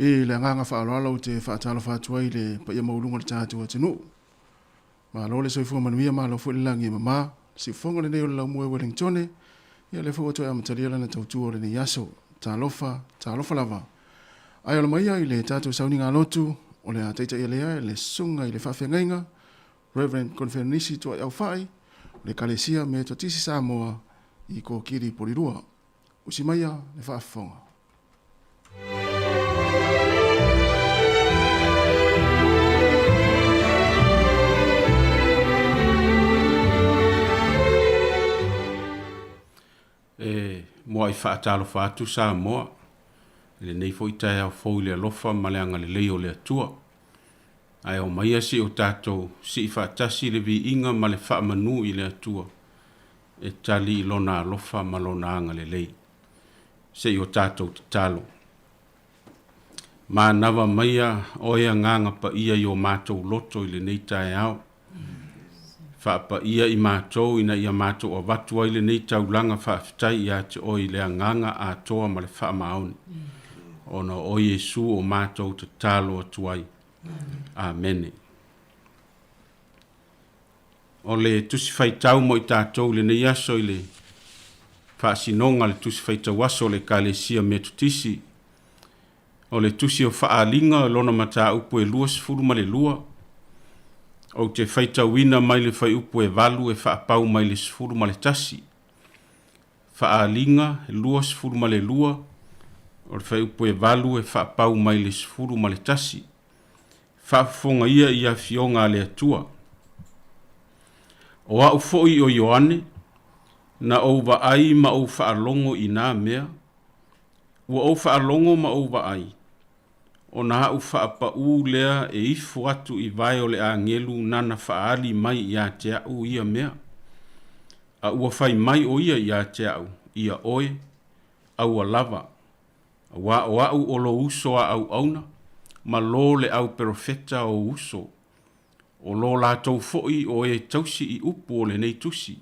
E le nganga whaaloala o te whaatalo whaatua i le pa ia maulunga le tātua tinu. Ma lo le soifua manuia ma lo fu ilangi mama, si fonga le neo lau mue Wellingtone, ia le fu atua e amataria lana tautua le ni yaso, talofa lava. Ai o le maia i le tātua sauni ngā lotu, o le a teita i lea le sunga i le whawhengainga, Reverend Confernisi tua i au whai, le kalesia me to tisi Samoa i ko kiri porirua. Usi maia le whaafonga. Moa i whaatalo whaatu Samoa, le nei fo i tae au fau le alofa ma le anga le leo le atua. Ai o maia si o tātou si i whaatasi le vi inga ma le whaamanu i le atua. E tali i lona alofa ma lona anga le lei. Se i o tātou te talo. Ma nawa maia oia nganga pa ia i o mātou loto i le nei tae au. Whaapa ia i mātou ina ia mātou o watua i le nei taulanga whaafitai ia te oi le nganga a toa ma le whaamaoni. Ona o Yesu o mātou te talo atuai. Amen. O le tusi whaitau mo i tātou le nei aso i le whaasinonga le tusi whaitau aso le kalesia me tutisi. O le tusi o whaalinga lona mata upu e lua sifuru ma le lua. O te whaitauina mai le whai upu e valu e whaapau mai le sifuru ma le tasi. Whaalinga e lua sifuru ma le lua. O le whai upu e valu e whaapau mai le sifuru ma le tasi. Whaafonga ia i a fionga le atua. O au foi o Ioane, na au wa ai ma au whaalongo i nā mea. Ua au whaalongo ma au wa ai. O na au whaapa u lea e ifu atu i vai o le a ngelu nana whaali mai i a te au ia mea. A ua whai mai o ia i a te au, ia oe, au a lava. Wa o au o lo uso a au auna, ma lo le au profeta o uso. O lo la tau foi o e tausi i upu o le nei tusi.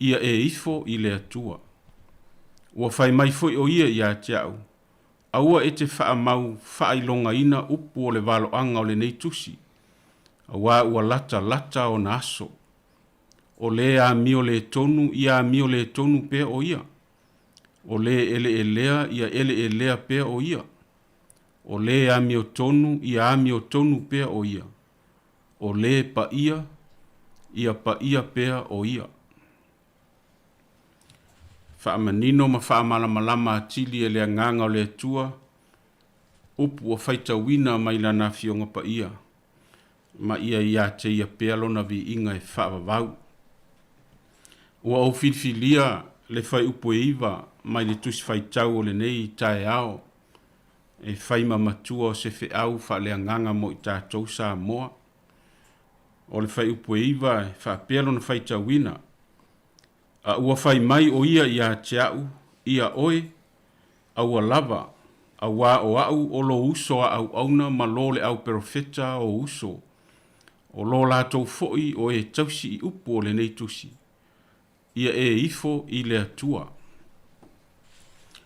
Ia e ifo i le atua. Ua whai mai foi o ia i a te au. Aua e te wha mau wha ilonga ina upu o le valo anga o le nei tusi. Aua ua lata o naso. O le a mio le tonu, ia a mio le tonu pe o ia. O le ele elea, ia ele elea pe o ia. O le a mio tonu, ia a mio tonu pe o ia. O le pa ia pa ia pe o ia. Whaamanino ma whaamalamalama atili e lea nganga o lea tua, upu o whaita wina mai lana fionga pa ia, ma ia te ia pealo na vi inga e whaavavau. Ua au whilwhilia le whai upu e iwa mai le tusi whaitau o le nei tae ao, e whaima matua o se whi au wha lea nganga mo i tātou Samoa. O le whai upu e iwa e whaapealo na whaita wina, a ua whai mai o ia i a te au, ia oe, au a lava, a wā o au o lo uso a au auna ma lo le au profeta o uso, o lo lātou foi o e tausi i upu o le nei tusi, ia e ifo i le atua.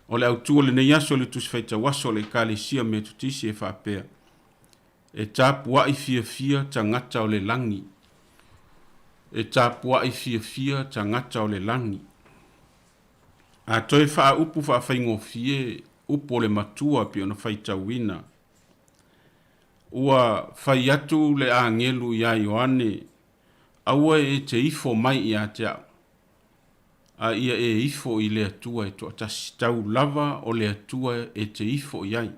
O le autua le nei aso le tusi whaita waso le kalesia me tutisi e whapea, e tāpua i fia tangata o le langi, e tāpua i fia tangata o le langi. A toi wha upu wha whaingo fie upo le matua pi ona whaita wina. Ua whai atu le a ngelu i a Ioane, aua e te ifo mai i a te au. A ia e ifo i le atua e toa tasi tau lava o le atua e te ifo i ai.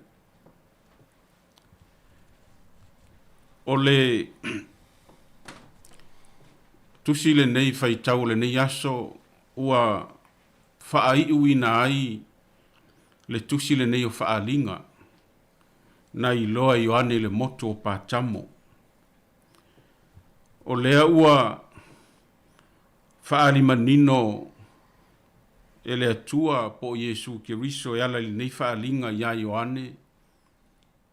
O le tusi le nei whaitau le nei aso ua whaai uina ai le tusi le nei o whaalinga na i loa Ioane le moto o pātamo. O lea ua whaali manino e le atua po Yesu Kiriso e ala le nei whaalinga ia Ioane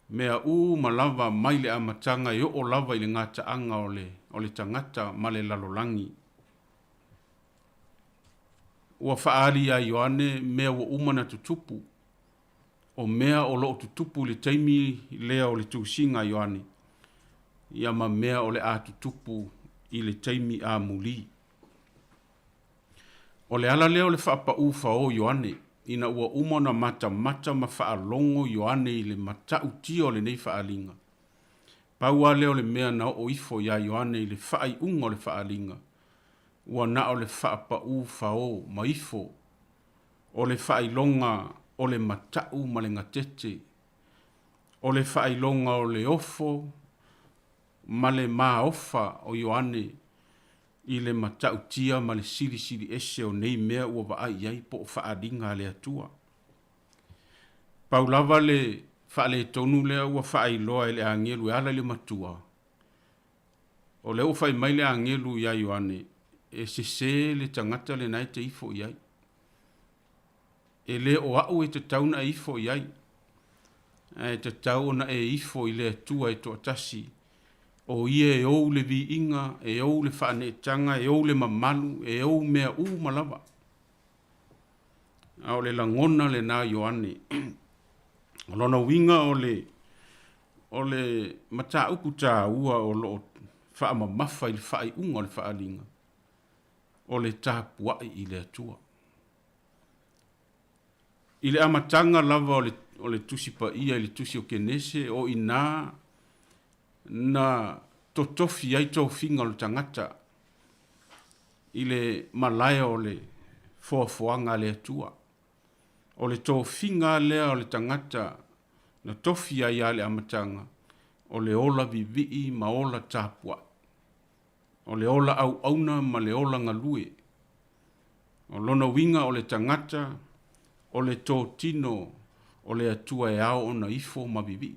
mea malava mai le amatanga e o lava i le ngata anga o le tangata ma le lalolangi. Ua whaali a Ioane mea ua umana tutupu o mea o loo tutupu le taimi lea o le tūsinga Ioane. Ia ma mea o le a tutupu i le taimi a muli. O le ala leo le whaapa ufa o Ioane, ina ua umona mata ma wha longo Ioane i le mata utia o le nei whaalinga. Paua leo le mea na o ifo ia Ioane i le whaai unga o le whaalinga. Ua na o le whaapa ufa o ma ifo, o le whaai longa o le matau ma le ngatete, o le whaai longa o le ofo, ma le maa ofa o Ioane, i le matau tia ma le siri ese o nei mea ua wa ai ai po whaadinga le atua. Paulava le whaale tonu lea ua whaai loa le angelu ala le matua. O leo whai mai le angelu ia Ioane, e se le tangata le nai te ifo iai. E le o au e te tauna e ifo iai. E te tauna e ifo i le atua e to atasi. O ia e ou le vi inga, e ou le whaane tanga, e ou le mamalu, e ou mea malawa. A o le langona le nā Ioane. O lona winga o le mata upu tā ua o lo wha mafa i le whaai unga o le whaalinga. O le tāpuai i le atua. I le amatanga lava o le tusi pa ia, i le tusi o kenese, o ina na totofi ai tō finga o le tangata i le malaya o le foafoanga le atua. O le tō finga lea o le tangata na tofi ai ale amatanga o le ola vivi ma ola tāpua. O le ola au auna ma le ola ngalue. O lona winga o le tangata o le tō tino o le atua e ao o na ifo ma vivi.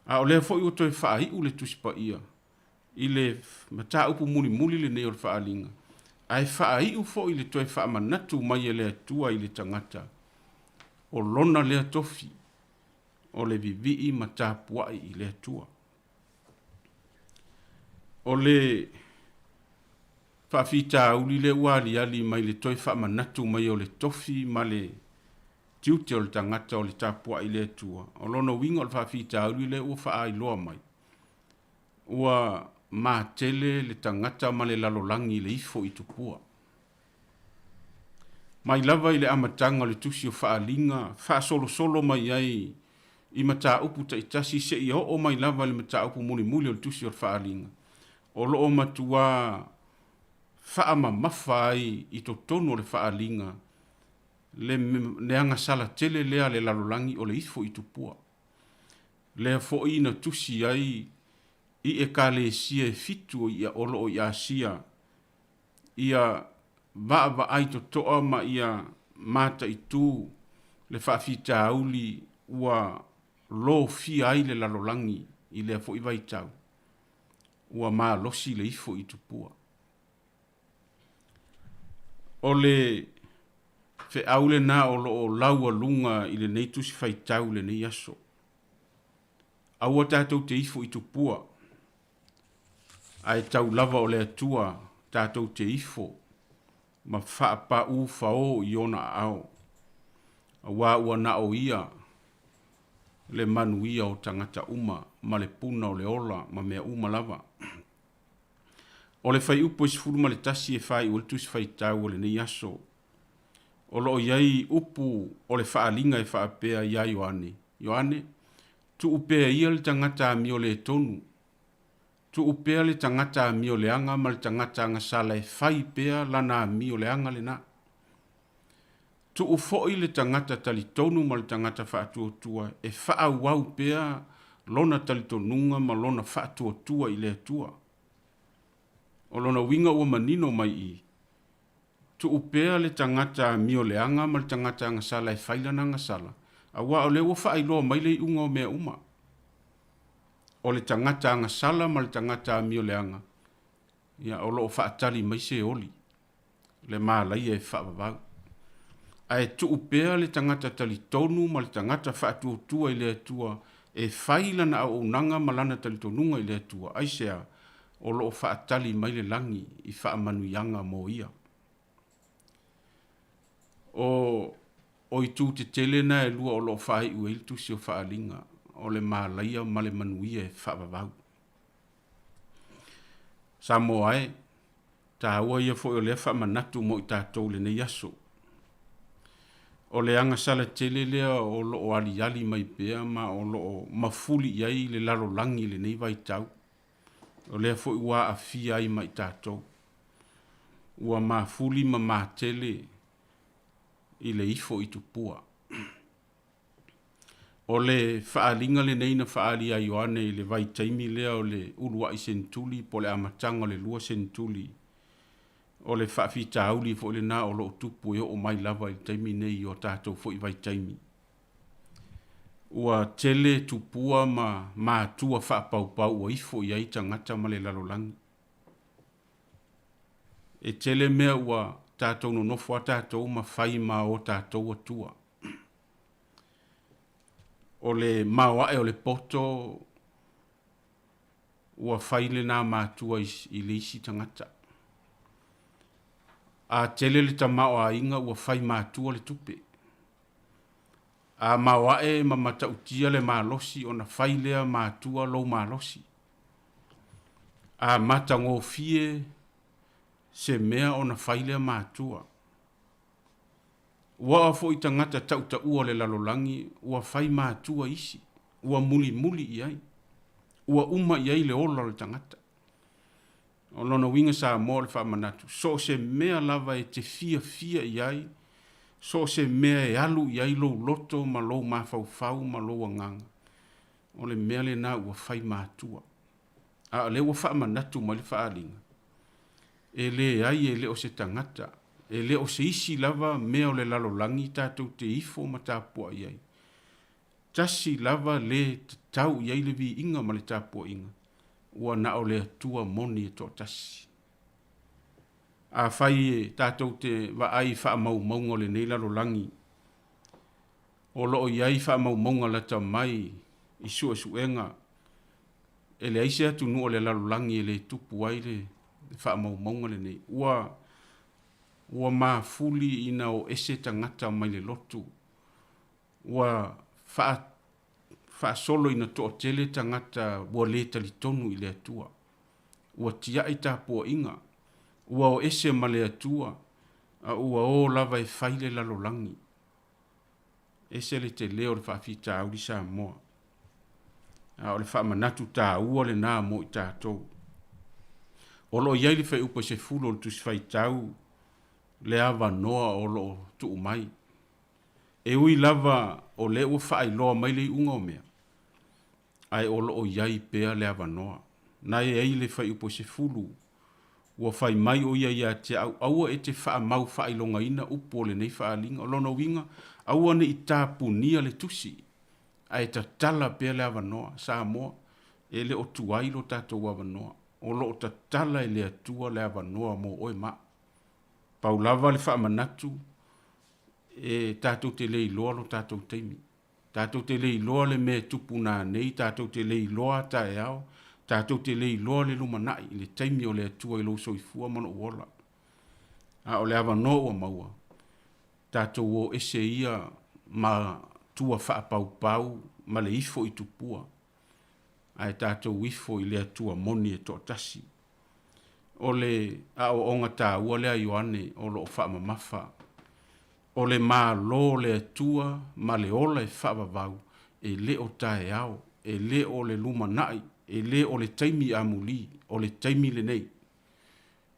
A o lea foi o toi whaai u le tusipa ia. I le mata upu muli le nei o le whaalinga. Ai whaai u foi le toi whaamanatu mai e le atua i le tangata. O lona lea tofi o le vivi mata puai i le atua. O le whaafita uli le uali ali mai le toi whaamanatu mai o le tofi ma le tiute o le tangata o le tapua i le atua. O lono winga o le whaafita uli le ua whaai loa mai. Ua mātele le tangata ma le lalolangi le ifo i tupua. Mai lava i le amatanga le tusi o whaalinga, whaasolo mai ai i mata upu ta itasi se i o mai lava le mata upu muli o le tusi o whaalinga. O loo matua whaama mafa ai i to tono le whaalinga, le neanga sala tele lea le lalolangi o le ifo i tupua. Lea fo i na tusi ai i e ka le sia e fitu i a olo o i asia, ia va ai to toa ma ia mata i tū le whaafita auli ua lo fi ai le lalolangi i lea fo i vai tau. Ua maa losi le ifo i tupua. O le fe aule na o lo o laua lunga i le nei tusi fai tau le nei aso. Aua tātou te ifo i tupua. Ai tau lava o le atua tātou te ifo. Ma whaapa ufa o i ona ao. Awa ua na o ia. Le manu ia o tangata uma. Ma le puna o le ola. Ma mea uma lava. O le fai upo isi furu ma le tasi e fai o le tusi fai tau o le nei aso. O lo iai upu o le whaalinga e whaapea ia Ioane. Ioane, tu upea ia le tangata mi o le tonu. Tu upea le tangata mi o le anga ma le tangata anga sala e fai pea lana mi o le anga le na. Tu ufoi le tangata tali tonu ma le tangata whaatua tua e wha wau pea lona tali tonunga ma lona whaatua tua i le tua. O lona winga ua manino mai i. Tu upea le tangata mi o le anga ma le tangata anga sala e fai lana anga sala. Awa o le ua wha iloa mai le unga o mea uma. O le tangata anga sala ma le tangata mi o le anga. Ia o loo whaatali mai se oli. Le maa lai e whaavavau. Ai tu upea le tangata tali tonu ma le tangata whaatua tua i le atua e fai lana au unanga ma lana tali tonunga i le atua. Ai sea o loo whaatali mai le langi i whaamanu ianga mo ia. O o i tū te tele na e lua o lo whai ua il tusi o whaalinga o le mālaia ma le manuia e whaavavau. Sa mo ai, tā ua ia fo o le whaamanatu mo i tātou le nei aso. O le anga sala tele lea o lo o ali mai pea ma o lo o mafuli iai le laro langi le nei vai tau. O lea fo i wā a fia ai mai tātou. Ua mafuli ma mātele i le ifo i tupua. O le whaalinga le nei na whaali a Ioane i le vai taimi lea o le urua i sentuli po le amatanga le lua sentuli. O le whaafita auli fo le nā o lo tupu e o mai lava i taimi nei o tātou fo i vai taimi. Ua tele tupua ma mātua whaapau o ifo i aita ngata ma le lalolangi. E tele mea ua tātou no nofo a tātou ma whai ma o tātou atua. O le mawae o le poto ua whai le nā mātua i le isi tangata. A tele le tamao a inga ua whai mātua le tupe. A mawae ma matautia le malosi o na whai lea mātua lo malosi. A matango fie se mea o na whai lea mātua. Ua fo i tangata tauta ua le lalolangi, ua whai mātua isi, ua muli iai, ua uma iai le ola le tangata. O lona winga sa mo le whaamanatu. So se mea lava e te fia iai. So se mea e alu iai lo loto ma lo mawhau ma lo anganga. O le mea le na ua whai mātua. A le ua whaamanatu ma le whaalinga. E le ai e le o se tangata. E le o se isi lava mea o le lalolangi tātou te ifo ma tāpua iai. Tasi lava le tau iai le vi inga ma le tāpua inga. Ua na o le tua moni e tō tasi. A whai e tātou te wa ai wha maunga le nei lalolangi. O loo iai wha maunga la ta mai i suenga. E le aise atu nu o le lalolangi e le tupu ai le wha maunga le nei. Ua maa fuli ina o ese tangata mai le lotu. Ua wha solo ina to tele tangata ua le tali tonu i le atua. Ua tia i tāpua inga. Ua o ese ma le atua. A ua o lava e whaile lalolangi. Ese le te leo le whaafita au di sa moa. A o le whaamanatu tā ua le nā mo i tātou. O lo iai le whai upa se fulo le tusi whai tau. Le ava noa o lo tu mai. E ui lava o le ua whaai loa mai le unga o mea. Ai o lo iai pea le ava noa. Nai ei le whai upo se fulu. Ua whai mai o ia te au. Aua e te wha mau whai longa ina upo le nei wha linga. O lono winga. Aua ne i tāpu nia le tusi. Ai ta tala pea le ava noa. Sa moa. E le o tuai lo tātou ava noa. O lo ta tala e le atua le ava noa mo oe maa. Paulava le whaamanatu e tātou te lei loa lo tātou teimi. Tātou te lei loa le me tupu nā nei, tātou te lei loa ta e au, tātou te lei loa le lumanai, le teimi o le atua i lo soifua mano uola. A o le awa no ua maua. Tātou o ese ia ma tua whaapau ma le ifo i tupua. Ai tātou ifo i le atua moni e tō tasi. O le a o onga tā ua lea Ioane o lo wha mafa. O le mā lo le atua ma le ola e whaavavau e le o tae au, e le o le luma nai, e le o le taimi amuli, o le taimi le nei.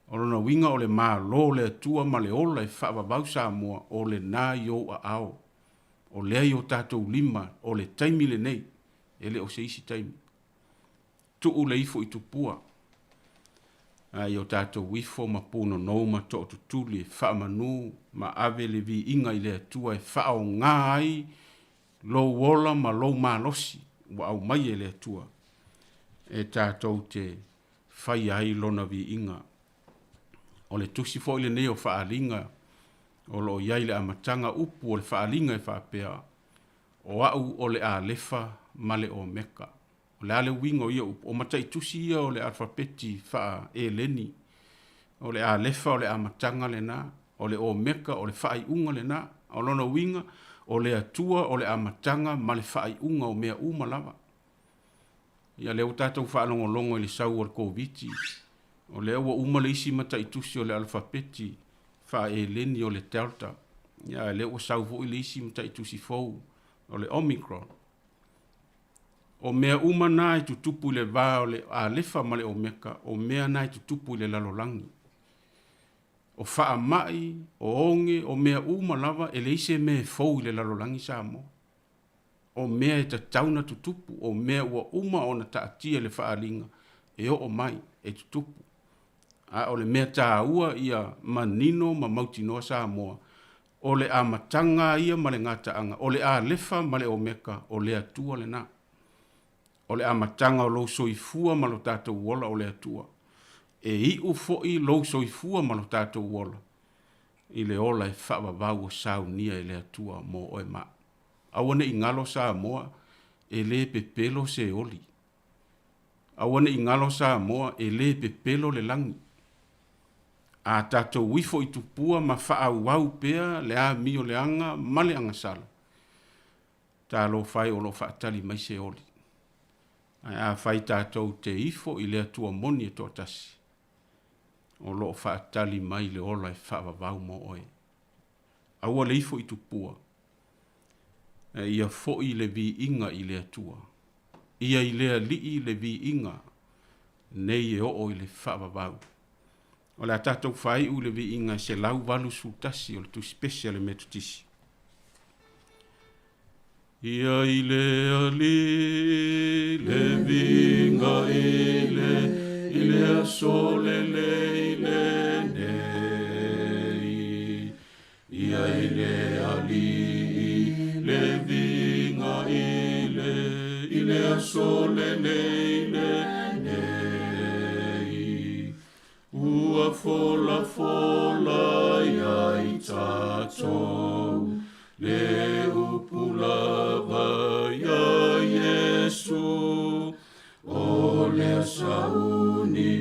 O lona winga o le mā lo le atua ma le ola e whaavavau sa mua o le nā yo a ao. O lea yo tātou lima o le taimi le nei, e le o se isi taimi. Tu le ifo i tupua. Ai o tātou wifo ma puno nou ma tō tutuli, wha manu, ma ave le vi inga i le atua e wha o ngā ai, lo wola ma lo malosi, wa au mai e le atua. E tātou te whai ai lona vi inga. O le tusi fo ile neo wha alinga, o lo iai le amatanga upu o le wha alinga e wha pea, o au o le a lefa ma le o meka. O le ale wingo ia o matai tusi ia o le alfabeti wha e leni. O le a lefa o le amatanga le na. O le o meka o le wha i unga le na. o lona winga, o le atua, o le amatanga, ma le whaaiunga o mea uma lava. Ia leo tātou whaalongolongo i le sau o le COVID. O le awa uma le isi mata i tusi o le alfabeti, leni o le delta. Ia leo sau vo i le isi mata i tusi fou, o le omicron. O mea uma nā i tutupu le vā o le alefa ma le omeka, o mea nā i tutupu le lalolangi. O wha mai, o onge, o mea uma lava, e le ise me fou i le lalolangi sa mo. O mea e ta tauna tutupu, o mea ua uma o na taatia le whaalinga, e o mai e tutupu. O le mea tā ua ia manino ma mautinoa sa moa, o le amatanga ia ma le ngataanga, o le alefa ma le omeka, o le atua le nā. O le amatanga o lo soifua ma lo tātou wola o le atua. E iu fo'i lo soifua ma lo tātou wola. I le ola e whaavavau o saunia e le atua mo o e maa. Awane i ngalo sa moa e le pepelo se oli. Awane i ngalo sa moa e le pepelo le langi. A tātou wifo i tupua ma whaau pea le a mio le anga ma le anga sala. Tā lo whai o lo whaatali mai se oli. A whai tātou te ifo i le atua moni e tō tasi. O lo whaatali mai le ola e whaavavau mo oe. Aua le ifo i tupua. Ia fo i le vi inga i le atua. Ia i lea lii le vi inga. Nei e o i le whaavavau. O le tātou whai u le vi inga se lau walu sultasi o le tu special e metutisi. Ia i lea li le vi inga i le asole le i le nei. Ia i lea li le vinga i le asole le i le nei. Ua fola ia i tātou le upulava ia Yesu. O le sauni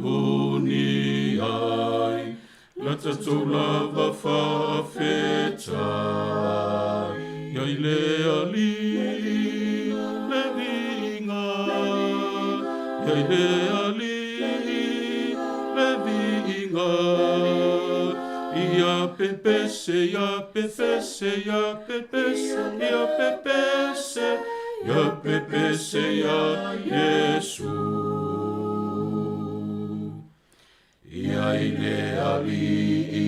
uni ai la tatou lava whaafeta ia i le ali le vinga ia i le ali le vinga ia pepese ia pepese ia pepese ia pepese ia pepese ia Yesu. Ia i le ali i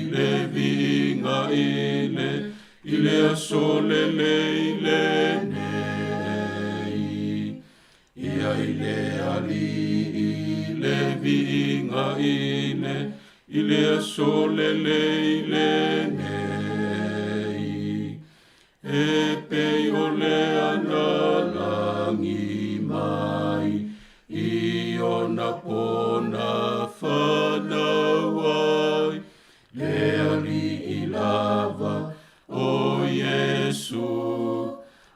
le vinga i le asole le i le nei. Ia i le ali i le vinga i le asole le i le nei. E pei o le ana langi mai i ona pona whanawai le ali i lava o Yesu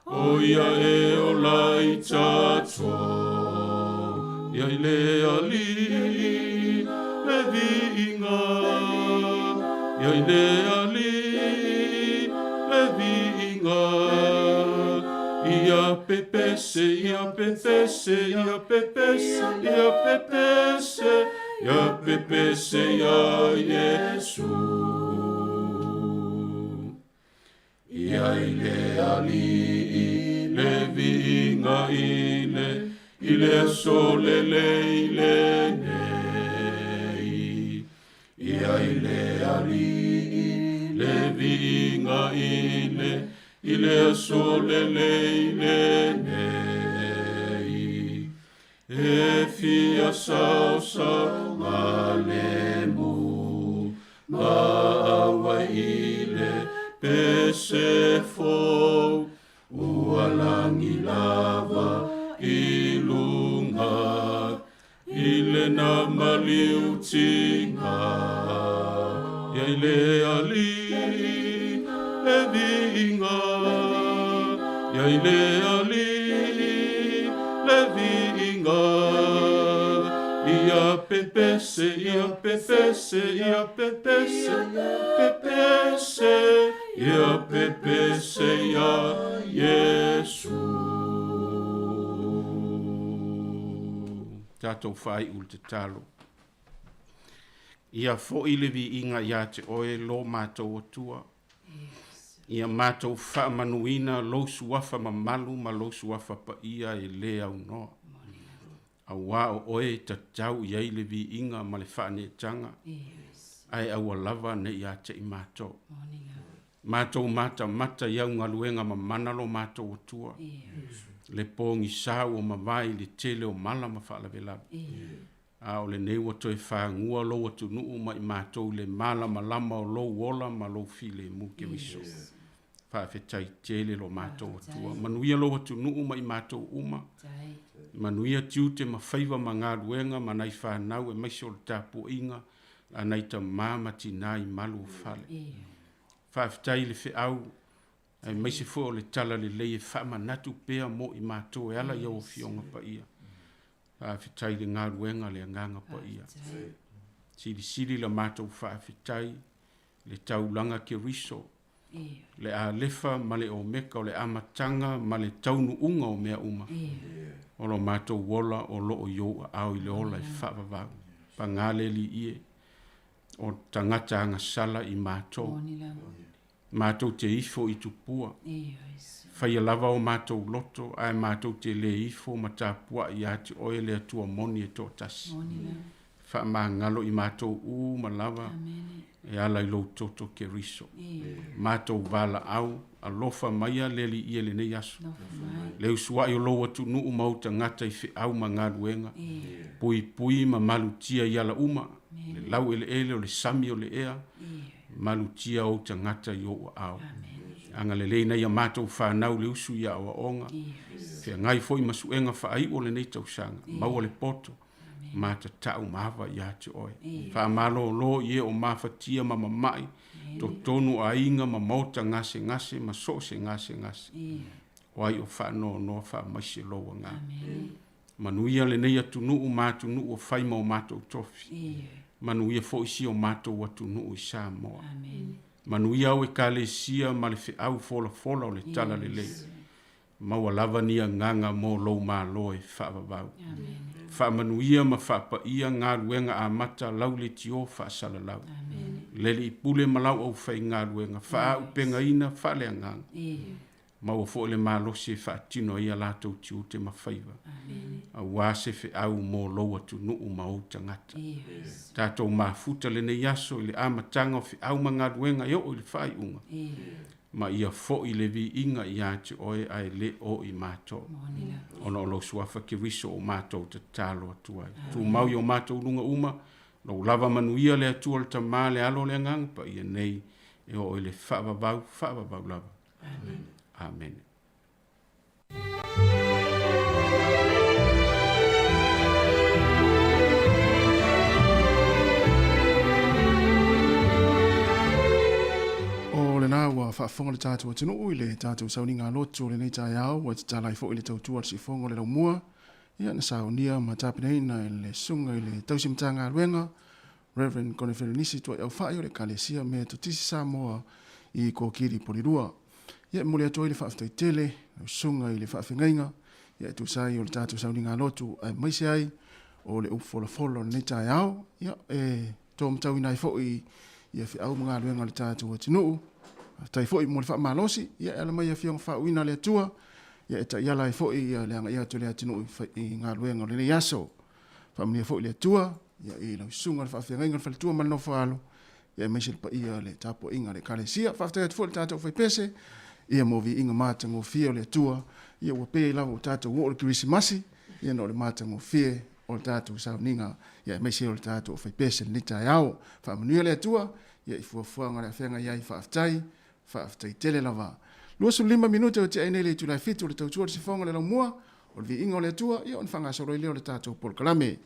o ia e o lai tato ia i le ali le vinga ia i le ali le vinga ia pepese ia pepese ia pepese ia pepese ia pepese ia Yesu. Ia i le ali i le vinga i le asole le i le nei. Ia i le ali i le vinga i le asole le i le nei. E fia sau ma le mu ma awa i le pese fo ua langi lava i lunga i le na maliu tinga ia i le ali le vinga ia i le ali le vinga ia pepese, ia pepese, ia pepese, pepese, ia pepese, ia Yesu. Tātou whai ul te talo. Ia fo ile vi inga ia te oe lo mātou atua. Ia mātou wha manuina lo suafa mamalu ma lo suafa pa ia e le au noa. A wao oe ta tau ia ile vi inga ma le wha ne tanga. Ai au lava ne ia te i mātou. Mātou mata iau ngaluenga ma manalo mātou atua. Le pongi sao o mawai le tele o mala ma wha la vela. A o le neua toi whangua lo atu nuu mai mātou le mala ma lama o lo wola ma lo file mu ke wiso. Whawhetai tele lo mātou atua. Manuia lo atu nuu mai mātou uma. Manuia tiute ma whaiva ma ngā ruenga ma nai whanau e maisio le tāpu inga a nei ta māmati nai malu o whale. Whawhetai le whiau ai maisi fo le tala le leie whama natu pea mo i mātou e ala iau o fionga pa ia. Whawhetai le ngā ruenga le nganga pa ia. Siri la mātou whawhetai le taulanga ke riso. Le a lefa ma le o meka o le amatanga ma le taunu unga o mea uma. O lo mātou wola o lo o yo au i le ola i whawawau. Pa ngāle li ie o tangata anga sala i mātou. Mātou te ifo i tupua. Whaia lava o mātou loto, ai mātou te le ifo ma tāpua i ati oe le atua moni e tō tasi. Wha mā ngalo i mātou u ma lava, e ala i lou toto ke riso. Mātou vala au, a lofa maia leli i ele nei asu. Le usua i o lou atu nuu mauta ngata i whi au ma ngā ruenga. Pui ma malutia i ala uma, le lau ele o le sami o le ea, malutia o ta ngata i o au. Anga le leina ia mātou whanau le usu ia o onga. Fia ngai foi masuenga whaai o le nei tausanga. Mau le poto. Māta tau mawa ia te oe. Wha malo lo ie o mawhatia ma mamai. To tonu a inga ma mauta ngase ma sose ngase. Wai o whanau no wha maise loa ngā. Manuia le nei atu nuu mātu nuu o whaima o mātou tofi. Manuia fo isi o mātou atu nuu i Samoa. Manuia au e kalesia ma le whiau fola o le tala le lei. Maua lava nia nganga mo lou mā loe whaavavau. Wha manuia ma whaapa ia ngā ruenga a mata lau le tio wha sala lau. Lele i pule malau au whai ngā ruenga. Wha au penga ina wha le nganga. Maua fo le mā lose wha tino ia lātou tiu te mawhaiva. A wase whiau mo lou atu nuu ma o tangata. Tātou mā futa le nei aso i le amatanga o whiau ma ngā ruenga i o le whai unga. Ma ia fo i le vi inga i ati oe ai le o i mātou. Ono lo suafa ki riso o mātou te talo atuai. Tu mau i o mātou lunga uma, lo lava manuia le atua le tamā le alo le ngang, pa ia nei e o le whaavavau lava. Amen. Ua whaafonga le tātua tino ui le tātua sauni ngā lotu le nei tai au wa te talai fo i le tautua le si fonga le raumua ia na saunia ma tāpinaina i le sunga i le tausimta ngā luenga Reverend Conifere Nisi tua au whaio le kalesia me to tisi Samoa i kōkiri polirua ia mole atua i le whaaftai tele le sunga i le whaafengainga ia tu sai o le tātua sauni ngā lotu ai maise ai o le ufola le nei tai au ia tō mtau inai fo i ia fi au mga luenga le tātua tino tai foi mo le fa malosi ia ala mai afiong fa wina le tua ia eta ia lai foi ia le anga ia to le atinu i ngā luenga le yaso fa mi foi le tua ia i la sunga fa fa ngai fa tua mal no falo ia mai pa ia le tapo inga le kalesia fa ta foi tato foi pese ia mo vi inga mata ngo fio le tua ia wo pe la o tato wo le krismasi ia no le mata ngo fie o tato sa ninga ia mai le tato foi pese le taiao fa manu le tua ia i fuafuanga le fenga ia i fa aftai tele lava. Lua su 5 minute o te aine le tu lai fitu le tautua le sifonga le laumua o le vi inga o le tua ia on whanga soro i leo le tātou Paul Kalame.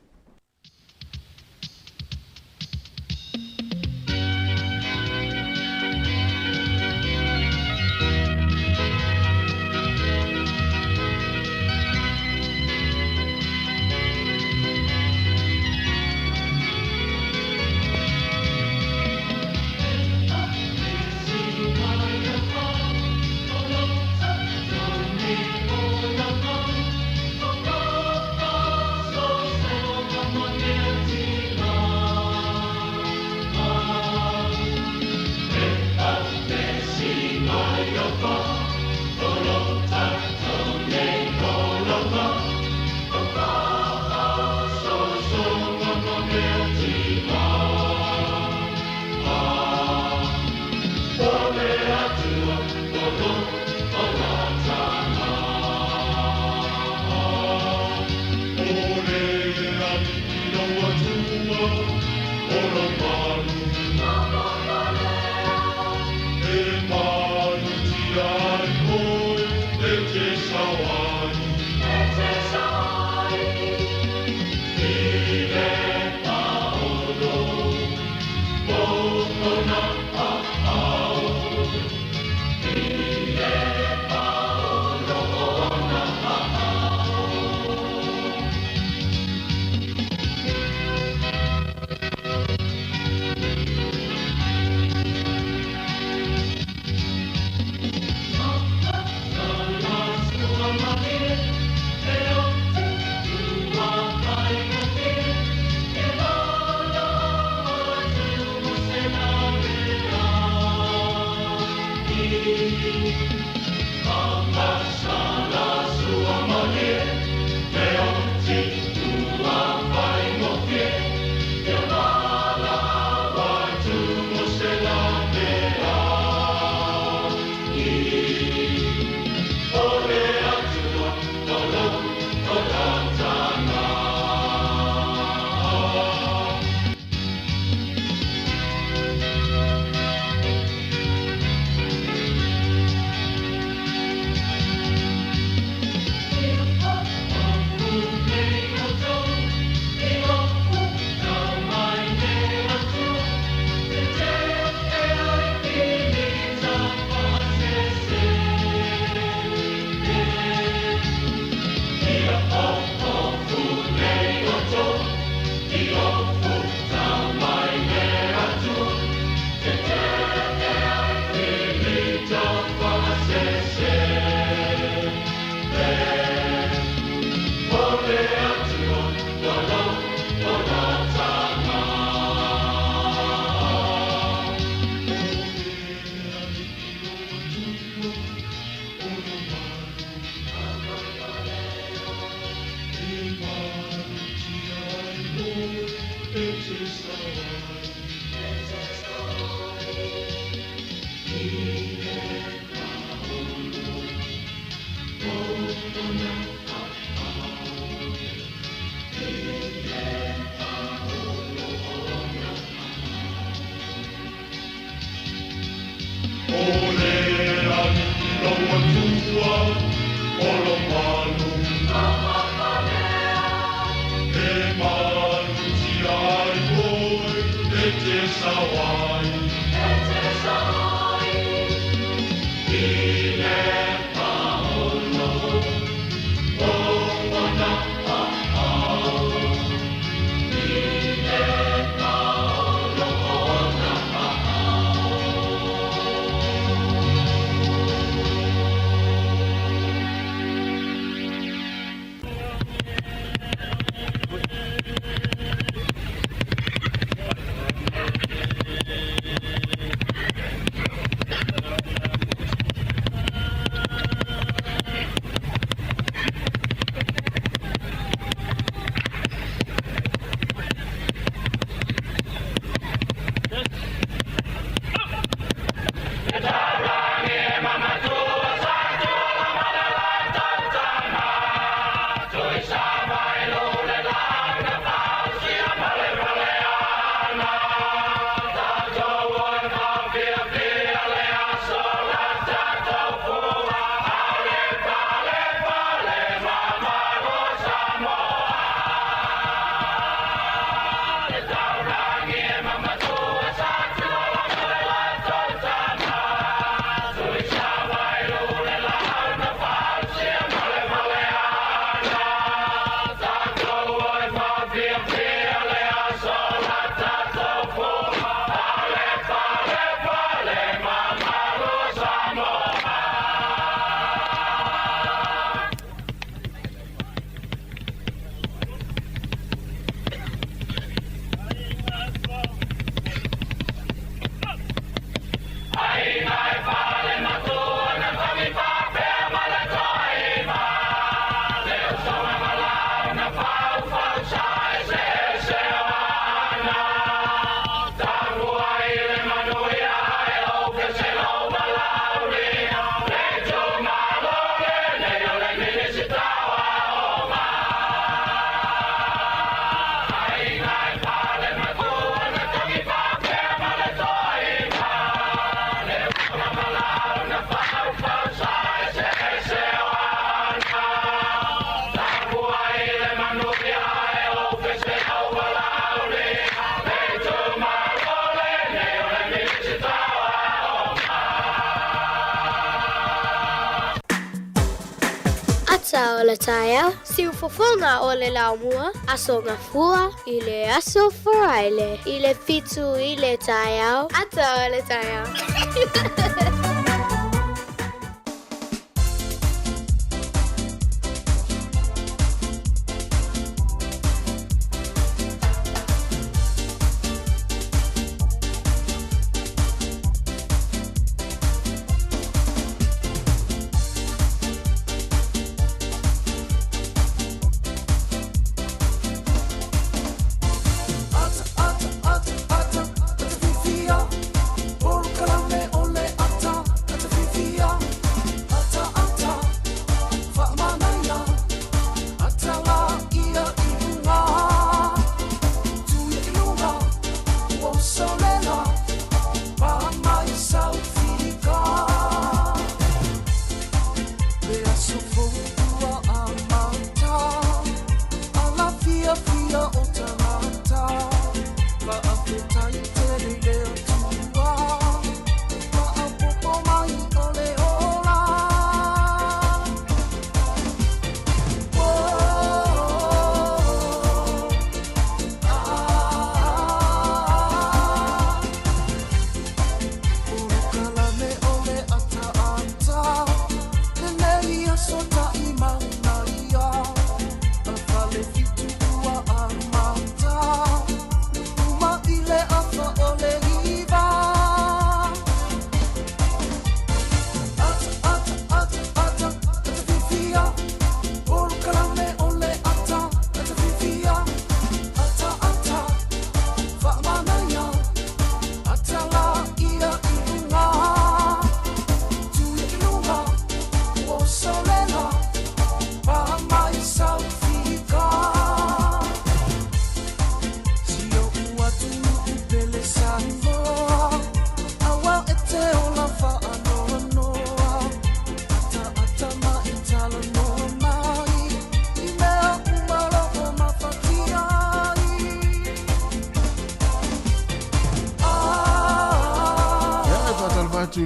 ata o le taia, siu fofonga o le laumua, aso ngafua, i le aso foraile, i le fitu i le taia, ata o le taia.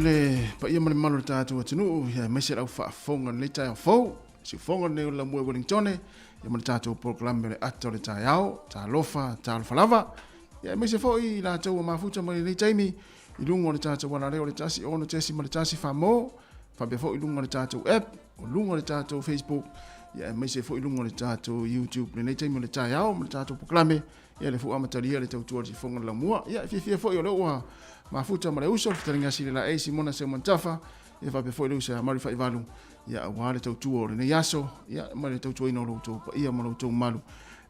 le pa ia male malo tātou atinu ia mese rau whaafonga le tai au fau si fonga ne la mue Wellington ia male tātou proklame le ato le tai au tā lofa tā alfa lava ia mese fo i la tau mafuta male le taimi i lungo le tātou wana leo le tasi ono tesi male tasi whamo whabea fo i lungo le tātou app o lungo le tātou Facebook ia mese fo i lungo le tātou YouTube le taimi le tai au male tātou proklame ia le fu amataria le tau tua si fonga la mua ia fia fo i o leo mafuta mare uso fitaringa sile la e Simona se mantafa e va pe foi lusa mari fai valu ya wale tau tuo le yaso ya mari tau tuo ino lo tu ia malo tu malu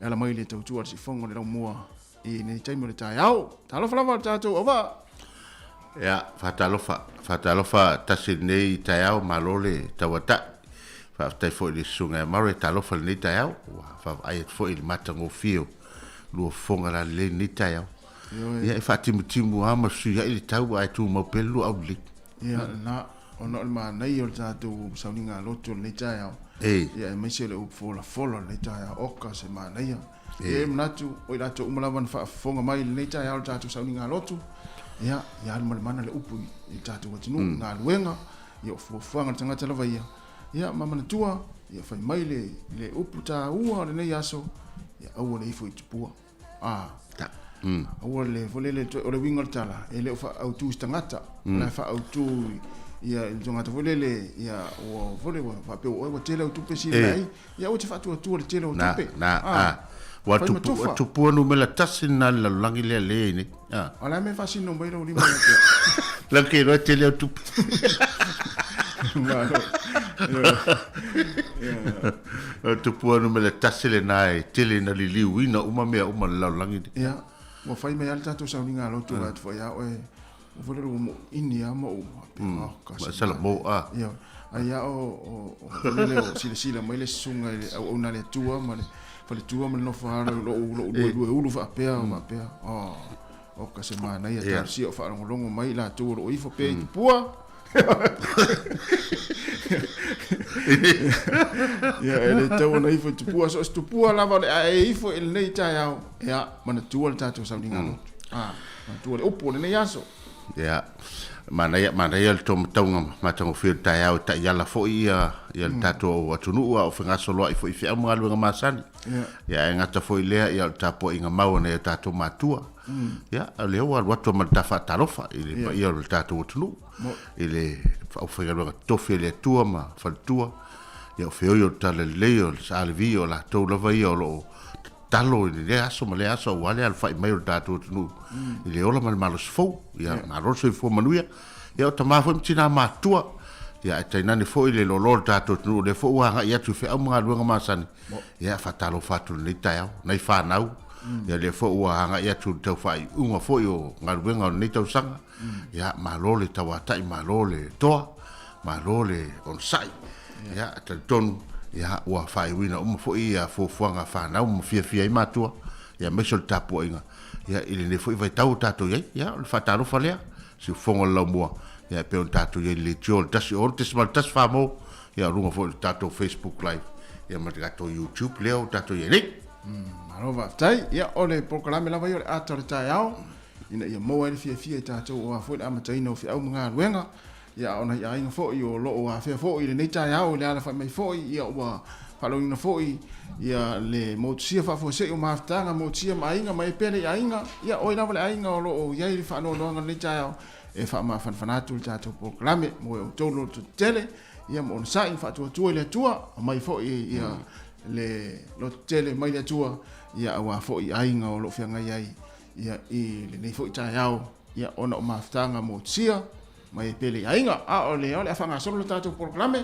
ela mai le tau tuo si fongo le mua e ne taimo le tai au talo flava tatu ova ya fatalofa tasinei tai au malole tawata fa tai foi le sunga mari talofa le tai au fa ai foi le matango fio lu fonga la le ni tai au ia fa timu ama su ia ile tau ai tu mo pelu au li ia na ono ma nei o tatu sauninga loto le tai au ia me se le fola le tai au oka se ma nei e mnatu o ila to umalawan fa fonga mai le tai au tatu sauninga loto ia le mana le upu i tatu watinu nga luenga ia fuanga tanga tala vai ia mama na tua ia fa mai le upu ta ua le nei aso ia au le ifo i tupua o le volele o le winga tala e le fa autu stangata na fa autu ia il jonga volele ia o vole fa pe o tele autu pe silai ia o te fa tu le tele o tupe wa tu pu no me la tasina la langi le ni ala me fa sino mai lo lima la que no tele autu tu pu no me la tasile nai tele na li liuina uma me uma la langi mo fai me alta to sauninga lo tu at foi o vole lo inia mo ka sala mo ia ai o le o sila mai le sunga o na le tua ma le fa le tua ma no fa lo fa pea o ka se mana ia ta si o fa longo mai la tu o ifo pe pua ia ele tau na ifo tu pua so tu pua lava e ifo ele nei tai au ia mana tu le tatu sauninga lo tu le opo le nei aso ya mana ya to matonga matonga fil tai au tai yala fo ia ya tato watunu o fenga solo i fo i fia mga luenga masani ya ngata fo i lea ya tapo inga mau na tato matua ya leo wa watu matafa tarofa ile ya tato watunu ile o fenga luenga tofi le tua ma faltua ya feo yo tale leo salvio la to lava ia lo talo le aso ma le aso wale al fai mai tato watunu ile ola mal malos fo ya malos fo manuia ya tama fo mtina matua ya taina ni fo ile lo tato watunu le fo wa ya tu fe amga luenga masani ya fatalo fatu ni tayau nai fa nau ya le fo wa ya tu tau fai uma fo yo ngaluenga ni tau sanga ya malole tawata i malole toa malole on sai ya ton ya wa fai wina fo ia fo fuanga fa nau mo fia i matua ya mesol tapo inga ya ile ne fo i vai tau tato ya fatalo fa lea si fongo la mo ya pe on tato ye le jol tas or tes mal tas famo ya runga fo tato Facebook live ya matgato YouTube leo tato ye ni marova tai ya ole programa la vai ator tai au ina ia mo ele fia tato o fo ama tai no fi au mga luenga ya ona ya inga fo yo lo o fia fo ile nei tai au le ala fa mai fo ya wa palo ina fo ya le mo sia fa fo se o maftanga mo sia mai inga mai pele ya inga ya o ina vale ainga o lo ya ile fa no no nei tai au e fa ma fanfanatu tato programa mo o tolo tele ia mo sa in fa tu le tua mai fo ia le lo tele mai le tua ia wa fo ainga o lo fianga ai ia i le nei fo tayao ia ona o maftanga mo sia mai pele ainga a o le afanga solo tato programa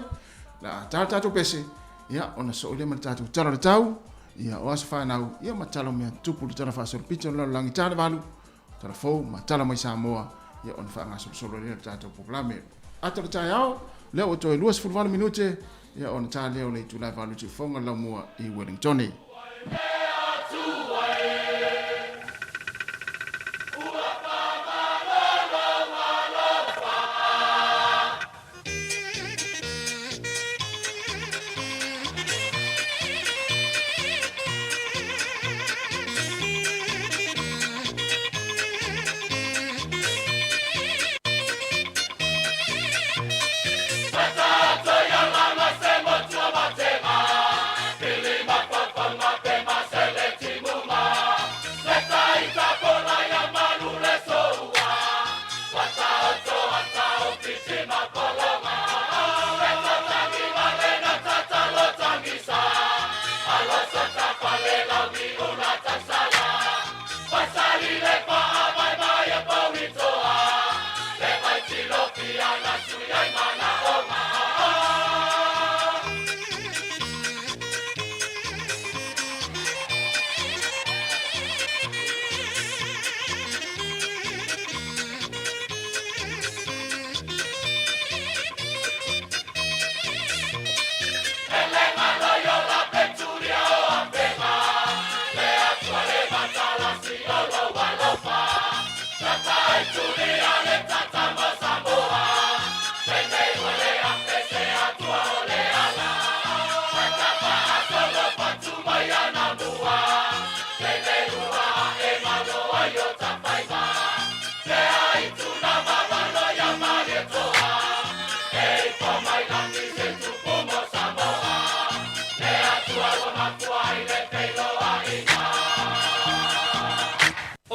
la tato pese ia ona so le tato tara tau ia o asfa na ia matalo me tupu tara fa so picho lo langi tara valu tara fo matalo mai samoa ia ona fa solo le tato programa ato tayao le o toi luas fulvalo minute ia ona ta leo le tu la valu ti fonga la mo i Wellington.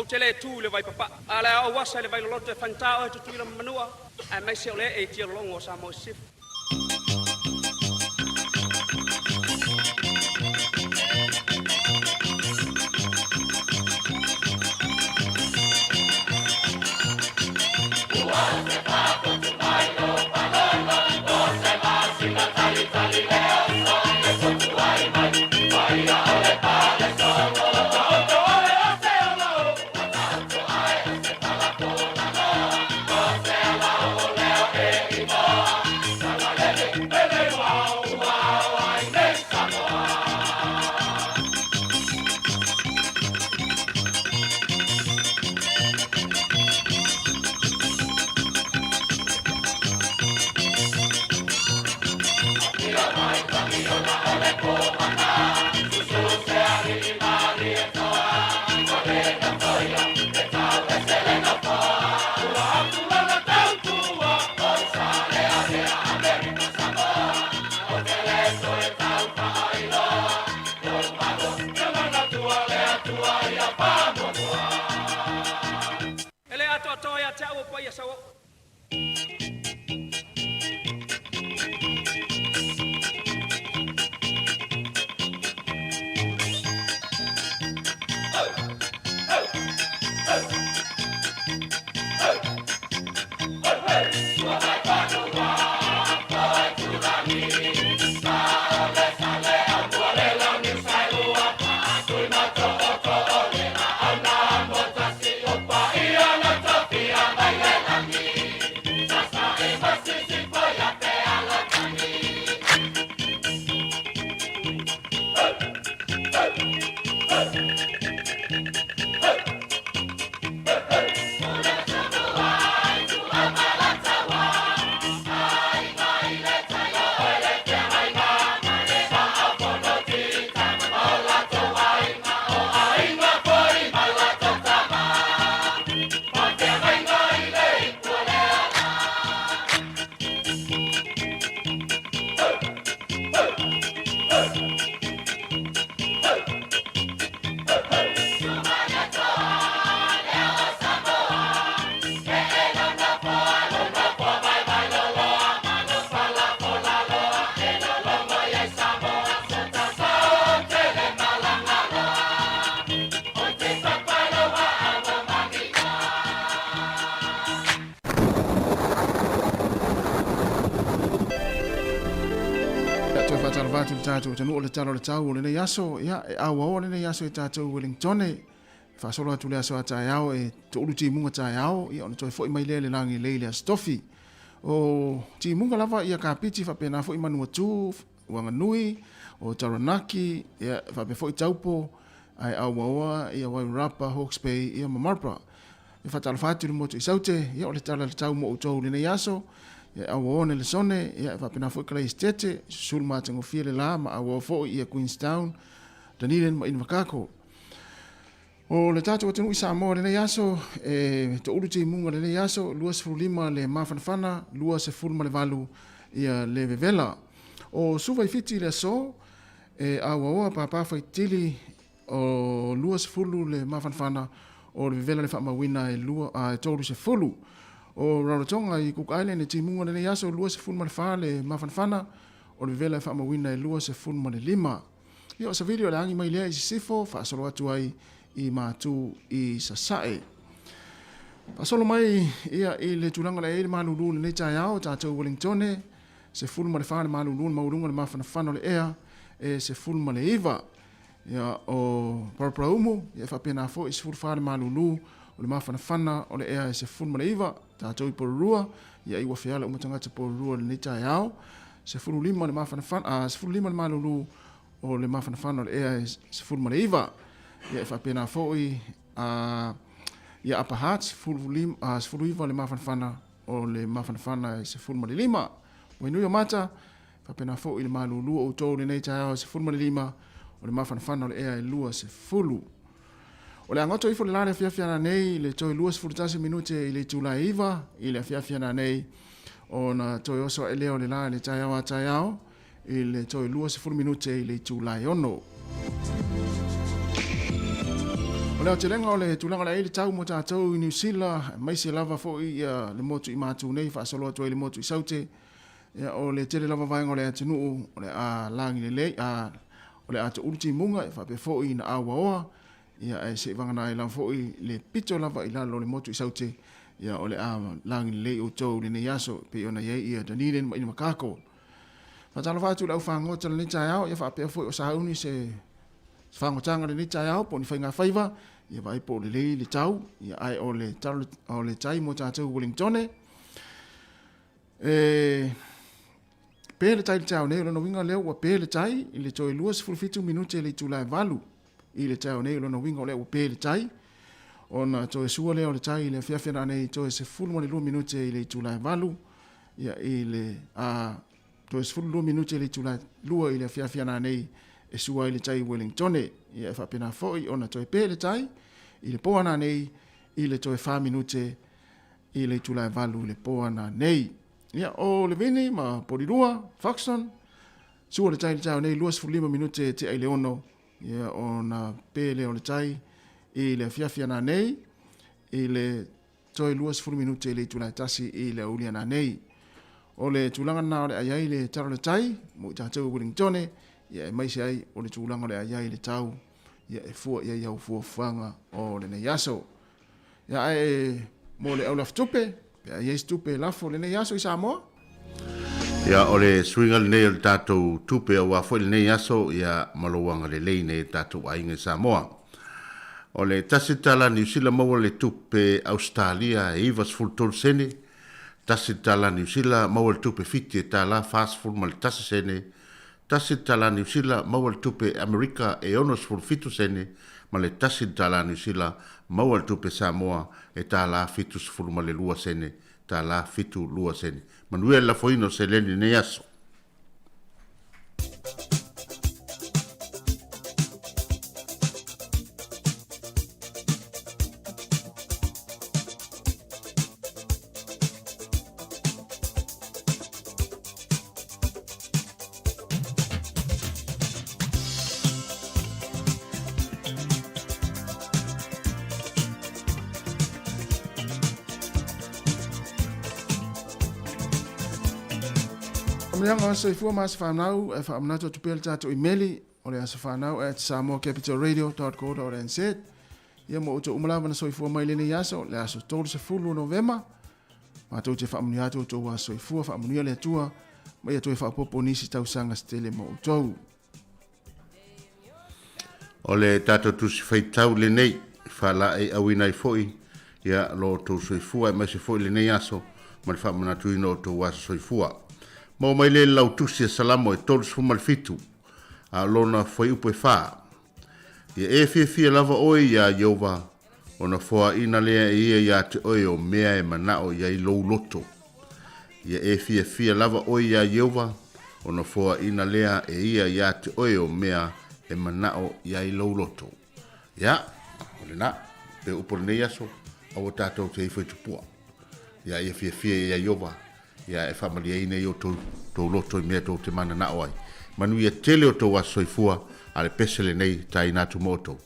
Tele tu le vai papa ala o wasa le vai lo te fanta o tu le manua a mai se ole e ti longo sa mo sif pa ia sawa. Vatu tātou tanu o le talo le tau o le nei aso ia e awa o le nei aso e tātou Wellington whaasolo atu le aso a tai au e te uru ti munga tai au ia ona toi fo i mai le langi leile a stofi o ti munga lava ia ka piti whapena fo i manua tu wanga nui o Taranaki ia whape fo i taupo ai awa oa ia Wairarapa Hawke's Bay ia Mamarpa ia whatala whatu le motu i saute ia o le tala le tau mo utou le nei aso ia awa o le sone ia whapena fo i kalai stete sul matango fia le la ma awa fo ia Queenstown Dunedin ma Invercargill o le tatu atenu i Samoa le nei aso e te uru ti munga le nei aso lua se fulima le mafanafana lua se fulma le valu ia le vevela o suva i fiti le so e awa oa papafa i tili o lua se fulu le mafanafana o le vevela le whamawina e lua a tolu se fulu o Rarotonga i Cook Island e timunga le yaso lua se fulma le wha le mafanafana o le vevela e whamawina e lua se fulma le lima. Ia o sa video le angi mai lea i sifo whaasolo atu ai i mātu i sasae. Pasolo mai ia i le tulanga le eile malulu le netai au tātou Wellington se fulma le wha le malulu le maurunga le mafanafana le ea e se fulma le iwa. Ia o Paraparaumu ia whapena fo i se fulma le malulu o le mafanafana o le ea e se fulma le iwa tātou i porurua ia iwa whiala umatangata porurua le netai au se fulu lima le mafanafana se fulu lima le malulu o le mafanafana o le ea e se fulma le iwa ia e whapena fo i ia apahat se fulu iwa le mafanafana o le mafanafana e se fulma le lima wainui o mata whapena fo i le malulu o tau le netai au se fulma le lima o le mafanafana o le ea e lua se fulu. O le angoto ifo le lale fiafiana nei le toi lua sefulutasi minute i le tula iwa i le fiafiana nei o na toi oso e leo le lale tai au i le toi lua sefulu minute i le tula ono. O leo te lenga o le tulanga le tau mo tātou i New Zealand mai se lava fo i le motu i mātu nei whaasolo atu le motu i saute o le tele lava vaenga o le atunuu o le a langi le lei o le atu ulti munga e whape fo i na awa oa ia e se vangana i lan foi le pito lava i lalo le motu i saute ia o le a langi le o tau le nei aso pe ona ia ia Dunedin ma Invercargill. Fatala fatu lau whangota le netai au ia whapea foi o sahauni se whangotanga le netai au po ni whainga whaiva ia vai po le lei le tau ia ai o le tai mo tātou Wellington pe le tai le tau nei o lona winga leo wa pe le tai i le toi lua sefulufitu minute le tula valu i le tau nei lona winga o leo pe le tai ona toe sua leo le tai le fiafiana nei toe se fulma le 2 minute i le tula valu ia i le toe se fulma 2 minute i le tula lua i le fiafiana nei e sua i le tai Wellington ia e whapena foi ona toe pe le tai i le poana nei i le toe 5 minute i le tula valu le poana nei ia o le vini ma porirua Foxton sua le tai le tau nei 25 minute te ai le ono ia ona pe le o le tai i le fiafiana nei i le toi luas fulu minuti le tula tasi I le ulia na nei. O le tulanga na o le ayai le taro le tai, mo I tātou Wellington, ia e maisi ai o le tulanga le ayai le tau, ia e fua ia iau fua fuanga o le nei aso. Ia e mo le aulaf tupe, ia e stupe lafo le nei aso I Samoa. Ia o le swinga le nei o le tātou tupe o wafo le nei aso, ia malowanga le lei nei tātou ainga Samoa. O le tasitala New Zealand maua le tupe Australia e ivas fultol sene, tasitala New Zealand maua le tupe fiti e tala fast food ma le tasi sene, tasitala New Zealand maua le tupe Amerika e onos fulfitu sene, ma le tasitala New Zealand maua le tupe Samoa e tala fitu sfulu ma le lua sene, tala fitu lua sene. Manuia la foino se leni ne aso. Mlianga sa ifua mas whanau e whaamnato tupel tato imeli o le asa whanau at samoacapitalradio.co.nz ia mo uto umalawa na soifua mai lene yaso le aso tolu se fulu November ma tau te whaamuni ato to wa soifua whaamuni le atua mai atu e whaapopo nisi tau sanga stele mo utou. O le tato tusi whaitau le nei whala e awina I foi ia lo tau soifua e mai se foi le nei aso ma le whaamunatu ino to wa soifua. Mo mai le lau tusi e salamo e tolu sfuma le fitu a lona foi upo e wha. Ia e fia lava oi ia Yehova o na foa ina lea e ia ia te oi o mea e manao ia I lou loto. Ia e fia lava oi ia Yehova o na foa ina lea e ia te oi o mea e manao ia I lou loto. Ia, o le na, pe upo le nei aso, au o tātou te ifo I tupua. Ia e fia ia Yehova. Ia e whamalia ine I o tō loto I mea tō te mana na oai. Manu ia tele o tō wasoifua ale pesele nei tai nātu moto.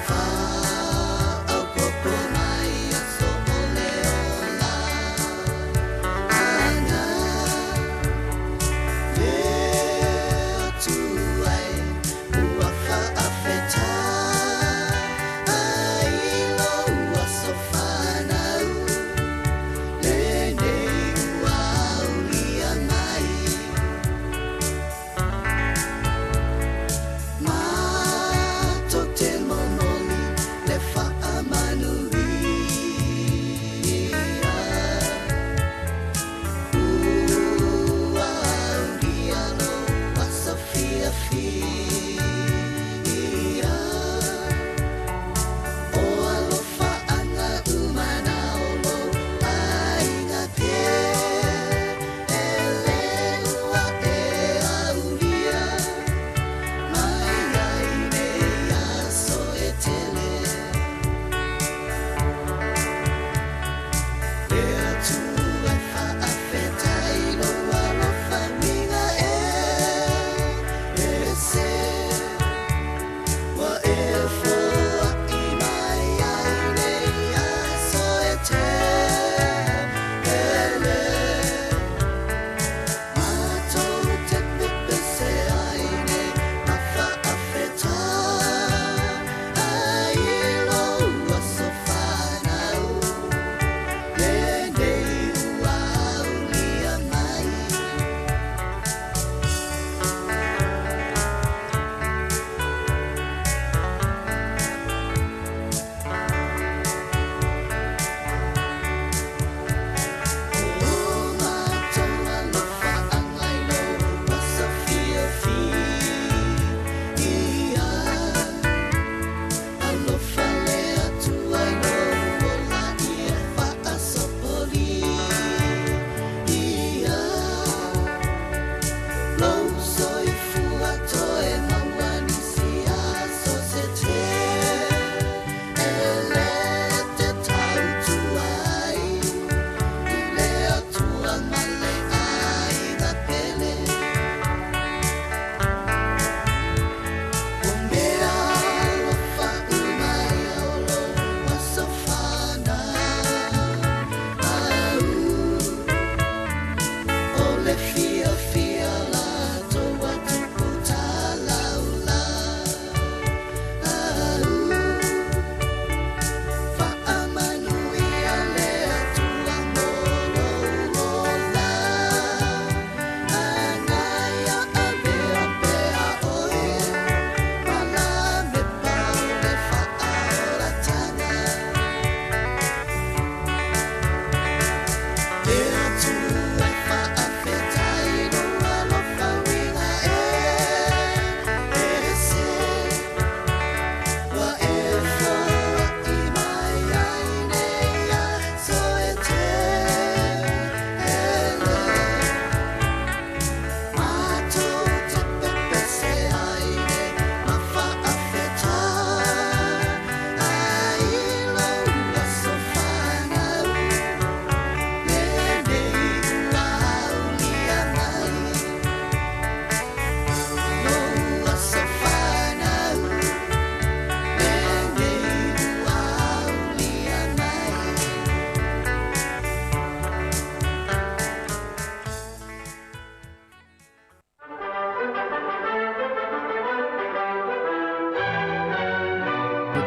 Far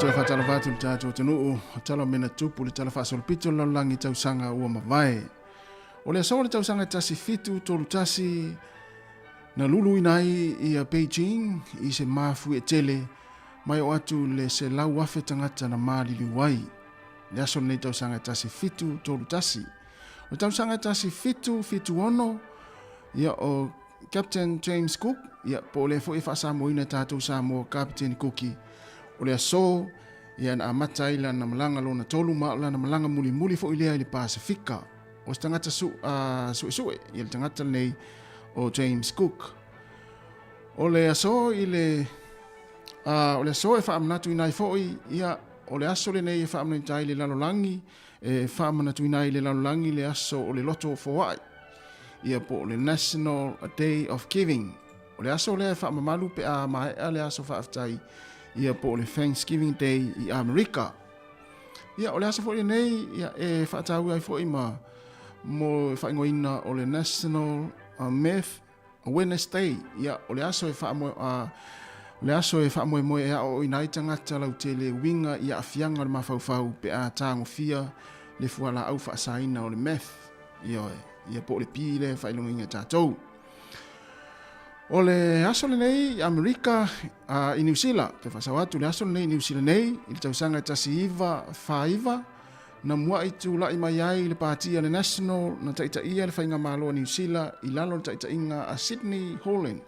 te whatala vatu le tātou te nuu, tala mena tupu le tala whasol pito lau langi tausanga ua mawai. O le aso le tausanga tasi fitu tolu tasi na lulu inai i a Beijing i se mafu e tele mai o atu le se lau wafe tangata na maalili wai. Le aso le tausanga tasi fitu tolu tasi. O tausanga tasi fitu ono ia o Captain James Cook ia po le fo e whasamo ina tātou samo Captain Cookie. O le aso ia na amata ila na malanga lona tolu maala na malanga muli fo ilea ili Pasifika. O tangata sue ia le tangata nei o James Cook. O le aso ile o le aso e whaamanatu inai foi ia o le aso le nei e whaamanatu le lalolangi e whaamanatu inai le lalolangi le aso o le loto fowai. Ia po le National Day of Giving. O le aso le whaamamalu pe a mai le aso whaaftai ia po le Thanksgiving Day i Amerika. Ia o le aso fo nei ia e whaatau ai fo ima mo whaingoina o le National Math Awareness Day. Ia o le aso e whaamoe moe e o inai tangata lau te le winga ia afianga le mawhauwhau pe a tango fia le fuala au whaasaina o le math. Ia po le pi le whailonginga tātou. O le aso le nei Amerika i New Zealand, te whasawatu le aso le nei New Zealand nei, i le tausanga tasi iwa, whaiva, na mua i tu lai mai ai le pātia le National, na taita ia le whainga māloa New Zealand, i lalo le taita inga a Sydney Holland,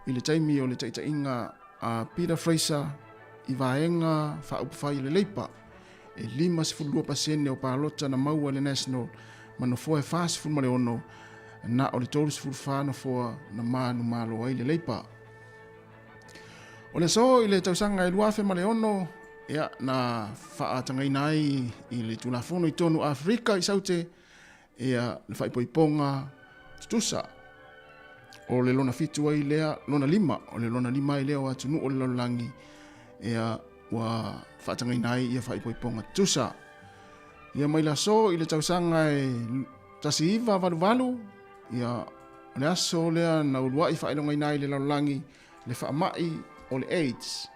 i le taimi o le taita inga a Peter Fraser, i vaenga whaupawhai le leipa, e 5% o pālota na maua le National, mano foe fast food male ono, na o le tolus fulfana foa na manu malo ai le leipa. O le so i le tausanga i luafe male ono ia na whaatanga inai i le tulafono i tonu Afrika i saute ia le whaipoiponga tutusa. O le lona fitu ai lea lona lima, o le lona lima i lea o atunu o le lalolangi ia wa whaatanga inai ia whaipoiponga tutusa. Ia mai la so i le tausanga e tasi iwa valu ia le aso lea na ulua i whaelonga inai le lalolangi le whaamai o le AIDS.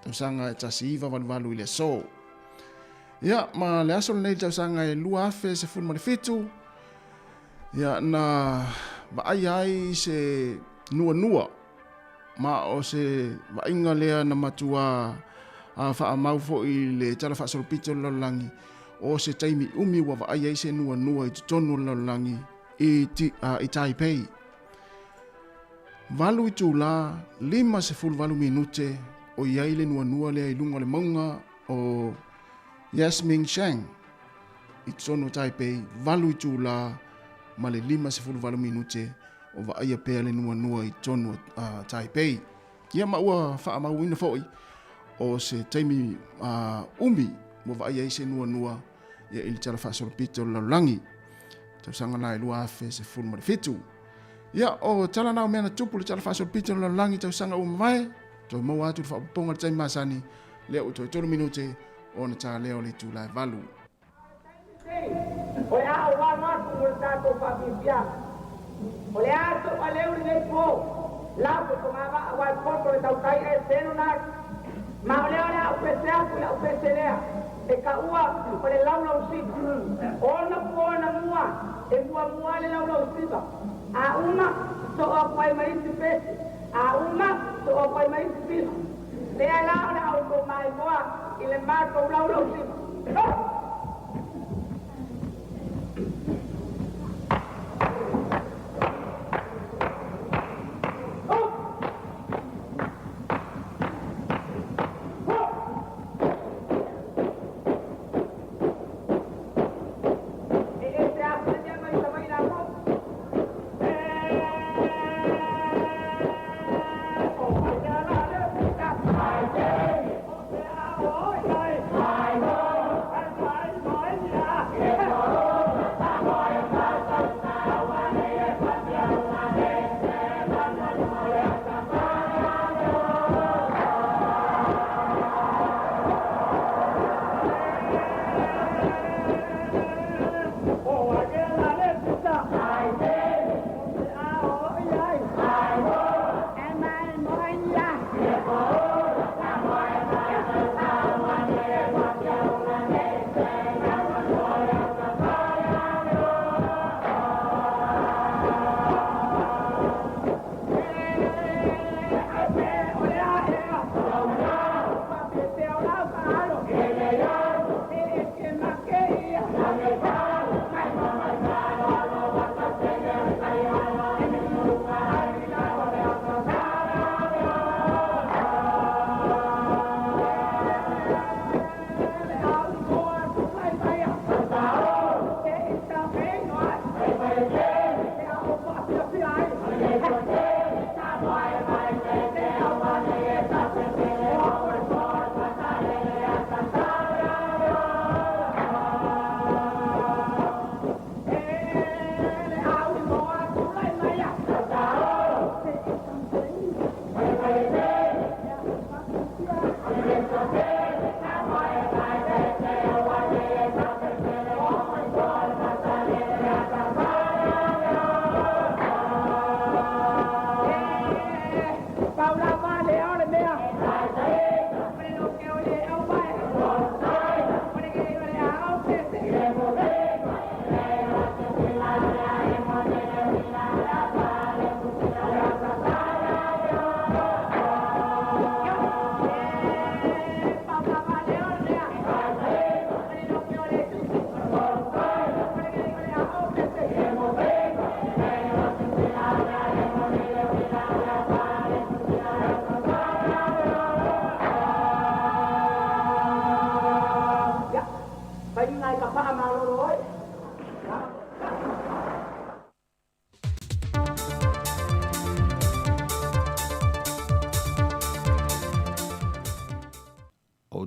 Tausanga e tasi iwa valu i le so. Ia ma le aso le nei tausanga e lua afe se fulma le fitu. Ia na vaai ai se nua. Ma o se vainga lea na matua a whaamau fo i le tala whaasolopito le lalolangi. O se taimi umi wa vaai ai se nua i tonu le lalolangi. I Taipei. Valu i tūla 5 minute o iai le nua le ilunga le maunga o Yasming Shang. I tonu Taipei, valu i tūla ma le 5 minute o vaai a pea le nua i tonu Taipei. Ia maua whaamau ina foi o se taimi umi wa vaai ai se nua ia ili tala whaasolopito le lalolangi. Tausanga nai lua afe se fulma le fitu. Ia o tala nao mea na tupu le tala whaasolopito le lalolangi tausanga umamae. Toi mau atu le whaapoponga le taimi masani lea o toi 3 minute o na tā leo le tūlai valu. O le a o wāmaku mo le tātou whapipia. O le a to a leo ni po. Lapo to ngava a wai poto le tautai e seno na. Ma o leo le a upesea ku la upeselea. E ka ua o le laula usiku. Ona puona mua. E mua le laula usiku. A uma to o pai maisi pesi. A uma to o pai maisi pisi. Le a laula au ko mai moa. I le marco laula usiku.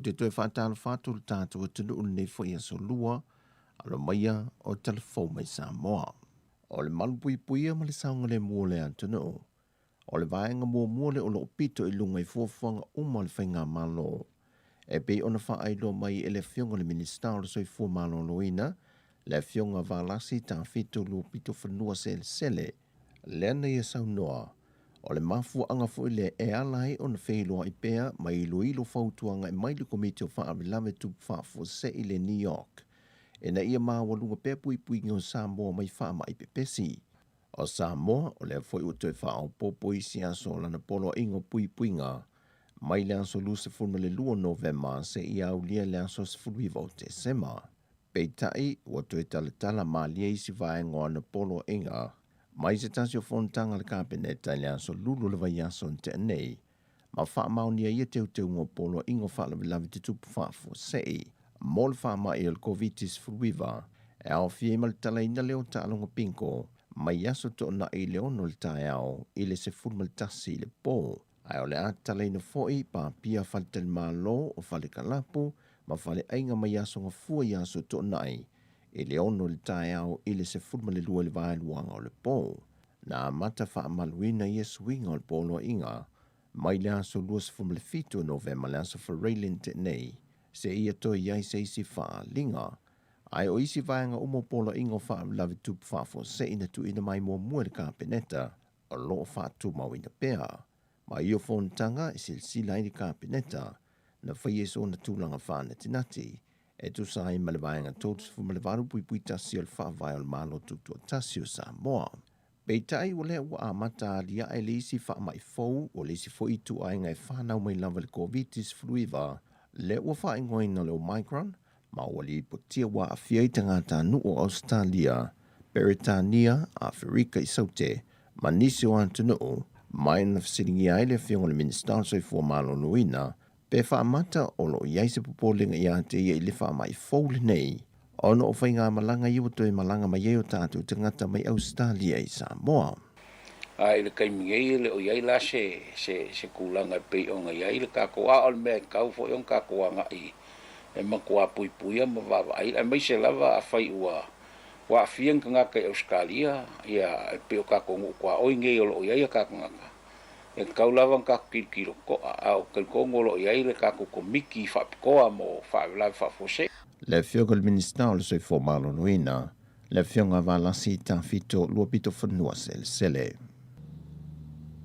te toi whātala whātulu tātua tunu nei fo ia so lua, alo maia o telefo mai Samoa. O le malupui puia ma le saunga le mua le antunu. O le vaenga mua le o lo pito I lunga I fuafuanga uma le whainga malo. E pei ona whaailoa mai e le fionga le minister o le soi fua malo loina, le fionga valasi ta fito lo pito whanua sele. Lena ia saunoa. O le mafua anga fo le e alai o na whailoa I pea mai ilo fautuanga e mai le komite o whaamilame tu whaafu se I le New York. E na ia maa walunga pea pui ngau Samoa mai whaama I pepesi. O Samoa o le foi uto e whaao popo I si aso lana polo ingo pui nga. Mai le aso lu se fulma le lua Novema se I au lia le aso se fulwiva o te sema. Peitai wato e tala maa lia isi vaengo ana polo inga. Mai se tasi o fontanga le kapeneta le aso lulu le vai aso nte nei. Ma wha maunia ia teu ngō polo ingo wha la vilavi te tupu whaafu sei. Mol wha mai il covitis fulwiva. E au fie mal tala ina leo ta alonga pinko. Mai aso to na I leono le tae au I le se fulma le tasi le po. Ai o le atala ina foi pa pia faltel malo o fale kalapo. Ma fale ainga mai aso nga fua I aso to nai. I leono le tae au I le se fulma le lua le vai luanga o le po. Na mata wha amaluina I esuinga o le polo inga. Mai le aso lua se fulma le fito Novema le aso whareilin te nei. Se ia to iai se isi wha linga. Ai o isi vaenga umo polo ingo wha lavi tupu whafo se ina tu ina mai mua le kapeneta. O loo wha tu mau ina pea. Ma io fontanga I silsila I kapeneta. Na whaieso na tūlanga whāna tinati. E tu sai ma le vaenga tōtus fu ma le varu pui tasi o le whaavai o le malo tutu o tasi o Samoa. Peitai o le ua amata lia e le isi wha mai fau o le isi fo I tu ai ngai whanau mai lava le covitis fluiva. Le ua wha ingoina le Omicron. Ma wali potia wa a fiai tangata nu o Australia, Beritania, Afrika I saute, ma nisi o antunu, mai na fasiringi aile fiongo le minister soi fua malo nuina, pe wha amata o lo iaise popolinga I ate ia I le wha mai foule nei. Ono o whainga malanga I wato malanga mai eo tātou tangata mai Australia I Samoa. Ai le kaimingei le o iai la se kulanga pe o nga iai le kakoa o le mea kau fo yon kakoa nga I. E makua pui ma va ai mai se lava a fai wa fiang nga ka Australia ia pe o ka ko kwa o nge o ia ka nga e ka lava ka kilo ko au ka ko ngolo ia le ka ko miki fa ko mo fa la fa fose le fiogol minister le soi formalo noina le fionga va la sita fito lo pito fonua sele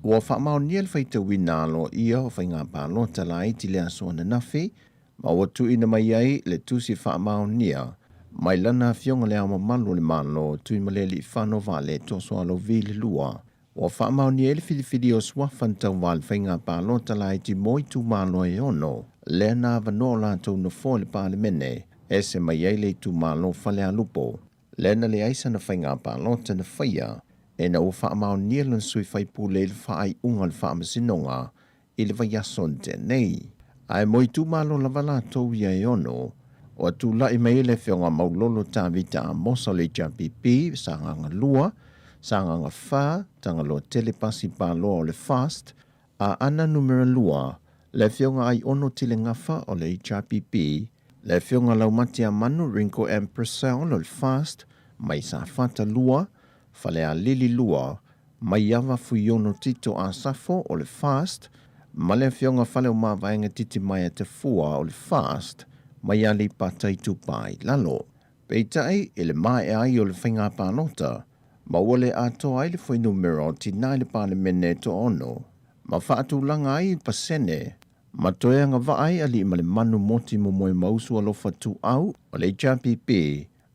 wa fa ma niel faita winalo ia o fainga pa lo tala I le aso na nafi. Ma watu ina mai ai le tusi wha maonia, mai lana fionga le ama malo le malo tui maleli whano vale toso alo vile lua. Wa wha maonia ele filifili o swafan tau wale whainga palo talai ti moi tu malo e ono. Le na vanola tau na fo le pale mene, ese mai ai le tu malo fale alupo. Le na le aisa na whainga palo ta na whaia, e na o wha maonia lan sui whaipu le wha ai unga le wha masinonga, ili vaiason te nei. Ai moi tu malo lavala tau ia e ono, o atu lai mai le whionga maulolo tāwita a mosa le JPP, sanganga lua, sanganga wha, tangalo telepasi palo o le fast, a ana numera lua, le whionga ai ono tile ngafa o le JPP, le whionga laumati a manu Rinko Empressel o le fast, mai sa fata lua, fale a lili lua, mai ava fuiono tito a safo o le fast, ma le fionga fale o mawaenga titi mai a te fua o le fast, mai ali patai tupai lalo. Peitai, ele mai ai o le whainga pānota, ma wale ato ai le fwai numero ti nai le pāle mene to ono, ma whaatu langa ai pasene, ma toeanga vaai ali ma le manu moti mo moe mausu alofa tu au, o le JPP,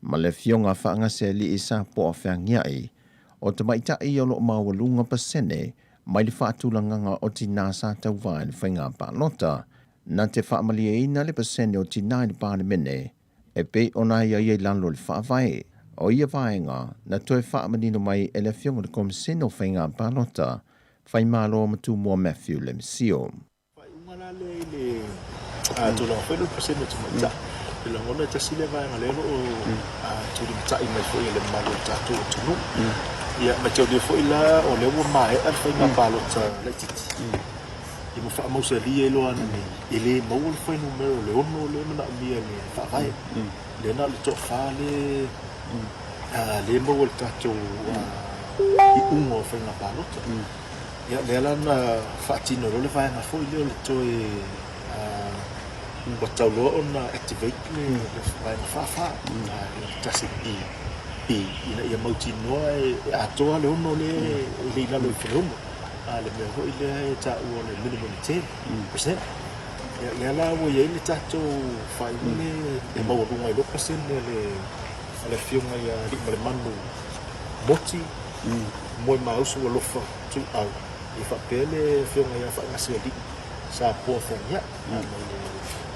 ma le fionga whaangase li isa po a whangiai, o te maitai o lo mawalunga pasene, mai le whaatulanganga o ti nasa tau vai le whainga pānota, na te whaamalia ina le pasene o ti nai le pāne mene, e pe ona ia ia lalo le whaavai. O ia vaenga, na toe whaamanino mai e le fionga le komisino whainga pānota, whai malo matu mua Matthew le misio. Whai umana le tūlanga whainu pasene tu maita, le ngona te sile vaenga lelo o tūri mtai mai fo le malo tātou o tunu, ia ma teo le fo ila o le ua mai al whainga pānota le titi. I mo wha mausalia lo ana ni. I le mau le whai numero le ono le mana mia le whawai. Le na le toa wha le mau le tatou I ungo whai ngā pālota. Ia le alana whaatino lo le whai ngā fo I leo le toe wa tau loa ona activate le whai ngā whawha. Tasi ina ia mautinoa atoa le ono le ina lo I whanoma. Le mea hoi le ta ua le minimum 10%. Le ala ua iei le tatou whai le maurunga I loka sen le fionga ia rima le manu moti moi mausu ua lofa tu au. I whapea le fionga ia whai ngasi ali sa poa whania.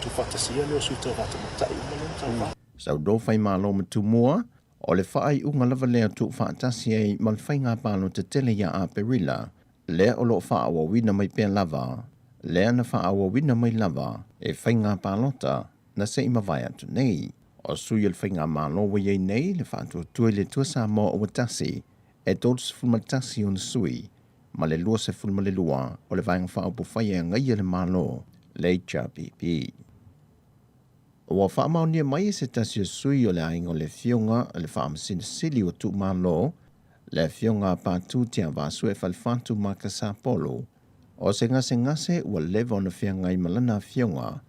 Tu whatasia leo suita whatamatai umalo tau wha. Sau do whai malo matu mua, o le whai unga lava lea tu whatasi ei mal whai ngā pālo te tele ia a perila. Lea o lo whaawa wina mai pēr lava, lea na whaawa wina mai lava, e whainga pālota na se ima vai atu nei. O sui al whainga mālo wa iei nei, le whaatua tue le tuasa mō o watasi, e tōtu se fulmatasi o na sui, ma le lua se fulma le lua, o le vaenga whaapu whaia ngai le mālo, le HRPP. O a whaamau nia mai se tasi o sui o le aingo le fionga, le whaamasina sili o tu mālo, le fionga pātū tia vāsu e whalwhātu maka sa polo, o se ngase ua lewa o na whianga I malana fionga,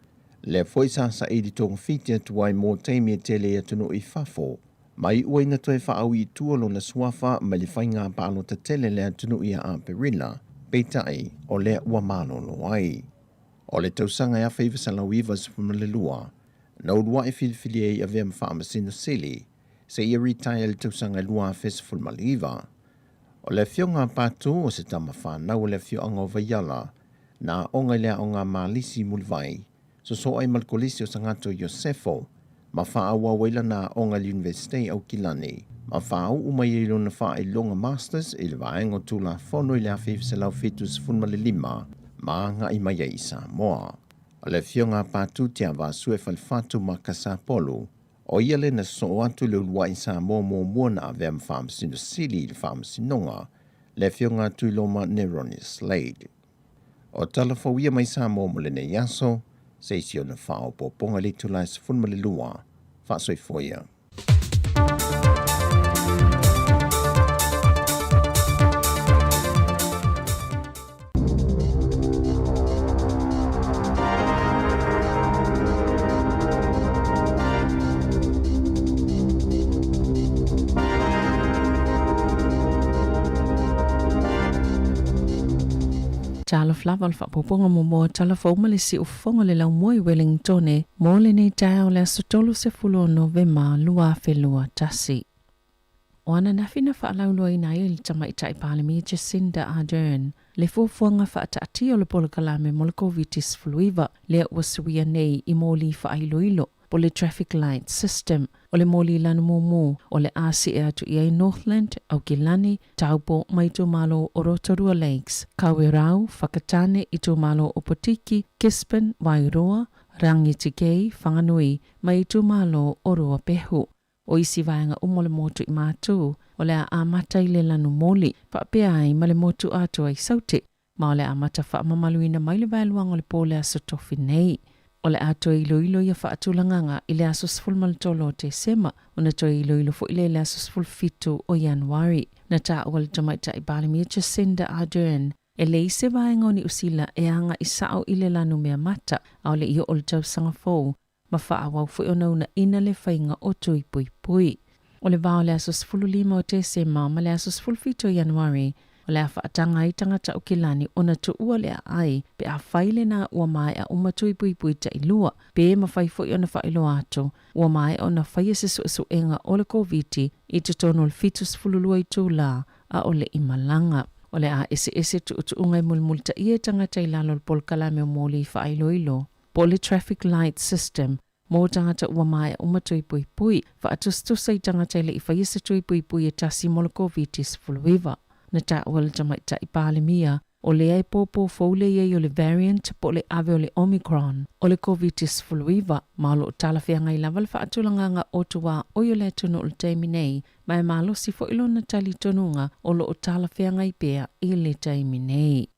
le foisa sa edi tōng whitia tuai mō teimi e tele e tunu I whafo, mai ua ina toi whaau I tuolo na suafa ma le whainga pālo ta tele lea tunu I a perila, peitai o lea ua mālo no ai. O le tausanga ia whaiva salawiva sa fumalelua, na urua e whilwhili e a vea mwhaamasina sili, se ia retire le tausanga lua fes fulmaliva. O le fionga pātū o se tama whanau le fionga o vaiala, na onga lea o ngā mālisi mulvai, so ai malkolisi o sangato Iosefo, ma whaaua waila na onga le University au Kilani, ma whaau umai e lona wha e longa masters e le vaenga tula whono I le awhiv se lau fetus funmale lima, ma ngā I mai I Samoa. O le fionga pātū tia vāsue whalwhatu ma Kasapolu, o ia le na so atu le ulua I Samoa mō mua na avea mwhamasino sili le whamasinonga, le fionga tu loma Neroni Slade. O talafawia mai Samoa mo le ne yaso, se isi o na whao poponga le tulai sa funmale lua, whaasoi foia. Tala flava al whapoponga mo tala whaumale si ufonga le lau moi Wellingtone mo le nei tau le asotolu se fulo Novema lua whelua tasi. O ana nafina whaalaulua ina i le tamaita I Palemi Jacinda Ardern le fuafuanga whaataati o le polokalame mo le COVID-19 lea uasuia nei I moli whaailoilo po le traffic light system o le moli lanu momo o le asi e atu I Northland, Aukilani, Taupo, Maito Malo o Rotorua Lakes, Kawirau, Whakatane, Ito Malo o Potiki, Gisborne, Wairoa, Rangitikei, Whanganui, Maito Malo o Roa Pehu. O isi vaenga umole motu I mātu, o le a amata I le lanu moli, whaapea ai ma le motu atu ai saute, ma o le amata whaamamaluina mai le vailuang o le pole aso tofi nei. O le ato iloilo ia whaatulanganga I le aso sfulmal tolo te sema, o na toi iloilo fo I le aso sfulfitu o Januari. Na ta o le tamaita I Palemi Jacinda Ardern, e le ise vaenga ni usila e anga I sao I le lanu mea mata, au le ia o le tausanga fōu, ma whaawau fo I ona ina le whainga o tui pui pui. O le vao le aso sfululima o te sema, ma le aso sfulfitu o Januari, o le a whaatanga I tangata o Kilani o na tu ua le ai, pe a whaile na ua mai a umatui pui pui ta ilua, pe ma whai fo I ona whailo ato, ua mai o na whai su enga o le COVID I te tono le fitus fululua I tū la, a o le imalanga. O le a ese tu ungai mulmulta I e tangata I lalo le polkalame o moli I whailo ilo. Po le traffic light system, mō tangata ua mai a umatui pui pui, whaatustusai tangata I le I whai tui pui pui e tasi mo le COVID fuluiva. Na ta wala tamaita I Palemia, o le ai popo faule ye o le variant po le ave o le Omicron, o le COVID-19 malo o talawhianga I lawal whaatulanganga o tua o yo le tunu o le taimi nei, mai malo si fo ilo na tali tonunga o lo o talawhianga I pea I le taimi nei.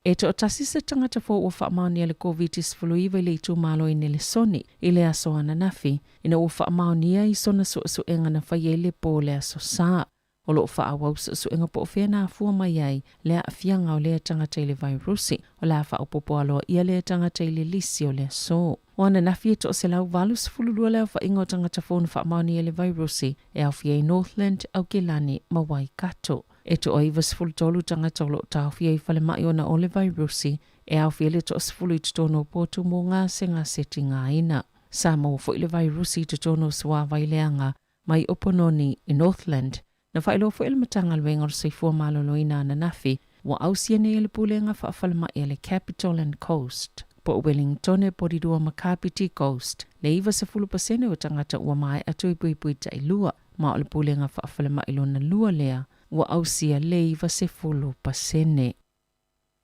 E to tasi se tangata fo ua whaamaoni le COVID-19 le tu malo i nele soni i le aso ana nafi, ina ua whaamaoni i sona su enga na whai le po le aso saa. O lo whaawau su enga po whiana fua mai ai le a fianga o le tangata i le virusi, o la wha upopo aloa ia le tangata i le lisi o le aso. O ana nafi e to se lau valu sifululua leo wha ingo tangata fo na whaamaoni le virusi e au fia i Northland au Kilani ma Waikato. E to o iwa sifulu tolu tangata o lo tau fia i whale mai o na o le virusi e au fia le to sifulu i tutono potu mo ngā se ngā seti ngā ina. Sa mo fo i le virusi i tutono sua vaileanga mai opononi i Northland na whailo fo ilmatanga luenga o seifua maloloina na nafi wa ausia ne ele pulenga whaafala mai ele Capital and Coast. Po Wellington e porirua Makapiti Coast. Le iwa sa 10% o tangata ua mai atu i pui ta ilua ma o le pulenga whaafala mai lona lua lea wa ausia le iwa sa 10%.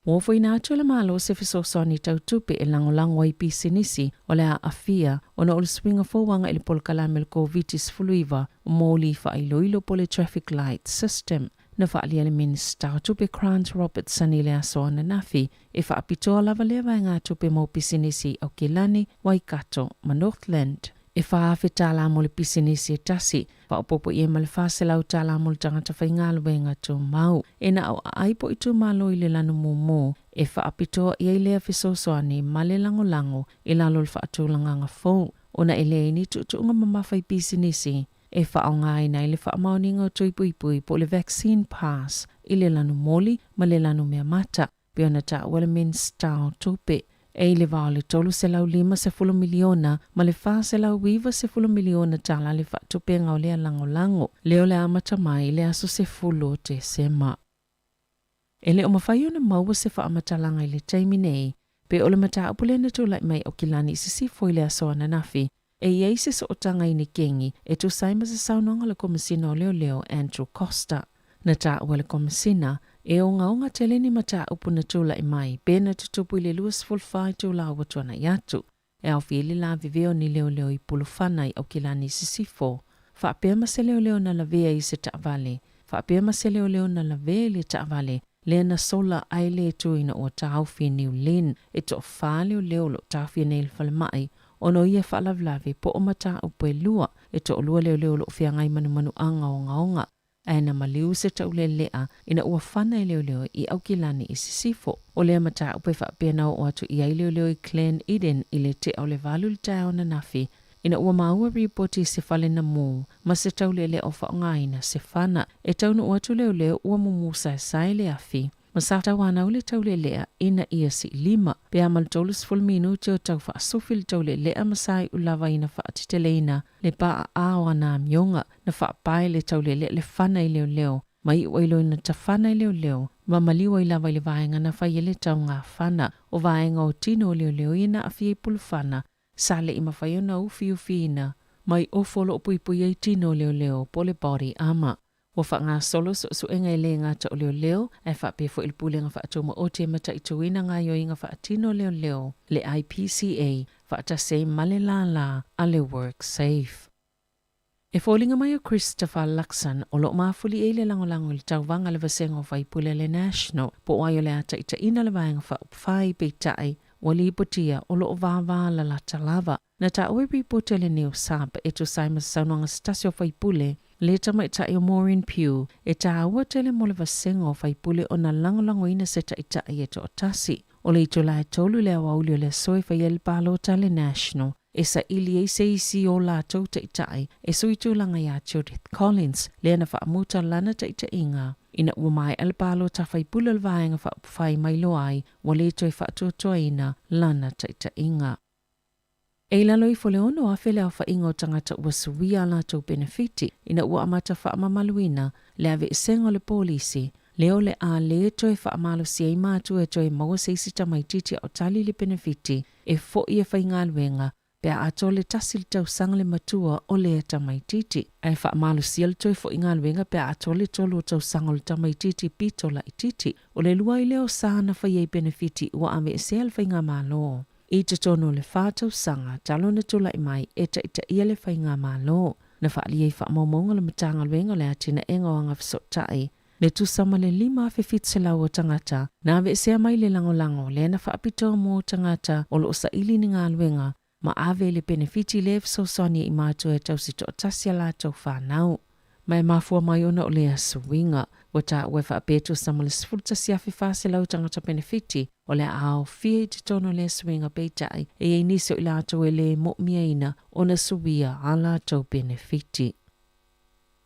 Wofo ina atu le malo se fisosoni tautupe e langolango i pisinisi o le a afia o na o le swinga fowanga i le polkalame le COVID-19 o moli fa iloilo po le traffic light system. Na whaalia le Minister tupe Grant Robertson i le aso na nafi e whaapitoa lava lea ngā tupe mo pisinisi au Kilani, Waikato, ma Northland. E whaafe tāla mo le pisinisi e tasi, whaopopo i e ma le whaaselau tāla mo le tangata whaingalo wenga tō mau. E na au aipo i tō malo i le lano mō, e whaapitoa i lea fisosoani ma le langolango i lalo le whaatūlanga ngā fōu. Ona e lea ni tuunga mamawhai pisinisi. E whaongai nei le whaamaoninga o tuipui po le vaccine pass i le lanu moli ma le lanu mea mata pe ona ta wala Minister tupe. E le vao le tolu se lau 5 miliona ma le wha se lau wiva 10 miliona tala le whaatupenga o lea lango leo le amata mai le aso 10 te sema. E le o mawhai ona maua se whaamatalanga i le taimi nei pe o le mata apule na tūlai mai o Kilani sisifo i le aso ananafi. E iei se so otanga i ni kengi e tu saima se saunonga le komisina o leo Andrew Costa. Na ta ua le komisina e o ngaunga teleni mata upu na tula i mai pena tutupu i le luas fulfai tula ua tuana yatu. E au fiili la viveo ni leo i pulufana i au Kilani sisifo. Whaapea ma se leo na la vea i se taavale. Whaapea ma se leo na la vea le taavale. Le na sola ai le tu ina o taufi New Lynn e to whaaleo leo lo taufi neil falemai. Ono ia whaalavlavi po o mata upe lua e to lua leo lo whiangai manu anga o ngaonga. Aina maliu se taule lea ina ua whana i leo i au Kilani i sisifo. O lea mata upe whaapea nao o atu i ai leo i Glen Eden i le te au le valu le tau na nafi. Ina ua maua ripoti se whale na mū ma se taule lea o whaongaina se whana e taunu o atu leo ua mumusa sai le afi. Masata wana ule taule lea ina ia si 5. Pea mal tolus full minuti o tau whaasufil taule lea masai ulawa ina whaatiteleina le paa awa na mionga na whaapai le taule lea le whana i leo. Mai uailo ina ta whana i leo. Ma maliwa i lawa i le vaenga na whaiele tau ngā whana o vaenga o tino leo ina a fie pulu whana. Sale ima whaiona ufi ina. Mai ofolo pui ai tino leo po le body ama. Wa ngā solo su enga i le ngā ta o leo e whape fo ilpulenga whaatoma o te mata i tuina ngā yoinga whaatino leo le IPCA whaata se male la a le work safe. E fōlinga mai o Christopher Luxon o lo mafuli e le langolango le tauwanga le vasenga o Waipule le National po waio le ata ita ina le vaenga whai peitai wali ipotia o lo vava la lava. Na ta oe ripote le neo sab e tu saima saunanga stasio Waipule le tama ita i o Maureen Pugh e ta awa tele mo le vasenga o Waipule o na langolango ina se ta ita i e to otasi. O le ito la e tolu le awauli o le soe whai el palo ta le National. E sa ili e se isi o la tau ta itai e so itu langa ya Judith Collins le na whaamuta lana ta ita inga. Ina ua mai el palo ta Waipule al vaenga whai mai loai wa le toi whaatotoa ina lana ta ita inga. E lalo i fole ono a whele au whaingo tangata ua suwia la tau benefiti ina ua amata whaamamaluina le ave isengo le polisi. Leo le a le toi whaamalu si ei mātu e toi maua seisi tamaititi o tali le benefiti e fo i e whaingaluenga pea ato le tasil tau sang le matua o le tamaititi. Ai whaamalu si al toi fo ingaluenga pea ato le tolu tau sang o le tamaititi pito la ititi. O le lua i leo sana whai ei benefiti ua ame e se al whaingamalo. I te tono le whātau sanga, talo na tula i mai, e ta ita ia le whainga malo. Na whaali ei whaamaumaunga le matanga luenga le atina enga o anga whasotai. le tusama le 5 fefitsela o tangata na ave sea mai le lango le na whaapito mo tangata o lo sa ili ni ngā luenga ma ave le benefiti le fsosani i mātua e tausito o tasia la tau whanau. Mai mafua mai ona o le asuinga, wata ue whaapetu sama le sifurta siafi whase lau tangata benefiti o le ao fia i te tono le asuinga peitai e e niso i la tau e le mo miaina o na suia a la tau benefiti.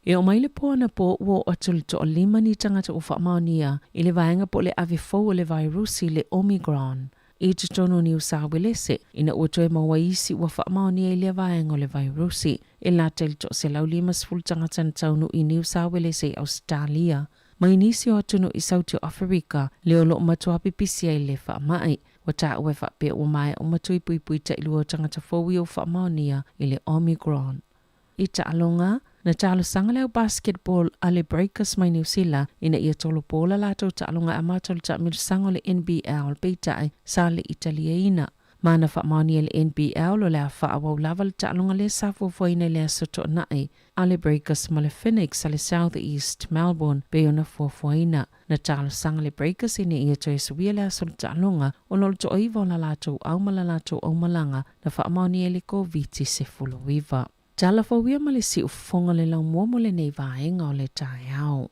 E o mai le poana po ua o atulito o 5 ni tangata o whaamaunia i le vaenga po le avifou o le virusi le Omicron. I te tono ni usawelese, ina utoe mawaisi ua whaamaunia i le vaenga o le virusi. E la telito se lau 5 tangata na taunu i New South Wales e Australia. Mai nisi o atunu i South Africa leo lo matua pipisia i le whaamai. Wata ue whape o mai o matui pui ta ilua tangata fowi o whaamaunia i le Omicron. I ta alonga, na talo sanga leo basketball a le Breakers mai New Zealand ina ia tolo pola lato ta alonga a matolo ta mirsanga le NBL peitai sa le Italiaina. Mana whaamaunia le NBL o lea whaawau lava le ta alonga le safuafuaina le asoto nai a le Breakers ma le Phoenix a le South East Melbourne pe ona fuafuaina. Na talo sanga le Breakers ina ia toe suia le asoto ta alonga o nolo to oiva o la lato au malalato au malanga na whaamaunia le COVID-19. Tala fawia ma le si ufonga le lau mua mo le nei vaenga o le tai au.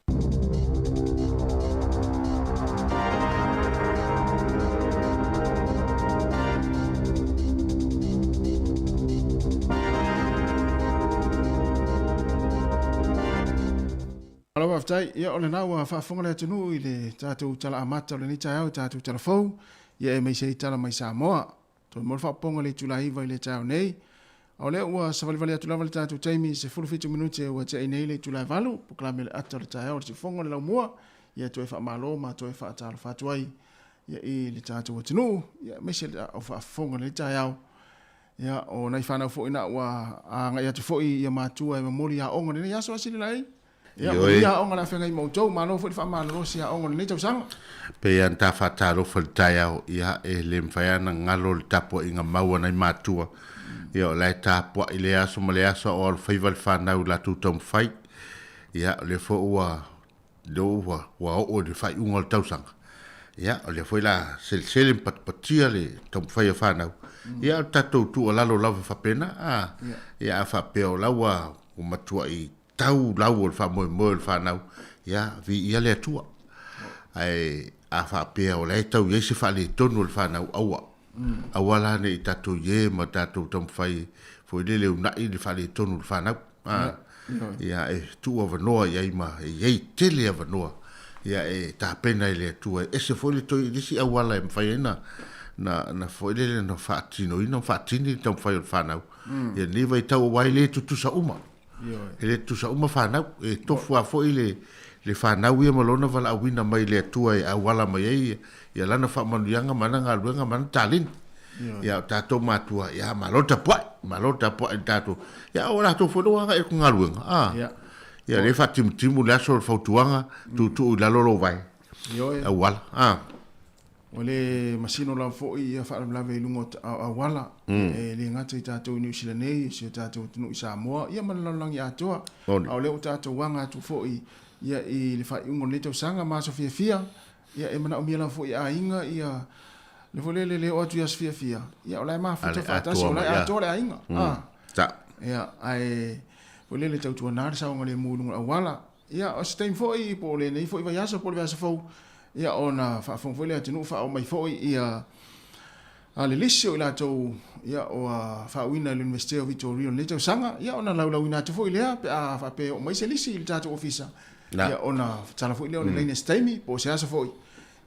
Alo waftai, ia ole nau a whaafonga le atunu i le tātou tala amata o le ni tai au, tātou tala fau, ia e meisei tala mai Samoa. Toi mol whaaponga le tulaiva i le tai au nei, o le ua savalivali atu lava le tātou taimi se 45 minuti e ua te nei le tulai valu, poklame le ata le tai au, le sifonga le lau mua, ia toe whaamalo ma toe whaatalo whaatuai, ia i le tātou atunu, ia meisei o whaafonga le tai au, ia o nei whanau fo ina ua a ngai atu fo i ia mātua e mamori a onga nei aso asili lai, ia ia onga la whengai mautou, mano fo i whaamalo si a onga nei tau sanga. Pe an ta whaatalo whal tai au, ia e le mwhaiana ngalo le tapo inga maua nei mātua, ia o lai tāpua i le aso ma le aso o al whaival whanau la tūtau mwhai. Ia o le fo ua ua o le whai unga le tausanga. Ia o le fo la sel patpatia le tau mwhai a whanau. Ia o tatou tu o lalo lava whapena. Ia a whapeo laua o matua i tau lau o le whamoe moe le whanau. Ia vi ia le atua. Ai a whapeo le tau iese whale tonu le whanau aua. Awala ne i tatou ye ma tatou tamwhai fo i lele unai le whale tonu le whanau. Ia e tu a wanoa ia ima e iei tele a wanoa. Ia e tāpena i le atua e se fo le toi lisi awala e mwhai ena na fo i lele na whaatino ina whaatini tamwhai o le whanau. Ia newa i tau wai le tutusa uma. E le tutusa uma whanau e tofu a fo i le whanau ia malona wala awina mai le atua e awala mai ei. Ia lana whaamanuianga mana ngā luenga mana tālin. Ia tātou mātua, ia malota puai tātou. Ia o rātou whanauanga e ko ngā luenga. Ia le whatimutimu le aso le whautuanga, tūtu i lalolo vai. Awala. O le masino la fo i whaalamlawe i lungo awala. E le ngata i tātou New Zealand nei, si o tātou tunu i Samoa. Ia manalalangi atoa. Au leo tātou wanga atu fo i ia i le whaiungo le tau sanga maso fia. Ia e mana o mia la fo i a inga ia le fo le o atu ia fia. Ia o lai mafuta whaatasi o lai atoa le a inga. Ia ai fo le tau tua nare sa onga le mūlunga awala. Ia o se teim fo i po le nei fo i vai asa po le vasa fo. Ia o na whaafong fo le atinu wha o mai fo i ia a le lisi o i latou ia o whauina le University of Victoria le tau sanga. Ia o na laulauina atu fo i lea pe a whape o mai se lisi i le tātou ofisa. Ia o na tala fo i lea o le leine steimi po se asa fo i.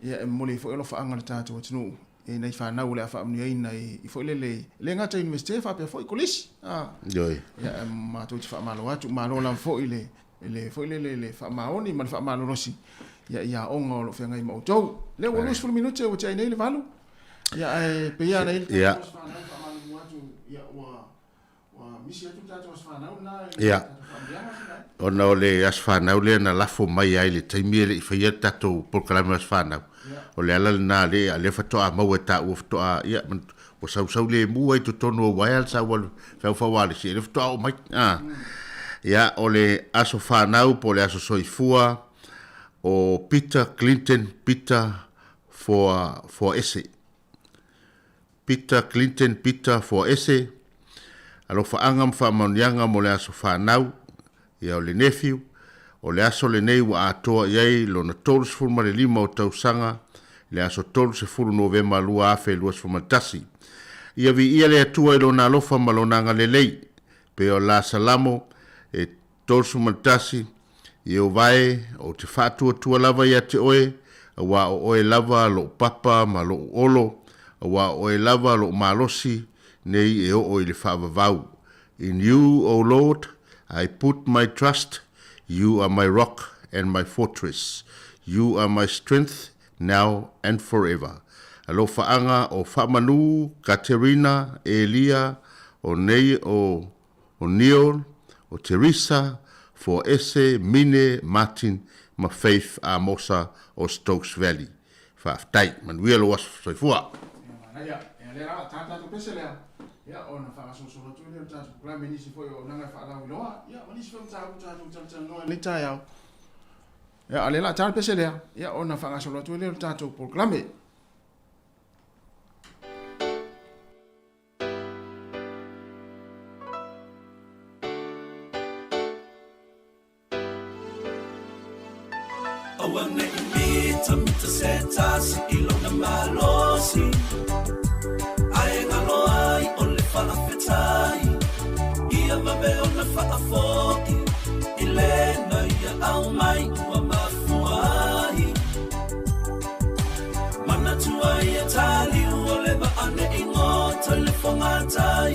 Ia e mole fo ilo whaanga le tātou atinu e nei whanau le a whaamni aina i fo ile le ngata universite whapea fo i kolisi. Ia e mātou ti whaamalo atu, mālo lam fo ile fo ile le whaamaoni ma le whaamalo rosi. Ia onga o lo whengai mautou. Leo o lus 4 minute o tia nei le valu. Ia e pe ia nei le tātou whaamalo atu ia wa misi atu tātou whaanau na ia ona o le aswhanau le na lafo mai ai le taimi le i whaia tātou polkalame aswhanau. O le ala na le a le whatoa mau e tā ua whatoa ia o sau le mua i tutono o waial sa wal whawhawale si le whatoa o mai. Ia o le aso whanau po le aso soifua o Peter Clinton Peter for ese. Peter Clinton Peter for ese. Alo faangam fa manianga mo le aso whanau, ia o le nephew, o le aso le nei wa atoa iei lo na tolus fulma le 5 o tausanga, le aso tolus e fulu novema lua afe lua sfumatasi. Ia vi ia le atua ilo na alofa malonanga le lei, pe o la salamo e tolus sfumatasi, ia o vai o te whātua tua lava ia te oe, a wa o oe lava lo papa ma lo olo, a wa o oe lava lo malosi, nei e o le whaavavau. In you, O Lord, I put my trust. You are my rock and my fortress. You are my strength now and forever. Alo whaanga o Whamanu, Katerina, Elia, o nei o Neil, o Teresa, for Ese, Mine, Martin, ma Faith Amosa o Stokes Valley. Whaaftai, manuia lo was soifua. Ya ona fa so so tu le ta ku la meni si foi o nanga fa la lo ya mani si fa ta no le ta ya ya ale la ta pese le ya ona fa so tu le ta to proclame awane imita mita seta si ilona malosi ai ole whaafetai ia mabe ona whaafoki i lena ia au mai ua mafuai mana tua ia tali ole wa ane ingo telefongatai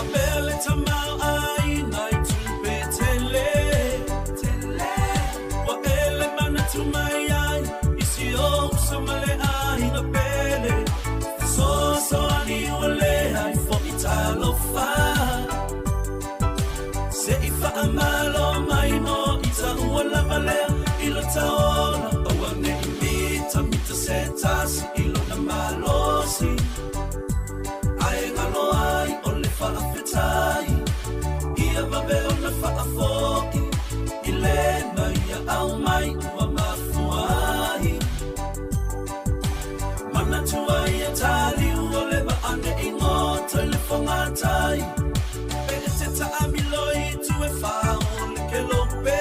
a mele tamau ai nai tupe tele wa ele mana tumai ai isi o samale ai na pele so ani ole ai fo italo fa se ifa amalo mai no ita wala vale ilo taona awane mita setas ilo na malosi ai ngalo ai ole fa afetai ia vabe ona fa afoki ile na ia au mai wa mafuai mana tua ia tali ane ingo telefongatai pe se ta amiloi tu e fa ke lope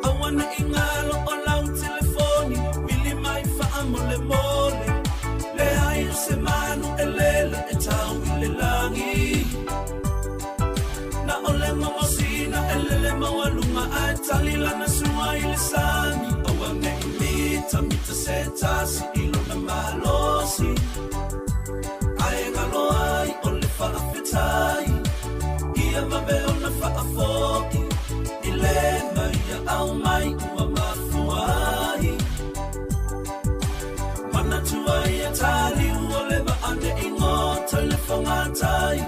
awana ingalo o lau telefoni mili mai fa amole mole le ai se manu elela e tau ile langi na ole mamosina elele mawaluma atali lana sua ile sani awana mita setas ilo na malosi ai ngalo ai ole whaafetai ia mabe ona whaafoki i lena ia au mai ua mafuai mana tua ia tali ole wa ane ingo telefongatai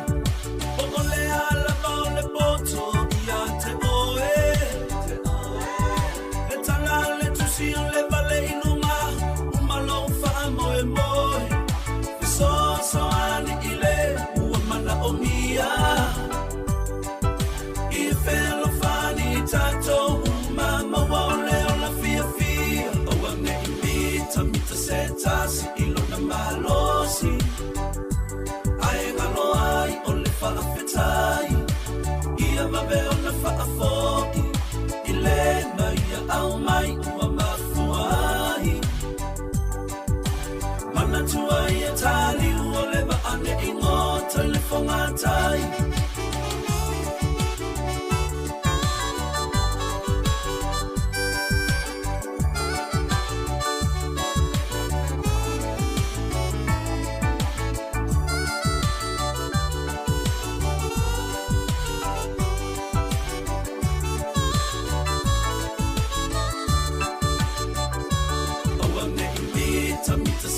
o ole ala ole poto ia te oe le tala le tusi ole vale inu so ani ile uamana omia ifelo fani tato mama wale ola fia owane mita setas ilo na malosi ai ngalo ai ole faafetai ia mabe ona faafoki ile na ia au mai ua mafuai mana tua ia tali ole wa ane ingo telefongatai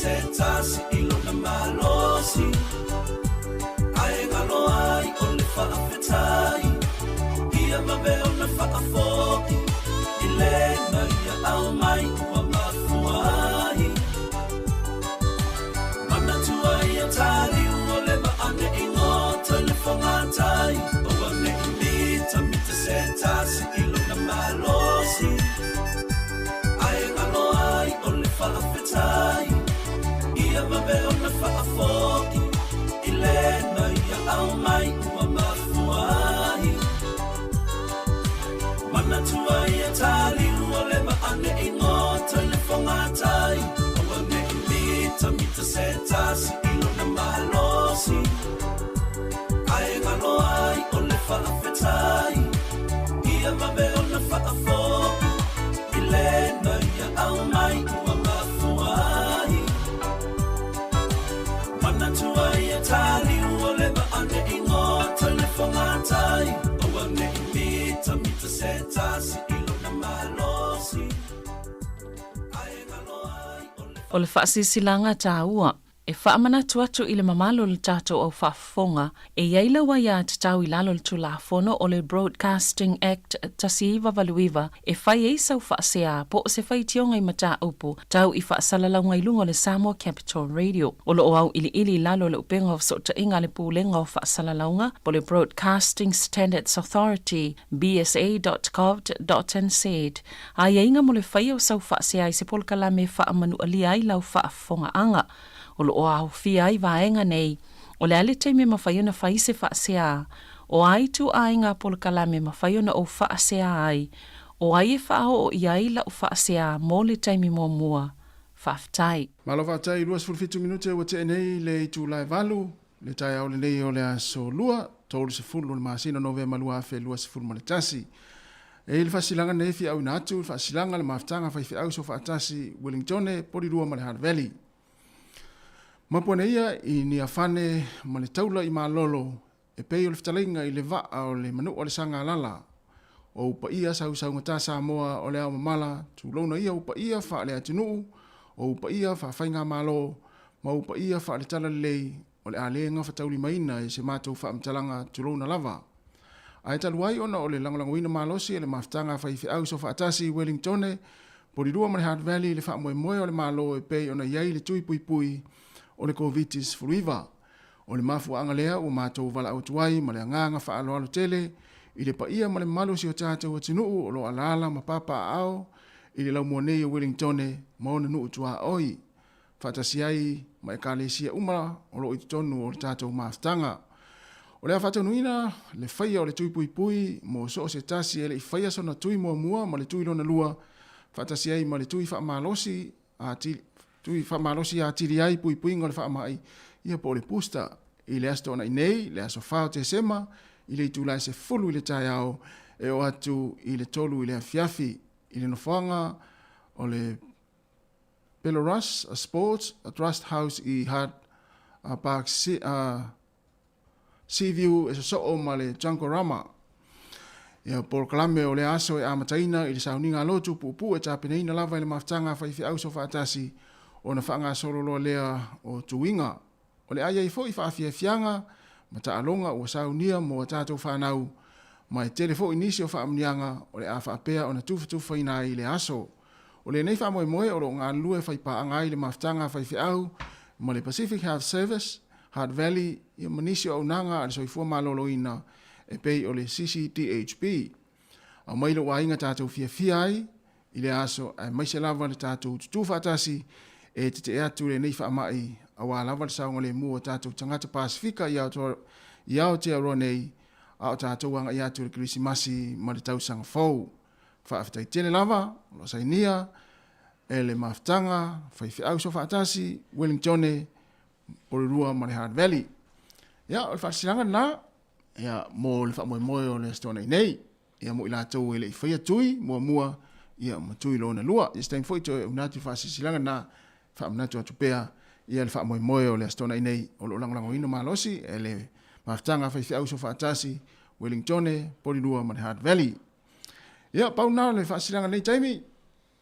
setas ilo na malosi ai ngalo ai ole whaafetai ia mabe ona whaafoki i lena ia au mai ua mafuai mana tua ia tali ole wa ane ingo telefongatai o ane mita setas ilo na malosi tua ia tali ua le maane ingota le whangatai. Awa ne mita se tasi ilo na malosi. Ai ngalo ai o le whaafetai. Ia mabe o na whaafoku. Ilena ia au mai ua mafuai. Mana tua ia tali ua le maane ingota le whangatai. Awa ne mita se tasi ilo na malosi. O le whaasisilanga tā ua, e whaamanatu atu i le mamalo le tātou au whaafonga, e iaila wa ia te tau i lalo le tulafono o le Broadcasting Act tasiiwa valuiwa, e whai eisau whaasea po se whai tionga i mata upu, tau i whaasalalau ngai lunga le Samoa Capital Radio. O lo au ili lalo le upenga o sota inga le pūlenga o whaasalalaunga, po le Broadcasting Standards Authority, bsa.gov.nz. A inga mo le whai o sau whaasea i se polkala me whaamanu ali ai lau whaafonga anga. O lo au fia ai vaenga nei, o le ale te me mawhaiona whai se whaasea, o ai tu ainga polkala me mawhaiona o whaasea ai, o ai e whao o iai la o whaasea mō le taimi mō mua, whaftai. Malo whaftai, 25 minute o te nei le tu lai valu, le tai au le nei o le aso lua, tolu se fulu le maasina nove malua afe lua se fulu maletasi. E le whasilanga nei fi au natu, le whasilanga le maftanga whai fi au so whaatasi Wellingtone, pori rua ma le Hutt Valley. Mapone ia i ni afane ma le taula i malolo e pei o le fitalinga i le vaa o le manu o le sanga lala. O upa ia sau ngata Samoa o le au mamala, tu launa ia upa ia wha le atinu, o upa ia wha whainga malo, ma upa ia wha le tala lei o le alenga whatauli maina e se mātou wha amtalanga tu launa lava. Ai taluai ona o le langolangoina malosi e le maftanga whai au so whaatasi Wellingtone, porirua ma le Hutt Valley le wha moe o le malo e pei ona iai le tui pui pui, o le Covitis Furuiva. O le mafu angalea o mātou wala au tuai ma le anganga wha alo alo tele, i le paia ma le malo si o tātou atinuu o lo alala ma papa ao, i le lau muanei o Wellingtone ma ona nuu tua oi. Whatasi ai ma e kālesia umara o lo itutonu o le tātou maaftanga. O le a whatau nuina, le whaia o le tui pui pui, mo so se tasi e le i whaia sona tui mua mua ma le tui lona lua, whatasi ai ma le tui wha malosi a tui whamalosi a tiri ai pui pui ngore whamai ia po le pusta i le asto na inei, le aso whao te sema, i le tūlai se fulu i le tai au, e o atu i le tolu i le afiafi, i le nofanga o le Belarus Sports, a Trust House i Hutt Park Seaview e so o ma le Jankorama. Ia por kalame o le aso e amataina i le sauninga lotu pupu e tapeneina lava i le maftanga whaifi au so whaatasi o na whaanga sorolo lea o tuinga. O le aia i fo i whaafia fianga, ma ta alonga o saunia mo tātou whanau, ma e telefo inisi o whaamnianga o le a whaapea o na tufa ina i le aso. O le nei whamoe moe o lo ngā lue whaipaanga i le maftanga whaifi au, ma le Pacific Health Service, Hutt Valley, i manisi o nanga a le soifua malolo ina, e pei o le CCDHP. A mailo wa inga tātou fia ai, i le aso a maise lava le tātou tutu whaatasi, e te atu le nei whaamai, a wā lava le saunga le mua tātou tangata Pasifika i Aotearoa nei, a o tātou anga i atu le Krisimasi ma le tausanga fau. Whaafetai tene lava, lo sainia, e le maftanga, whaifi au so whaatasi, Wellingtone, Porirua ma le Hutt Valley. Ia, o le whaasiranga na, ia mo le whaamoe o le stona i nei, ia mo i lātou e le i whaia tui, mua, ia ma tui lo na lua. Ia stein fwoi to e unati whaasiranga na, whaamnatu atu pea, ia le whaamoe o le stona i nei, o lo langolango ino malosi, e le maftanga whaifi au so whaatasi, Wellingtone, Porirua ma le Hutt Valley. Ia, pau nā le whaasiranga nei taimi,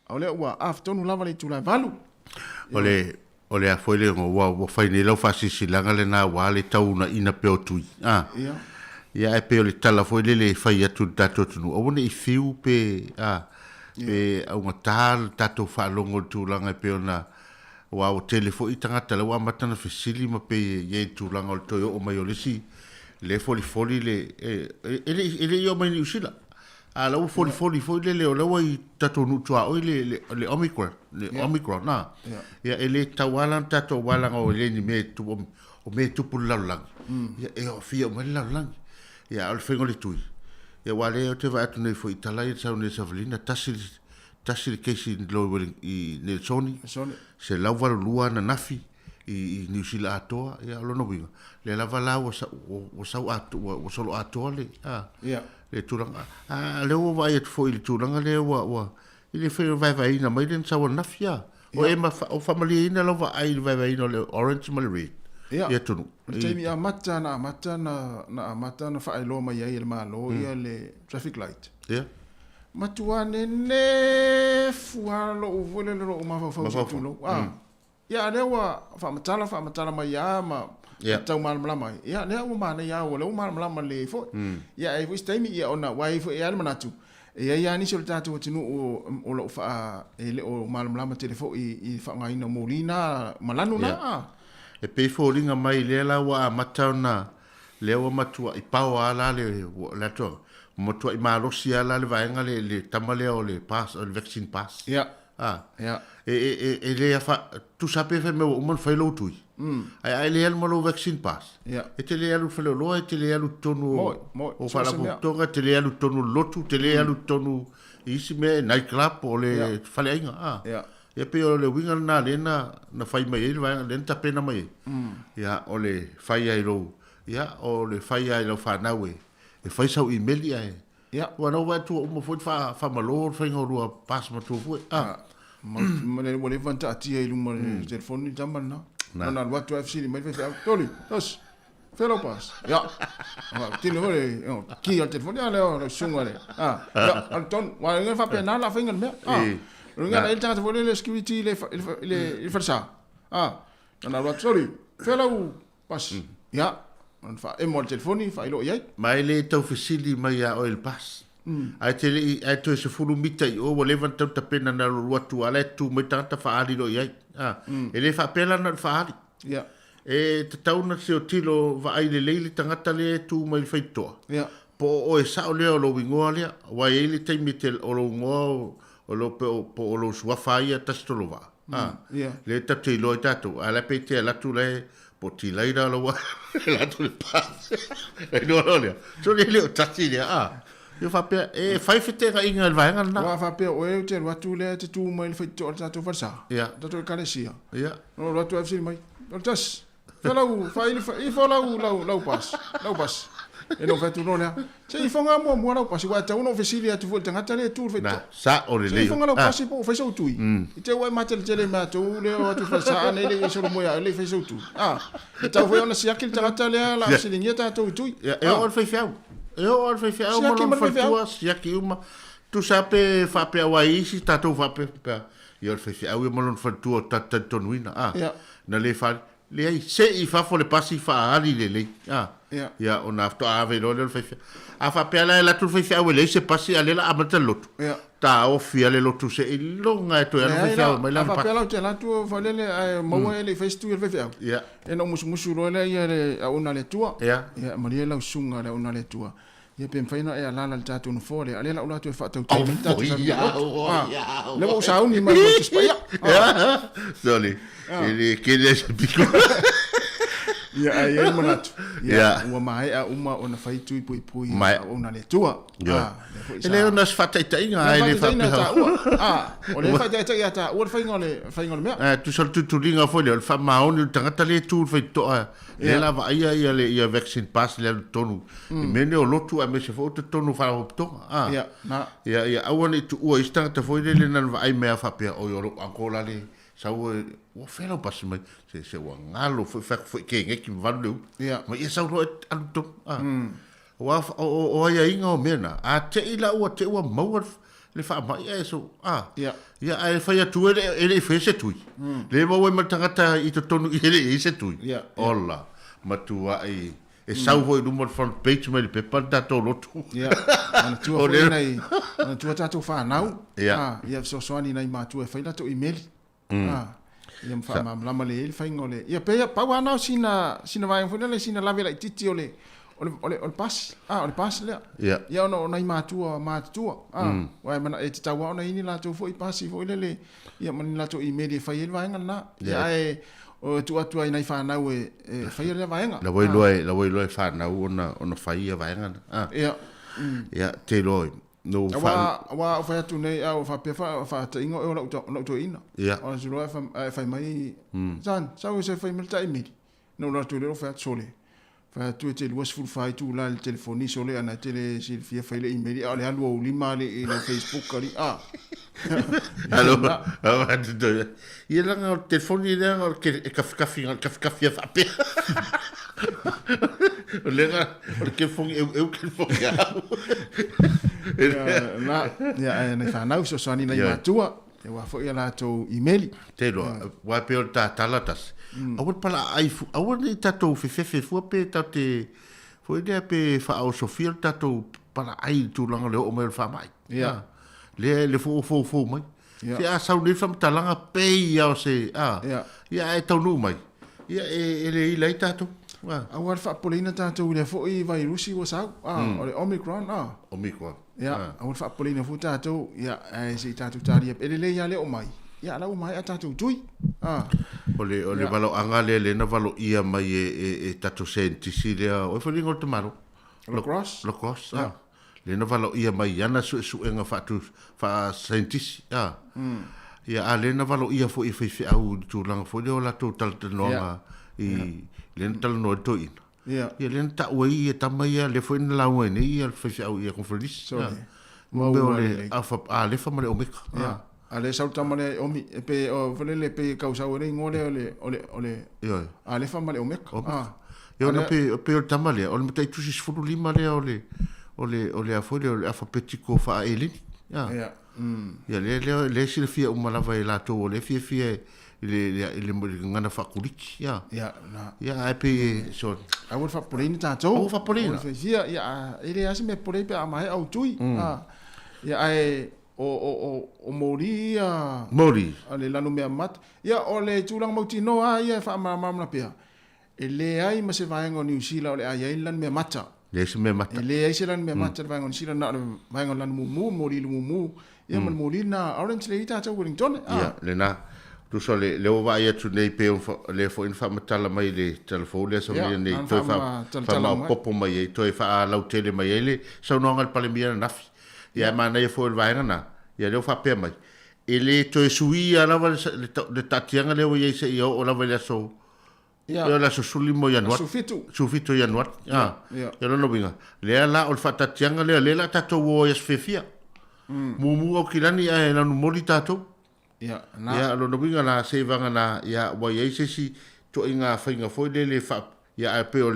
au lea ua aftonu lava le tūlai valu. O le a foi le wa fai ni lo fasisi langa le na wa le tau na ina pe otui. Ia e pe o le tala foi le fai atu dato tunu. O ne i fiu pe pe au matal tato fa longo tu langa pe ona wa o telefo i tangata le wa matana fesili ma pe ye tu langa o toyo o mai o le si le foli le ele yo mai ni usila. A la foli le o lawa i tato nutua o le Omicron na ya ele tawala tato wala o le ni me tu o me tu pul lang ya e o fia o me lang ya al fengo le tui ia wale o te va atu nei fo i talai sa ne sa valina tasi keisi lo i Nelsoni se lava lua na nafi i New Zealand atoa ia lo no winga le lava la o sa o solo atoa le le turanga le o vai et fo i turanga le wa ile fe vai na mai den sa o nafia o e ma o family ina lo vai vai no le orange mal red ia tunu Jamie amata na fa ilo mai ai le malo ia le traffic light ia matuane ne fualo o vole lo ma fa tulo ia le wa fa matala mai ia ma tau mal mai ia le o ma ia o le mal le fo ia e vis time ia ona wai fo ia manatu ia ni sol tatu tinu o lo fa ele o mal telefo i fa ngai na molina malanu na e pe fōringa mai le la wa matauna le wa matua i pau ala le to matua i marosi ala le vaenga le tamale o le pass o le vaccine pass e le fa tu sape fe me o mon fa lo tui ai le el mo vaccine pass e te le alu fa lo e te le alu tonu o fa la putonga te le alu tonu lotu te le alu tonu isi me night club o le fa le inga ia pe o le winga na lena na fai mai ele vai lenta pena mai ia o le fai ai lo ia o le fai ai lo fa nawe e fai sau email ia wa no va tu mo fo fa malo fai ngorua pas ma tu fu ma le wole vanta ti ai lu mo telefoni jamana na wa tu fc mai fa toli tos felo pas ia ti no le ki al telefoni ale o sungale Anton wa ngai fa pena la fai ngal Runga ele tanga vole le security le farsa na ro sorry fellow pas ya on fa e mo telefoni fa ilo yai mai le tau fasili mai ya oil pass ai to se fulu mita o wole van tau ta pena na ro tu ale tu mai tanta fa ali lo yai ele fa pela na fa ali ya e tau na se o tilo va ai le tangata le tu mai faito ya po o e sa o le o lo wingoa le wa ele te mitel o lo ngo o lo po o lo sua faia tastolova le tatu lo tatu ala pete la tu le po ti lai da lo la tu le pa e no le so le tati le io fa pe e fai fete ga inga va nga na wa fa pe o e te wa tu le te tu mai fa to tatu farsa tatu kalesia no lo tu fc mai o tas falau fa il fa lau pas e no vetu no le se i fonga mo la pasi wa ta uno fesili atu volta ngata le tu fetu sa o le se i fonga la pasi po fe so tui i te wa matel tele ma tu le o tu falsa ne le so mo ya le fe so tu ta foi ona sia kil ngata le la silineta tu tui e o fe fiau mo no fa tu sia ki uma tu sape fa pe wa isi ta tu fa pe io fe fiau mo no fa tu ta tonuina na le fa le ai se i fa fo le pasi fa ali le ia ona afto ave lo le fa a fa pela la tu fa le se pasi ale la amata lotu ta o fi ale lotu se i longa to ya fa mai la fa pela te la tu fa le mo ele fa stu le fa e no musu lo le ia le ona le tua ia maria la sunga le ona le tua ia pe faina e ala la tatu no fore ale la ola tu fa tau tatu le mo sa uni ma tu spaia sorry ele que le pico ia ai manatu ia ua mai a uma ona fai tui pui ona le tua ele ona sfata tainga ele fa o le fai tainga ta o fai ngole me tu sol tu linga foi le fa maoni tangata le tu fai to le la va ia le ia vaccine pass le tonu mene o lotu a me se fo tonu fa o to ia awani tu o istanga foi le na va ai me fa pe o yo ancora le sau o felo pas mai se o ngalo foi que ngeki valu ma ia sau ro anto wa o ia inga o mena a te ila o te o mau le fa mai eso ia ai fa ia tu ele fe se tu le mo we matangata i to tonu ele se tu ola ma tu ai e sau voi do front page mai pe panta to lotu ana tu o nei ana tu ta fa nau ia so soani nei ma tu e fa ila to email ia mfa mamlama le il faingole ia pe pa wana sina vai fo le sina la vela titi ole pas ole pas le ia no nai matua wa mana e tita wa ona ini la tu fo i pasi fo le ia man la tu email fa il vai ngana ia e o tu atu ai nai fa na we fa il vai ngana la voi loi fa na ona fa ia vai ngana ia te loi no wa fa tu nei au fa pe fa te ingo o lo to ina o se lo fa mai san sa se fa mi tai mi no la tu lo fa sole fa tu te lo sful fa tu la il telefoni sole ana tele si fa le email ale alu o lima le Facebook ali allo ia langa o telefoni le o ke ka fa pe lenga porque foi eu que foi ya na fa na so ani na matua e wa foi la to email te lo wa pe o talatas au pala ai au ni tato fe fu pe tate foi de pe fa o sofia tato pala ai tu langa le o me fa mai ya le fu mai se a sau ni fam talanga pe ya se ya e tau nu mai ya ele ile tato awar fa polina tatou le foi virusi o sau o le omicron ya awar fa polina fu tatou ya se tatou tari ele le ya le o mai ya la o mai a tatou tui ole valo anga le na valo ia mai e tatou scientist le o foi ngol tomaro lo cross le na valo ia mai ana su enga fa scientist ya ale na valo ia foi fe au tu lang foi o la total no i len tal no to in ia len ta wei e tamai le foi na lawa ni ia fe au ia conference mo le a le fa male o meka ale sau tamale o mi pe o le pe causa o le ngole ole a le fa male o meka yo no pe o tamale o me tai tu si fulu lima le ole a foi le a fa petiko fa ele ia le si le fia o malava e la to le fia le ngana fa kuliki ya pe so a wo fa polina tatou fa polina ya ele asi me polei pe mai au tui ya ai o mori ale lanu me mat ya ole tulang mauti no ya fa mamna pe ele ai ma se vai ngo New Zealand ole ai lan me mata le se me mata ele ai se lan me mata vai ngo New Zealand na vai ngo lan mu mori ya man mori na orange le ita ta Wellington ya le na tu so le o vai atu nei pe le fo in fa matala mai le telefone so nei to fa ma popo mai to fa la tele mai ele so no ngal pale mia na ya ma nei fo il vai na ya le fa pe mai ele to sui ala le tatianga le o ye se yo o la vele so ya la so suli mo ya no sufitu ya no ya no vinga le la o fa tatianga le la tato wo es fefia mu o kilani ya na no moli tato ya lo no vinga la se vanga na ya wa ye se si to inga fainga foi le fa ya pe o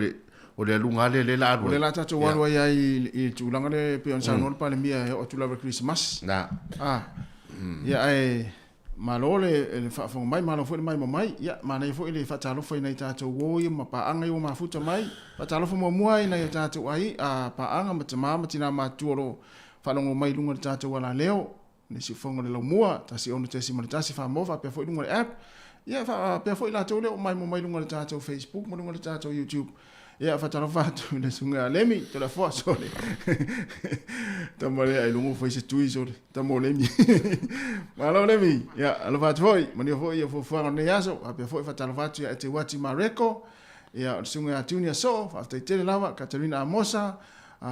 le lunga le la o le la tato wa ya i tulanga le pe on sa no pa le mia o tula ver Christmas ya ai malole le fa fo mai malo foi mai ya mana foi le fa talo foi nei tato wo i ma pa anga yo ma futa mai pa talo fo mo mai nei tato ai pa anga ma tina ma tuoro fa longo mai lunga tato wala leo ne si fonga le mua ta si onu te si mata si fa mo fa pe foi lunga app ya fa pe foi la tole o mai mo mai lunga tato Facebook mo lunga tato YouTube ya fa talo fa tu le sunga lemi te la fo sole ta mole ai lungo foi se tui sole ta mo lemi malo lemi ya alo fa foi mani foi ya fo fa ne yaso pe foi fa talo fa tu ya te wati mareko ya sunga tunia so fa te tele lava Katarina Amosa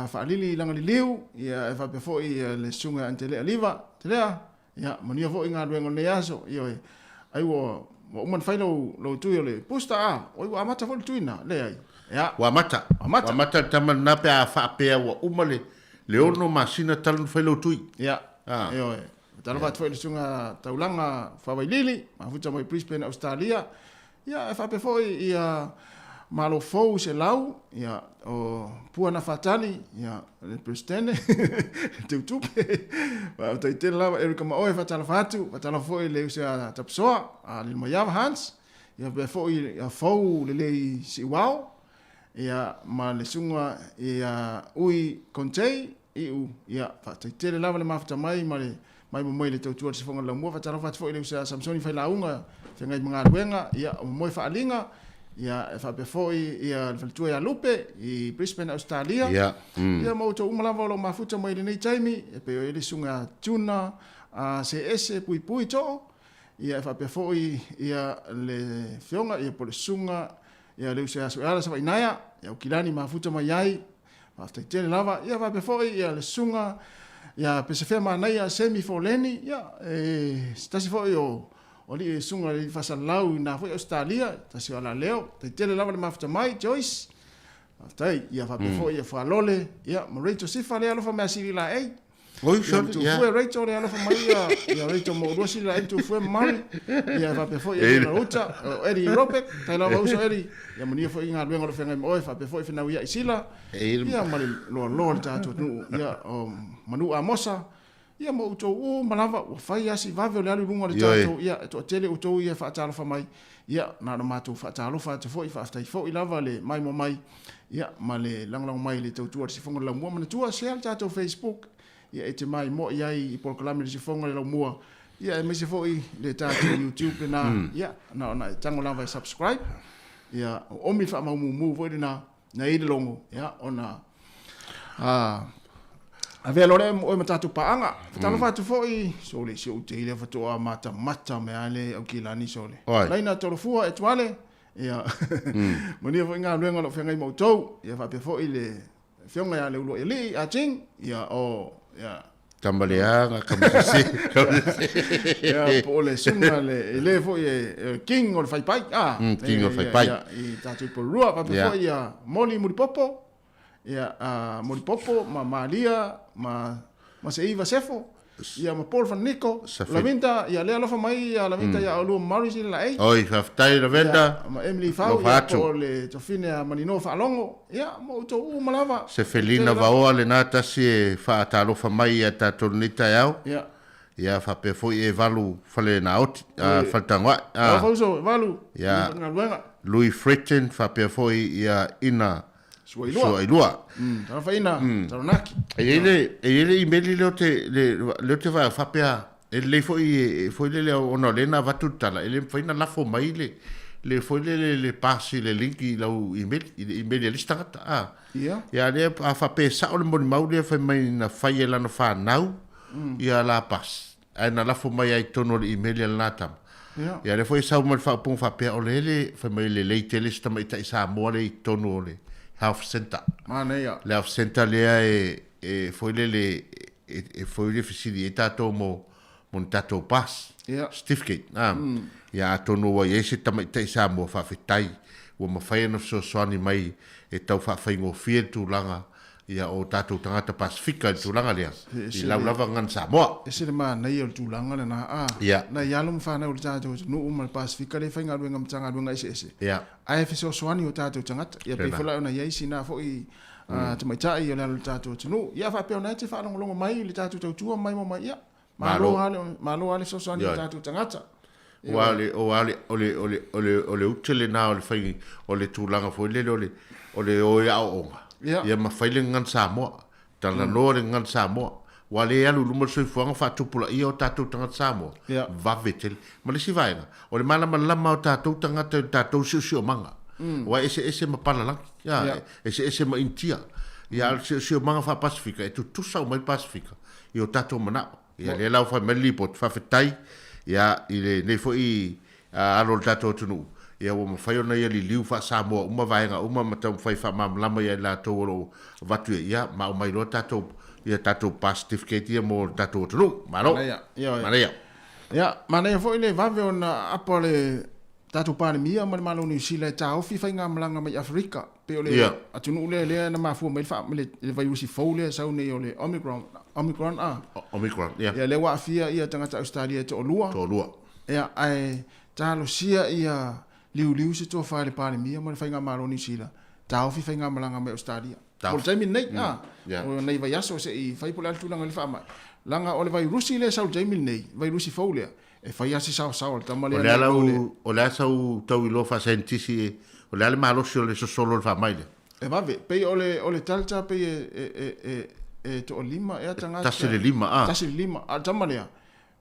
fa lili langa liu ya fa pe foi le sunga antele aliva telea ya mani foi nga duengo ne yaso yo ai wo man fai lo tu le pusta o wa mata fo tuina le ai ya wa mata taman na pe fa pe wa umale le ono masina tal fai lo tu ya yo talo va foi le sunga taulanga fa vai lili ma futa mai Brisbane Australia ya fa pe foi ya malo fou se lau ya o puana fatali ya le presidente te tupe va te te lava Erika ma oi fatala fatu fatala foi le usa tapsoa le moyava Hans ya be foi ya fou le si wow ya ma le sunga ya ui kontei u ya fa te te lava le mafta mai mai le tautua se fonga la mo fatala fatu foi le usa Samsoni fai launga fengai mga ruenga ya mo fa alinga ya fa pe foi ya faltua ya lupe i Brisbane Australia ya mo to umala lo mafuta mai nei taimi e pe ele sunga tuna CS pui to ya fa pe foi ya le fionga ya por sunga ya le usa ala sa inaya ya ukilani mafuta mai ai after tele lava ia va before ia le sunga ia pese fe mana ia semi foleni ia stasi fo yo oli sunga le fasalau na fo Australia tasi ala leo tele lava le mafta mai Joyce after ia va before ia fa lole ia Marito sifa le alo fa masili la Oi, so ya. Fue Rachel le alo fa mai ia Rachel mo rosi la tu fue mari ia va before ia na uta Eddie Robert tala va uso Eddie ia mo ni fo inga luenga lo fenga mo fa before fina ia isila ia mali lo tatu nu ia manu amosa ia mo uto malava wa fai asi va ve le alu lunga le tatu ia to tele uto ia fa tala fa mai ia na no matu fa tala fa te fo fa stai fo ilava le mai mo mai ia male lang mai le tatu si fonga la mo mana tua share tatu Facebook ia e te mai mo iai i proklame si fonga le mua ia e mese foi le tatu YouTube na ia na tango lava subscribe ia o mi fa mu foi na i le longo ia ona a ve lore o me tatu paanga talo fa tu foi so le so te le fa to mata me ale o kilani so le laina to fua e twale ia mo ni foi nga luenga lo fenga mo to ia fa pe foi le fionga ya le ulo ele a ting ia o ya Tambaleanga kamasi ya pole sunga le fo king or fai pai king or fai pai i tatu po rua pa fo ya moli muripopo ya muripopo ma malia ma se iva sefo ia ma Paul van Nico la vinta ia le alofa mai ia la vinta ia olu Morris la oi faftai la venda ma Emily Fau o le tofine a manino fa longo ia mo to malava se felina va le nata si fa ta alofa mai ia ta tornita iau ia fa pe foi e valu fale na out fa tangwa fa so valu ia Louis Fritton fa pe foi ia ina Suailua. Tara faina, taronaki. Ele imeli le te vai fapea. Ele foi le ona lena vatutala. Ele faina la fo mai le foi le pasi le linki lau imeli le stangata. Ya le a fape sa o le moni mau le fa mai na fai la no fa nau. Ya la pas. Ana la fo mai ai tono le imeli la tam. Ya le foi sa mo fa pon fapea o le fa mai le tele sta mai ta sa mo le tono le. Health Center. Manea. Le Health Center lea foi le fisili e tato mo tato pass. Certificate. Ia tono wa ye se tamai tai sa mo fa fitai. Wa ma fai no so soani mai e tau fa fai ngo fie tu langa. Ia o tato tangata Pasifika tu langa lea. I lau lava ngan Samoa. E se le ma nei o tu langa le na na yalum fa na o tato no umal Pasifika le fai ngaru ngam tanga ngā ese. Ia. Ai fe so soani o tato tangata. Ia pe fola ona ye sina fo i te mai tai o le tato no. Ia fa pe ona te fa longo mai le tato tu mai mo mai ia. Malo ale so soani o tato tangata. Ole utele na ole fai ole tu langa fo le o ya o. Ia ma faile ngan Samoa tala no ngan Samoa wale alu lumo soi fuanga fa tupula ia o tatou tanga Samoa va vetel ma le si vainga o le mana malama o tatou tanga tatou sio manga wa ese ma pala lang ya ese ma intia ya sio manga fa Pasifika e tu sa mai Pasifika i o tatou mana ia le lau fa meli pot fa fetai ia ile ne fo i alo tatou tunu ia o mafai ona ia liliu fa Samoa uma vaenga uma matam fai fa mamlama ia la to vatu ia ma o mai lo tato ia tato certificate ia mo tato tru maro ia mana foi le vave ona apole tato pa mia ma malo ni sila ta ofi fa nga mlanga mai Afrika pe ole atunu le na mafu mai fa le vai usi foule sa une ole Omicron ia le wa fia ia tanga Australia to lua ia ai talo sia ia liu se to fa le pa mia ma fa nga malo ni sila ta ofi fa nga mlanga mai Australia por time nei o nei vai aso se i fai pola tu langa le fa mai langa ole vai rusi le sa time nei vai rusi foule e fai asi sa ta male o la sa u tau lo fa sentisi o le malo le so solo fa mai e va ve pe ole talta pe e to lima e tanga tasile lima a tamale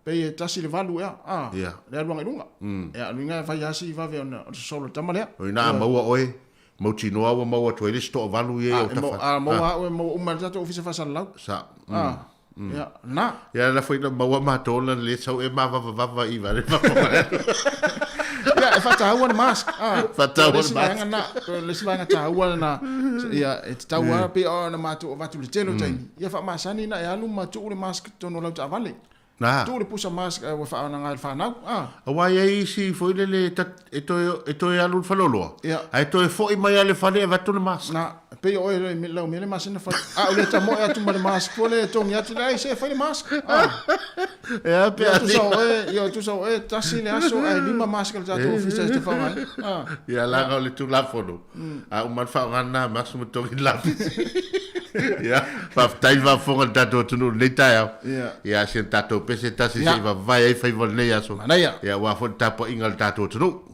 pe tasile valu le alunga lunga e lunga fai asi va ve ona solo tamale o ina maua oe mo tino wa mo to ile sto valu ye o ta mo uma ta ofisa fa san lau sa ya la foi na maua ma to le sau e ma va i va le ia e whataua na mask. Whataua na mask. Lesi vanga taua na ia e taua pe o na matu o vatu le telo taini. Ia whamasani na e alu matu le mask tono lau ta vale. Tu le pusa mask wa wha na ngai whanau. Awai ai si foi le e toi alu whaloloa. Ai toi foi mai ale whale e vatu le mask. Na pe o e lau mele masina whale. O le ta mo e atu ma le mask. Po le tongi atu lai se whale mask. Ea pe ati. Ia tu sau e tasi le aso ai lima mask le tatu ofisa te whangai. Ia langa o le tu lafono. A uman whaongana mask mo tongi lafi. Ia, whaftai wafonga le tatu tunu nei tai au. Ia sen tatu pese tasi se va vai ai fai vol nei aso. Ia wafon tapo ingal tatu tunu.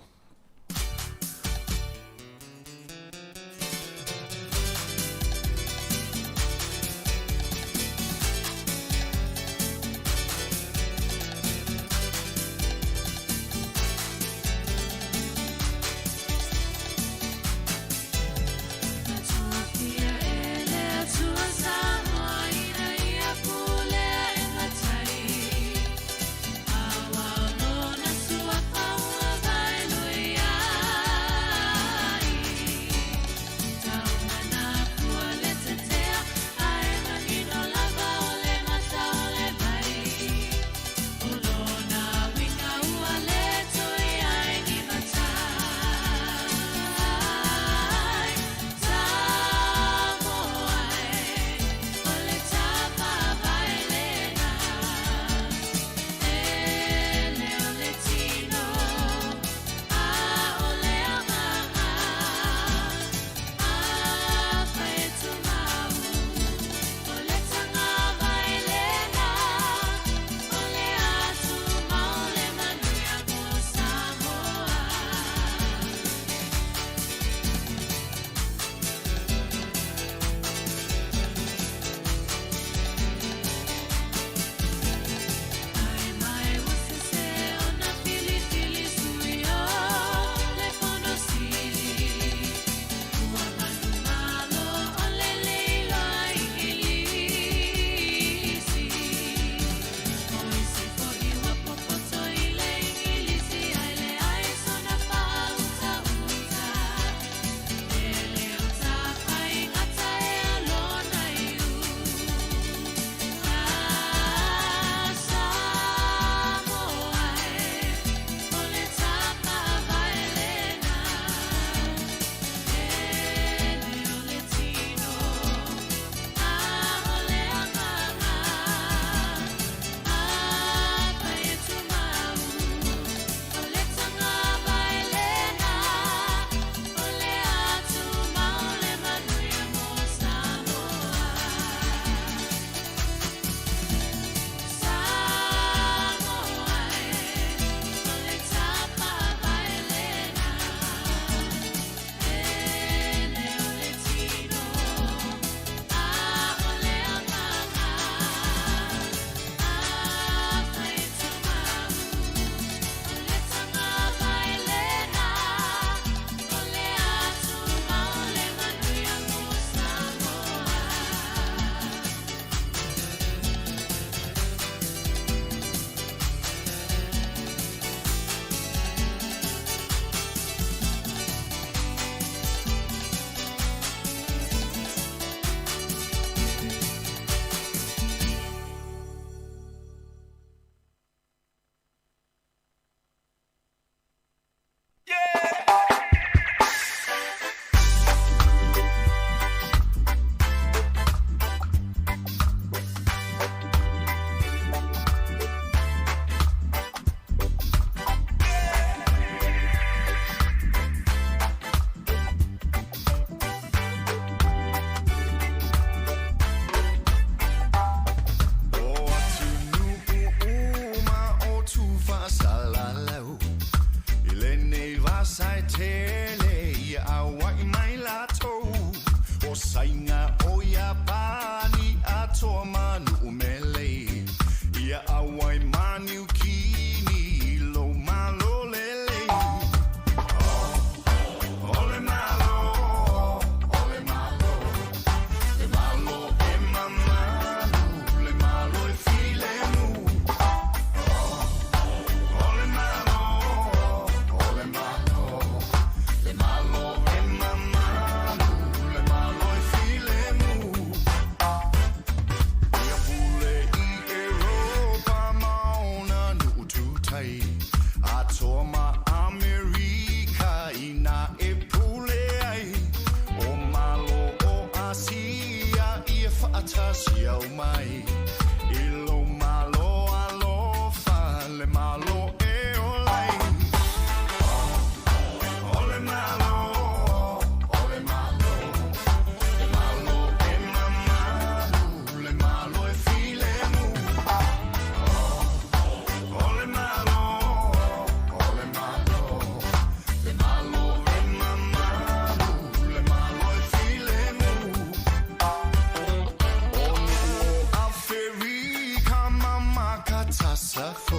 safo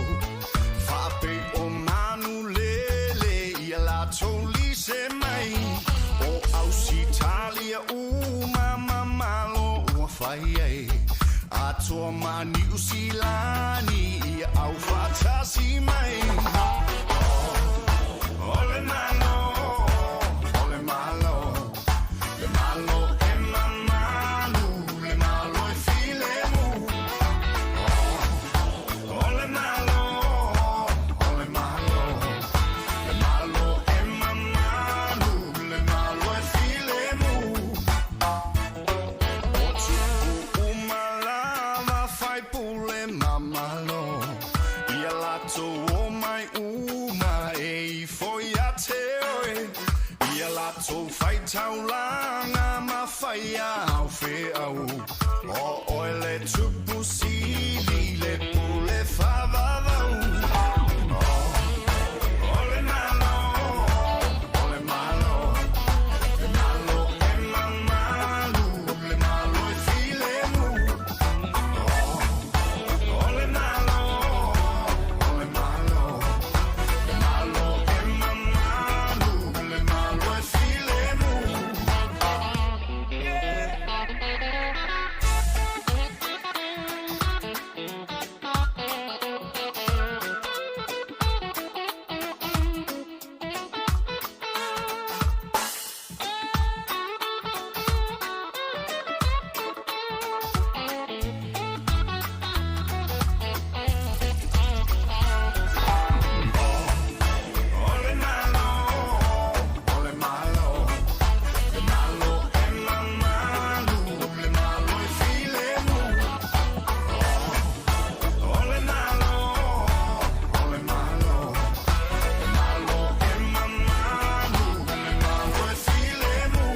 Fape o manu lele ia la toli se mai O Ausitalia mama malo ua fai ai Atoa mani usilani ia au fatasi mai Ole malo Ole malo Le malo e mamalu Le malo e filemu Ole malo Ole malo Le malo e mamalu Le malo e filemu O umalava fai pule mamalo Ia lato o mai uma e foi a teoe Ia lato fai taulanga ma fai au fe au O oile tupu sili le pule favavau Ole malo Ole malo Le malo e mamalu Le malo e filemu Ole malo Ole malo Le malo e mamalu Le malo e filemu Ole malo Ole malo Le malo e mamalu Le malo e filemu Ole malo Ole malo Le malo e mamalu Le malo e filemu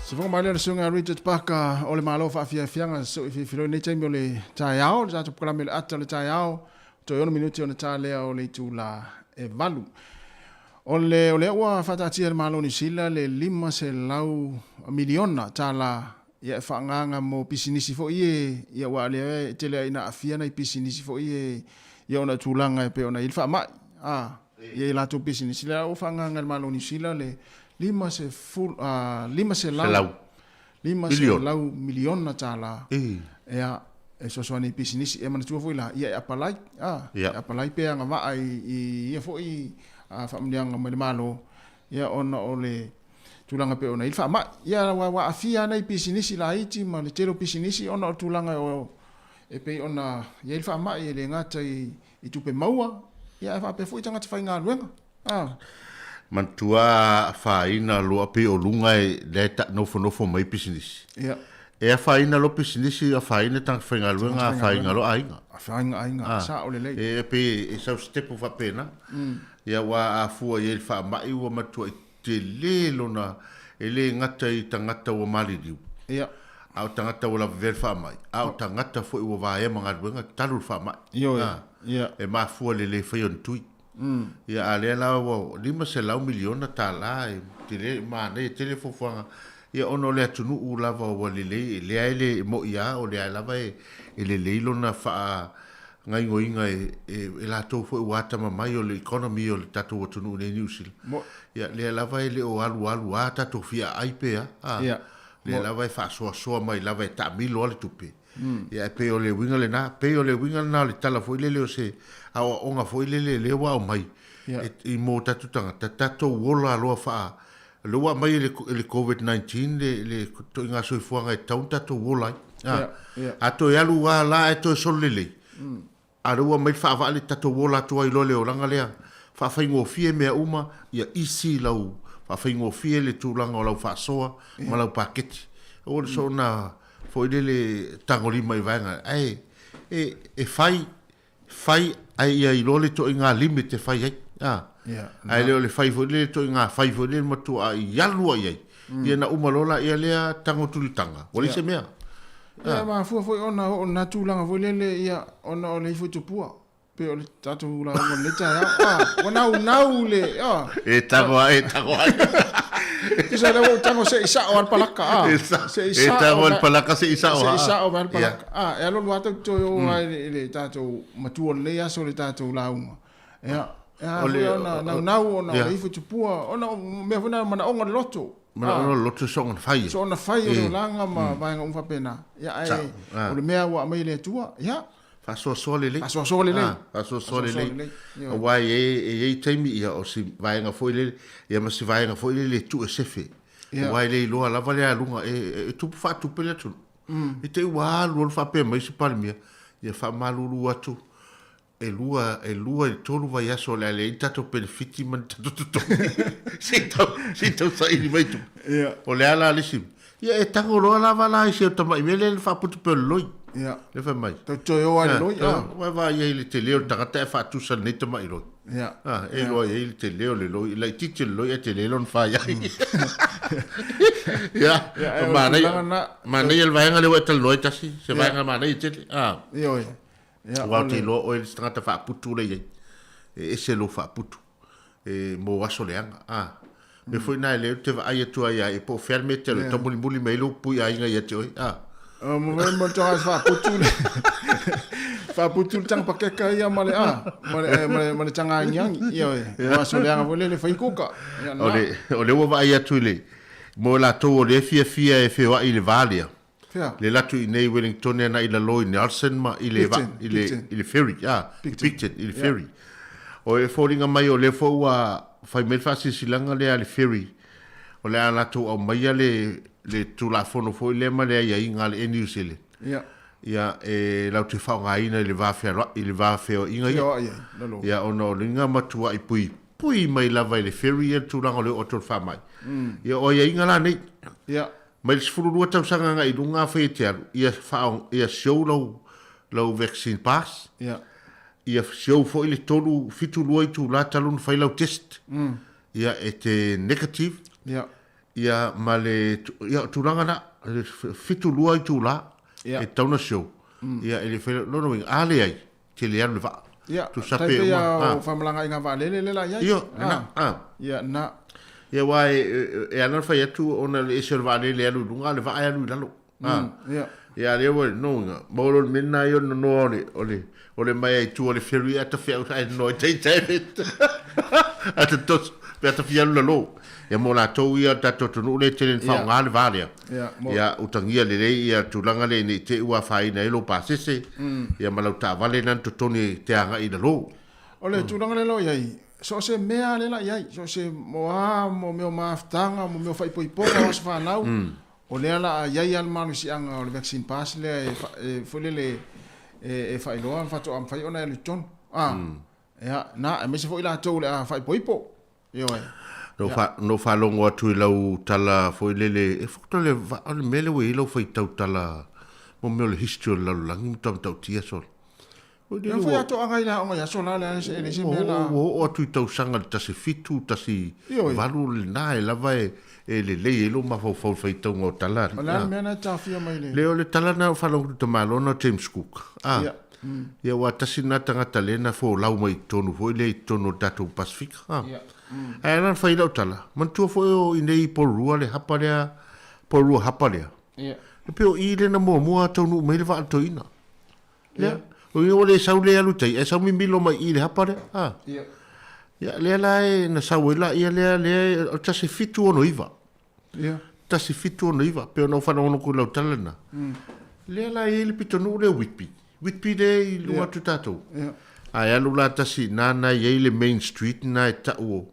Se fonga mai le sunga Richard Parker o le malo fa fia fianga so i filo nei taimi o le taiao le zato programa le ata le taiao to yono minuti o le tale o le tula e valu o le ua fatati le malo ni sila le 5 miliona tala ia fanganga mo pisinisi fo ie ia wa le tele ina afia na pisinisi fo ie ia ona tulanga pe ona ilfa mai ia la to pisinisi la o fanganga le malo ni sila le 5 miliona tala ea e sosoani pisinisi e manatua foi la ia apalai apalai pe anga va i ia foi familianga mai malo ia ona ole tulanga pe ona ilfa ma ia wa afia na pisinisi la iti ma le telo pisinisi ona tulanga o e pe ona ia ilfa ma ia le ngata i tupe maua ia fa pe foi tanga tfainga luenga mantua faina lo ape o lunga e leta nofo mai pisinisi. Ia. E a faina lo pisinisi a faina tang whainga luenga a fainga lo ainga. A fainga ainga, sa o le lei. E pe e sau stepu fa pena. Ia wa a fua i el wha mai ua matua i te le lona e le ngata i tangata ua maliriu. Ia. Au tangata ua la ver wha mai. Au tangata fo i ua vae manga luenga talu wha mai. Ia. E ma fua le whaion tui. Ia ale la wo 5 miliona tala e tele ma ne telefofuanga ia ono le tunu u lava o le ele mo ia o le lava e le leilo na fa ngai ngoinga e la to fo wata mai o le economy o le tatu tunu ne niusil ia le lava e le o alu ata to fia aipe ia le lava e fa so mai lava e ta milo le tupe ia pe o le winga le na pe o le winga na le tala fo le se a onga fo le wa o mai i mo tatu tanga tatu wola lo fa lo wa mai le COVID-19 le to inga so fuanga e taunta to wola a to ya lu wa la e to sol le a lo mai fa va le tatu wola to i lo le oranga le fa fa ngo fie me uma ia isi lau fa fa ngo fie le tulanga o lau fa soa ma lau paketi o so na fo le tangoli mai vanga ai e fai ai ai lo le to inga limite fai ai ai le fai fo le to inga fai fo le motu ai yalu ai ia na umalola ia le tango tulitanga wali se mea Ia ma fu ona tulanga fu lele ia ona o le fu tupua. Pe o le tatu la o le ta ona unau le e tango Kisa le tango se isa o palaka se isa tango o palaka se isa o palaka e lo wata to le tatu matu le ya so le tatu la uma ona ona le fu tupua ona me funa mana onga loto mana loto song fai so na fai o langa ma vai nga pena ya ai o le mea wa mai le tua ya Faso solele. Wai e taimi ia o si vaenga foile ia ma si vaenga foile tu sefe. Wai le loa lava le alunga e tu fa tu pele tu. I te wa lu fa pe mai si palmia. Ia fa malulu atu. E lua e tolu vai aso le ale tato pe fiti man tato to. Si to sa i mai tu. O le ala le sim. Ia e tango loa lava la i se tama i mele fa putu pe loi. Ja. Le fa mai. To yo ai lo ya. Wa va ye le te leo tangata fa tu sa nei mai lo. Ja. E lo ye te leo le lo le titi lo ye te leo fa ya. Ja. Ma nei el vaenga le wa te lo tasi. Se vaenga ma nei te. Yo. Ja. Wa te lo o el tangata fa putu le ye. E se lo fa putu. E mo waso le anga. Me foi na le te va ai tu ai e po ferme te lo tomo muli mai lo pu ai nga ye te oi. Mo to fa putu. Fa putu tang pakeka ia male male tanga nyang ia wa so le anga le fa ikuka. Ole wa ai atu le. Mo la to le fia e fe wa ile valia. Le latu i nei Wellington na ila loi Nelson ma ile ferry Picton ile ferry. O e foringa mai o le fo wa fai mel fasi silanga le ale ferry. O le ala to o mai le tu la fono fo le ma le ia inga le New Zealand. Ia e lau te whao ngā ina le wāwheo inga ia ono ringa matua i pui mai lava i le ferry e tūranga le otor whamai. Ia o ia inga la nei. Mai le sifururua tau sanga ngā i runga whae te aru. Ia show lau vaccine pass. Ia show fo i le tolu fitu lua i tū la talun whai lau test. Ia e te negative. Ia ma le tūranga na fitu lua i tū la. E tauna show. Ia e le whai lono inga ale ai. Te le anu le wha. Tu sape o ma. Ia whamalanga inga wha lele la iai. Ia na. Ia wai e ana whai atu ona le esel wha lele anu runga le wha ai anu i lalo. Ia le wai no inga. Mauro minna i ono no ole mai ai tu ole ferry ata whea ai no te ata tos. Peta fialu la lo. Ia mo la tau ia tato tonu le tenen whao ngā le vālea. Ia utangia le rei ia tūlanga le ni te ua whaina elo pāsese. Ia malau tā vale nan totoni te anga i la lo. O le tūlanga le lo iai. So se mea le la iai. So se mo meo maaftanga, mo meo whaipoipoka was whanau. O le ala iai al manu si anga o le vaccine pass le e fule le e whailoa whato am whai ona e luton. Ia na e mese fo ila tau le a whaipoipo. Ia wai. No whalongo atu i lau tala foi lele, e whakta le ale mele we i lau whai tau tala, mo meo le history o lau langi mutam tau tia sol. Ia whai ato angai la onga yaso la le se mea la. O atu i tau sanga le tasi fitu, tasi valu le nae lava e le lei e lo ma fau whai tau ngau tala. O le mea na tawhia mai le. Leo le tala na whalongo tu malona James Cook. Ia wa tasi na tangata lena fo lau mai tonu, foi le tonu dato Pacific. Ai ana fai lau tala. Mantua foi o inei porua le haparea, porua haparea. E peo i le na mua taunu mai le wa atoina. O i ole sau le alu tei, e sau mi milo mai i le haparea. Ia lea lai na sau ila, ia lea tasi fitu ono iwa. Tasi fitu ono iwa, peo nau whana ono ku lau tala na. Lea lai le pitonu le Whitby. Whitby le i lua tu tātou. Ai alu la tasi nana i le Main Street na e tau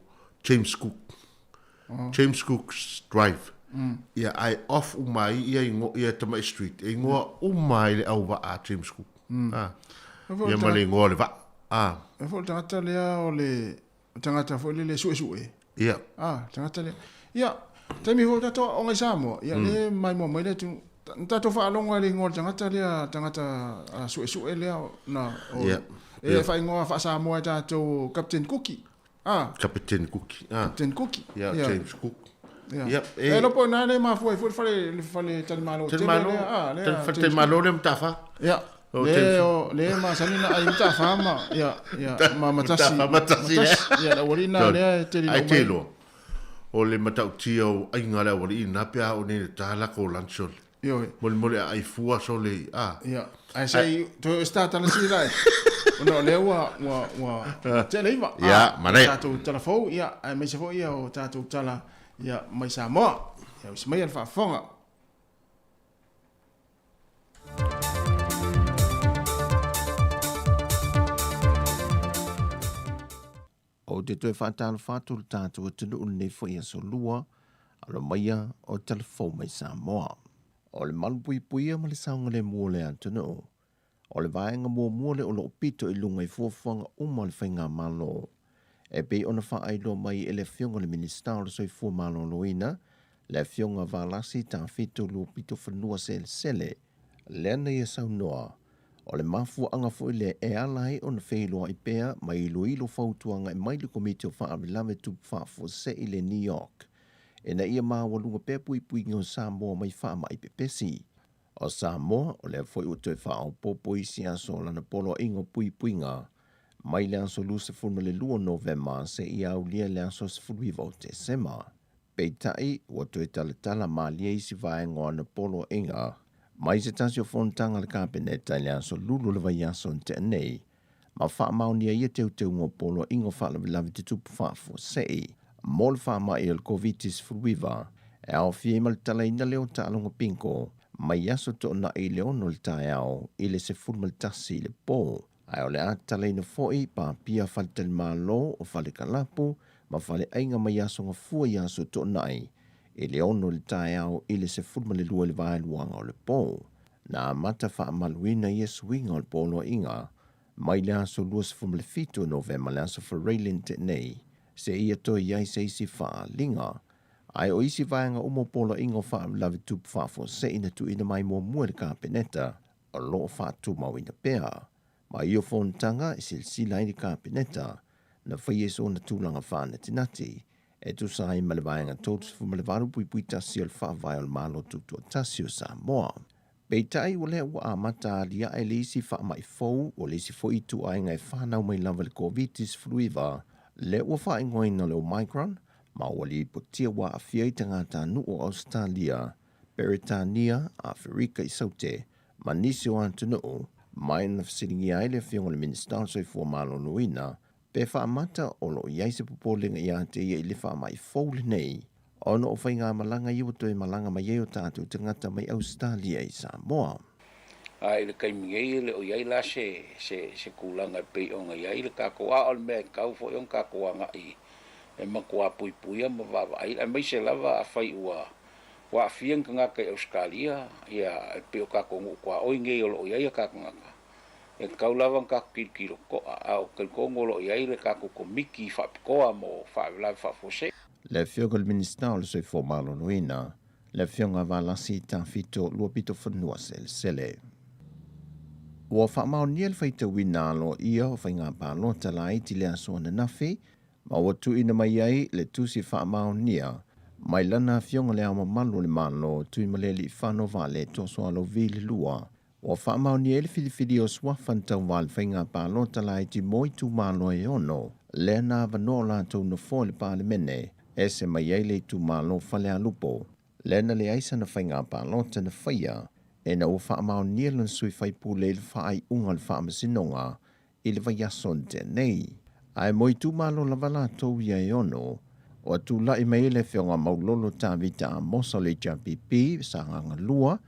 James Cook. James Cook's Drive. Ia ai off umai ia Tamai Street. E ngoa umai le au wa a James Cook. Ia ma le ngoa le wa. E fo tangata lea o le tangata fo le sue. Ia. Tangata lea. Ia, taimi ho tato o ngai Samoa. Ia le mai mai le tu. Tato fa alonga le ngoa tangata lea tangata sue lea na. E fai ngoa fa Samoa tato Captain Cookie. Captain Cookie. Captain Cookie. James Cook. Yep. E lo po na le ma foi fale tali malo. Tali malo le mtafa. Ya. Le ma sanina ai mtafa ma ya ma matasi. Ya la warina le teli ai telo. O le matautia ai ngala warina pia o ne tala ko lanchol. Yo. Mole ai fua sole Ya. Ai sai to sta tala si lai. No le wa tele va. Ya, mana. Tatu telefon ya ai me se fo ya o tatu tala ya mai sa mo. Ya wis mai fa fonga. O te toi whātala whāturu tātua tunu unei whaia so lua, alo maia o telefon mai sa moa. O le malupui puia ma le saunga le mua le atunu. O le vaenga mua le o lo pito I lunga I fuafuanga uma le whainga malo. E pei ona whaailoa mai e le fionga le minister o soi fua malo loina, le fionga valasi ta fito lo pito whanua sele, lena ia saunoa. O le mafua anga fo le e alai o na whailoa I pea mai ilo fautuanga e mai le komite o whaamilame tupu whaafo se I le New York. E na ia maa walunga pea pui ngau Samoa mai whaama I pepesi. O Samoa o le foi utoe whaao popo isi aso lana polo ingo pui nga. Mai le anso lu se fulma le lua November se I au lia le anso se fulwiva o te sema. Peitai ua toe tala maa lia isi vaengo ana polo inga. Mai se tasi o fontanga le kapeneta le anso lulu le vai aso nte nei. Ma wha maunia ia teu ngō polo ingo wha lavi te tupu whaafo sei. Mol wha mai el covitis fulwiva. E au fie mal tala ina leo ta alonga pinko. Mai aso to na I leono le tae au I le se fulma le tasi le po. Ai o le atala ina foi pa pia whaletali malo o whale kalapo ma whale ainga mai aso nga fua I aso to nai. I leono le tae au I le se fulma le lua le vai luanga o le po. Na mata wha amaluina I suinga o le polo inga. Mai le aso lua se fulma le fito November le aso whareilin te nei. Se ia to iai se isi wha linga. Ai o isi vaenga umo polo ingo wha lavi tupu whaafo se ina tu ina mai mua le kapeneta o loo wha tu mau ina pea. Ma io fontanga I silsila I kapeneta na whaieso na tūlanga whāna tinati e tu sai ma le vaenga tōtus fu ma le varu pui tasi o le wha vai o le malo tutu o tasi o Samoa. Peitai o le ua amata lia e le isi wha mai fau o le isi fo I tu ai ngai whanau mai lava le covitis fluiva le ua wha ingoina le Omicron ma wali potia wa afia I tangata nu o Australia, Beritania, Afrika I saute, ma nisi o antunu, mai na fasiringi ai le fionga le minister soi fua malo nuina, pe wha amata o lo iaise popolinga I ate ia I le wha mai faule nei, ono o whainga malanga I wato malanga mai eo tātou tangata mai Australia I Samoa. Ai le kaimigei le o iai la se kulanga pe o nga iai le kakoa o le mea kau fo yon kakoa nga I. E makua pui ma vava ai mai se lava a fai wa fiang nga ka Australia ia pe o ka ko kwa o nge o ia ka nga e ka lava ka kilo ko au ka ko ngolo ia le ka ko miki fa ko mo fa la fa fose le fiogal minister le so formalo noina le fionga va la sita fito lo pito fonua sele wa fa ma niel faita winalo ia o fainga pa lo talai ti le aso na nafi ma watu ina mai ai le tusi wha maonia, mai lana fionga le ama malo le malo tui maleli whano vale toso alo vile lua. Wa wha maonia ele filifili o swafan tau wale whainga pa lota lai ti moi tu malo e ono, le na vanola tau na fo le pale mene, ese mai ai le tu malo fale alupo, le na le aisa na whainga pa lota na whaia, e na o wha maonia lan sui whaipu le wha ai unga le wha masinonga, ile vaiason te nei. Ai moi tu malo lavala tau ia e ono, o atu lai mai le whionga maulolo tā vita a mosa le JPP, sanganga lua,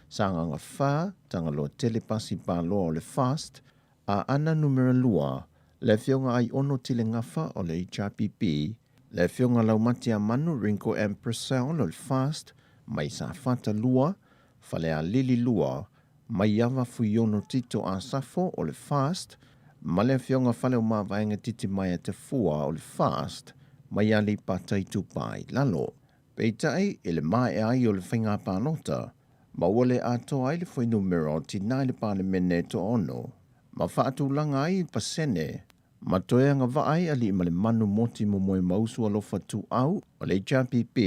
sanganga wha, tangalo telepasi pa loa o le fast, a ana numera lua, le whionga ai ono tile ngafa o le JPP, le whionga laumati a manu Rinko Empressel o le fast, mai sa fata lua, fale a lili lua, mai ava fuiono tito a safo o le fast, ma le fionga whale o mawaenga titi mai a te fua o le fast, mai ali patai tupai lalo. Peitai, ele mai ai o le whainga pānota, ma wale ato ai le fwai numero ti nai le pāne mene to ono, ma whaatu langa ai pasene, ma toeanga vaai ali ma le manu moti mo moe mausu alofa tu au, o le JPP,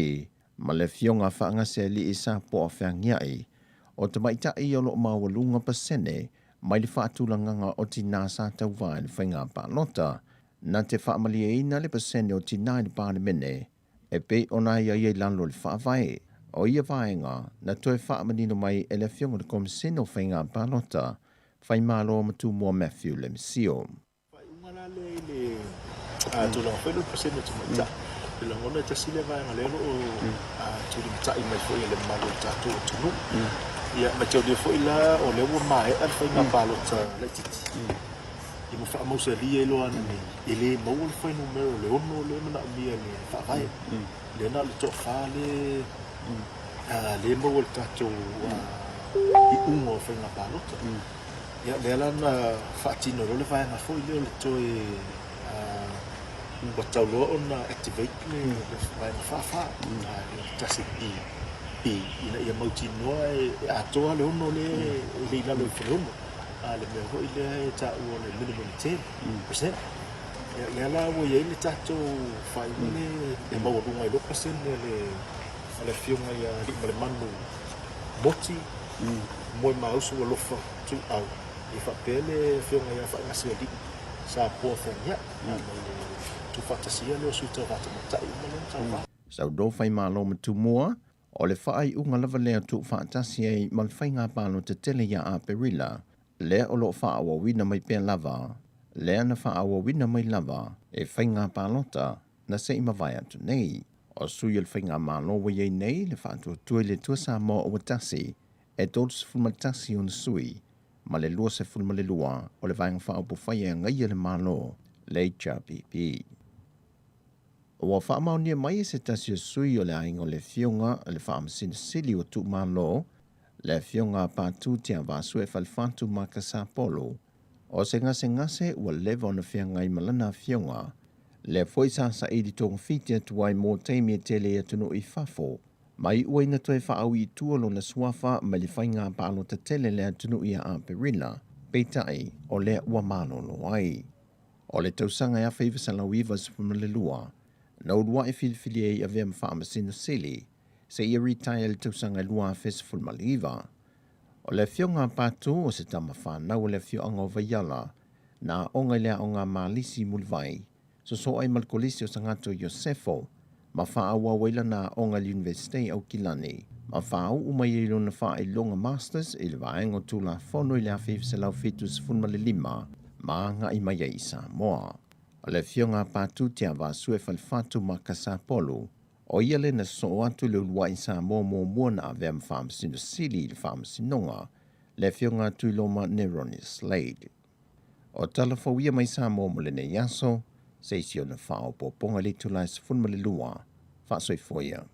Ma le fionga whaangase li i sa po a whangiai, o te maita i olo mawalunga pasene, mai le whaatulanganga o tina sa tau vai le whainga pālota, na te whaamaliaina le pasene o tina i le pāne mene, e pe ona ia i lalo le whaavai, o ia vaenga, na toe whaamanino mai e le fionga le komiseno whainga pālota, whai malo matu mua Matthew le misio. Whainga le tūlanga whainu pasene tu maita. Pela ngona te sile vai ngalelo o tūri mtai mai fo le malo tatu tunu. Ia ma te fo ila o le wo mai al whainga pālota le titi. I mo wha mausa li e loa ni ele mau le whainu mero le ono le mana mia le whaavai. Le na le toa whale le mau le tatu i ungo whainga pālota. Ia le alana whaatino lo le whainga fo i leo le toe wa tau loa ona activate le whainga whaafaa. Tasi ina ia mauti noa e atoa le ono le ina lo i whanaumo. Le mea hoi le ta ua le minimum 10%. Le ala ua iei le tato whainga le mawarunga i loka sen le fionga ia rima le manu moti moi mausu ua lofa tu au. I whapele fionga ia whainga sia li sa poa whainga. Tu whatasia leo suta whatamatai manen tau wha. Sau do whai malo matu mua, o le whaai unga lava lea tu whatasia i malwhainga pālo te tele ia a perila, lea o lo whaawa wina mai pēr lava, lea na whaawa wina mai lava, e whainga pālota na se ima vai atu nei. O sui le whainga malo wa iei nei, le whaatua tue le tuasa mo o watasi, e tolu se fulmatasi o na sui, ma le lua se fulma le lua, o le vaenga whaaupu whaia ngai le malo, le HRPP. O a whaamaunia mai se tasi o sui o le aingo le fionga, le whaamasina sili o tu malo, le fionga pātū tia vāsu e whalwhātu maka sa polo, o se ngase ua lewa o na whiangai malana fionga, le foi sa idi tonga whitia tuai mō teimia tele e tunu i whafo, mai ua ina toi whaau i tuolo na suafa ma le whainga pālo ta tele le tunu i a perila, peitai o le ua malo no ai. O le tausanga ia whaiva sa lauiva sa fumalelua, na urua e filifili e avea mawhaamasina sili, se ia retire le tausanga lua fes fulmaliva. O le fionga pātū o se tama whanau le fionga o vaiala, na onga lea o ngā malisi mulvai, so ai malkolisi o sangato Iosefo, ma whaaua waila na onga le University au Kilani, ma whaau umai e lona wha e longa masters e le vaenga tula whono i le awhiv se lau fitus fulmalilima, ma ngā i mai e Samoa. O le fionga pātū tia vāsue whalwhatu ma Kasapolu, o ia le na so atu le ulua i Samoa mō mua na avea mwhamasino sili le whamasinonga, le fionga tuiloma Neroni Slade. O talafawia mai Samoa mo le ne yaso, se isi o na whao poponga le tulai sa funma le lua, whaasoi foia.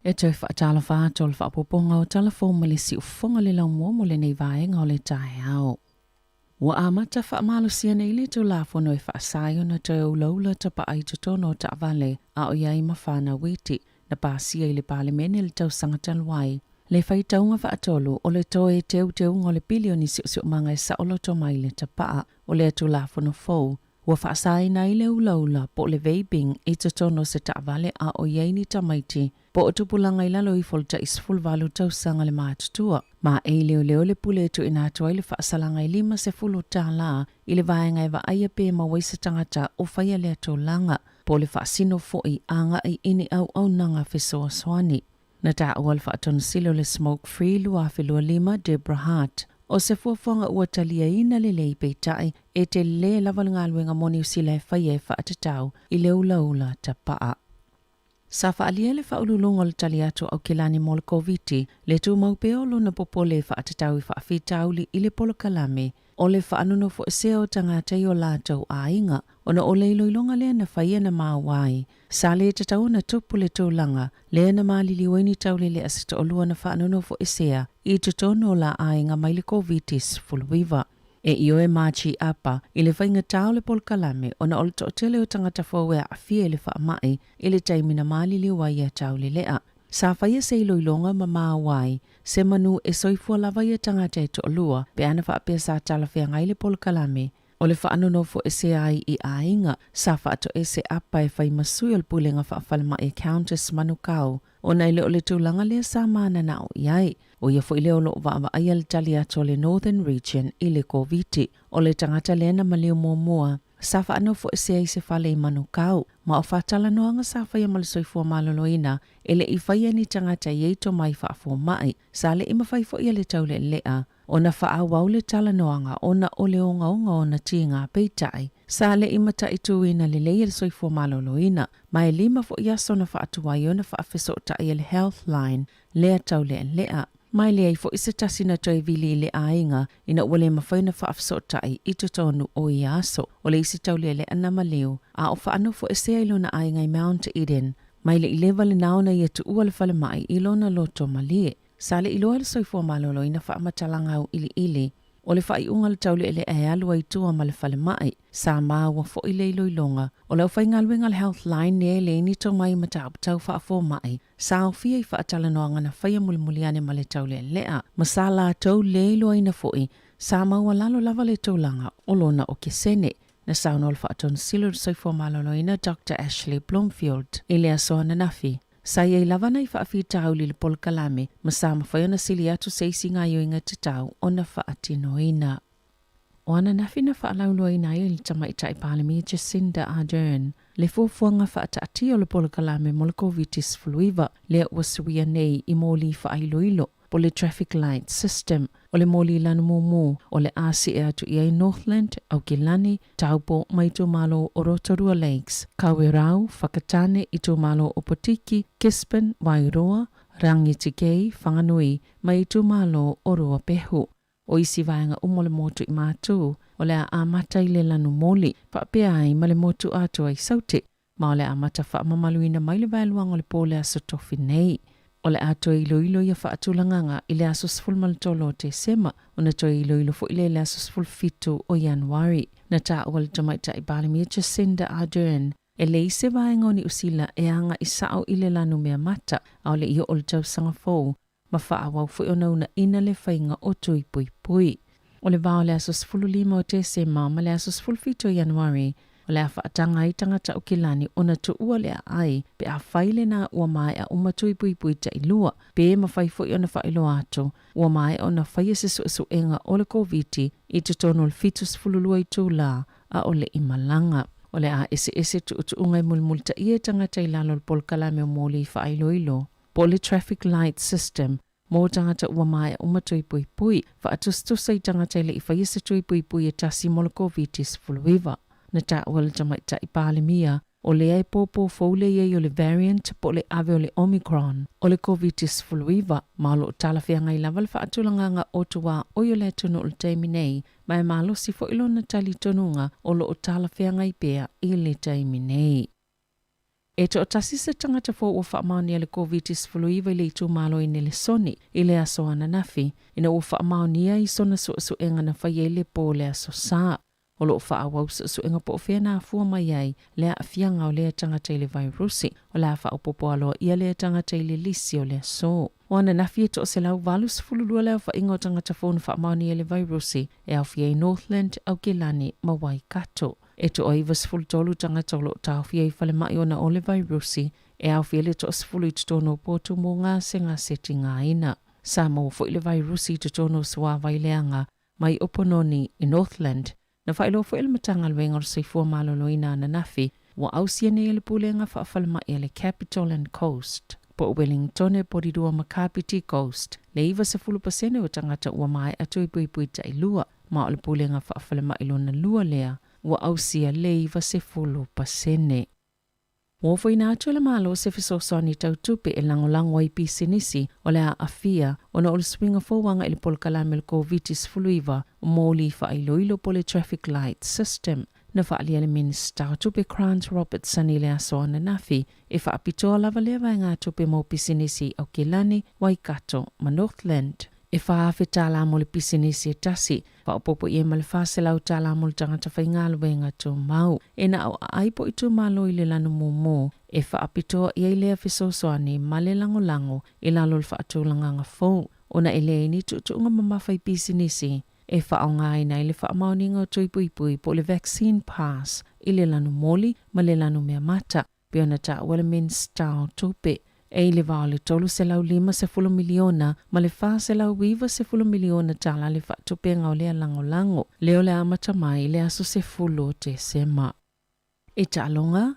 E tau whaatala whātol whaapoponga o talafo ma le si ufonga le lau mua mo le nei vaenga o le tae au. Wa amata whaamalusia nei le tau lafono e whaasaio na tau laula tapa ai tutono ta avale a o iai mawhana witi na pāsia i le pāle mene le tau sangatalwai. Le whaitaunga whaatolo o le toe teu ngole bilioni si manga e saoloto mai le tapaa o le tau lafono fau. Wa whaasai nei le ulaula po le vaping i tutono se ta avale a o iai ni tamaiti po o tupulanga i lalo i folta isfulvalu tausanga le mātutua. Ma e leo le pule tu ina atua i le whaasalanga i 5 tāla i le vaenga e wa aia pe ma waisa tangata o whaia le atolanga po le whaasino fo i anga i ini au nanga fisoa swani. Na ta awal whaatona silo le smoke free lua whilua 5 Deborah Hart. O se fuafonga ua talia ina le lei peitai e te le lavalngaluenga moni usila e whaia e whaatatau i le ulaula ta paa. Sa whaalia le whaululungo le taliato au kilani mo le COVID, le tu maupeolo na popole e whaatatau i whaafitauli i le polo kalame, o le whaanuno fo eseo tangata i o lātou a inga, o na o leiloilonga lea na whaia na maawai. Sa le tatau na tupu le tōlanga, lea na maaliliweni taule le asita olua na whaanuno fo esea, i tutono la a inga mai le COVID-19 fuluiva. E io e machi apa i le whainga tau le polkalame o na ole to tele o tangata fawea a fia le wha mai i le taimina mali li wai a tau le lea. Sa whaia se iloilonga ma maa wai, se manu e soifua lava i a tangata e to alua, pe ana wha apea sa tala whea ngai le polkalame. O le whaanonofo e se ai i a inga, sa wha ato e se apa e whai masui al pulenga wha awhalama e Countess Manukau, o nei le o le tūlanga lea sa mana na o iai, o ia fo i leo lo wa ai al tali ato le Northern Region i le COVID, o le tangata lea na malio mua. Sa whaanofo e se ai se whale i Manukau, ma o whatala noanga sa whaia malisoi maloloina, e le i whaia ni tangata i eito mai whaafo mai, sa le ima whai fo i le tau le lea, o na wha wau le tala noanga o na o le onga o na tinga peitai. Sa le imata i tuina le leia le soifua maloloina, mai lima fo iaso na wha atuwai o na wha awhiso ta i le Healthline, lea tau le lea. Mai lea i fo isa tasina toi vili le ainga, ina wale mawhaina wha awhiso ta i tutonu o i aso, o le isi tau le ana maleo, a o wha anu fo isa ilo na ainga i Mount Eden, mai le i lewa le naona i atu ua le whale mai ilo na loto malie. Sa le iloa le soifua maloloina wha amatalanga au ili, o le whai unga le taule ele e alua i tua ma le whale mai, sa maawa fo i le iloilonga, o le whai ngalwinga le Healthline ne le ni tau mai matau tau wha afo mai, sa au fia i wha atala noanga na whaia mulimuliane ma le taule lea, ma sa la tau le iloa ina foi, sa maua lalo lava le taulanga o lona o kesene, na sauna o le wha aton silo le soifua maloloina Dr. Ashley Bloomfield, i le asoa na nafi. Sa iei lavana i whaafi tau li le polkalame, ma sa mawhaiona sili atu seisi ngā yoinga te tau o na whaatinoina. O ana nawhina whaalaulua ina i le tamaita i Palemi Jacinda Ardern, le fuafuanga whaataati o le polkalame mo le COVID-19 lea uasuia nei i mōli whaailoilo, po le traffic light system, o le mōli lanu mōmō, o le asi e atu i Northland, Aukilani, Taupo, mai tō malo o Rotorua Lakes, Kawirau, Whakatane, i tō malo o Potiki, Gisborne, Wairoa, Rangitikei, Whanganui, mai tō malo o Ruapehu. O isi vaenga umole motu i mātū, o le a amata i le lanu mōli, whaapea ai ma le motu atu ai saute, ma o le amata whaamamaluina mai le vaeluang o le pōle aso tofi nei. O le ato iloilo ia whaatulanganga i le aso sfulmal tolo te sema, o na toi iloilo fo i le aso sfulfitu o Januari. Na ta o le tamaita i Palemi Jacinda Ardern, e le ise vaenga o ni usila e anga i sao i le lanu mea mata, a o le ia o le tau sanga fōu, ma whaawau fo i ona una ina le whainga o tui pui pui. O le vao le aso sfululima o te sema, ma le aso sfulfitu o Januari, o le a whaatanga i tangata o Kilani o na tu ua le ai, pe a whaile na ua mai a umatui pui pui ta ilua, pe ma whai fo i ona whailo ato, ua mai o na whaia sisu isu enga o le COVID i te tono le fitus fululua i tū la a o le imalanga. O le a ese tu ungai mulmulta i e tangata i lalo le polkalame o mōli i whailo ilo. Po le traffic light system, mō tangata ua mai a umatui pui pui, whaatustusai tangata i le i whaia tui pui pui e tasi mo le COVID fuluiva. Na ta ua le tamaita i Palemia, o le ai pōpō fōle iei o le variant po le ave o le Omicron, o le COVID-19 fuluiva, malo o talawhianga i lava le whaatulanganga o tuwa o yo le tunu o le teimi nei, mai malo si fo ilo na tali tununga o lo o talawhianga i pēa i le teimi nei. E to o tasi se tangata fō o whaamani le COVID-19 fuluiva i le itu malo i nele soni, i le aso ana nafi, ina o whaamani i sona su enga na whai le po le aso saa. O lo whaawau su enga po whiana fua mai ai, lea a fianga o lea tangata i le vairusi, o lea wha upopo aloa ia lea tangata i le lisi o lea so. O ana nafi e to o se lau valu sifululua lea wha ingo tangata fōna wha mauni i le vairusi, e au fia i Northland, Aukilani, ma Waikato. E to o iwa sifulu tolu tangata o lo tau fia i whale mai o na o le vairusi, e au fia le to o sifulu i tutono potu mō ngā se ngā seti ngā ina. Sa mo fo i le vairusi i tutono sua vaileanga, mai opononi i Northland, na whailo fo ilmatanga luenga o seifua maloloina na nafi, wa ausia ne ele pulenga whaafalama i ele Capital and Coast. Po Wellington e porirua Makapiti Coast, le iwa sa 10% o tangata ua mai atu i pui ta i lua, ma o le pulenga whaafalama i lona lua lea, wa ausia le iwa se 10%. Wofo ina atu le malo se fisosoni tau tupe e langolango i pisinisi o le a afia o na o le swinga fōwanga i le polkalame le COVID-19 fuluiva o mōli wha iloilo po le traffic light system. Na wha alia le minister tupe Grant Robertson i le aso na nafi e wha apitoa lava lea vai ngā tupe mō pisinisi au Kilani, Waikato, ma Northland. e whaafe tāla mo le pisinisi e tasi, whaopopo i e ma le whaaselau tāla mo le tangata whaingalo wenga tō mau. E na au aipo i tō malo i le lanu mō, e whaapitoa i lea whisosoani ma le lango i lalo le whaatūlanga ngā fōu. Ona e lea ni tuunga mamawhai pisinisi, e whaonga ina i le whaamauninga o tuipuipui po le vaccine pass i le lanu moli ma le lanu mea mata, pe ona ta walamin stau tope. E le vao le tolu se lau 5 miliona, ma le wha se lau 7 miliona tala le whaatupenga o lea lango, leo le amata mai le aso se fulu te sema. E ta alonga,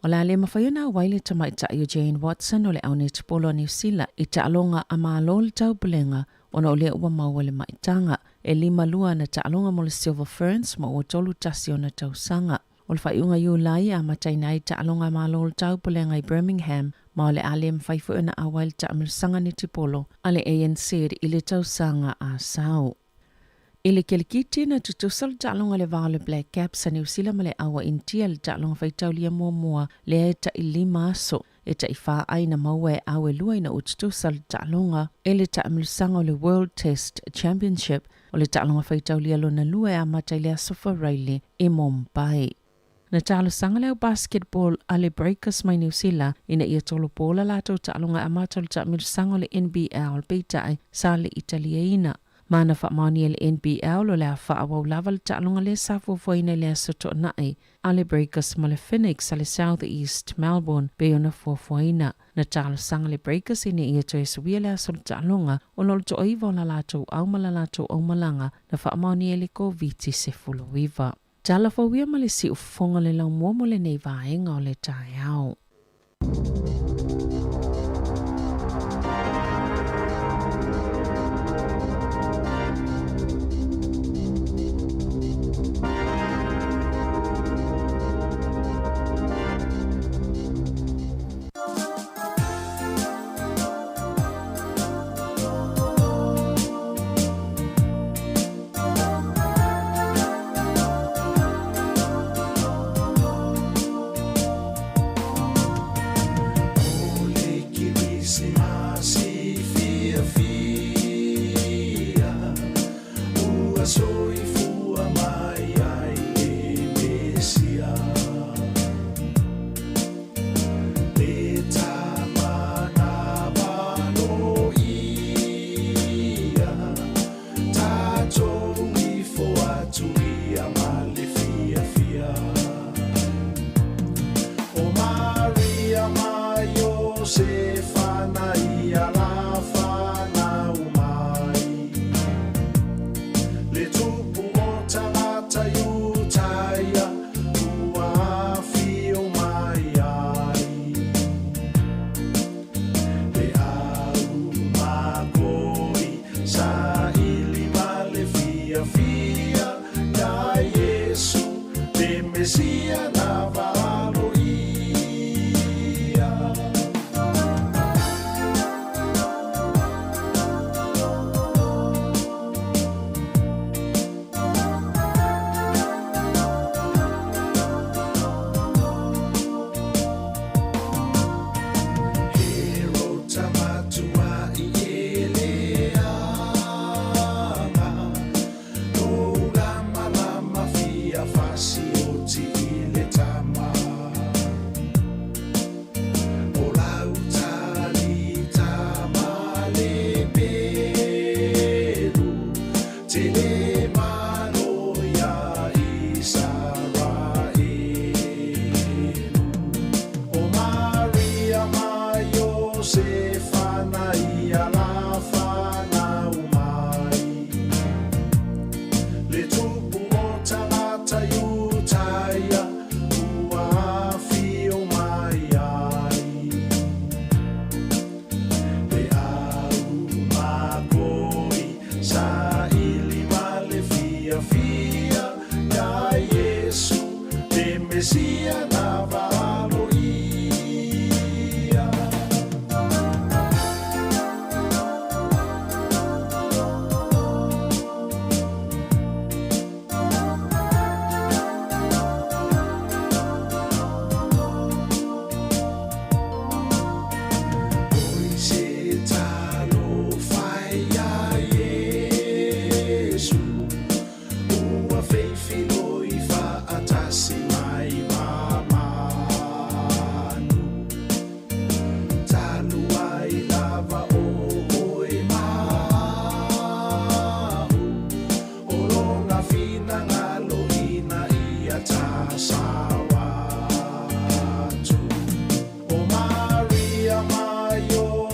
o la le mawhaiona waile tamai ta Jane Watson o le aune tupolo New Zealand, e ta alonga a maalo le tau pulenga, ona o lea ua maua le maitanga, e 5 lua na ta alonga mo le Silver Ferns ma ua tolu tasi o na tausanga. O le whaiunga iu lai a matainai ta alonga maalo le tau pulenga i Birmingham, ma le alem whaifu na awal ta amirsanga ni tipolo, ale ANC i le tausanga a sao. I le kelikiti na tutusal ta alonga le vao le Black Caps sa New Zealand ma le awa intia le ta alonga whaitaulia mua le e ta i 5 aso, e ta i wha aina maua e awe lua ina ututusal ta alonga, e le ta amirsanga o le World Test Championship, o le ta alonga whaitaulia lo na lua e amatai le asofa Riley i Mumbai. Na talo sanga leo basketball ale Breakers mai New Zealand ina ia tolo pola lato ta alonga amata le ta amirsanga le NBL peitai sa le Italiana. Mana whaamani le NBL o le a whaawau lava le ta alonga le safuafuaina le asoto nai ale Breakers ma le Phoenix ale South East Melbourne pe ona fuafuaina. Na talo sanga le Breakers ina ia to esuia le aso le ta alonga o lolo to oiva o la lato au malalato au malanga na whaamani le COVID-19. Tala whawia ma le si ufonga le lau mua mo le nei vaenga o le tae au. Mesia na valo ia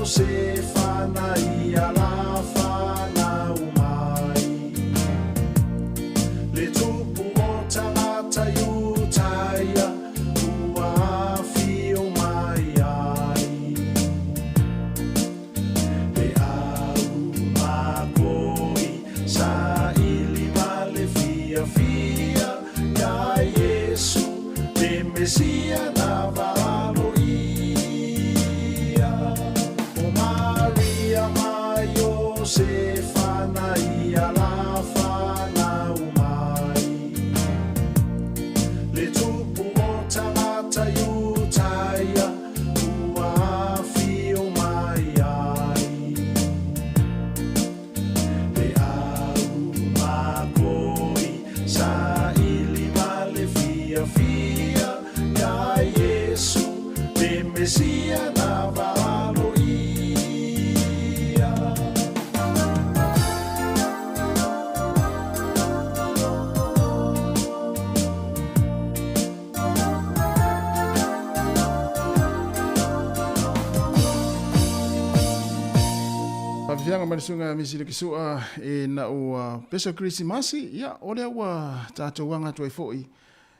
se whanai a la whanau mai. Le tupu o tangata iutaia, ua awhio mai ai. Le au makoi, sa ili ma le fia fia, ia Yesu, le Mesia na valo ia. O Maria mai Josefa na ia la whanau mai. Le tupu o tangata iutaia, ua awhio mai ai. Le au makoi, sa ili ma le fia fia, ia Yesu, le Mesia na valo ia. Pafianga marisunga misile kisua e na ua peso Krismasi ia ole ua tato wanga toi foi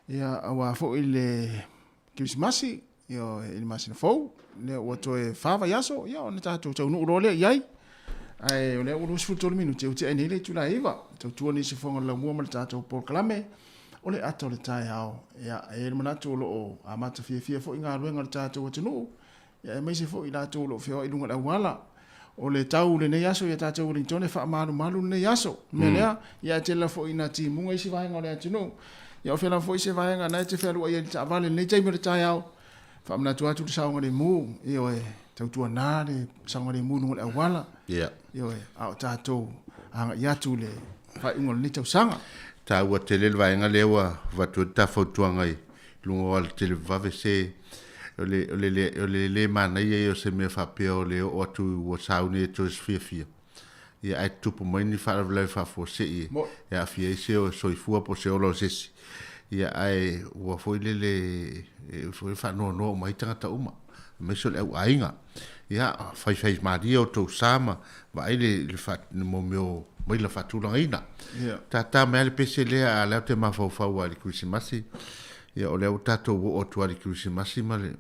ia ua foi le Krismasi ia ele masina fou le ua toi fava yaso ia ona tato tau no role iai ai ole ua lusu tolu minuti uti ene le tula eva tau tuani se fonga la mua tato por kalame ole ato le tai hao ia ele manatu lo amata fia foi nga luenga tato watunu ia mai se foi la to lo fio ilunga la wala o le tau le nei aso ia tātou Wellington e wha malu nei aso. Melea, ia te la fo ina ti munga isi vahenga o le atino. Ia o whiala fo isi vahenga nai te whelua ia ta vale nei teimere tai au. Wha mna tuatu te saunga le mu. Ia oe, tautua nā le saunga le mu nunga le awala. Ia oe, au tātou anga iatu le wha ingo le tau sanga. Ta ua te lele vahenga lewa watu ta fautuanga i lunga wale te le vave se le mana ia se me fa peo le o tu o sauni to sfia ia ai tupu mai ni fa le fa fo se ia fia se o soifua po se o lo se ia ai o foi le foi fa no mai tanga uma me so le ainga ia fai maria o to sama vai le fa mo meu mai la fatula ina ta me le pese le a la te ma fa wa le Krismasi. Ia o leo tato o tuari Krismasi ma le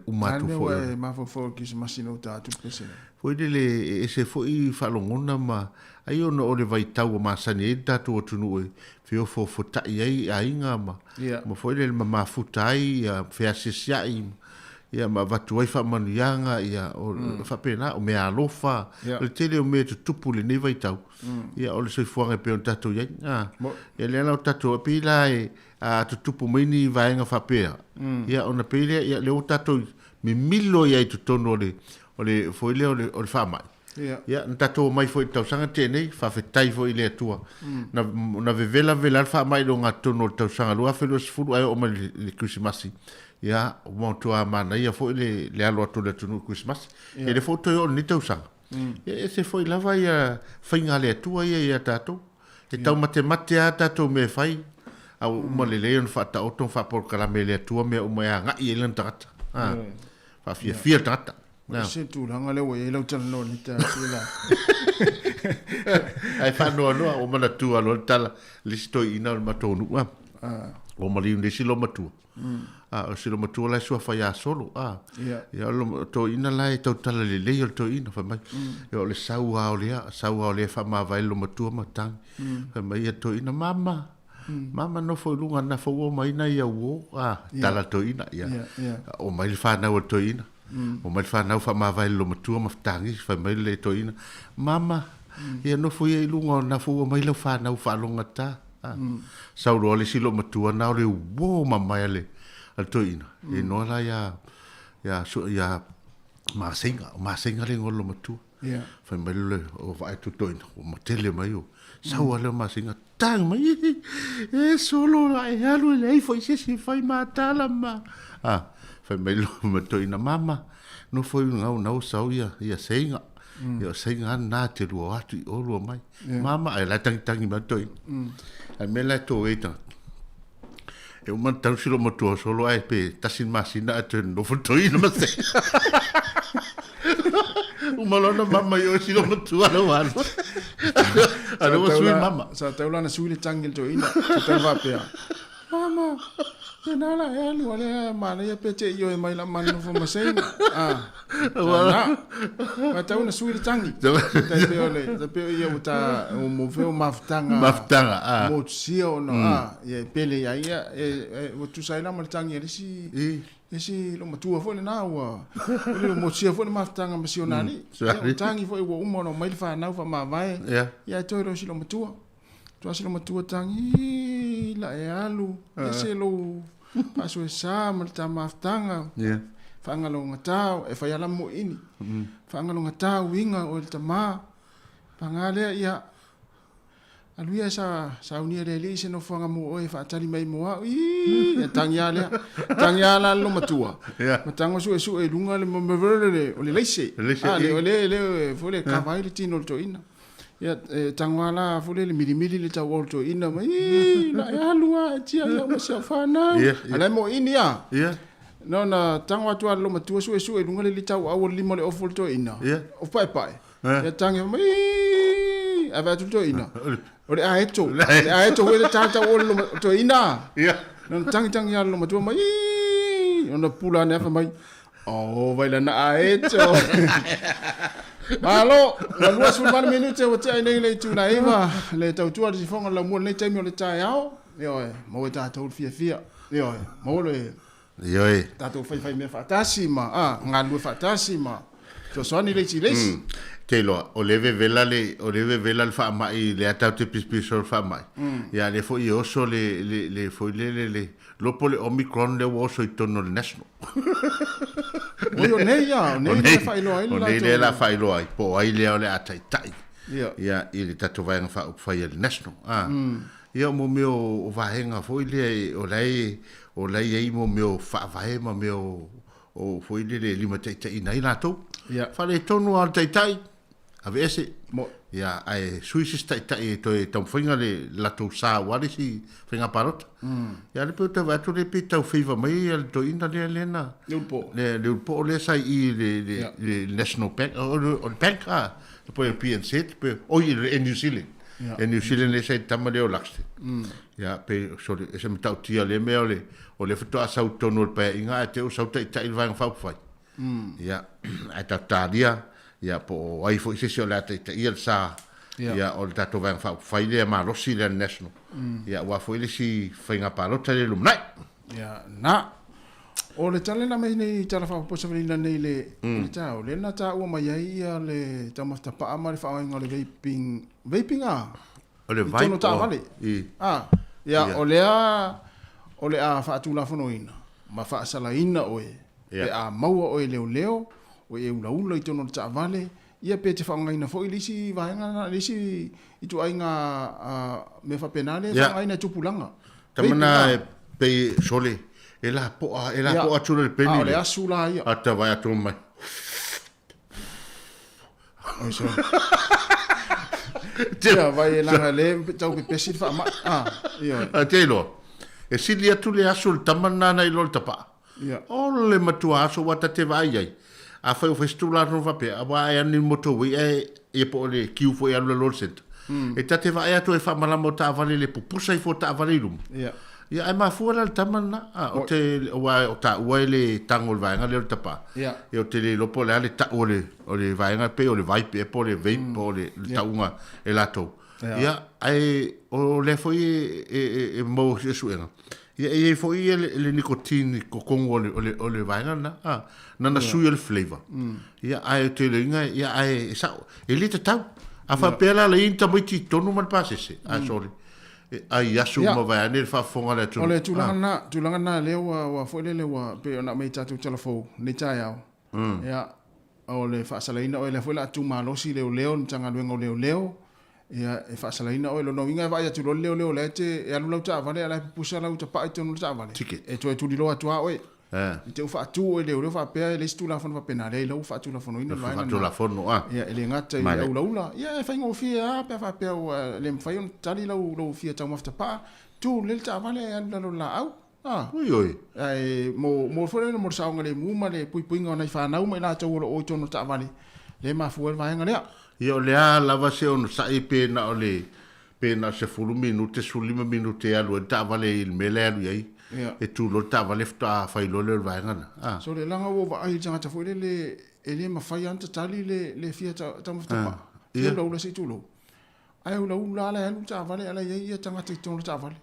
umatu fo. Ai ma fo Krismasi no tato pese. Foi dele ese foi falongona ma ai ono o le vai tau ma sani tato o tunu e fio fo tai ai ainga ma. Ma foi le ma futai ia fea sesiai ia ma vatu ai fa manuanga ia o fa pena o me alofa le tele o me tupu le nei vai tau. Ia o le soifuanga pe on tato ia. Ia le ala o tato pila e a tutupu maini vaenga whapea. Ia ona pele ia leo tato mi milo ia i tutono ole foi leo ole whamai. Ia tato mai foi tausanga tenei whawhetai foi le atua. Na vevela whamai lo ngā tono le tausanga lua whelu sifuru ai o mai le Krismasi. Ia o montua mana ia foi le alo atu le tunu Krismasi. Ia le foi toi o ni tausanga. Ia ese foi lava ia whainga le atua ia tato. E tau mate a tato me whai. Au uma le leon fata o ton fa por kala mele tua me uma nga i elan tata fa fia tata na se tu langa le we lo tan no ni ta la ai fa no o mana tu alo tala listo ina o matonu o mali un silo matu o silo matu la sua fa ya solo ya lo to ina la to tala le to ina fa mai yo le saua o le fa ma vai lo matu matang fa mai to ina mama no foi lunga na fo mai na ia wo tala to ina ia o mai fa na o to ina o mai fa na fa ma vai lo matu ma tangi fa mai le to ina mama ia no foi lunga na fo mai lo fa na fa longa ta sa ro le silo matu na le wo mama le al to ina e no la ya ma singa le ngolo matu fa mai le o vai to ina o matele mai o sa wala ma singa tang mai e solo ai alu lei foi se fai matala ma fa mai lo matu ina mama no foi na sa ia singa ia singa na te ro atu o lo mai mama ai la tang matu ai me la to eta e un tau silo matu solo ai pe tasin masina atu no foi ina ma se Malona mama yo silo matua no wano. Ano mo sui mama. Sa taula na sui le tangil to ina. Sa taula pia. Mama. Nala ya lu ale mana ya pece yo mai la manu fo masai. Wala. Ma taula na sui le tangil. Tapi ole, tapi yo ta mo feo maftanga. Maftanga. Mo sio no ye pele ya o tu sai la mal tangil si. Esi lo matua fo na wa. Lo mo sia fo maftanga misionari. Tangi fo wo umo no mai fa na fa ma vai. Ya to ro si lo matua. Tu asilo matua tangi la e alu. Ese lo paso esa mal ta maftanga. Fa ngalo ngatao e fa ya la mo ini. Fa ngalo ngatao winga o ta ma. Pangale ya aluia sa unia le se no fanga mo o fa tali mai mo ya tangiala lo matua matango su e lunga le mo mevele o le leise le fole kavai le tino to ina ya tangwala fole le milimili le ta wolto ina mai la ya lua tia ya mo se fana ala mo inia no na tangwa tu lo matua su e lunga le ta o limo le ofulto ina o pai ya tangi mai ava tutto ina Ore aeto wele tata wole to ina. Non tangi ya lo matua mai. Ona pula ne fa mai. Oh, vai la na aeto. Malo, na lua sul mal minute o te ai le tu na eva. Le tau tua di fonga la mo le taimi o le tai ao. Yo, mo ta tau fia. Yo, mo le. Yo. Tato fai me fatasima. Ngalu fatasima. So soni le chi les. Telo o leve vela le fa mai le ata te pispiso fa mai ya le fo io so le fo le lo pole omicron le wo so itono le national o ne fa ilo ai la fa ilo ai po ai le ata tai ya ile tato vai fa le national ia mo meu va henga fo ile o lai ai mo meu fa vai mo meu o fo ile le limite tai nai la to fa le tonu al tai ave ese mo ya ai suisi tai to tom finga le la to sa wali si finga parot ya le puta va to le pita fiva mai el to inda le na le po le sai i le national bank o bank po el PNC pe o in New Zealand en New Zealand le sai tamale o laxte ya pe so ese meta tia le me o le foto sa tono pe inga te o sa tai va fa fa ya ata dia ya po ai fo se la te ia sa ya o tato van fa le ma lo si le national ya wa fo le si finga parota le lumnai ya na o le tale na mai nei tala fa po se le nei le tao le na ta o mai ai ia le tamasta pa ma le fa nga le vaping o le vai ta vale ya o le a fa tu la fonoina ma fa sala ina o e a mau o leo o e ula i tono ta vale ia pe te whaonga ina fo i lisi vahenga lisi i tu ainga me fa penale whaonga ina tupulanga tamana pe sole e la po atu le peni le asu la ia ata vai atu mai oiso tia vai langa le tau pe pesi fa ma ia telo e sili atu le asu tamana na i lol tapa o le matua aso wata te vai ai a fai o festula no va pe a vai ani moto we e po le kiu foi al lol center e tate vai atu e fa mala mota vale le pupusa i fota vale lum ia ai ma fuala le tamana o te o ta le tangol vai ngale tapa e o te le lopo le ale ta o le vai nga pe o le vai pe po le vape po le taunga e lato ia ai o le foi e mo se suena ia foi le nicotine ko kongo o le vai nga na sui el flavor ia ai te le nga ia ai sa e le tau a fa pela le inta miti tonu mal pasese a sorry ai asu mo vai ne fa fonga le tu ole tulanga na le wa foi le wa pe ona mai tatu telefo ni taiao ia ole fa salaina ole foi la tu malosi le leo tanga luengo leo ia e fa salaina ole no winga vai tu leo le te e alu ta vale ala pusa la uta pa te no ta vale e tu di lo atua oe te fa tu le fa pe le stu la fon fa penale le fa tu la fon ina fa tu la fon ia ele ngata ia ula ia fa ngo fia pe fa pe le fa yon tali lo fia ta mafta pa tu le ta vale ala lo la au oi ai mo fo le mo sa ngale mu ma le pui nga na fa na u me la ta o to no ta vale le mafua le vaenga lea. Ia o lea lava se ono sai pena o le pena se fulu minute sulima minute alu e tavale il mele alu iai e tu lo tavale fta failo le vaenga na. So le langa wo va ai tanga ta fuile le ele mafai anta tali le fia ta mafta. Ia lo le se tu lo. Ai ula ula la alu tavale ala ia tanga te tonu tavale.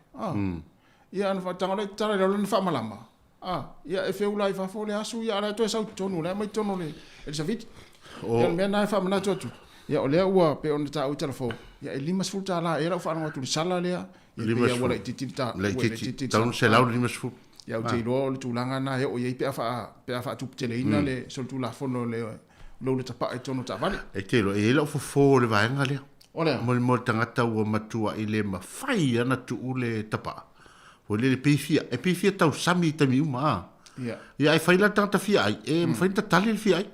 Ia ana tanga le tala le fa malama. Ia e fe ula i fa fole asu ia ala to sa tonu le mai tonu le el savit. Ia me na fa mana tu. Ia o lea ua pe ona ta o telefon. Ia e lima sfuta la era o fa nga tu sala lea. Ia wala titita. Le titita. Tau se lau lima sfu. Ia o te lo le tulanga na ia o ia pe fa tu teleina le sol tu la fono le lo le tapa e tono ta vale. E te lo e la fo le vaenga lea. Ole. Mo tangata ua matua i le mafai ana tu le tapa. O le pifia e pifia tau sami tami uma. Ia e faila tangata fia ai e mfaita tali le fia ai.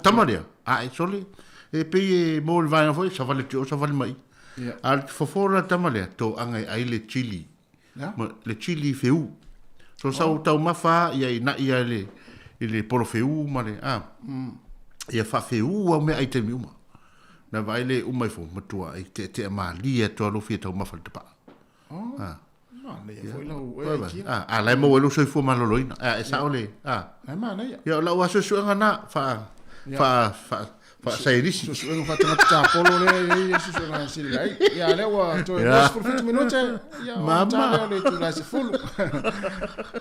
Tamaria. E sole. E pe e mo le vaenga foi sa vale tio sa vale mai. Al fofora tamale to anga ai le chili. Le chili feu. So sa tau mafa ia na ia le polo feu male ia fa feu o me ai te miuma. Na vai le umai fo matua ai te malia to lo fia tau mafa te pa. Lai mo lo so fu maloloina. E sa ole. Ai mana ia. Ia la wa so suanga na fa sai risi. So suanga fa tanga polo le so suanga sili ai. Ia le wa to dos por 20 minutos. Ia mama le tu la se full.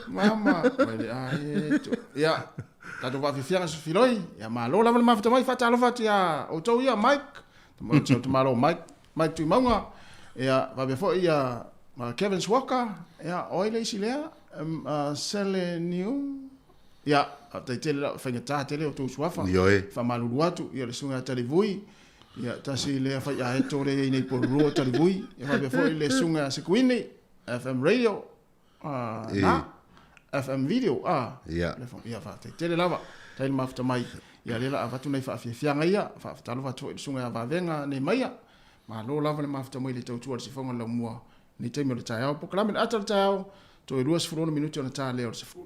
Mama. Ai to. Ia ta do va fianga so filoi. Ia malo la ma fa mai fa talo fa ia o to ia Mike. Mo to malo Mike tu manga. Ia va be fo ia Kevin Walker, ia oile silea, sele new, ia te tele whaingata tele o tō suafa, wha malulu atu, ia le sunga tali vui, ia tasi lea whai a heto le nei porurua tali vui, ia wha befo i le sunga sekuini, FM radio, na, FM video, ia wha te tele lava, taili mafuta mai, ia lela a watu nei wha fianga ia, wha talo watu i le sunga a wavenga nei maia, ma lo lava le mafuta mai le tautua le sifonga la mua, ni te mo le taiao po kalamen ata le taiao to e 2 minuti ona ta leo se fu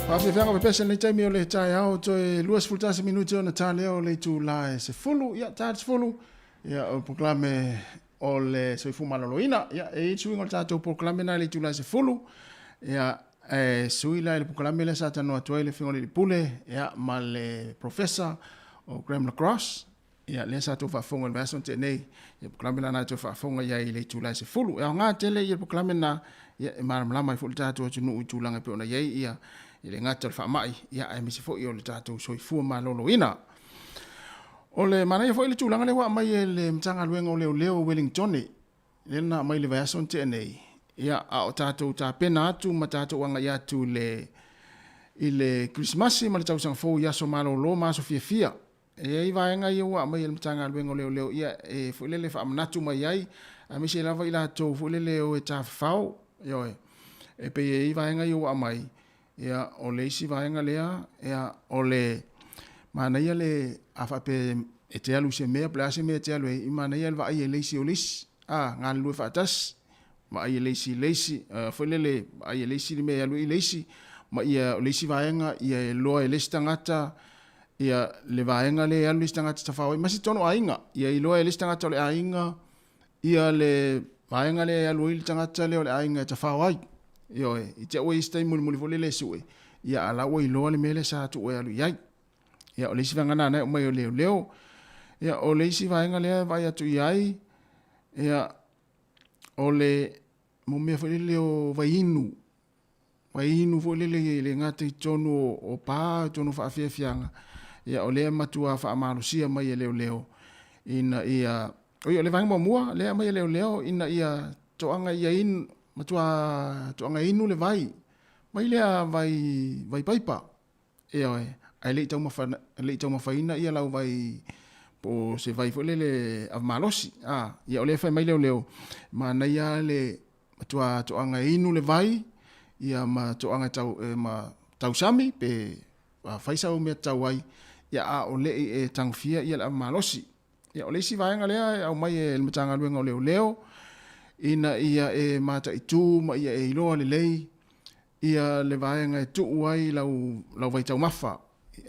Whawhiwhanga pe pesa nei taimi o le tai au toi luas fultasi minuti o na tāle o le tū lae se fulu, ia tāte fulu, ia o proklame o le soifu maloloina, ia e suinga o tātou proklame na le tū lae se fulu, ia sui lai le proklame le sa tanoa tuai le whingone li pule, ia ma le professor o Graham Lacrosse, ia le sa tō whaafonga le vason te nei, ia proklame na tō whaafonga ia i le tū lae se fulu, ia ngā tele ia proklame na, ia e maramlama i fulu tātou atunu i tūlanga pe ona iei, ia i le ngata le whaamai, ia e misi fo i o le tātou soifua maloloina. O le manai fo i le tūlanga le wa mai e le mtanga luenga o leo Wellingtoni, le na mai le vason te nei, ia a o tātou tā pena atu, ma tātou anga i atu i le Christmasi, ma le tau sanga fo i aso malolo, ma aso fia. E i vaenga i wa mai e le mtanga luenga o leo, ia e fo i le whaamanatu mai ai, a misi lava i la tau fo i le o e tā whao, e pe i vaenga i wa mai, ia o le isi vaenga lea, ia o le mana ia le afa pe e te alu se mea, plase mea te alu i mana ia le va ai e leisi o leisi, ngā lue whaatas, ma ai e leisi, whailele ai e leisi li mea alu i leisi, ma ia o leisi vaenga, ia e loa e leisi tangata, ia le vaenga le alu leisi tangata ta whawai, masi tono ainga, ia i loa e leisi tangata o le ainga, ia le vaenga le alu i tangata le o le ainga ta whawai, Yo i te oe istai muli fo le sue. Ia ala o i loa le mele sa tu oe alu iai. Ia o le isi vangana na o mai o leo. Ia o le isi vaenga lea vai atu iai. Ia o le mo mea fo leo vai inu. Vai inu fo le ngata i tonu o pā, tonu wha awhia fianga. Ia o lea matua wha amarusia mai e leo. Ina ia, o le vanga mua, lea mai e leo. Ina ia toanga ia inu. Matua toanga inu le vai. Mai lea vai paipa. E oe. Ai le tau mawhaina ia lau vai po se vai fo le avmalosi. Ia o le fai mai leo. Ma na ia le matua toanga inu le vai. Ia ma toanga tau sami pe faisa o mea tau ai. Ia a o le e tangfia ia le avmalosi. Ia o le si vaenga lea au mai e le matanga luenga o leo. Ina ia e mata i tū, ma ia e iloa le lei, ia le vaenga e tuu ai lau vai tau mawha.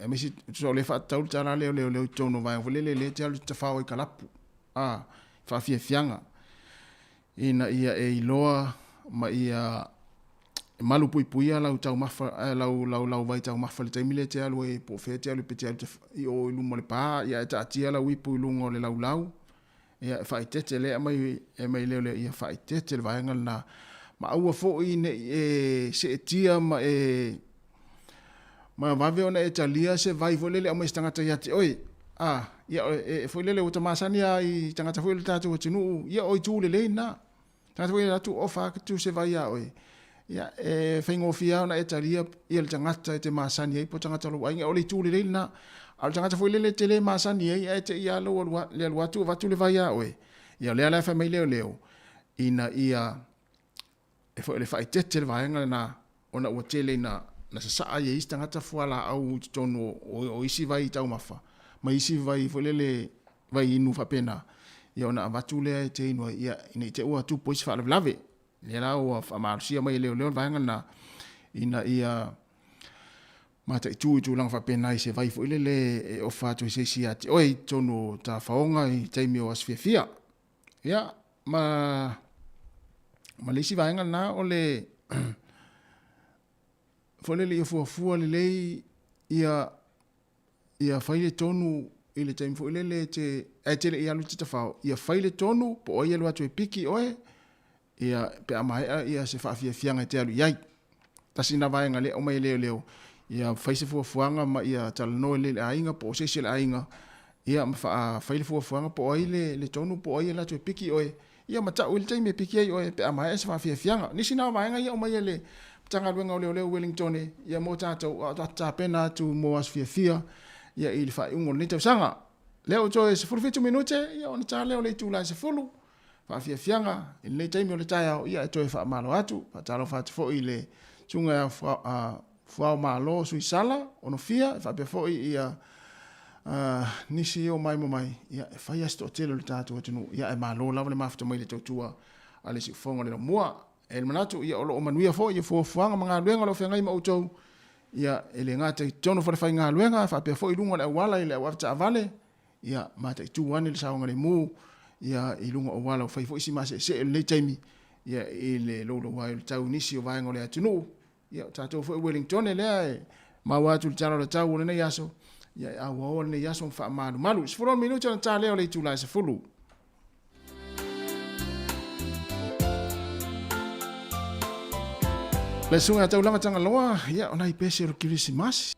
E misi, so le wha tau tara leo i tōno vaenga, fu le te alu ta whao i kalapu. Whawhia fianga. Ina ia e iloa, ma ia malu puipuia lau tau mawha, lau vai tau mawha le taimile te alu e po whea te alu pe te alu i o ilumo le pā, ia e ta atia lau ipu ilungo le lau. Ia whaitete lea mai leo ia whaitete le vaenga na ma aua fōi ne se e tia ma vave ona e talia se vai fōlele au mai stangata ia te oi. Ia fōlele o tamasani a i tangata fōlele tātou o tinu ia oi tūlele na. Tangata fōlele atu o whakatu se vai a oi. Ia whaingofia ona e talia ia le tangata e te masani ai po tangata lo ainga o le tūlele na. Al tangata foi le tele masani e te ia lo le watu le vai a oe. Ia le ala fa mai leo. Ina ia e foi le fai tete le vaenga na ona o tele na sa ia tangata fuala au tonu o isi vai tau mafa. Ma isi vai foi le vai inu fa pena. Ia ona watu le te inu ia ina te ua tu pois fa lave. Le la o fa marsia mai leo vaenga na ina ia mata i tū lang whapena i se vai fo ile e o whātu i se si ati. Oi, tono tā whaonga i teimi o aswhia. Ia, ma leisi vaenga nā o le whalele i fuafua le lei ia whaile tonu i le teimi fo ile le te le i alu te whao. Ia whaile tonu po oi alu atu e piki oe ia pe amaea ia se whaafia fianga te alu iai. Tasi na vaenga le o mai leo. Ia faise fuafuanga ma ia talanoe le ainga po se le ainga. Ia faile fuafuanga po ai le tonu po ai la tu piki oe. Ia mata o le taimi piki ai oe pe ama ese fa fianga. Nisi na vaenga ia o mai le tanga luenga o leo Wellingtoni. Ia mo tātou ta pena tu mo as fia. Ia i le fa ungo le tau sanga. Leo to se fulfitu minute ia ona ta leo le tu la se fulu. Fa fianga i le taimi o le taia ia to fa malo atu. Pa talo fa fo i le tunga fuau malo sui sala ono fia fa pe foi ia nisi o mai ia fa ia sto tele le tatu tunu ia e malo la le mafta mai le totua ale si fonga le moa el manatu ia o manuia foi ia fuanga manga luenga lo fenga ma utou ia ele ngata i tono fa fa nga luenga fa pe fo i lunga le wala ile wa ta vale ia mata i tu wane le saunga le mu ia i lunga o wala fa fo isi mase se le taimi ia ile lo wa il tau nisi o vai ngole atunu ia tato fo Wellington le ma wa tu tara le tau ne yaso ia a wa ne yaso fa malu sfuro minuto na tale o le tu la se fulu le sunga tau langa tanga loa ia ona i pese o Christmas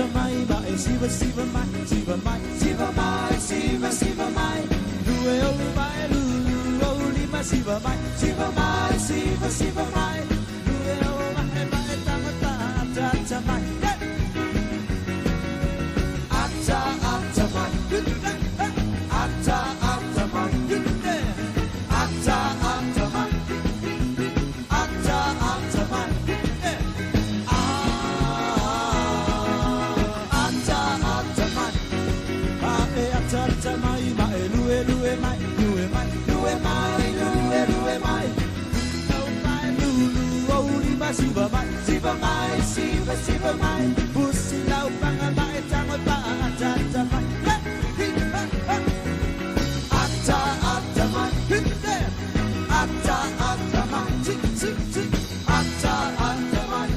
mai mai siva siva mai siva mai siva mai siva siva mai lue o mai lu o lima siva mai siva mai siva siva mai lue o mai mai tama ta ta mai ata ata mai ata ata mai ata ata mai ata ata mai ata mai mai lue lue mai lue mai lue mai lue lue mai no mai lu lu o li ma siva mai siva mai siva siva mai pusi lau panga mai tang pa ata ata mai ata ata mai ata ata mai tik tik tik ata ata mai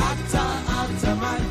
ata ata mai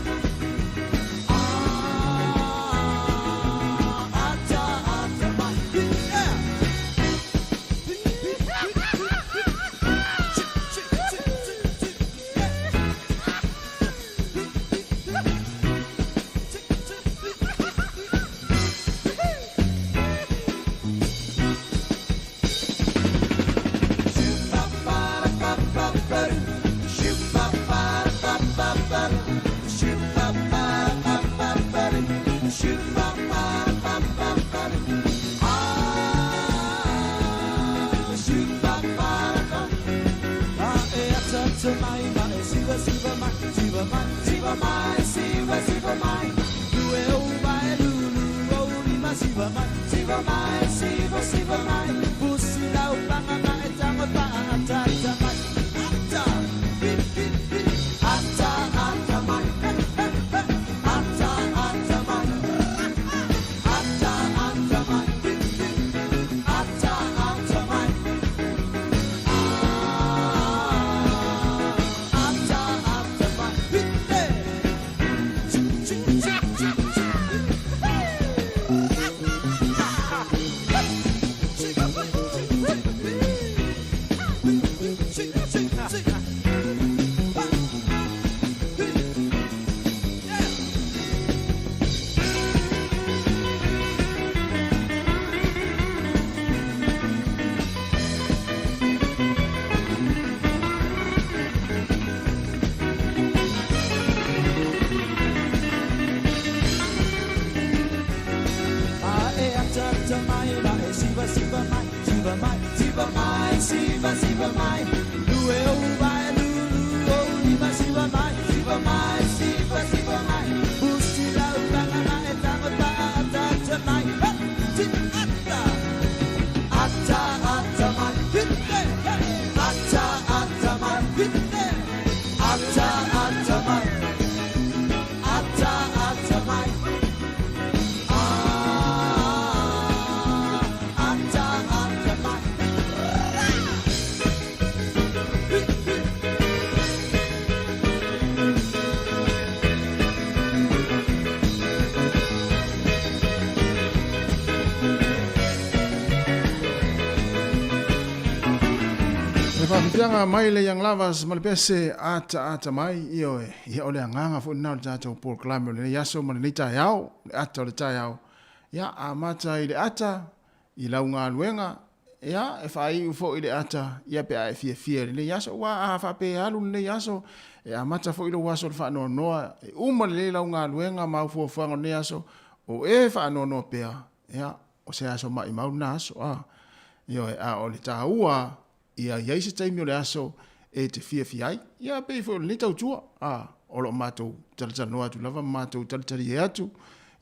Whawhianga mai le yang lavas malipese ata mai io ia ole anganga fu nau tato Paul Clammer le yaso man le tai au ata le tai au ia a mata i le ata i launga luenga ia e fai fo i le ata ia pe ai fia le yaso wa a fa pe alu le yaso e a mata fo i le waso fa no noa e uma le launga luenga ma fu fu le yaso o e fa no pe ia o se aso mai mau naso a io a ole taua ia ia se taimi o le aso e te fia ia pe fo le tau tua o lo matou tal no atu lava matou tal e atu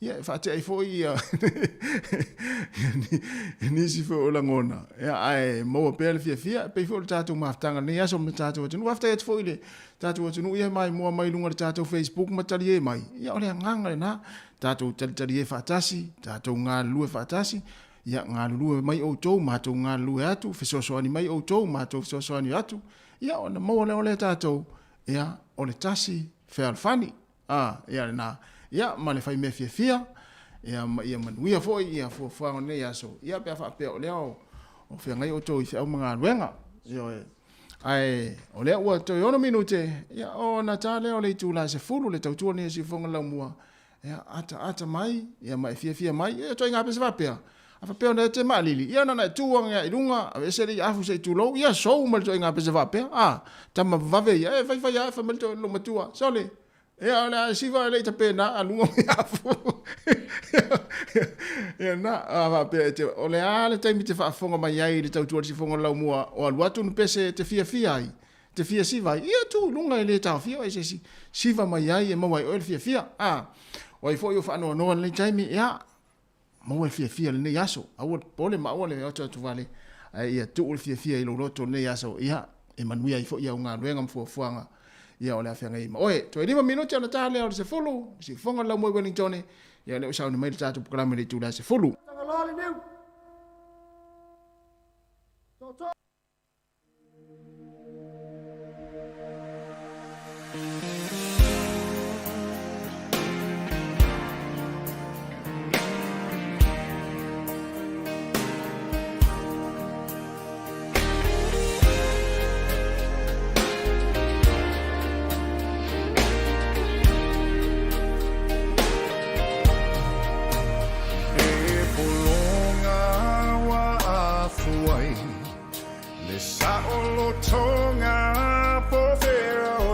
ia fa te ai fo ia ni si fo la ngona ia ai mo pe fia pe fo tatu maftanga ni aso me tatu tu afta et fo ile tatu tu ia mai mo mai lunga tatu Facebook matali e mai ia ole nganga na tatu tal e fatasi tatu nga lu fatasi ia ngā lue mai o tau mātou ngā lue atu, whesosoani mai o tau mātou whesosoani atu, ia o na maua leo le tātou, ia o le tasi whealwhani, ia nā, ia ma le whai me fia, ia manuia foi, ia fuafuanga nei aso, ia pia whapea o leo, o whia ngai o tau i whiau mga luenga, ia Ai, o lea ua toi ono minute, ia o na tale o le tula se fulu le tautua ni si fonga lau mua. Ia ata mai, ia mai fia mai, ia toi ngape se vapea. Afa peo na te malili, ia na tuang ia ilunga, ave se li afu se tulo, ia so mal toi ngape se vapea. Tama vave ia, vai ia fa mal toi lo matua. Sole. Ia na siva le tape na alunga afu. Ia na vapea te o le ale taimi te fa fonga mai ai le tautua si fonga lau mua o aluatu nu pese te fia ai. Te fia siva ia tu lunga le tau fia ai se siva mai ai e mawai o le fia. O i fo yo fa no le taimi ia mau fia le nei aso au pole ma ole o tu vale ia tu fia i lo roto nei aso ia e manuia i fo ia unga luenga mfuanga ia ole afia ngai oe to 5 minuti ona tale o se fulu si fonga la mo Wellington ia le usau ni mai tatu programa le tu la se fulu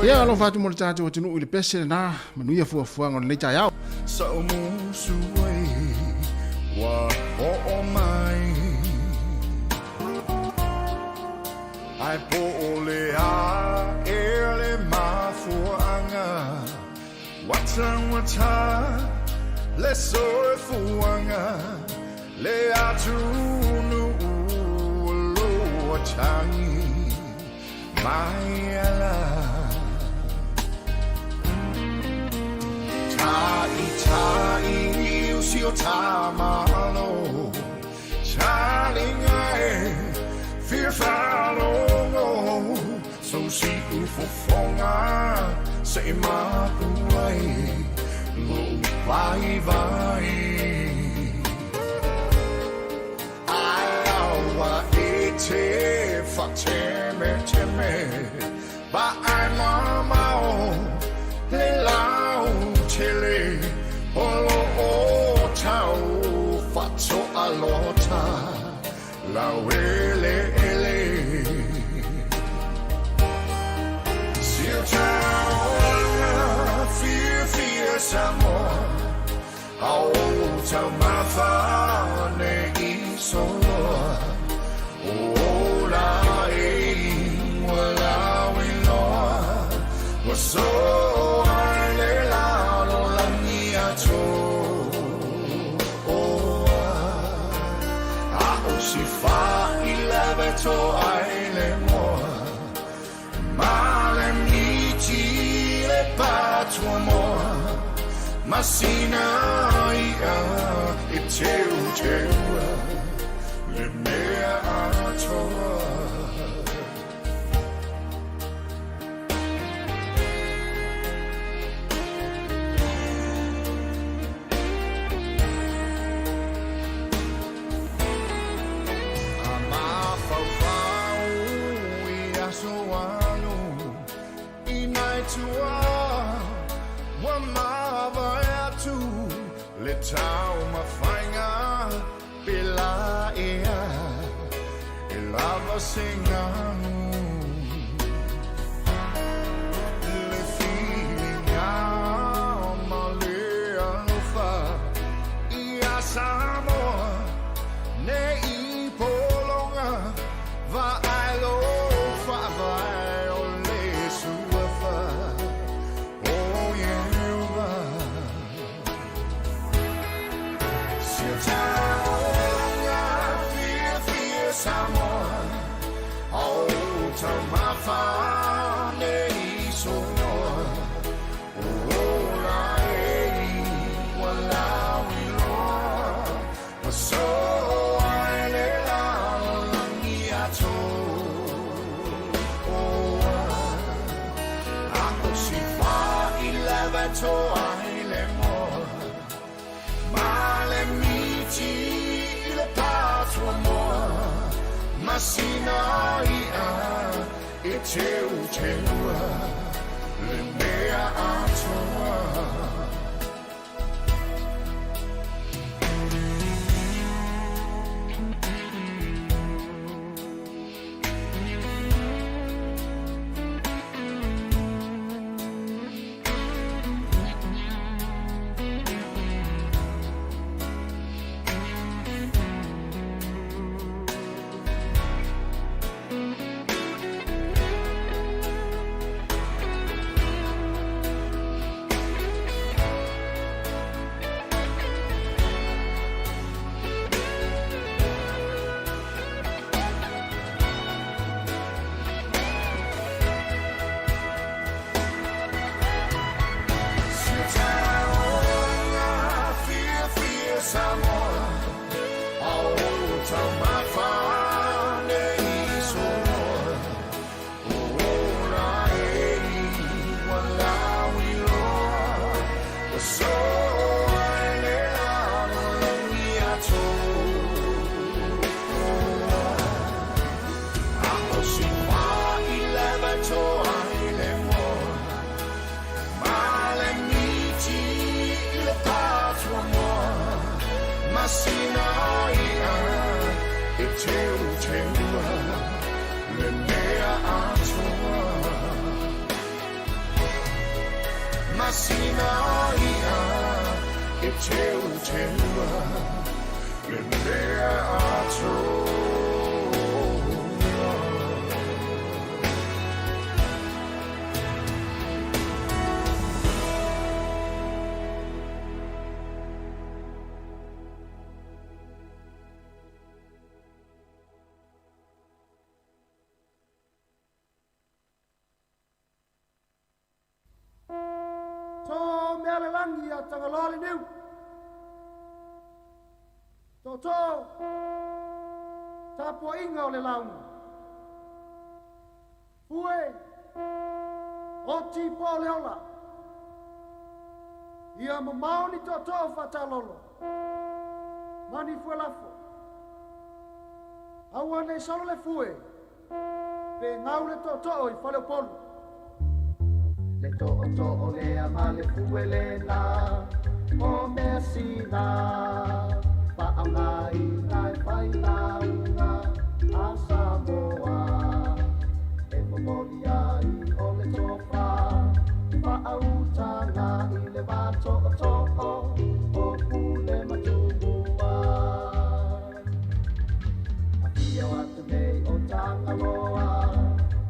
ia lo fatu mo le tatu tunu ile pese na manuia fuanga le tai au sa o mo suai wa o mai ai po ole a ele ma fuanga wata le so fuanga le atu nu lo changi mai ala Tai usio tamalo chalinga fear follow so si ufonga say ma puai lo vai alawa ete fateme ba ai mama le lao chile olo o tau fatso alota la wele ele sil tau fear samor au tau mafa ne isolo o la wala wilo so si fa il leveto ai le moa ma le amici le patro moa ma sina ia e teu le mea atoa tau mafainga pela ea e lava singanu le filinga malea lofa ia samoa ne I polonga va ai lofa vai o le suafa oh yeah someone oh to my family so oh so I le la mia to oh ako si fa il levato ai le mo ma le miti le patro mo Masina ia e te utenua le mea atoa. Tangalali niu. Toto. Tapo inga o le launga. Fue. Oti po le ola. Ia mamaoni toto fatalolo. Mani fue lafo. Awane solo le fue. Pe ngau le toto i fale polo. Le toto o le amale fue le na. O mesina pa angai ngai pai launga a Samoa e momolia i o le tofa pa autanga i le vato o pule matumua a pia watu nei o tanga loa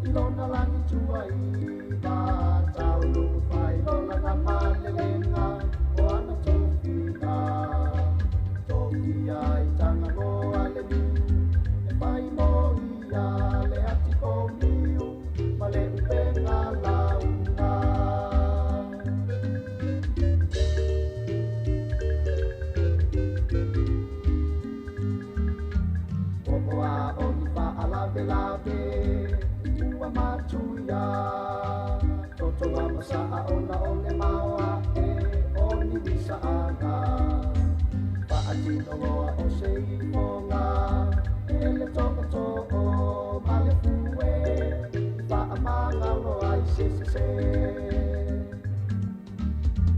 i lona langi tua i va tau luku fai lona na malelenga o ana tofina tofia i tanga loa le ni e pai moia le ati o miu ma le upenga launga Popo a oni pa alave lave ua matuia Toto wa masaa ona ole maua e oni bisa ana Paatino loa o se iponga e le toko ma le fue Paamanga loa i se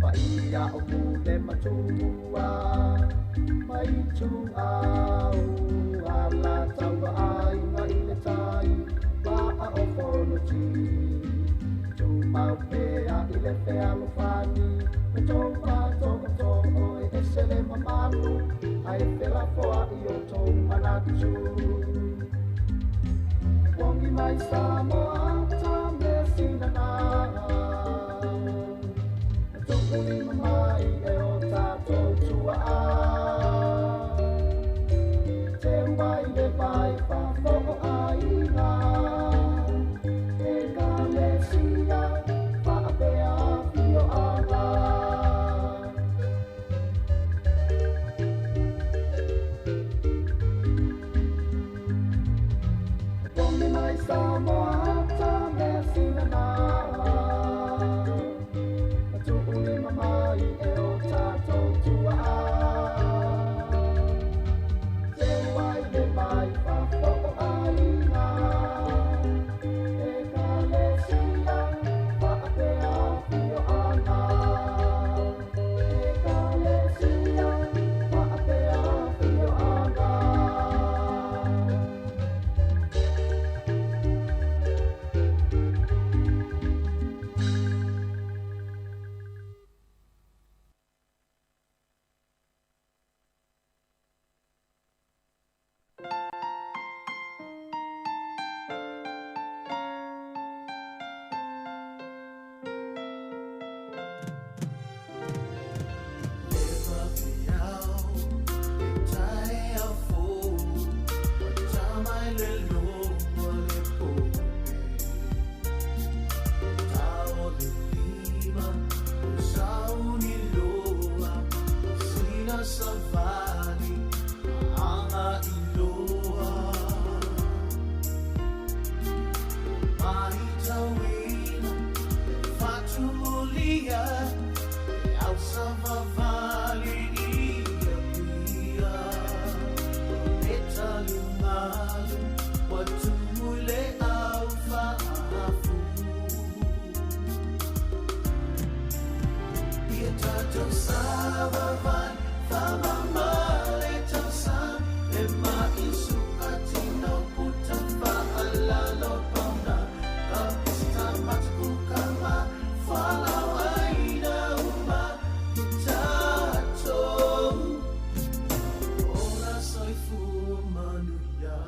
Paia o pule matua Mai tu au ala taua ai na i le tai Paa o fono Mau pea i le pea lo fani Me tau pato o e esele mamalu Ai te la foa i o tau manatu Wongi mai Samoa ta me sina na Me tau ni mamai e o tato tua a Te wai le pai pa foko ai na E ka le sia Samoa ta me sina na Tu uli mamai e o tato tua Te wai le mai pa foko ai na E vali anga iloa mai tawina fatumulia au sama vali ia pia metalungalu watumule au faafu ia tato sabavan fama male tausa ema isu atino puta faala lo pauna kapista matku kama fala waina uma tato ora soifu manuia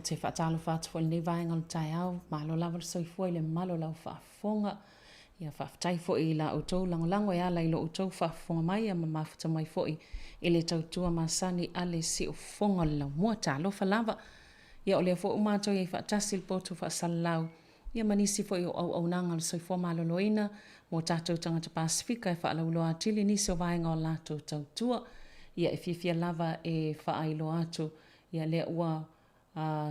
te whaatalo whaatawha ni vaenga le tai au, malo lava le soifua i le malo lau whaafonga, ia whaafitai fo i la outou langolango ia la ilo outou whaafonga mai, ia mamawhata mai fo i le tautua masani ale si o fonga le lau mua talo lava, ia o lea fo umato ia i whaatasi le potu whaasalau, ia manisi fo i o au nanga le soifua malo loina, mo tātou tangata Pasifika e whaalauloa atili nisi o vaenga o lato tautua, ia e fifia lava e whaailo atu, ia lea ua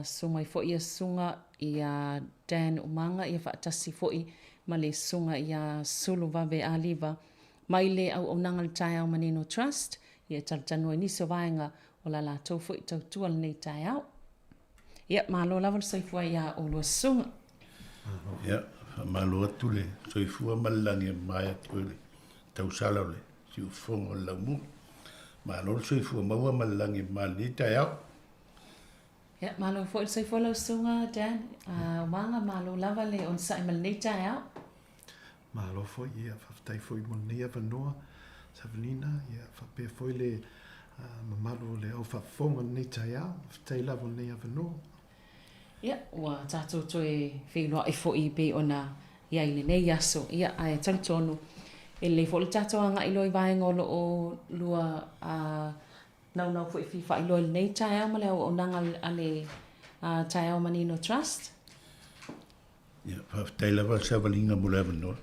sunga i fo'i a sunga i a Dan Umanga i a whaatasi fo'i ma le sunga i a Sulu Vave Aliva mai le au nanga le tai au Manino Trust i a taratanu i niso vaenga o la la tau fo'i tautua le nei tai au. Ia, malo lava le soifua i a olua sunga. Ia, malo atu le soifua malangi mai atu le tau sala le si u fonga la mu. Malo le soifua maua malangi mai le tai au. Ja, malo fo il sai fo lo sunga Dan, wanga malo lava le on sai mal nei tai au. Malo fo ia fatai fo mo nei vanoa Savanina ia fa pe fo le malo le o fa fonga nei tai au, fatai lava nei vanoa. Ia, wa tato toe whenua e fo i pe ona ia i le nei aso, ia ai talitonu. E le fo le tato anga i loi vaenga o lua nau fo i fifa i loi nei tai au male o nanga ale tai au Manino Trust. Ia, fatai lava Savanina mo le vanoa.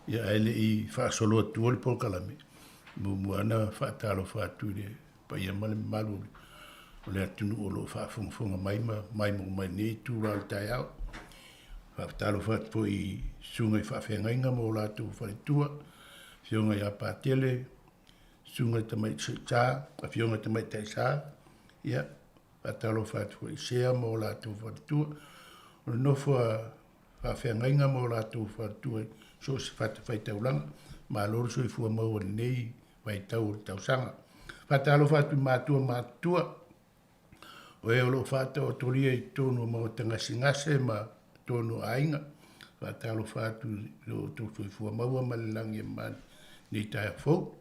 Ia ele i whaasolo atua le polkalame. Muana whaatalo whaatu le pa ia male malu o le atunu o lo whaafonga mai mo mai nei tūra le tai au. Whaatalo whaatu po i sunga i whaafengainga mo la tu whalitua. Fionga i a pātele, sunga i tamai tā, a fionga i tamai tai sā. Ia, whaatalo whaatu po i sea mo la tu whalitua. O le nofo a whaafengainga mo la tu whalitua so se fata fai taulanga, ma loro so i fua maua nei vai tau o tau sanga. Whatalo fatu mātua, o e olo fata o toria i tonu mau tangasingase ma tonu ainga. Whatalo fatu lo tofu i fua maua malilangi e man ni taia fau.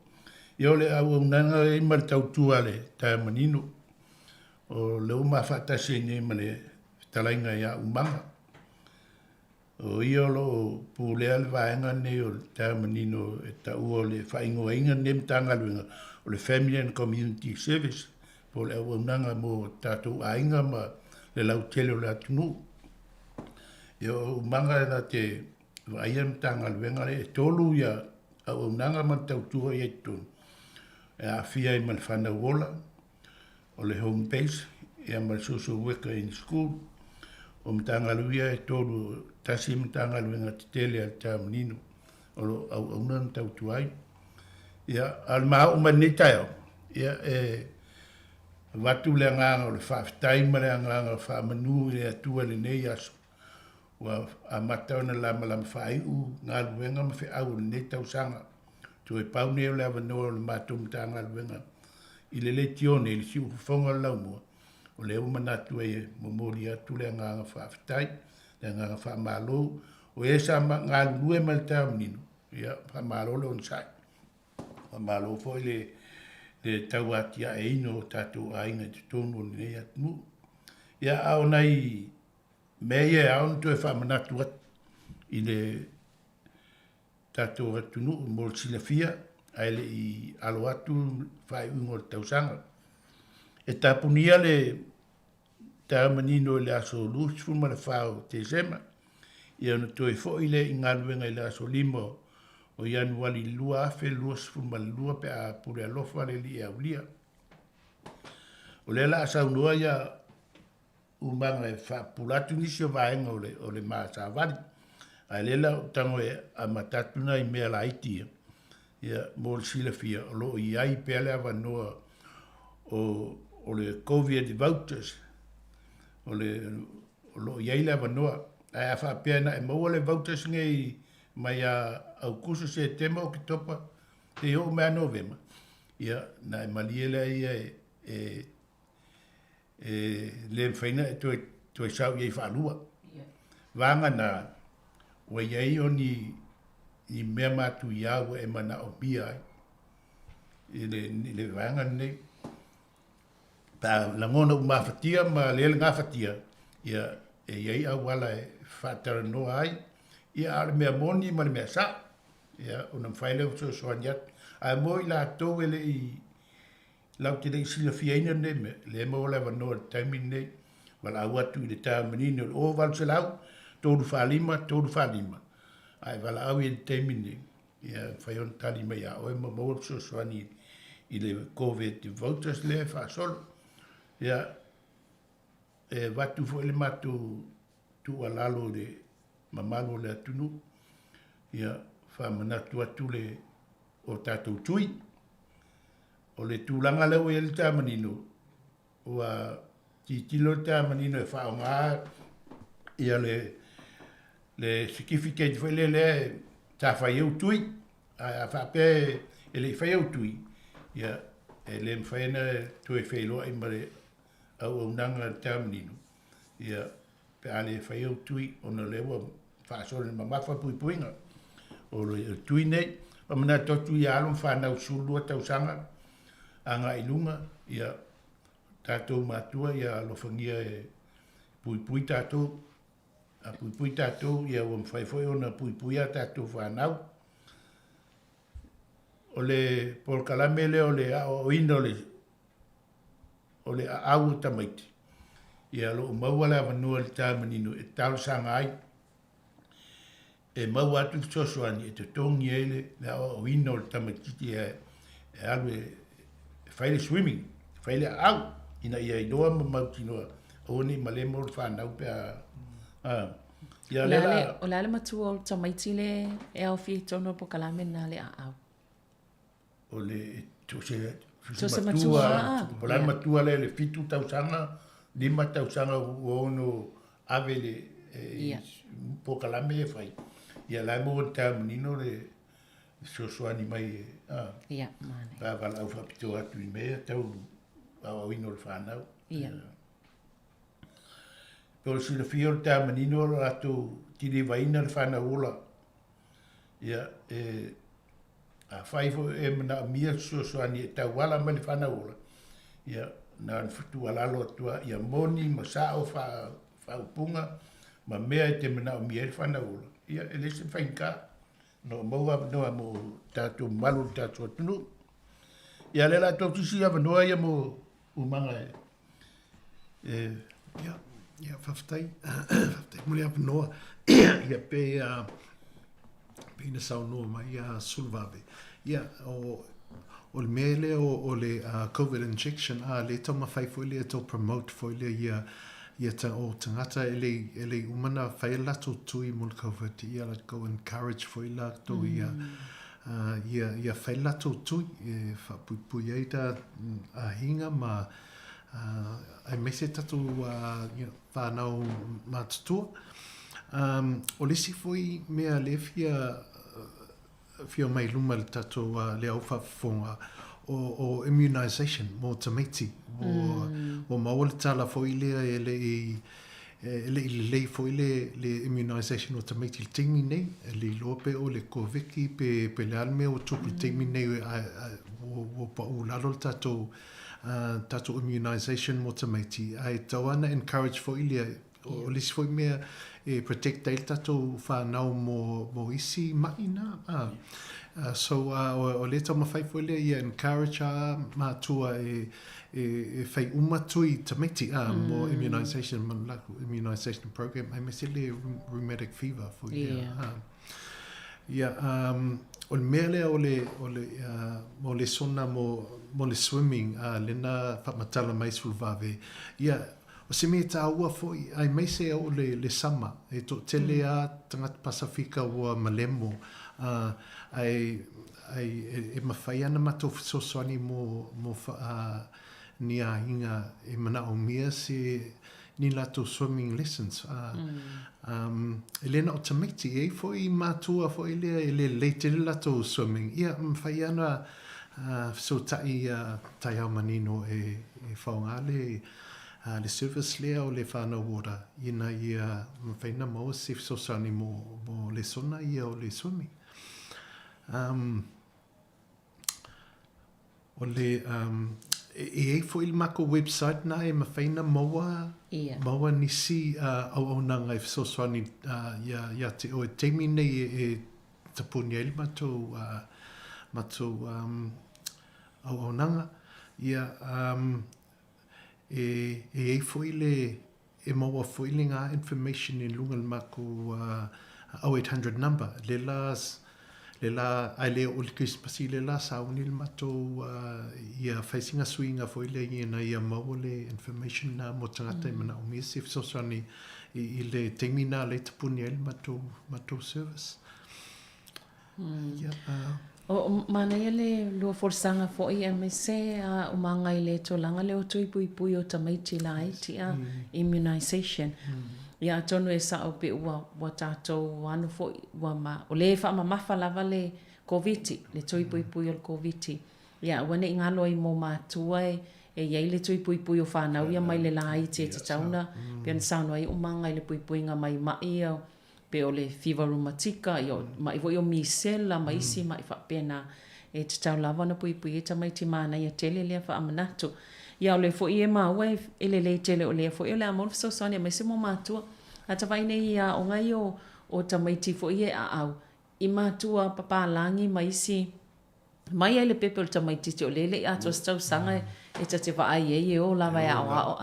I ole au nanga e mara tau tuale taia Manino. O leo ma fata se ne mane talainga ia umanga. O iolo pulea le vaenga ne o taia Manino e tau o le whaingoa inga ne mtanga luenga o le Family and Community Service po le au nanga mo tātou ainga ma le lau tele o le atunu. Io manga na te vaia mtanga luenga le tolu ia au nanga ma tautua i etun. E a fia i man whana wola o le home base e a man social worker in school o mtanga luia e tolu tasi mtanga luenga te tele al taia Manino o lo au nana tautua ai. Ia al maa umanitao ia e watu le nganga o le whaafitai ma le nganga o whaamanu le atua le nei aso. Wa a matau na lama whaai u ngā luenga ma whi au le nei tau sanga. Tu e pau neo le avanoa le mātou mta ngā luenga. I le le tione le si ufonga lau mua. O le umanatu e momori atu le nganga whaafitai, le nganga whaamalo. O e sa ngā lue ma le tau Manino. Ia whaamalo le on sai. Whaamalo fo le le tau atia e ino tātou ainga te tonu ni nei atu. Ia au nei mea au ntu e whamanatu at i le tātou atunu mo le silafia aile i alo atu whai ungo le tausanga. E tapunia le tāmanino le aso lus fuma le whao te sema. Ia na toi fo i le ingaluenga i le aso limo o ianu wali lua afe lua sifuma le lua pe a pure alofa le li e aulia. O le la asa unua ia umanga e whapulatu nisi o vaenga o le maa sa wali. Ai lela o tango e a matatuna i mea la itia. Ia mo le silafia o lo i ai pele awa noa o le COVID vouchers. O lo i ai le awa noa. Ai a whapea na e maua le vouchers ngai mai au kusu se tema o ki topa te o mea novema. Ia na e maliela ia le whaina e toi sau iei whanua. Vanga na wa iei o ni mea matu iau e mana o bia ai. Le vanga nei. Pa langona umawhatia ma lele ngā whatia. Ia e iei au wala e whatara noa ai. Ia ale mea moni ma le mea sa. Ia unam whaile o so soaniat. A mo i la tau ele i lau te rei sila fiaina ne me. Le mo le wanoa taimin nei. Wala au atu i le tā manini o walu se lau. Tōru whalima. Ai wala au i le taimin nei. Ia whaion tali mai a oe ma mo so soani i le COVID vouchers le whaasolo. Ia e watu fo ele matu tu alalo le mamalo le atunu. Ia whamanatu atu le o tātou tui. O le tūlanga leo e le tāmanino. Ua titilo le tāmanino e whaonga. Ia le certificate whele le tā whai au tui. A whape e le whai au tui. Ia e le mwhaena tue wheloa i mare au nanga le tāmanino. Ia pe ale whai au tui o na lewa whaasole mamafa pui puinga. O le tui nei. Pamana totu i alum whanau sulua tausanga. Anga ilunga. Ia tātou matua ia alofangia e pui tātou. A pui tātou ia o mwhaifoi o na pui a tātou whanau. O le polkalame le o le o ino o le au tamaiti. Ia lo maua le avanua le tāmanino e tau sanga ai. E maua atu sosoani e te tongi ele le o ino le tamaiti e alu e whaile swimming, whaile au. Ina ia inoa ma mautinoa. O ni malemo le whanau pe a... O le ale matua o tamaiti le e au fi tono po kalame na le a au. O le tose matua. O le matua le fitu tausanga, 5 tausanga uono ave le po kalame e whai. Ia lai mo ta menino le sosoani mai ia mane. Pa wala au whapito atu i mea tau au ino le whanau. Ia. Pero si le fio ta menino le atu tiri vaina le whanau ola. Ia a whaifo e mana mia sosoani e tau wala mai le whanau ola. Ia na fitu alalo atua ia moni ma sao whaupunga ma mea e te mana mia le whanau ola. Ia e lese whainka. No maua noa mo tātou malu tātou atunu. Ia lela tau tisi awa noa ia mo umanga e. Ia whaftai muli awa noa. Ia pe ina sau noa mai ia sulvawe. Ia o le mele o le COVID injection le tau mawhai fo le tau promote fo le ia o tangata ele umana whai lato tui mo le COVID ia let go encourage fo ila to ia whai lato tui whapupui eita a hinga ma ai mese tatu whanau mātutua. O lesi foi mea le fia mai luma le tatu le au whafonga o immunization mo tamaiti o maua le tala foi lea le fo le immunization o tamaiti le teimi nei le lope o le koviki pe le alme o tupu teimi nei o pa u lalo tato immunization mo tamaiti ai tawana encourage fo ile o lisi fo mea protect tail tato whanau mo isi maina so o le tau mawhai fo ile ia encourage mātua fai umatui tamaiti mo immunization program ai mesele rheumatic fever for o le mea lea o le sona mo le swimming lena whamatala mai sulvave o se mea tāua foi ai mai se o le sama to tele a tangata Pasifika ua Malemo ai mawhai ana mato sosoani mo ni a hinga mana o mia se ni lato swimming lessons elena o tamaiti foi matua foi le te lato swimming ia mawhai ana so tai au manino whaongale le service lea o le whana water ina ia mawhai na mau se sosani mo le sona ia o le swimming o le foi il mako website na mawhai na maua nisi au nanga sosani ia te o teimi nei tapuni ele mato au nanga ia foi le maua foi le ngā information in lunga le mako 0800 number le la ai le o le Christmasi le la sauni le mato ia whaisinga suinga foi le ia maua le information na mo tangata mana o mia sif sosani i le teimina le tapuni ele mato service o mana ia le lua forsanga foi e me se o manga i le tolanga le o tui pui o tamaiti la iti immunization ia tonu e sa o pe ua tātou anu foi ua o le wha mafa lava le COVID le tui pui o le COVID ia wane i ngalo i mo mātua e iei le tui pui o whanau ia mai le la iti e te tauna pian sāno ai o manga i le pui nga mai mai au pe o le fever rheumatica mai vo o misela mai si mai fa pena e te tau lava na pui e tamaiti mana ia tele le fa amanatu ia o le fo i ma we ele le tele o le fo i le amor so sonia mai se mo matua ata vai nei ia o ngai o tamaiti fo i au i matua papalangi mai si mai ele pepe o tamaiti te o lele a to stau sanga e te va ai o lava ia o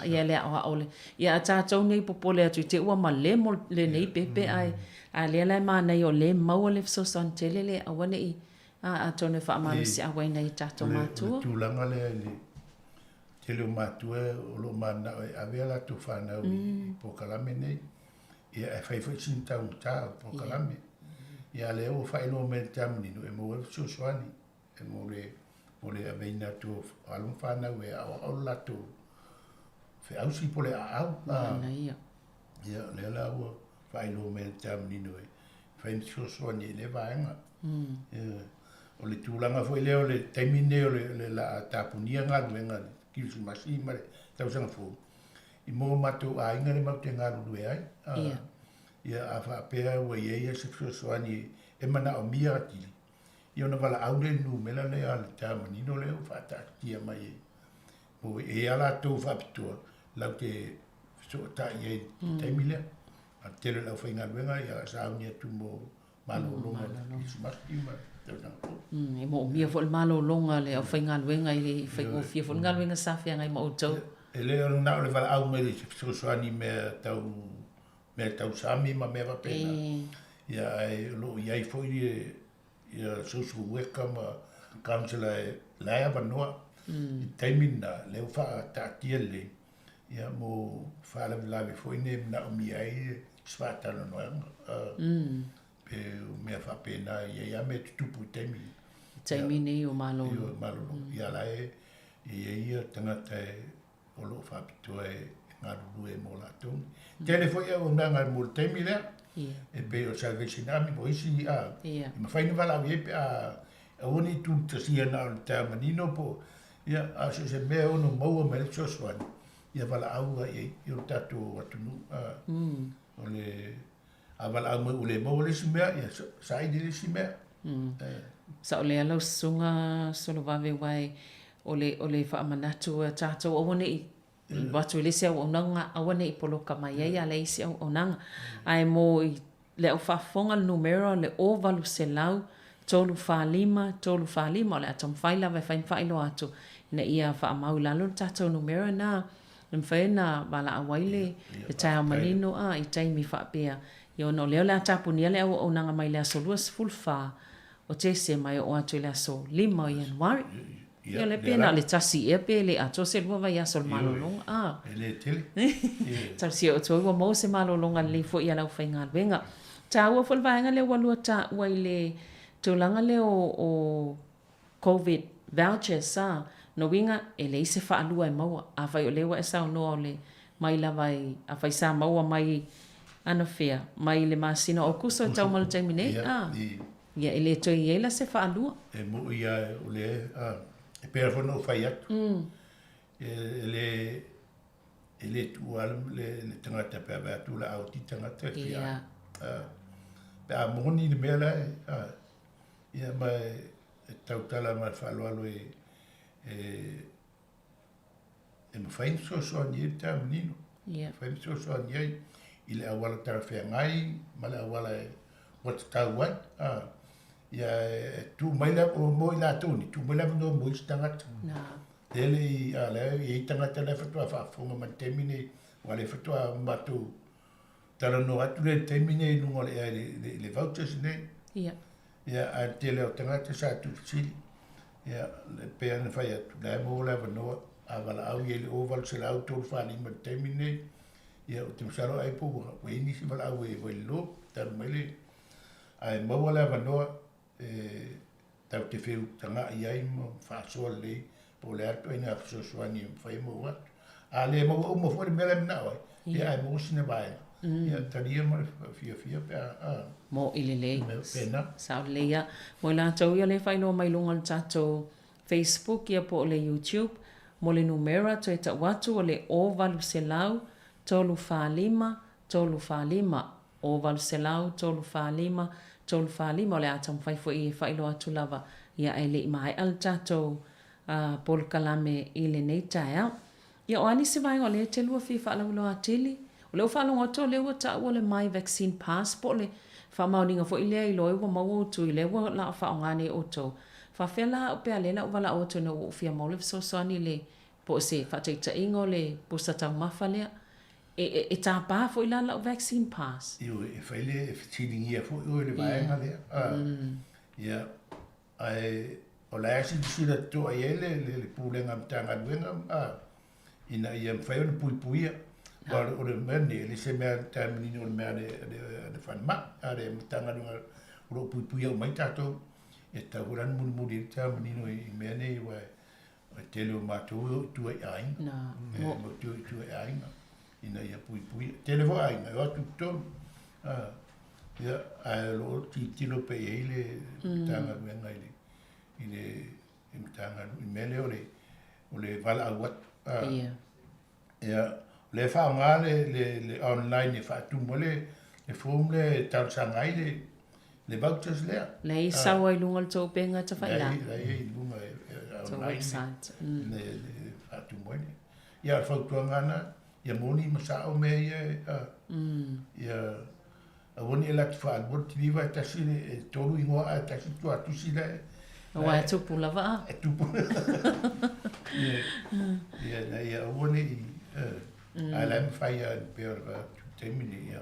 ia le o le ia ta tau nei popole atu te ua male mo le nei pepe ai a le ma nei o le mau le so son tele le a wane i a tone fa ma si a wai nei tato matua tu langa le tele matua o lo mana a vela tu fa na po kalame nei ia e fai fo sin tau ta po kalame ia le o fai no me tamni no e mo so soani e mo le aveina tu alun fana we au la tu fe au si pole au ia le la o fai no me tamni no e fai so soani le vaenga o le tulanga foi le o le termine o le la tapunia nga luenga ki su masi mare tau sanga fo i mo matu a inga le matu nga lu ai ia a fa pea o ia se so soani e mana o mia ti io na vala au le nu mela le al tamani no le fa ta tia mai o e ala to fa pitu la te so ta ye temile a tele la fa inga luenga ia sa unia tu mo malo lo ki su masi mare e mo mia fo malo longa le o fainga luenga i fai o fia fo ngal wenga sa fia ngai mo tau ele na le vala au me so so ani me tau sami ma me va pena ia lo ia i foi ia so so weka ma kansela la ia vanua taimina le fa ta tiele ia mo fa la foi ne na mi ai svata no pe me fa pena ia me tupu taimi nei o malo ia la ia tangata o lo fa pitu e ngaru e mo la tu telefone ia o nanga mo taimi le e pe o salvation army mo isi ma fa ni vala vi a oni tu sia na ta manino po ia a se me o no mo me so swani ia wala au ai i o tātou atunu o le a wala au mai ule mau le simea ia sa i le simea sa o le alau sunga solo wawe wai o le whaamanatu a tātou awane i watu i lese au onanga awane i poloka mai ai a le isi au onanga ai mo i le au whaafonga numero le o walu se lau tolu whaalima o le atom whaila vai whailo atu na ia whaamau lalo tātou numero na mwhaina wala awaile le tai manino i taimi whaapea i ono leo le atapunia le au onanga mai le aso lua sifulfa o te se mai o atu le aso 5 o Januari ia le pena le tasi e pe le ato se lua vai aso le malolonga le tele tau si o toi wa mo se malolonga le fo ia lau whainga alwenga ta ua fulvaenga le walua ta wai le tūlanga le o COVID vouchers sa no winga e le se whaalua e maua a whai o lewa e sao noa o le mai lawai a whai sa maua mai ana whea mai le masina o kuso tau malu taimine ia e le toi i eila se whaalua e mo ia o le e pera whono whai atu e le tualam le tangata pia bea tula au ti tangata fia pe a moni le mea lai ia mai tautala mai whaloalo e mawhain so ni e ta menino whain so ni ai i le awala tara whea ngai ma le awala e wata tau wai ia tu maila o mo i la tūni tu maila no mo i tangata ele i i tangata le whatua whaafonga ma temine wa le whatua matu tala no atu le temine i nunga le vouchers ne ia a te leo tangata sa tu fitili ia le pea na whai atu le mo le wanoa a wala au i le oval se la au tolu whani ma temine ia o te masaro ai po wa inisi wala au e wai lo taru mele ai maua le wanoa tau te wheu tanga i ai mo whaasoa le po le atu ina whasosuani whai mo watu a le maua umo fwere mele mna oi ia ai mo sine vaenga ia taria ma fia pea mo ilele sao leia mo la tau ia le whailo mai lunga le tatou Facebook ia po le YouTube mo le numera to eta watu o le o valu se lau tolu whalima o valu se lau tolu whalima o le atam whaifo i whailo atu lava ia ai le mai al tatou pol kalame i le nei tae ia o ani se vainga o le te lua fi whaalaulo atili o leo whalonga to leo ta o le my vaccine passport le whamauninga fo i lea i loe wa mau tu i leo la whaongane o to whawhela o pea lela o wala o to na o fia maule soani le po se whateita ingo le posta tau mafa lea e tā pā fo i la o vaccine pass Iu e whaile e whitiringia fo i le vaenga lea ia ai o la esi sila to ai ele le pūlenga mtanga nuenga ina ia mwhaio na puipuia o le mene, le se mea tāmini o le mea le whanma, a le mtanga nunga o lo puipuia o mai tātou, e tahuran muri le tāmini no i mea nei wa tele o mātou tua i ainga, mo tua i ainga, ina ia puipuia, tele vo ainga, o atu tonu, ia a lo tilo pe e le mtanga nuenga i le mtanga i mea le o le vala awat, ia le fa nga le online e fa tu mole le form le tal sangai le vouchers le sa wai lunga to penga ta fa la le lunga online le fa tu mole ya fa tu ngana ya moni masa o me ya a woni ela fa al ti viva ta sine tolu ingo a ta si tu si le wa tu pula va tu ya woni ala me fai per termine ia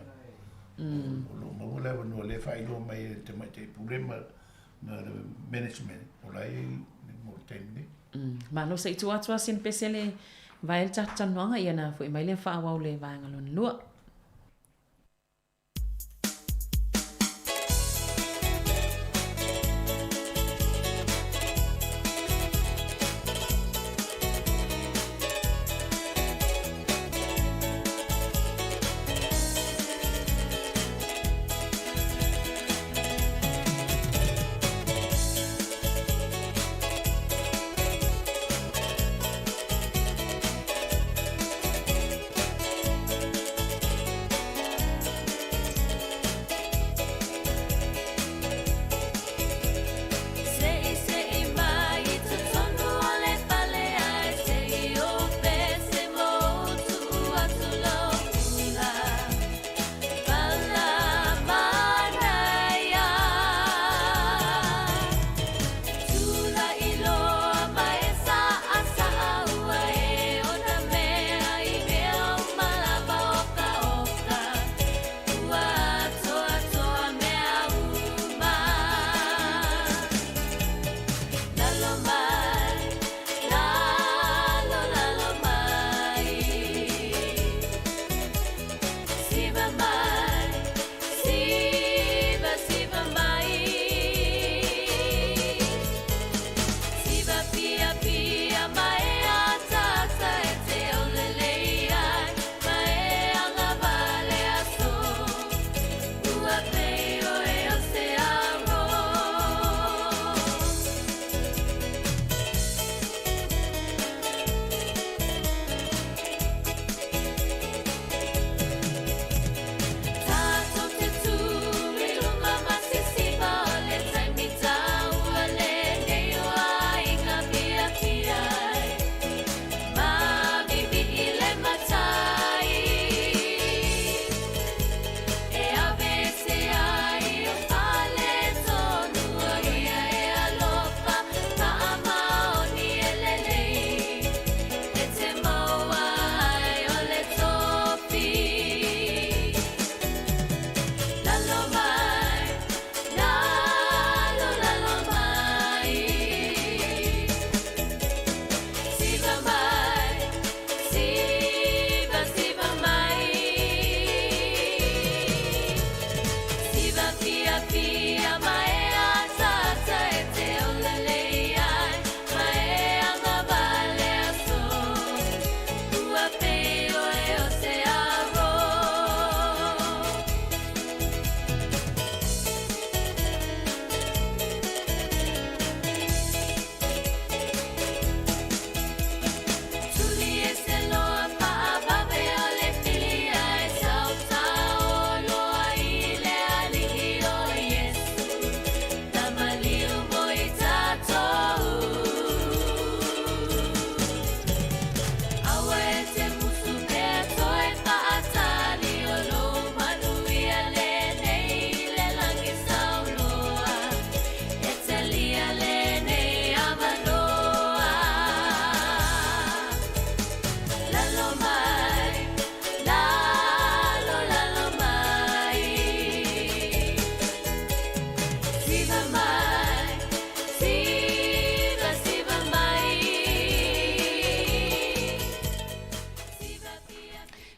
lo mo le no le fai lo mai te problema na management o lai mo termine ma no sei tu atua sin pesele vai ta tanwa ia na foi mai le fa wa le va ngalon lua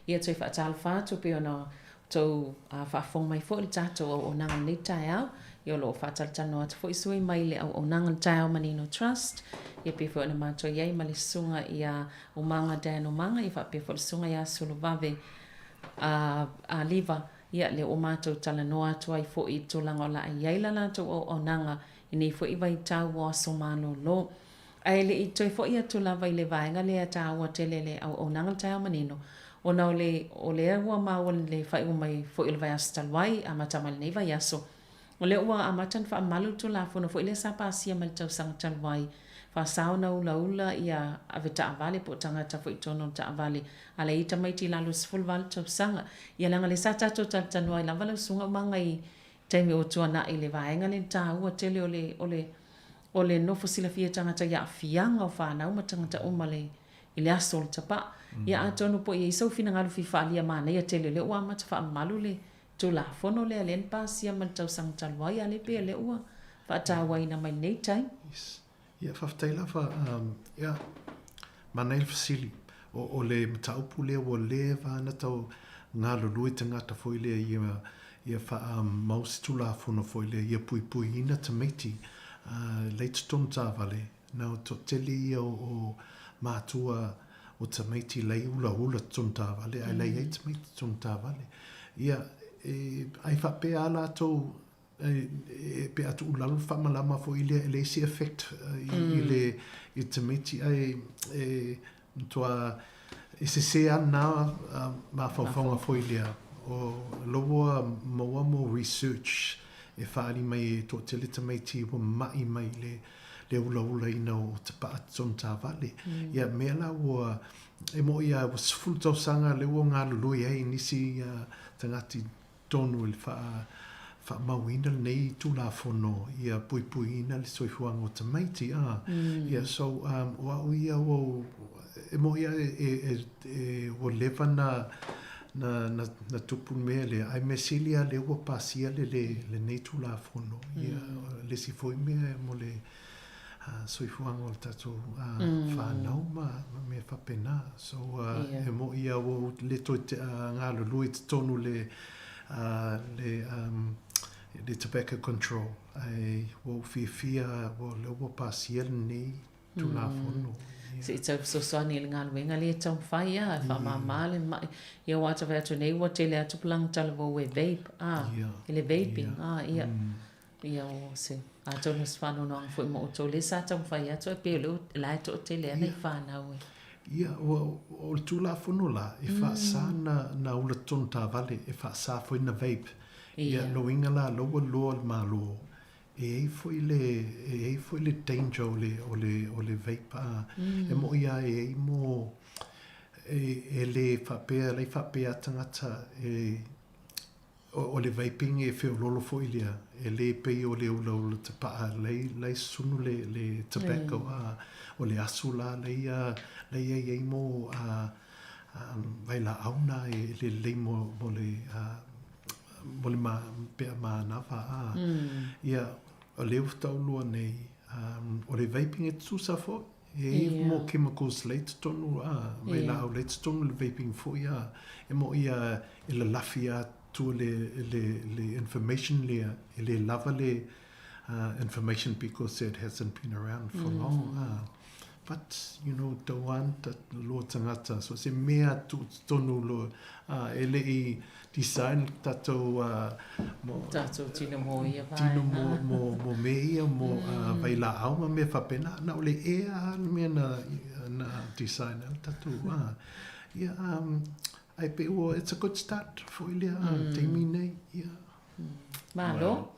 ia toi whaatalo whātu pe ona tau whaafong mai fo i tātou o nanga nei tai au. Ia lo whaatalo tano atu fo i sui mai le au nanga tai au Manino Trust. Ia pe fo na mātua iei ma le sunga ia o manga Dan o manga. Ia whape fo le sunga ia sulu vave a liva. Ia le o mātou tala noa atu ai fo i tūlanga o la iei la lātou o nanga. I nei fo i vai tau o aso mano lo. Ai le i toi fo i atu lava i le vaenga le a tau o tele le au nanga tai au Manino. O na o le ua maua le whai o mai fo i le vai aso talwai a matamal nei vai aso. O le ua a matan wha malu tu la fono fo i le sapasia mal tau sang talwai. Wha sao na ula ia ave ta avale po tangata fo i tono ta avale. A le ita mai ti lalu siful val tau sanga. Ia langa le sa tato tal tanuai lava lau sunga manga i taimi o tuana i le vaenga le ta ua tele o le nofo sila fia tangata ia fianga o whanau ma tangata umale i le aso le tapa. Ia a tonu po i isau fina ngalu fi whaalia mana ia tele le ua mata wha malu le tu la fono le alen pasia mal tau sang talwai ale pe le ua fa tawai na mai nei tai. Ia whaftaila wha ia manail fasili o le mataupu le o le vana tau ngā lului tangata fo i le ia wha mausi tu la fono fo i le ia pui ina tameti leita tonu tā vale na o to teli ia o mātua o tameti lei ula tonu tā vale ai lei tameti tonu tā vale ia ai whape ala tau pe atu ulalu whamalama fo i le si effect i tameti ai toa i se ana ma whawhonga fo i lea o loa maua mo research e whaari mai to tele tameti o mai mai le ula ina o te pa atson tā vale ia mea la ua e mo ia was full tau sanga le ua ngā lului ai nisi tangati tonu le wha mawina nei tu la fono ia pui ina le soifuanga o tamaiti ia so wa ia o e mo ia o leva na tupu mea le ai mesilia le ua pasia le nei tu la fono ia le si foi mea mo le soifuanga o tatu whanau ma me whapena so e mo ia o le toi ngā lului te tonu le tobacco control ai wo fia wo le wo pasia nei tu la fono se tau sosoani le ngā luenga le tau whai wha mamale mai ia wata wai atu nei wa tele atu pulang talawo e vape le vaping ia o se a tonu swano no fo mo to le sa tau whai atu e pe le la to tele nei whanau ia o tu la fono la e wha sa na ula tonu tā vale e wha sa fo ina vape ia loinga la loa ma lo e foi le danger o le vape e mo ia e mo le whapea tangata o le vaping e whio lolo fo ilia e le pei o le ula te paa lei sunu le tobacco o le asu la lei mo vai la auna e le mo le mole pea nawa ia o leo tau lua nei o le vaping e tusa fo e mo chemicals late tonu mai la au late tonu le vaping fo ia e mo ia e le lafia tu le information le lava le information because it hasn't been around for long but you know the one that lo tangata so se mea tu tonu lo ele i design tato tino mo ia vai tino mo mea mo vai la au me fa pena na ole me na design tato ia ai pe it's a good start for ilia temi nei ia malo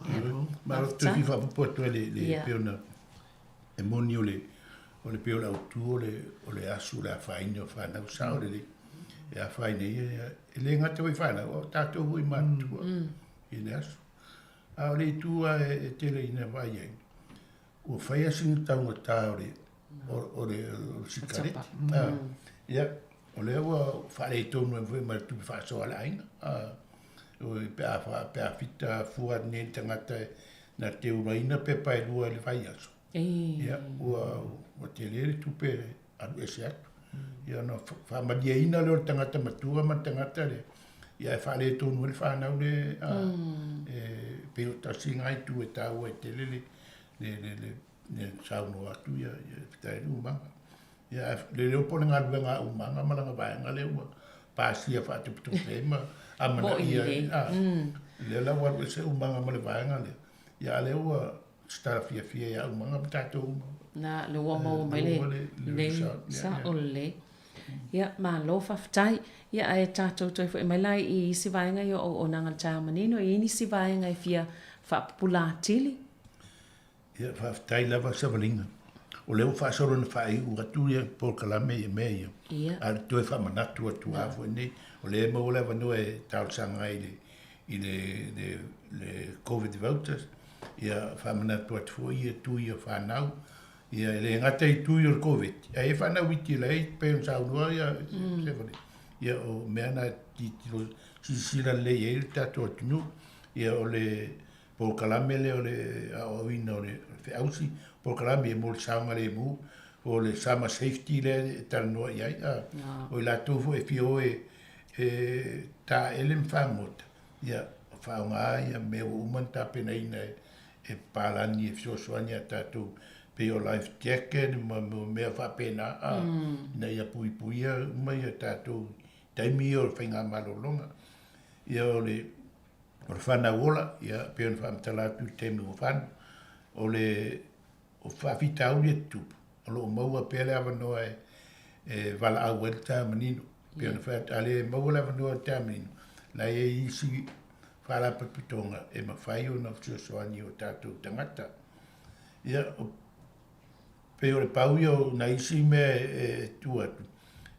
tu vi fa po to le piona e moni o le pio lau tu o le asu le awhaine o whanau sao le e awhaine e le ngata wai whanau o tātou hui mātua i le asu a o le tua e tele ina vai ai o whai asinu taunga tā o le sikareti ia o le ua whare tonu e whai maratupi whasoa la aina o e pea fita fua ne tangata na te uraina pe pai lua le vai asu ia ua o te lere tupe anu ese atu Ia no whamadia ina leo tangata matua ma tangata le. Ia e whale tonu le whanau le peo tasi ngai tu e tau e te le sauno atu ia fitai umanga. Ia le leo pone ngā ruenga umanga malanga vaenga le ua. Pasia whatuputu pema. Amana ia. Le la wadu se umanga ma le vaenga le. Ia le ua stara fia ia umanga mtato umanga. Na le ua mau mai le sa ole. Ia ma lo whaftai. Ia e tātou toi fo e mai lai I isi vaenga I o nangal tā manino. I ini si vaenga I fia whapula tili. Ia whaftai lava sa valinga. O leo whaasoro na whae uraturia por kalame e mea. Ia. A toi whamanatu atu hafu nei. O leo mau lewa no e tau sanga I le COVID vouchers. Ia whamanatu atu fo ia tui o whanau. Ia le ngata I tui o COVID. Ia e whanau iti lei pe un saunua ia sefari. Ia o mea na titilo sisira lei e tato atunu. Ia o le por kalame le o le awina o le whiausi. Por kalame e mol saunga le mu. O le sama safety le taranoa iai. O I la tofo e fio ta elem whamota. Ia whaunga ia mea umanta pena ina e palani e fiosoani a tatou. Pe o life jacket ma mea whapena na ia pui puia mai a tatou taimi o whainga malolonga. Ia o le whana wola, ia pe on whamtalatu taimi o whana. O le o whawhitau le tupu. O lo maua pele awanoa e wala au el tāmanino. Pe on whatale maua le awanoa tāmanino. La e isi whalapapitonga e mawhai o na whiosoani o tatou tangata. Ia o pe o le pau o na isi me tuatu.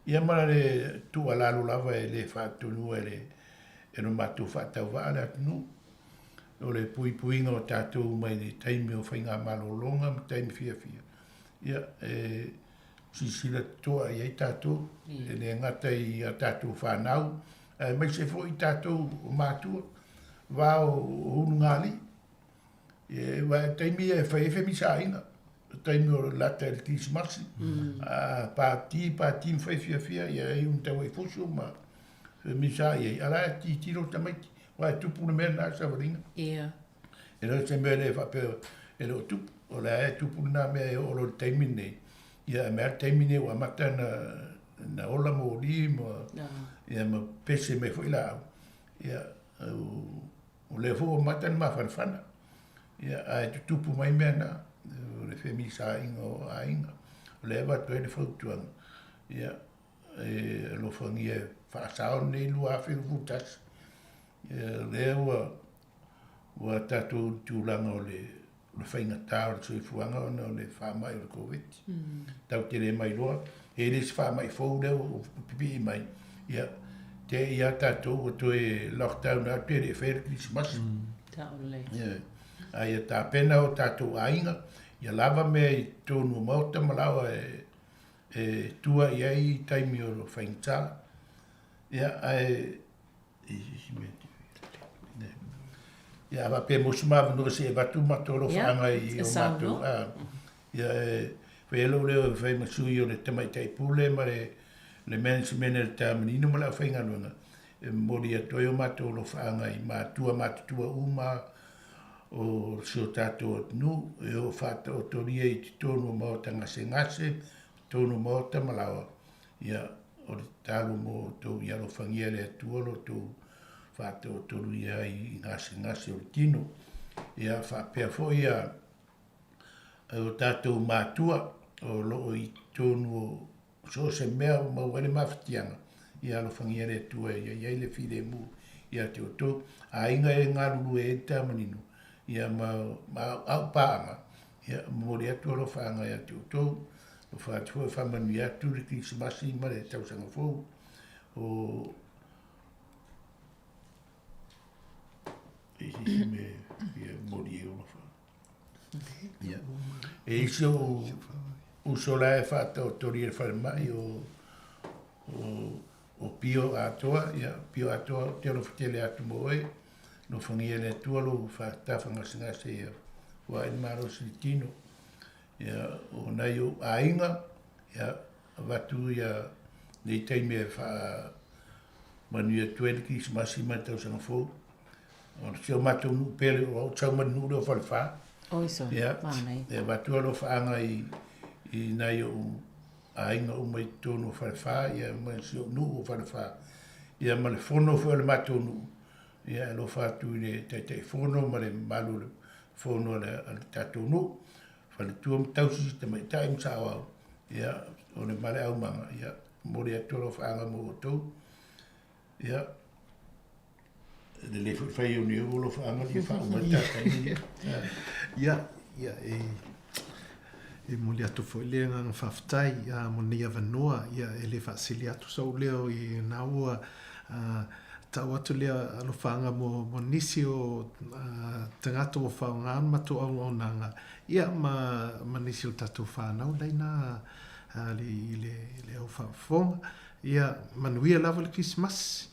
Ia mara le tua lalo lava e le whatunu e no matu whatau wale atunu. O le pui puinga o tātou mai le taimi o whainga malolonga ma taimi fia. Ia sisila toa i ei tātou. E le ngata I a tātou whanau. Mai se fo I tātou o mātua. Wā o hunu ngali. E wā taimi e whaefe misa inga. Taimi o lata el Krismasi. Pāti mwhai fia ia e un tau e fusu ma misa ia. Ala e ti tiro tamaiti. Wa e tupu na mea na sa waringa. Ia. E rau se mea le whapeo e lo tupu. O la e tupu na mea e olo taimi nei. Ia mea taimi nei wa mata na ola mo li mo. Ia ma pese me fo ila au. Ia o le fo mata na ma whanwhana. Ia a e tupu mai mea na. O le whemi sa inga o a inga. O le ewa toi le whautuanga. Ia lo whangi e whaasao nei lua a whiru futas. Le ua tātou tūlanga o le whainga tā o le soifuanga o le whamai o le COVID. Tau te le mai loa. E le si whamai fau leo o pipi mai. Ia te ia tātou o toi lockdown a te le whaere Krismasi. Taole. Ia tā pena o tātou a inga. Ia lava mea I tōnu mauta malawa e tua I ai taimi o lo whaingtala. Ia ia va pe musuma no se va tu matolo fanga I o matu. Ia velo le vai masui o le tamai tai pule ma le management le tamanino ma la whainga nunga. Mori a toi o matolo fanga I matua matua uma o sio tato nu e o fata o toria I tonu mo tanga se ngase tonu mo tamalawa ia o talo mo to ia lo fangia le tuolo to fata o toria I ngase o tino ia fa pe fo ia o tato matua o lo I tonu so se mea ma wale maftianga ia lo fangia le tua ia le file mu ia te o to a inga e ngalu e tamanino ia ma au paanga ia mori atu alo whaanga ia te utou o whātua whamanu ia tu le Krismasi ma le tausanga fōu o e me ia mori e ula wha ia e isi o sola e whāta o tori e whalemai o pio atoa ia pio atoa te alo whatele atu mo e no whangia le tualo whatawhanga singase ia wa in maro silitino ia o nei o ainga ia watu ia nei taime wha manuia tuele ki se masi mai tau sanga fōu. O sio matou nu pele o tau manu reo whalewha. Oiso, mānei. E watu alo whaanga i nai o a inga o mai tonu whalewha, ia mai sio nu o whalewha. Ia ma le whono fo le matou nu. Ia lo whatu i le te whono ma le malu le whono le tatou nu. Whale tuam tausi te mai taim sa au. Ia o le male au manga. Ia mori atoro whaanga mo o tau. Ia le whai o ni o lo whaanga li whaanga mai tatai. Ia, e muli atu fo le nga whaftai mo ni avanoa ia e le whaasili atu sau leo i naua tau atu lea alofanga mo nisi o tangata o whaongaan matu au nanga. Ia ma nisi o tatu whanau leina le au whafonga. Ia manuia lava le Christmas.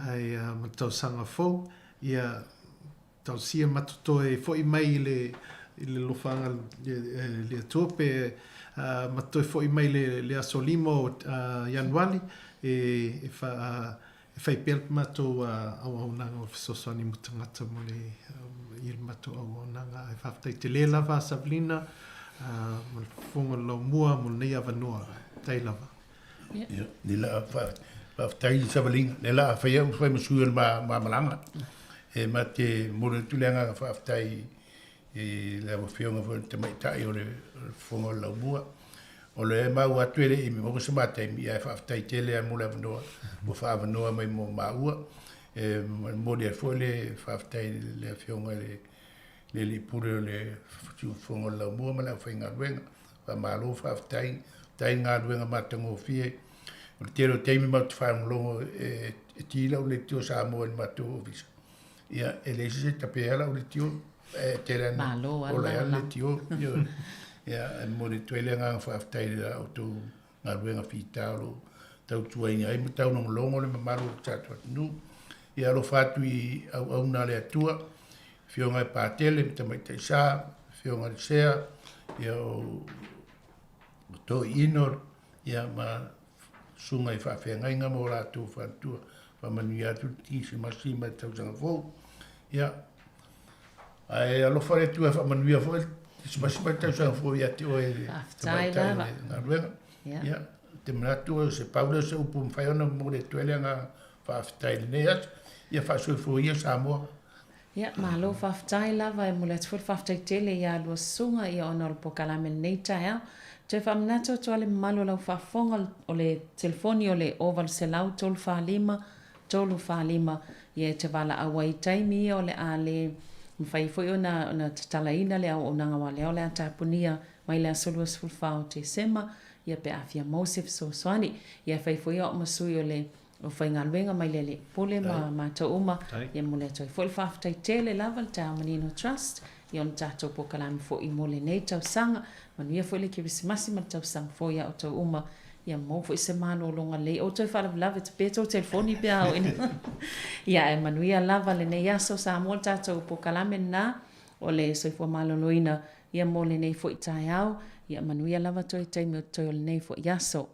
Ai ma tau sanga fau. Ia tau sia matuto e fo i mai le lofanga le tope matuto e fo i mai le asolimo Januari e fai pelp mato au nanga o sosani mutangata mo le il mato au nanga e whaftai te le lava Sablina mo le fonga lau mua mo nei avanoa tai lava. Ni la whaftai Sablina, ne la whai masui ma malanga. E ma te mora tulenga whaftai e le whionga fo te maitai o le fonga lau mua. O le mau atuere i mi moko se matai mi ai whaftai tele a mula avanoa mo whaavanoa mai mo maua. Mori a fo le whaftai le whionga le li pure o le fonga lau mua ma la whai ngā ruenga. Wa malo whaftai, tai ngā ruenga matango fie. O le tero teimi mau te whaangolongo e tila o le tio sa moa ni mato o visa. Ia e le se tapeala o le tio tere ana o le ala le tio. Ia mo le tuele ngā whaftai o tō ngā ruenga whitalo tau tuainga ai mo tau nong longo le mamaru o tātua tinu. Ia alo whatu i au nā le atua, whionga e pātele, me tamai tai sā, whionga le sea, ia o tō inor, ia ma sunga i whawhengainga mo rātou whantua, whamanu i atu tisi masi mai tau sanga fōu. Ia, ai alo whare tua whamanu i a fōu, tisi masi mai tau sanga fōu i ati o e ngā ruenga. Ia, te manatu o se paula se upu mwhaiona mo le tuele ngā whawhitai le neas, ia whaasoi fōu ia Samoa. Ia, malo whawhitai lava e mule atu whawhitai tele ia lua sunga ia ona o pokalame nei taia. Te whamnato toa le malo lau whafonga o le telefoni o le oval se lau tolu whalima ia te wala awai taimi o le a le mwhai fwoi o na tatalaina le au o nanga wale o le a tapunia mai le asolua sfulfao te sema ia pe afia Mosef Soswani ia whai fwoi o masui o le o whai ngā luenga mai le pole ma ta uma ia mule toi fwoi whaftai tele lava le ta Manino Trust ia on tato po kalami fwoi mole nei tau sanga manuia fwoi le kiwisimasi ma tau sanga fwoi au tau uma ia mo fwoi se mano longa lei o toi whalav lava te peto telefoni pe au ina ia e manuia lava le nei aso sa mo tato po kalami na o le soifua maloloina ia mole nei fwoi tai au ia manuia lava toi taimi o toi o le nei fwoi aso.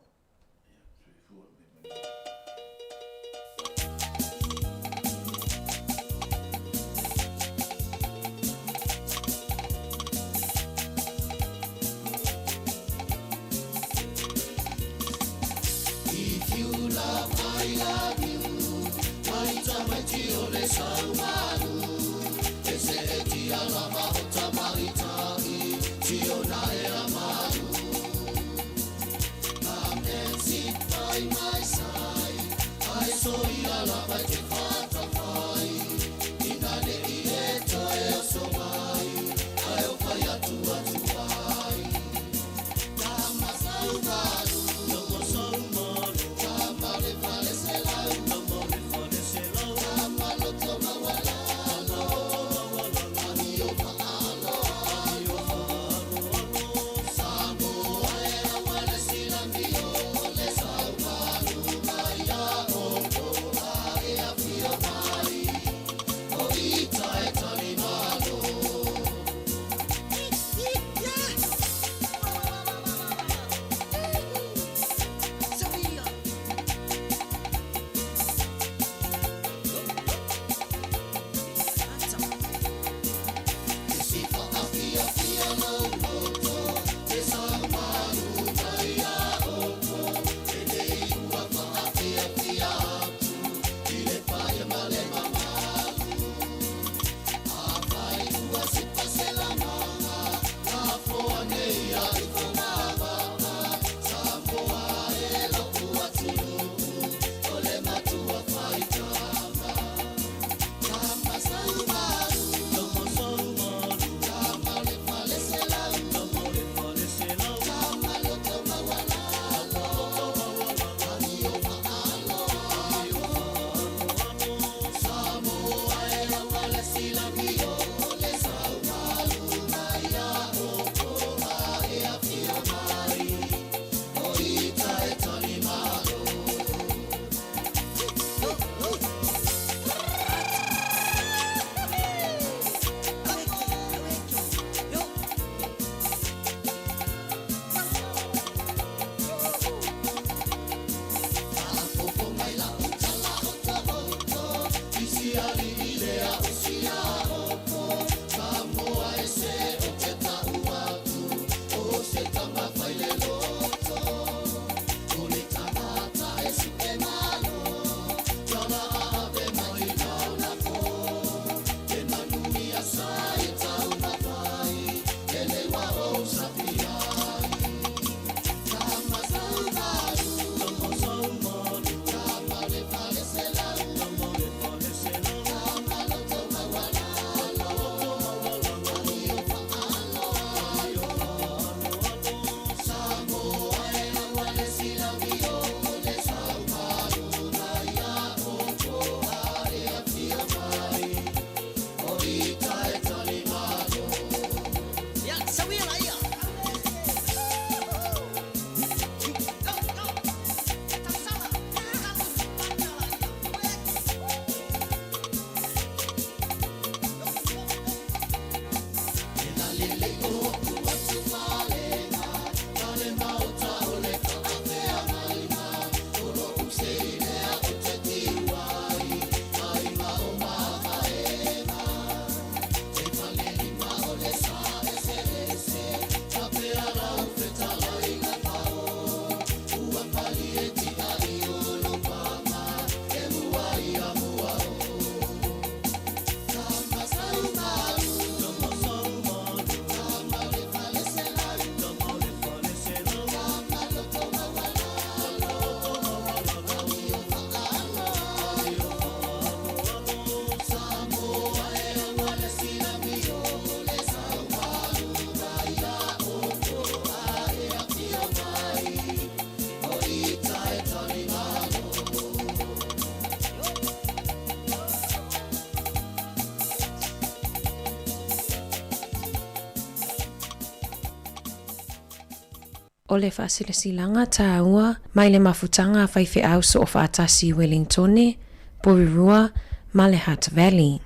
o le whaasilasilanga tāua mai le mafutanga whaiwhi au so o whaatasi Wellingtone, Porirua, ma le Hutt Valley.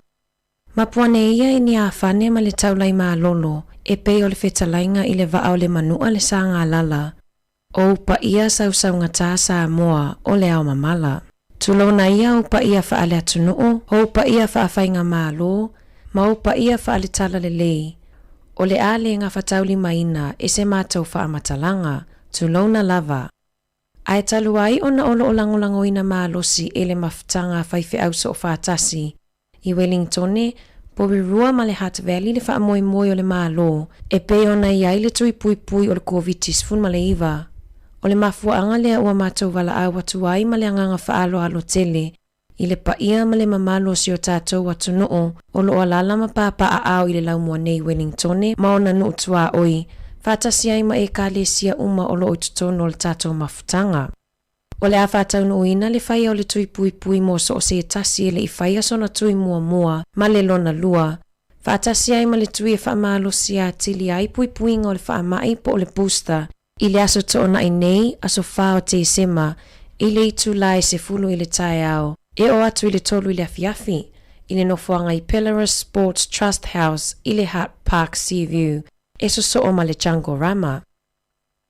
Mapuane ia I ni a whane ma le taulai maa lolo e pei o le whetalainga I le vaa o le manua le sanga lala o upa ia sausaunga tā sa moa o le au mamala. Tulona ia upa ia whaale atunuu o upa ia whaaffainga maa lo ma upa ia whaale tala le lei. O le ale ngā whatauli maina e se mātou whaamatalanga, tulona lava. Ai talu ai ona olo o langolangoina maa losi e le mafutanga whaiwhi au so o whaatasi. I Wellingtone, Porirua ma le Hutt Valley le whaamoe moe o le maa lo, e pe ona iai le tui pui pui o le COVID-19 ma le iwa. O le mafuaanga lea ua mātou wala au atu ai ma le anganga whaalo alo tele, I le paia ma le mamalo si o tātou atu noo, o lo alala ma papa a au I le laumua nei Wellingtone, ma ona nuu tua oi, whaatasi ai ma e ka lesia uma o lo o tutono o le tātou mafutanga. O le a whātau nuina le whaia o le tui pui pui mo so o se tasi e le I whaia sona tui mua mua, ma le lona lua. Whaatasi ai ma le tui e whaamalo si a tili ai pui pui ngā o le whaamai po o le booster, I le aso toona I nei, aso whao te sema, I le itu lai se fulu I le tae au. E o atu I le tolu I le afiafi, I le nofuanga I Pellerus Sports Trust House I le Hutt Park Seaview, e so o ma le Django Rama.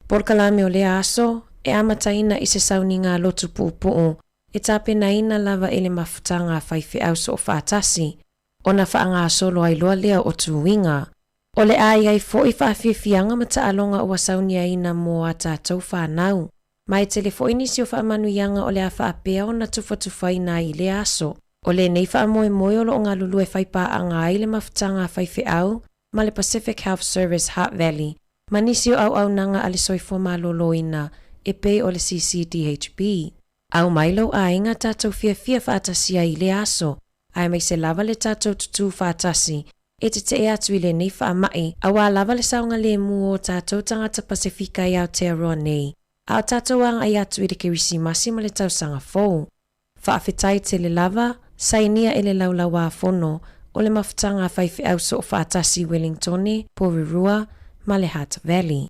Porkalame o le aso, e amataina I se sauni ngā lotu puupuu, e tapenaina lava e le mafutanga whaiwhi au so o whaatasi, o na whaanga solo ai loa lea o tuwinga. O le ai fo I whaafiafianga ma taalonga ua sauni aina mo a tātou whanau. Mai telefo inisi o whaamanuianga o le a whaapea o na tufatufaina I le aso. O le nei whaamoe moe o lo ngā lulu e whaipa anga ai le mafutanga whaiwhi au, ma le Pacific Health Service Hutt Valley, ma nisi o au nanga ale soifo maloloina, e pei o le CCDHB. Au mailo a inga tātou fia whaatasia I le aso, ai mai se lava le tātou tutu whaatasi, e te e atu I le nei whaamai, awa lava le saunga le mu o tātou tangata Pasifika I Aotearoa nei. A tātou ang ai atu I le kerisi masi ma le tausanga fōu. Whaafetai te le lava, sainia e le laulawa fono, o le mafutanga whaiwhi au so o whaatasi Wellingtone, Porirua, ma le Hutt Valley.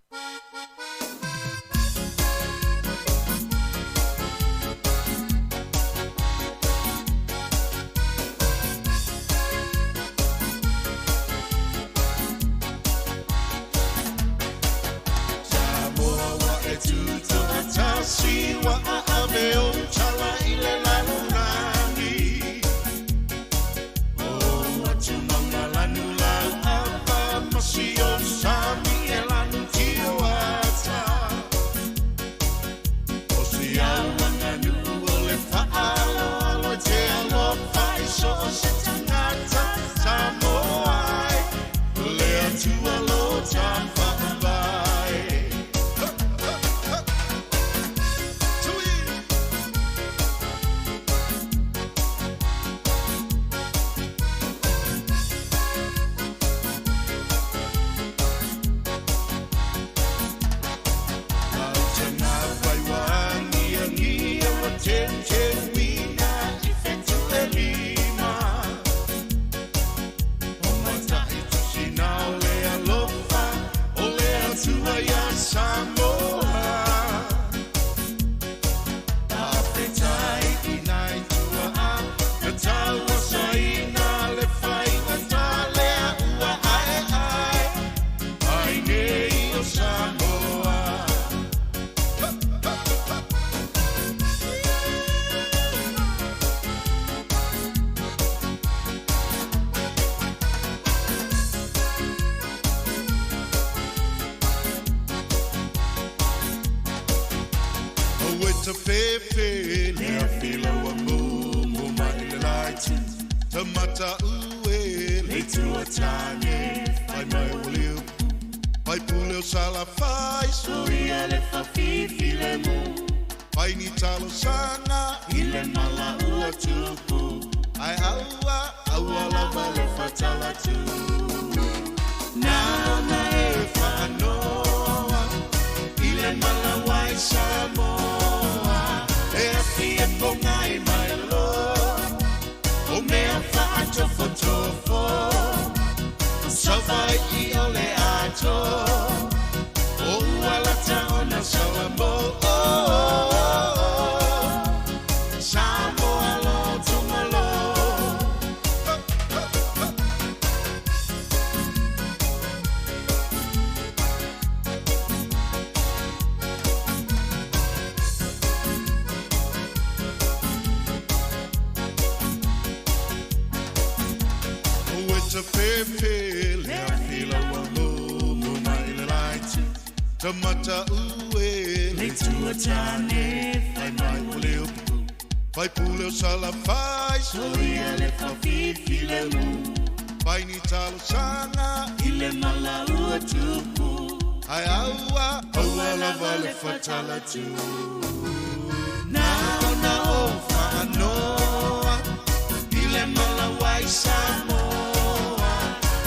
Savai I ole ato, o alata ona Samoa lo tumalo. It's a fair feel, I feel a wambo, my light. Tamata uwe, let's do a tane, I might will. Vai pulo sala fai, soria le fa file mu. Vai ni talo sanga, ile mala ua tupu. Ai aua, aua la vale fatala tu. Na o fa noa, ile mala wai Samoa.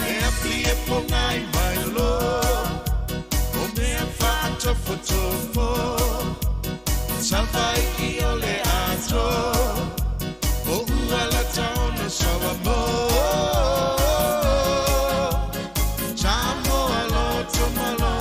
E plie pongai mai lo, o me fa tofo. Salvai ki ole ato, o uala taona Samoa. Samoa lo tomalo.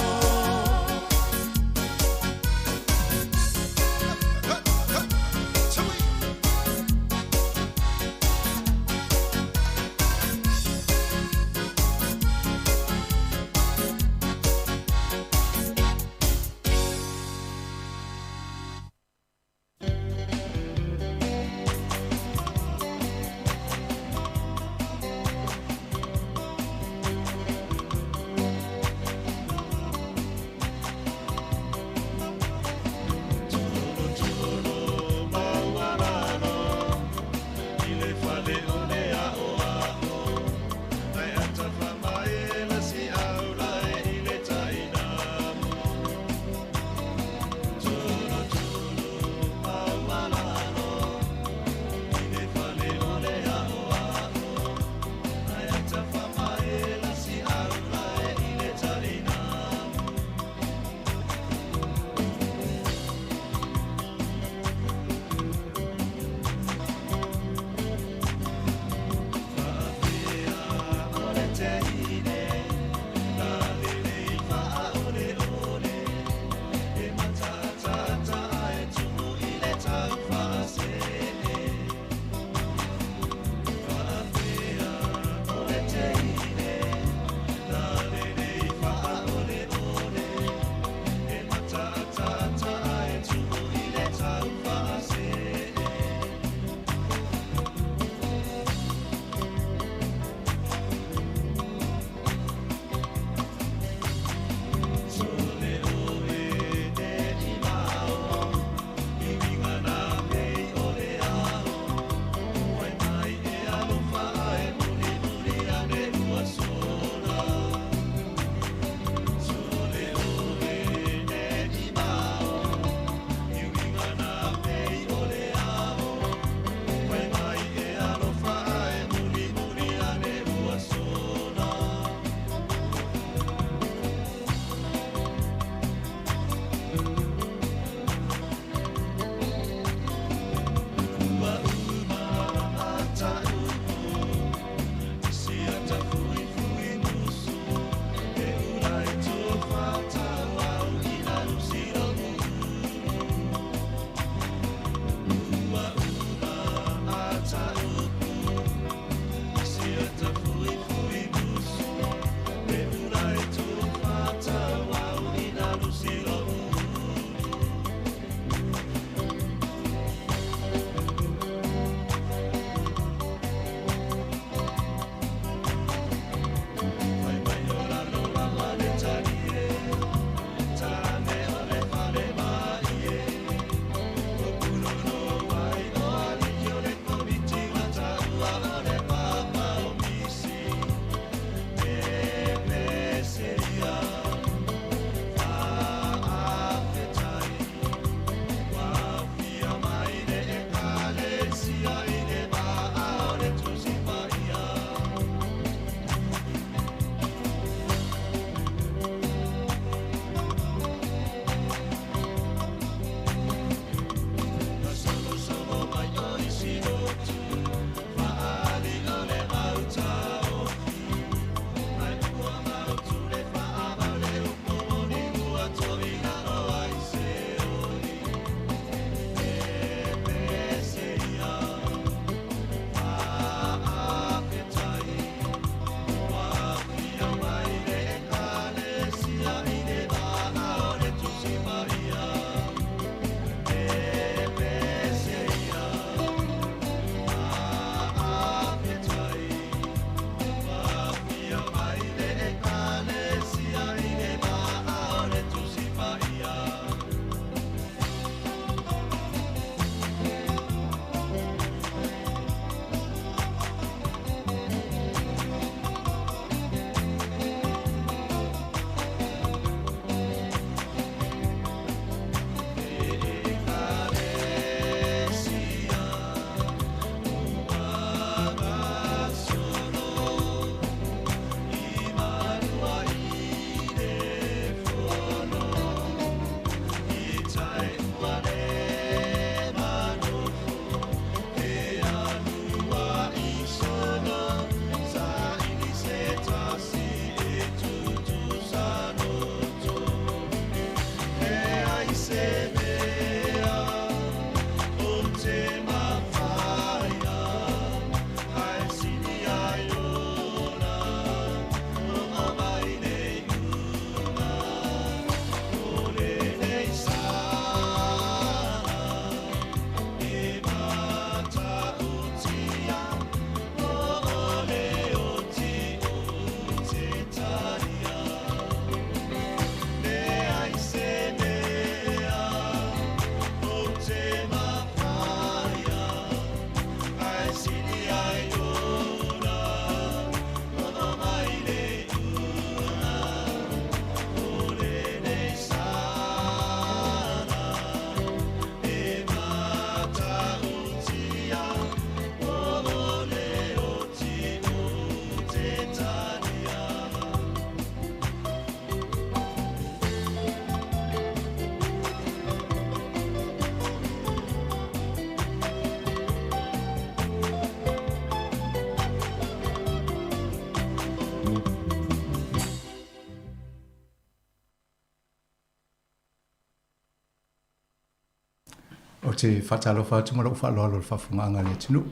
te whatalofa atu mara ufa loalo le whafunga le tunu.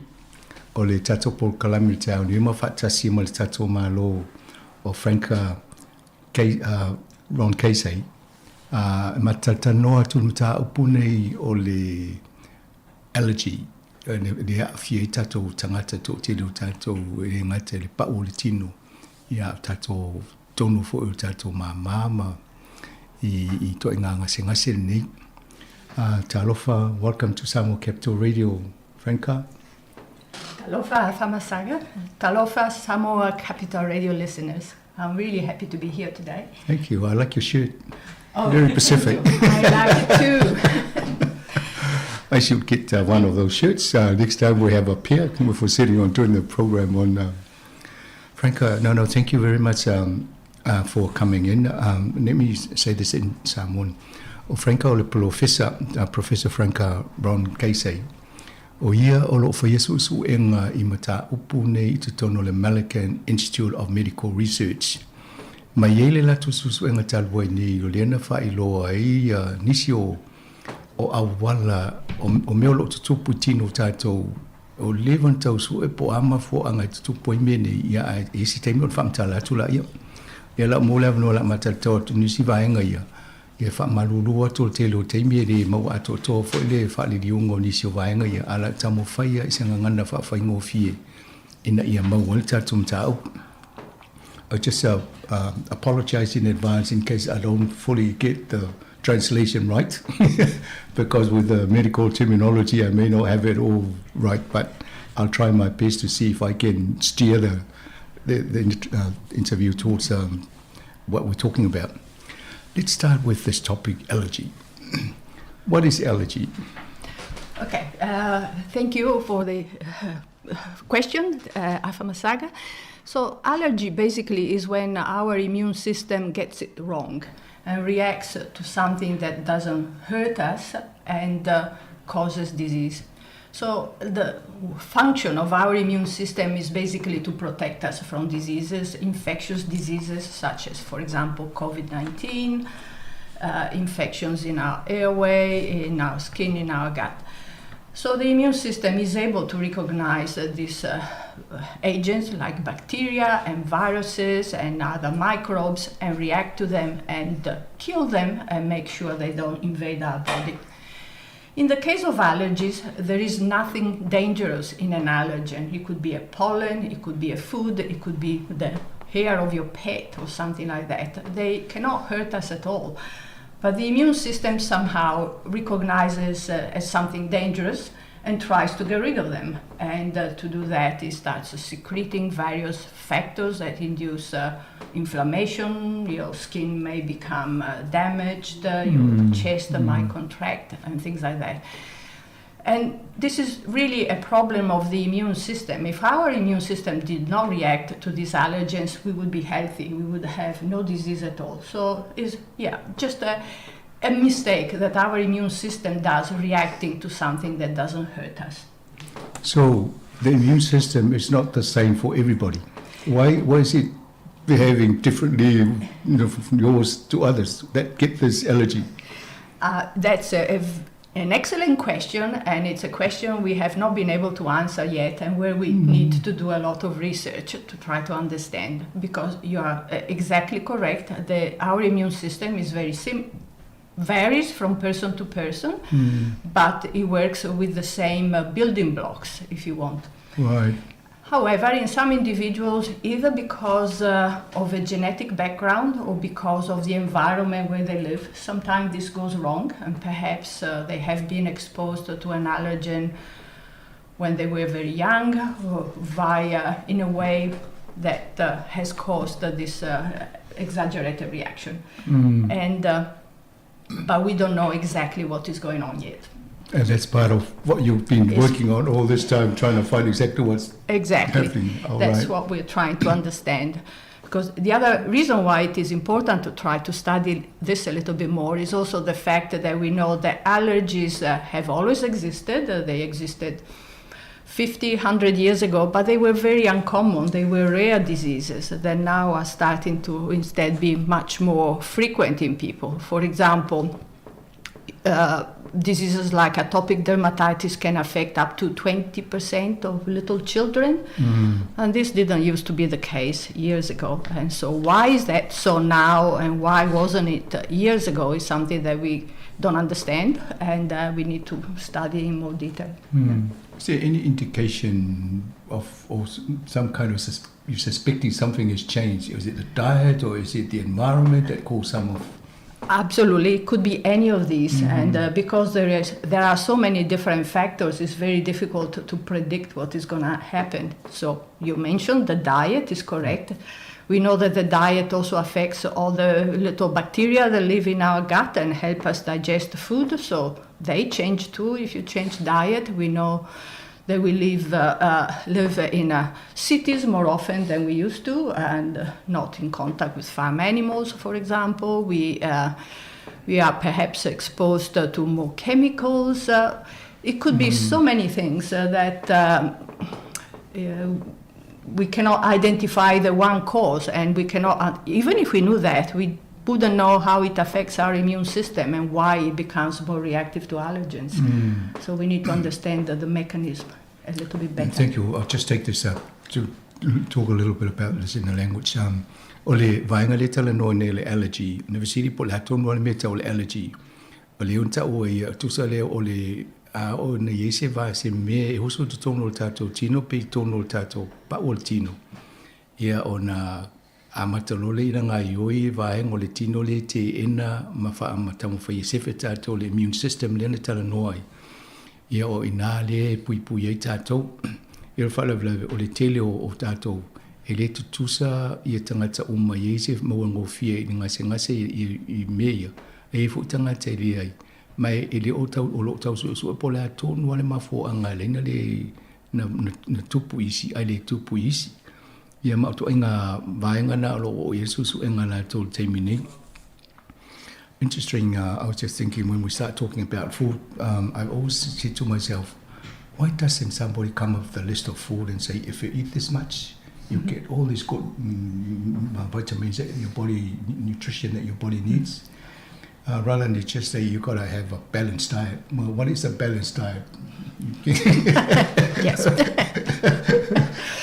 O le tato Paul Kalami te au ni ma whatasi ma le tato malo o Franka Ron Casey. Ma tatanoa tunu ta upune o le allergy. Ni a fie tato tangata to te lu tato e ngate le pa o le tinu. Ia tato tonu fo o tato mama I to nganga ngase ni. Talofa, welcome to Samoa Capital Radio, Franka. Talofa Famasaga, Talofa Samoa Capital Radio listeners. I'm really happy to be here today. Thank you. I like your shirt. Oh, very Pacific. I like it too. I should get one of those shirts next time we have a pair. If we're sitting on doing the program on Franka. No, thank you very much for coming in. Let me say this in Samoan. O Franka o le Professor Franka Ron Casey. O ia o lo fa Yesu su enga I mata upu nei I tutono le American Institute of Medical Research. Ma yele la tu su enga talwai ni o lena fa I loa ai nisi o awala o meo lo tutupu tino tatou o levan tau su e po ama fo anga tutupu I mene ia e si taimi o whamtala atula ia. Ia la mo levan o la matatau tu nisi vaenga ia. Ia whamalulua tō te lo teimi e re mau ato tō fo le whaliriungo nisi o vaenga ia ala tamo whaia I sanga ngana whawhaingo fie ina ia mau wale tatum tau. I just apologize in advance in case I don't fully get the translation right because with the medical terminology I may not have it all right, but I'll try my best to see if I can steer the interview towards what we're talking about. Let's start with this topic, allergy. What is allergy? Okay, thank you for the question, Afamasaga. So allergy basically is when our immune system gets it wrong and reacts to something that doesn't hurt us and causes disease. So the function of our immune system is basically to protect us from diseases, infectious diseases such as, for example, COVID-19, infections in our airway, in our skin, in our gut. So the immune system is able to recognize these agents like bacteria and viruses and other microbes and react to them and kill them and make sure they don't invade our body. In the case of allergies, there is nothing dangerous in an allergen. It could be a pollen, it could be a food, it could be the hair of your pet or something like that. They cannot hurt us at all. But the immune system somehow recognizes as something dangerous and tries to get rid of them. And to do that, it starts secreting various factors that induce inflammation. Your skin may become damaged, your chest might contract, and things like that. And this is really a problem of the immune system. If our immune system did not react to these allergens, we would be healthy. We would have no disease at all. So it's just a mistake that our immune system does reacting to something that doesn't hurt us. So the immune system is not the same for everybody. Why is it behaving differently from yours to others that get this allergy? That's an excellent question, and it's a question we have not been able to answer yet, and where we need to do a lot of research to try to understand, because you are exactly correct. Our immune system is varies from person to person, but it works with the same building blocks, if you want. Right. However, in some individuals, either because of a genetic background or because of the environment where they live, sometimes this goes wrong, and perhaps they have been exposed to an allergen when they were very young, or in a way that has caused this exaggerated reaction. But we don't know exactly what is going on yet. And that's part of what you've been working on all this time, trying to find exactly what's happening. That's what we're trying to understand. Because the other reason why it is important to try to study this a little bit more is also the fact that we know that allergies have always existed. They existed 50, 100 years ago, but they were very uncommon. They were rare diseases that now are starting to instead be much more frequent in people. For example, diseases like atopic dermatitis can affect up to 20% of little children. And this didn't used to be the case years ago. And so why is that so now, and why wasn't it years ago, is something that we don't understand, and we need to study in more detail. Is there any indication of, or some kind of, you're suspecting something has changed? Is it the diet, or is it the environment that caused some of? Absolutely, it could be any of these, and because there are so many different factors, it's very difficult to predict what is going to happen. So you mentioned the diet is correct. We know that the diet also affects all the little bacteria that live in our gut and help us digest food, so they change too if you change diet. We know that we live in cities more often than we used to, and not in contact with farm animals, for example. We are perhaps exposed to more chemicals. It could be so many things that we cannot identify the one cause, and we cannot, even if we knew that, we wouldn't know how it affects our immune system and why it becomes more reactive to allergens. So we need to understand the mechanism a little bit better. Thank you. I'll just take this up to talk a little bit about this in the language. Ole vaenga le tala no ne le allergy. Ne visiri po le hatonu ale meta ole allergy. Ole unta o ia tusa le ole o ne yese va se me hoso to tono tato tino pe tono tato pa ol tino. Ia ona amatalole ina nga yoi vaenga ole tino le te ena mafa amatamu fa yesefe tato le immune system le ne tala noai. Ia o ina le pui pui ai tato. Ia fala vla o le tele o tato. E le tutusa ia tangata uma yese mawangofia i ngase i meia. E fu tangata ili ai. Mai ele o tau o lo tau so po la tonu wale mafo anga le na tupu isi ai le tupu isi ia ma to inga vaenga na lo o Yesu su enga na to temini. Interesting. I was just thinking when we start talking about food, I always said to myself, why doesn't somebody come up with a list of food and say, if you eat this much, you get all these good vitamins that your body, nutrition that your body needs. Rather than just say you got to have a balanced diet. Well, what is a balanced diet? Yes.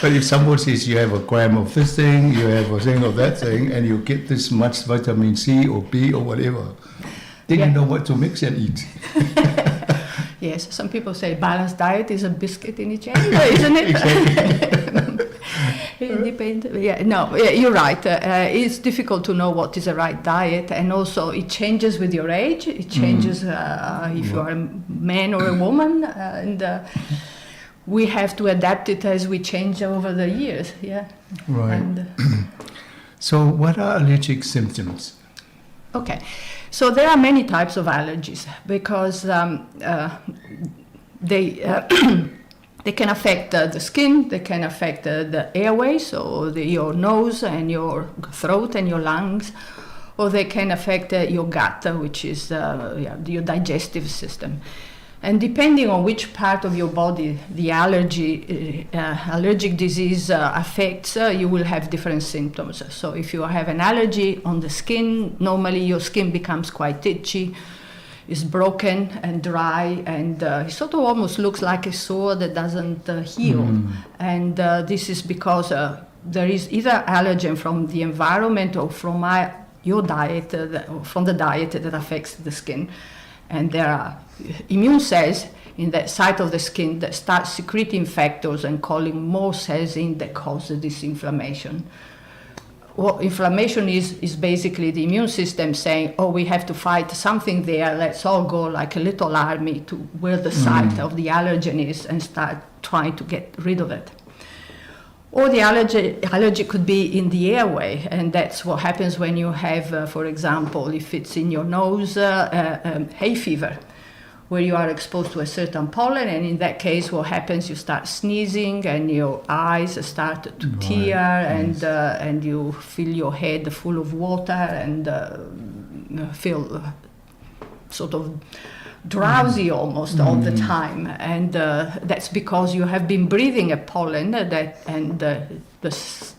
But if someone says you have a gram of this thing, you have a thing of that thing, and you get this much vitamin C or B or whatever, then you know what to mix and eat. Yes, some people say balanced diet is a biscuit in each end, isn't it? Exactly. It depends. Yeah, no, you're right. It's difficult to know what is the right diet, and also it changes with your age. It changes if you are a man or a woman, and we have to adapt it as we change over the years. Yeah. Right. And, so, what are allergic symptoms? Okay, so there are many types of allergies because they can affect the skin, they can affect the airways, so your nose and your throat and your lungs, or they can affect your gut, which is your digestive system. And depending on which part of your body the allergic disease affects, you will have different symptoms. So if you have an allergy on the skin, normally your skin becomes quite itchy, is broken and dry, and it sort of almost looks like a sore that doesn't heal. And this is because there is either allergen from the environment or from your diet, from the diet that affects the skin. And there are immune cells in that side of the skin that start secreting factors and calling more cells in that cause this inflammation. What inflammation is basically the immune system saying, oh, we have to fight something there, let's all go like a little army to where the site of the allergen is and start trying to get rid of it. Or the allergy could be in the airway, and that's what happens when you have, for example, if it's in your nose, hay fever, where you are exposed to a certain pollen, and in that case what happens, you start sneezing and your eyes start to tear, and you feel your head full of water and feel sort of drowsy almost all the time, and that's because you have been breathing a pollen and the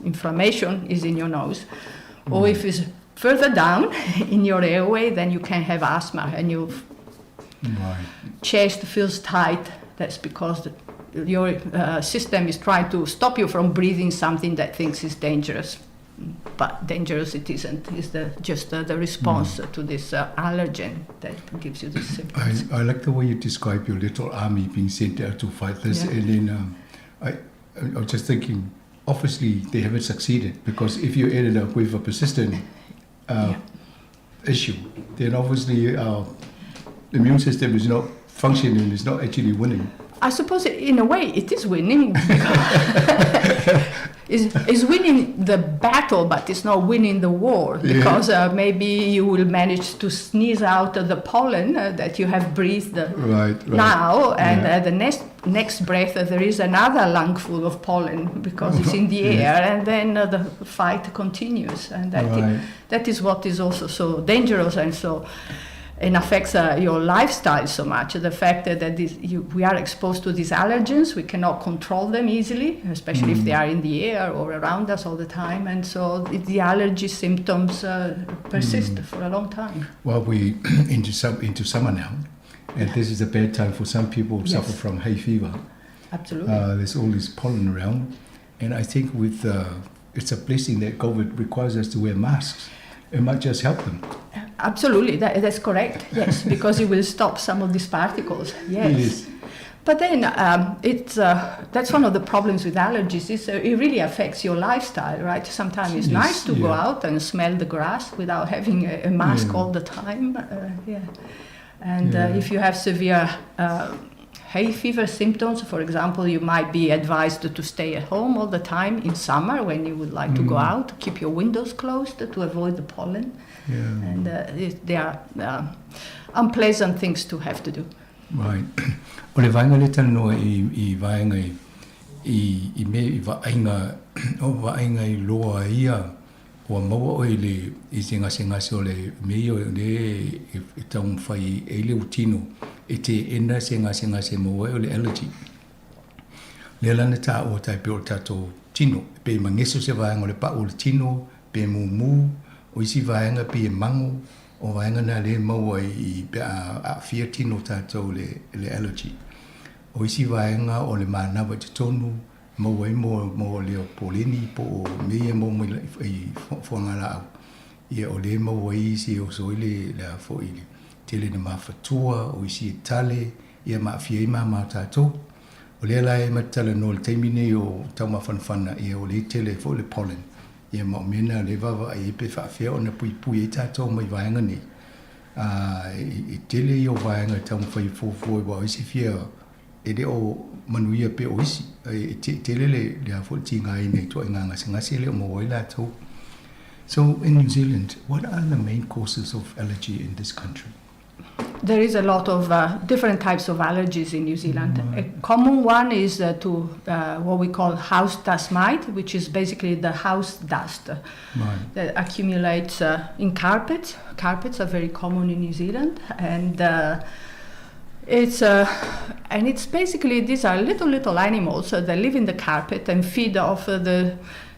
inflammation is in your nose. Or if it's further down in your airway, then you can have asthma, and you Right. Chest feels tight. That's because your system is trying to stop you from breathing something that thinks is dangerous. But dangerous it isn't. It's just the response to this allergen that gives you this symptoms. I like the way you describe your little army being sent out to fight this. Yeah. And then I was just thinking, obviously they haven't succeeded, because if you ended up with a persistent issue, then obviously our immune system is not functioning, it's not actually winning. I suppose in a way it is winning. It's winning the battle, but it's not winning the war, because maybe you will manage to sneeze out the pollen that you have breathed now, and the next breath there is another lungful of pollen because it's in the air, and then the fight continues, and that is what is also so dangerous and affects your lifestyle so much. The fact that we are exposed to these allergens, we cannot control them easily, especially if they are in the air or around us all the time. And so the allergy symptoms persist for a long time. Well, we into summer now, and this is a bad time for some people who suffer from hay fever. Absolutely. There's all this pollen around, and I think it's a blessing that COVID requires us to wear masks. It might just help them. Absolutely, that's correct. Yes, because it will stop some of these particles. Yes. But then that's one of the problems with allergies. It really affects your lifestyle, right? Sometimes it's nice to go out and smell the grass without having a mask all the time. And if you have severe hay fever symptoms, for example, you might be advised to stay at home all the time in summer when you would like to go out, keep your windows closed to avoid the pollen. And they are unpleasant things to have to do. Right. O le vaenga le tano I vaenga I me I vaenga I loa ia o maua o le I se ngase o le mei o le I taun whai e le utino e te ena se ngase maua o le allergy. Le lana ta o tai pe o tato tino pe mangeso se vaenga o le pa o le tino pe mumu o isi vaenga pe mango o vaenga na le maua I a fia tino tato le allergy. O isi vaenga o le manawa te tonu maua I mo le o poleni po o mea mo I whangara au. Ia o le maua I si o soile le a fo ili. Tele na mawhatua o isi tale ia mawhia I ma tato. O le ala e matala no le teimine o tau mawhanwhana ia o le tele fo le pollen. Ia mo mena le wawa I pe whawhia o na pui tato mai vaenga ni. I tele I o vaenga tau mwhai fōfoi wa isi fia e le o manuia pe o isi. Tele le a fo ti ngai nei to ngasi le o mo la tau. So in New Zealand, what are the main causes of allergy in this country? There is a lot of different types of allergies in New Zealand. A common one is to what we call house dust mite, which is basically the house dust that accumulates in carpets. Carpets are very common in New Zealand, and it's basically these are little animals that live in the carpet and feed off the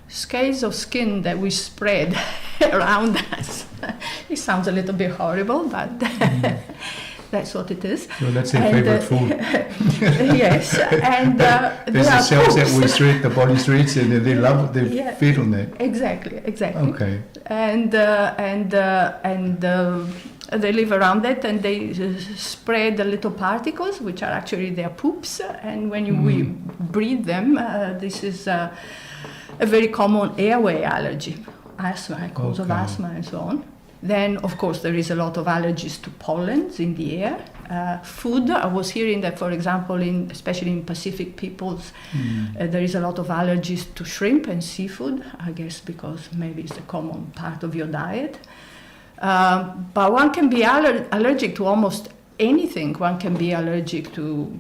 scales of skin that we spread around us. It sounds a little bit horrible, but that's what it is. So that's their favorite food. Yes, and there's the cells that we the body secretes, and they love it. They feed on that. Exactly. Okay. And they live around it, and they spread the little particles, which are actually their poops. And when we breathe them, this is a very common airway allergy, asthma, cause of asthma and so on. Then, of course, there is a lot of allergies to pollens in the air. Food, I was hearing that, for example, especially in Pacific peoples, there is a lot of allergies to shrimp and seafood, I guess because maybe it's a common part of your diet. But one can be allergic to almost anything. One can be allergic to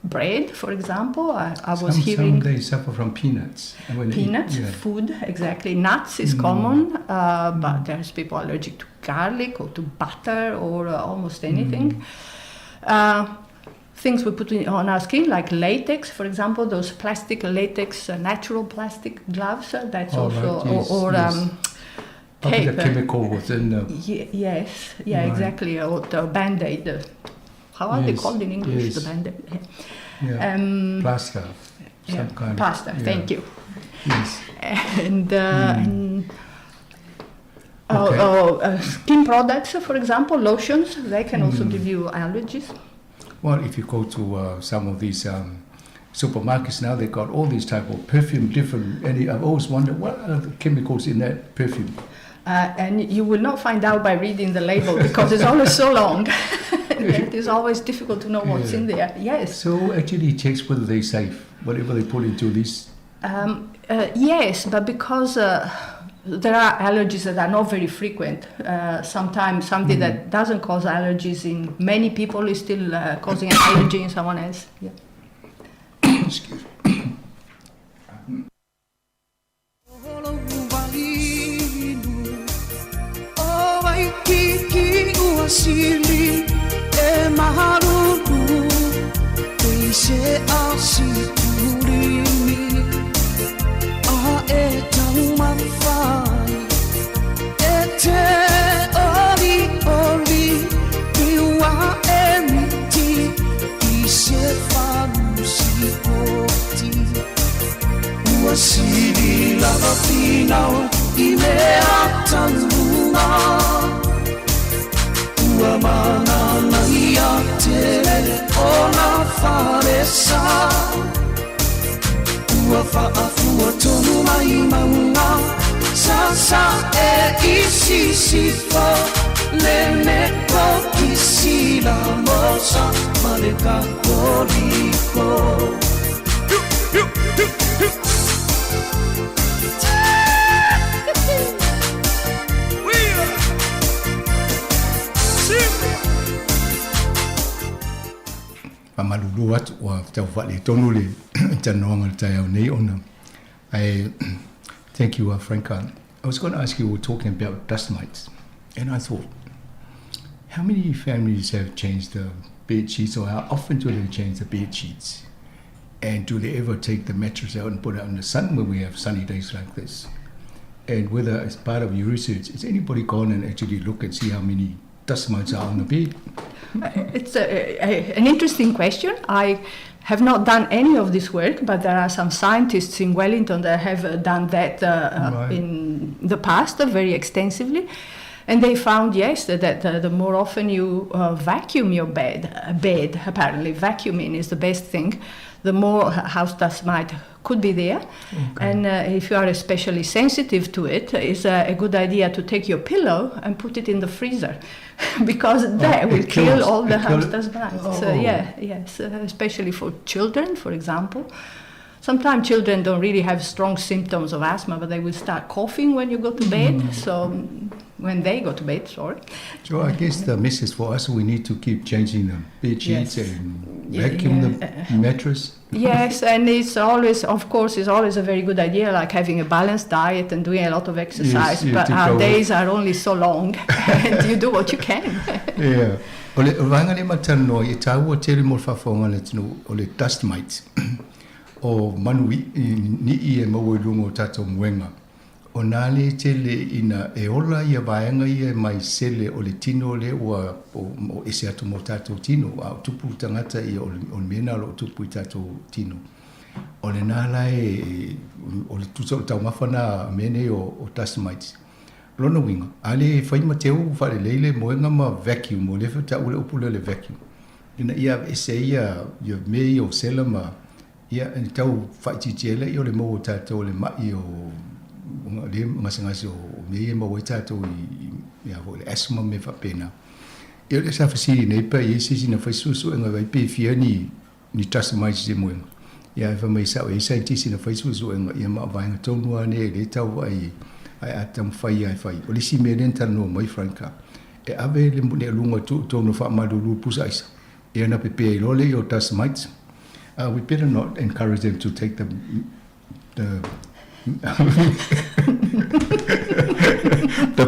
bread, for example. I was hearing... Some they suffer from peanuts. Peanuts, food, exactly. Nuts is common, but there's people allergic to garlic or to butter or almost anything. Things we put on our skin, like latex, for example, those plastic latex, natural plastic gloves, that's also... Tape. The chemical within the... Yes, exactly, or the Band-Aid how are they called in English? Yes. The band. Yeah. Plaster. Some kind. Plaster. Yeah. Thank you. Yes. And skin products, for example, lotions. They can also give you allergies. Well, if you go to some of these supermarkets now, they got all these type of perfume, different. And I've always wondered what are the chemicals in that perfume. And you will not find out by reading the label because it's always so long. It is always difficult to know what's in there. Yes. So actually, it checks whether they're safe, whatever they put into this. Yes, but because there are allergies that are not very frequent. Sometimes something that doesn't cause allergies in many people is still causing an allergy in someone else. Yeah. Excuse me. Sili e maharuru te se asi turini a e tau mawhai e te ori ori iwa e miti I se whamusi oti ua sili lava pinao I mea tanunga Ua mana nai a te o na wharesa Ua whaafua tonu mai maunga Sa e isi sifa Le neko ki sila mosa Male ka koriko Pamalulu atu wa tau whale tonu le tanoanga le tai au nei ona. Thank you, Franca. I was going to ask you, we were talking about dust mites, and I thought, how many families have changed the bed sheets, or how often do they change the bed sheets? And do they ever take the mattress out and put it out in the sun when we have sunny days like this? And whether, as part of your research, has anybody gone and actually look and see how many dust mites are on the bed? It's an interesting question. I have not done any of this work, but there are some scientists in Wellington that have done that in the past very extensively. And they found, yes, that the more often you vacuum your bed, apparently vacuuming is the best thing, the more house dust mite could be there. Okay. And if you are especially sensitive to it, it's a good idea to take your pillow and put it in the freezer because that will kill all the house dust mites. So, yes, especially for children, for example. Sometimes children don't really have strong symptoms of asthma, but they will start coughing when you go to bed. So when they go to bed, sorry. So I guess the message for us, we need to keep changing the bed sheets and vacuum the mattress. Yes, and it's always, of course, it's always a very good idea, like having a balanced diet and doing a lot of exercise. Yes, but our days are only so long, and you do what you can. Yeah. Ole vanga le matano I tau o tere mo fafonga le tino ole dust mites. O manui ni I maua lungo tato mwenga. O nale tele ina e ola ia vaenga ia mai sele o le tino le o ese atu mo tato tino. A tupu tangata ia o mena lo tupu I tato tino. O le nala o le tuta o tau mawhana mene o dust mites. Lona winga. Ale whaima teo whare leile moenga ma vacuum o le whata ule upula le vacuum. Ina ia ese ia mei o sela ma ia en tau whaititiele I o le mo tato le mai o le ngasangasi o me mo tato I le asthma me whapena. Ia le sa whasiri nei pa I sisi na whaisusu enga vai pe fia ni dust mites se moenga. Ia e whamai sao e scientist na whaisusu enga ia maa vaenga tonua ne le tau ai atam whai ai whai. O le si mea nenta no mai Franca. E ave le mune lunga tonu wha malulu pusa isa. Ia na pepe I lole I o dust mites. We better not encourage them to take the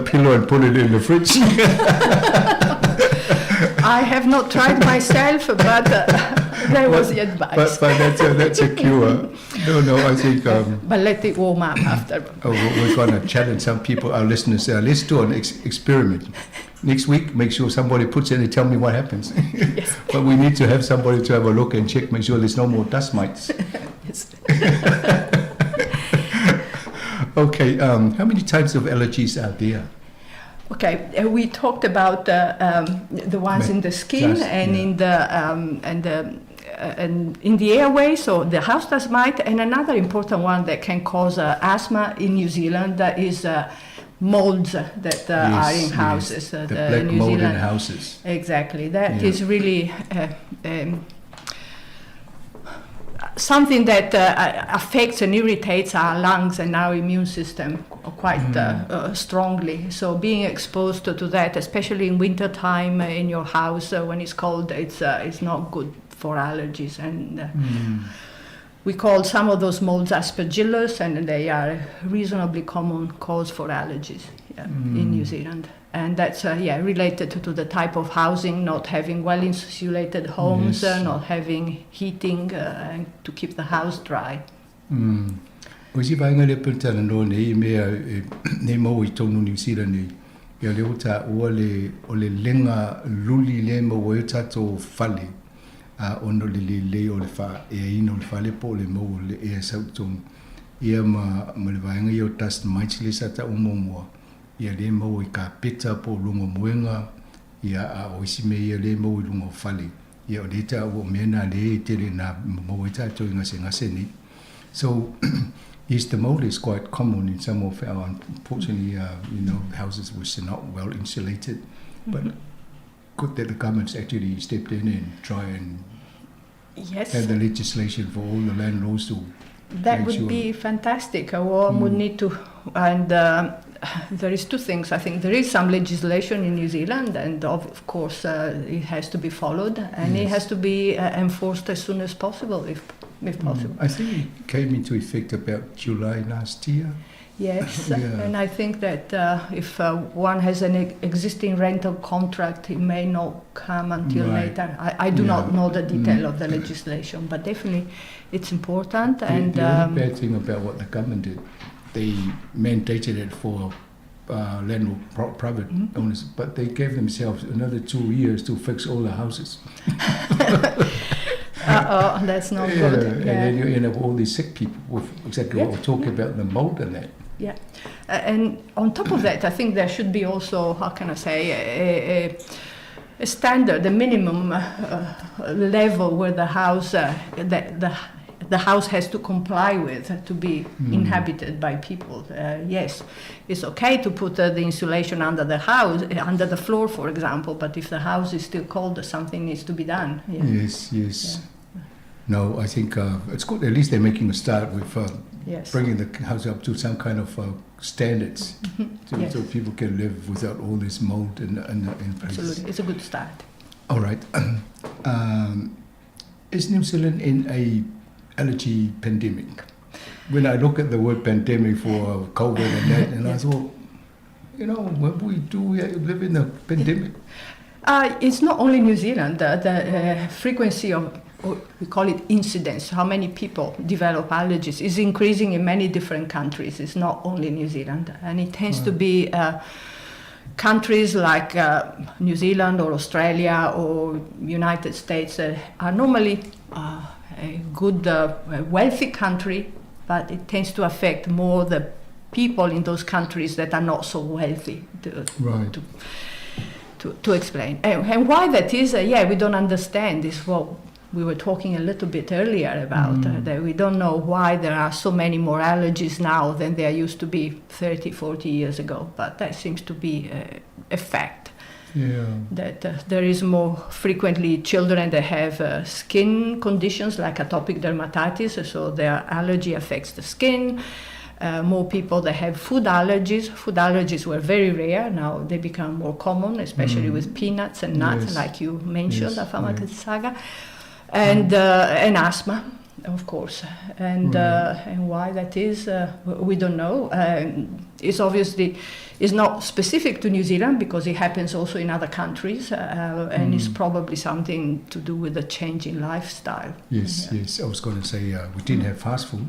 pillow and put it in the fridge. I have not tried myself, but That was the advice. But that's a cure. No, I think... but let it warm up after. We're going to challenge some people, our listeners. Let's do an experiment. Next week, make sure somebody puts in and tell me what happens. Yes. But we need to have somebody to have a look and check, make sure there's no more dust mites. Yes. Okay, how many types of allergies are there? Okay, we talked about the ones in the skin and in the airway, so the house dust mite, and another important one that can cause asthma in New Zealand is molds that are in houses. The black New mold Zealand, in houses. Exactly, that is really something that affects and irritates our lungs and our immune system quite strongly. So being exposed to that, especially in winter time in your house when it's cold, it's not good for allergies. And we call some of those molds aspergillus, and they are a reasonably common cause for allergies in New Zealand. And that's related to the type of housing, not having well-insulated homes, not having heating and to keep the house dry. O si vai ngale pultana no nei mea nei mau I tonu New Zealand nei. Ia leo ta ua o le lenga luli le mau e tato fale. Ono le o le fa e ino le fale po le mau le e sautong. Ia ma le vaenga I o dust mites le sata umomua. Ia le mau I ka peta po lungo muenga. Ia a oisi me ia le mau I lungo fale. Ia o le ta o mena le tele na mau e tato ngase ni. So the mold is quite common in some of our, unfortunately, houses which are not well insulated. But good that the government's actually stepped in and try and have the legislation for all the landlords to. That would be fantastic. One would need to, and there is two things. I think there is some legislation in New Zealand, and of course it has to be followed, and it has to be enforced as soon as possible, if possible. I think it came into effect about July last year. Yes, and I think that if one has an existing rental contract, it may not come until later. I do not know the detail of the legislation, but definitely it's important. And the only bad thing about what the government did, they mandated it for landlord private owners, but they gave themselves another 2 years to fix all the houses. That's not good. And then you end up all these sick people with exactly what we're talking about, the mold and that. Yeah, and on top of that, I think there should be also, how can I say, a standard, a minimum level where the house, the house has to comply with to be inhabited by people. Yes, it's okay to put the insulation under the house, under the floor, for example, but if the house is still cold, something needs to be done. Yeah. Yes. Yeah. No, I think it's good. At least they're making a start with bringing the house up to some kind of standards, so people can live without all this mold in place. Absolutely, it's a good start. All right. Is New Zealand in a allergy pandemic? When I look at the word pandemic for COVID and that, and I thought, what we live in a pandemic. It's not only New Zealand. The frequency of, we call it incidence, how many people develop allergies, is increasing in many different countries. It's not only New Zealand. And it tends to be countries like New Zealand or Australia or United States are normally a good, wealthy country, but it tends to affect more the people in those countries that are not so wealthy. To explain. And why that is, we don't understand this. Well, we were talking a little bit earlier about that we don't know why there are so many more allergies now than there used to be 30, 40 years ago. But that seems to be a fact. That there is more frequently children that have skin conditions like atopic dermatitis, so their allergy affects the skin. More people that have food allergies. Food allergies were very rare. Now they become more common, especially with peanuts and nuts, like you mentioned, Afama Katsaga. And asthma. of course. And why that is, we don't know. It's obviously is not specific to New Zealand because it happens also in other countries, and it's probably something to do with the change in lifestyle. Yes, yes. I was going to say we didn't have fast food.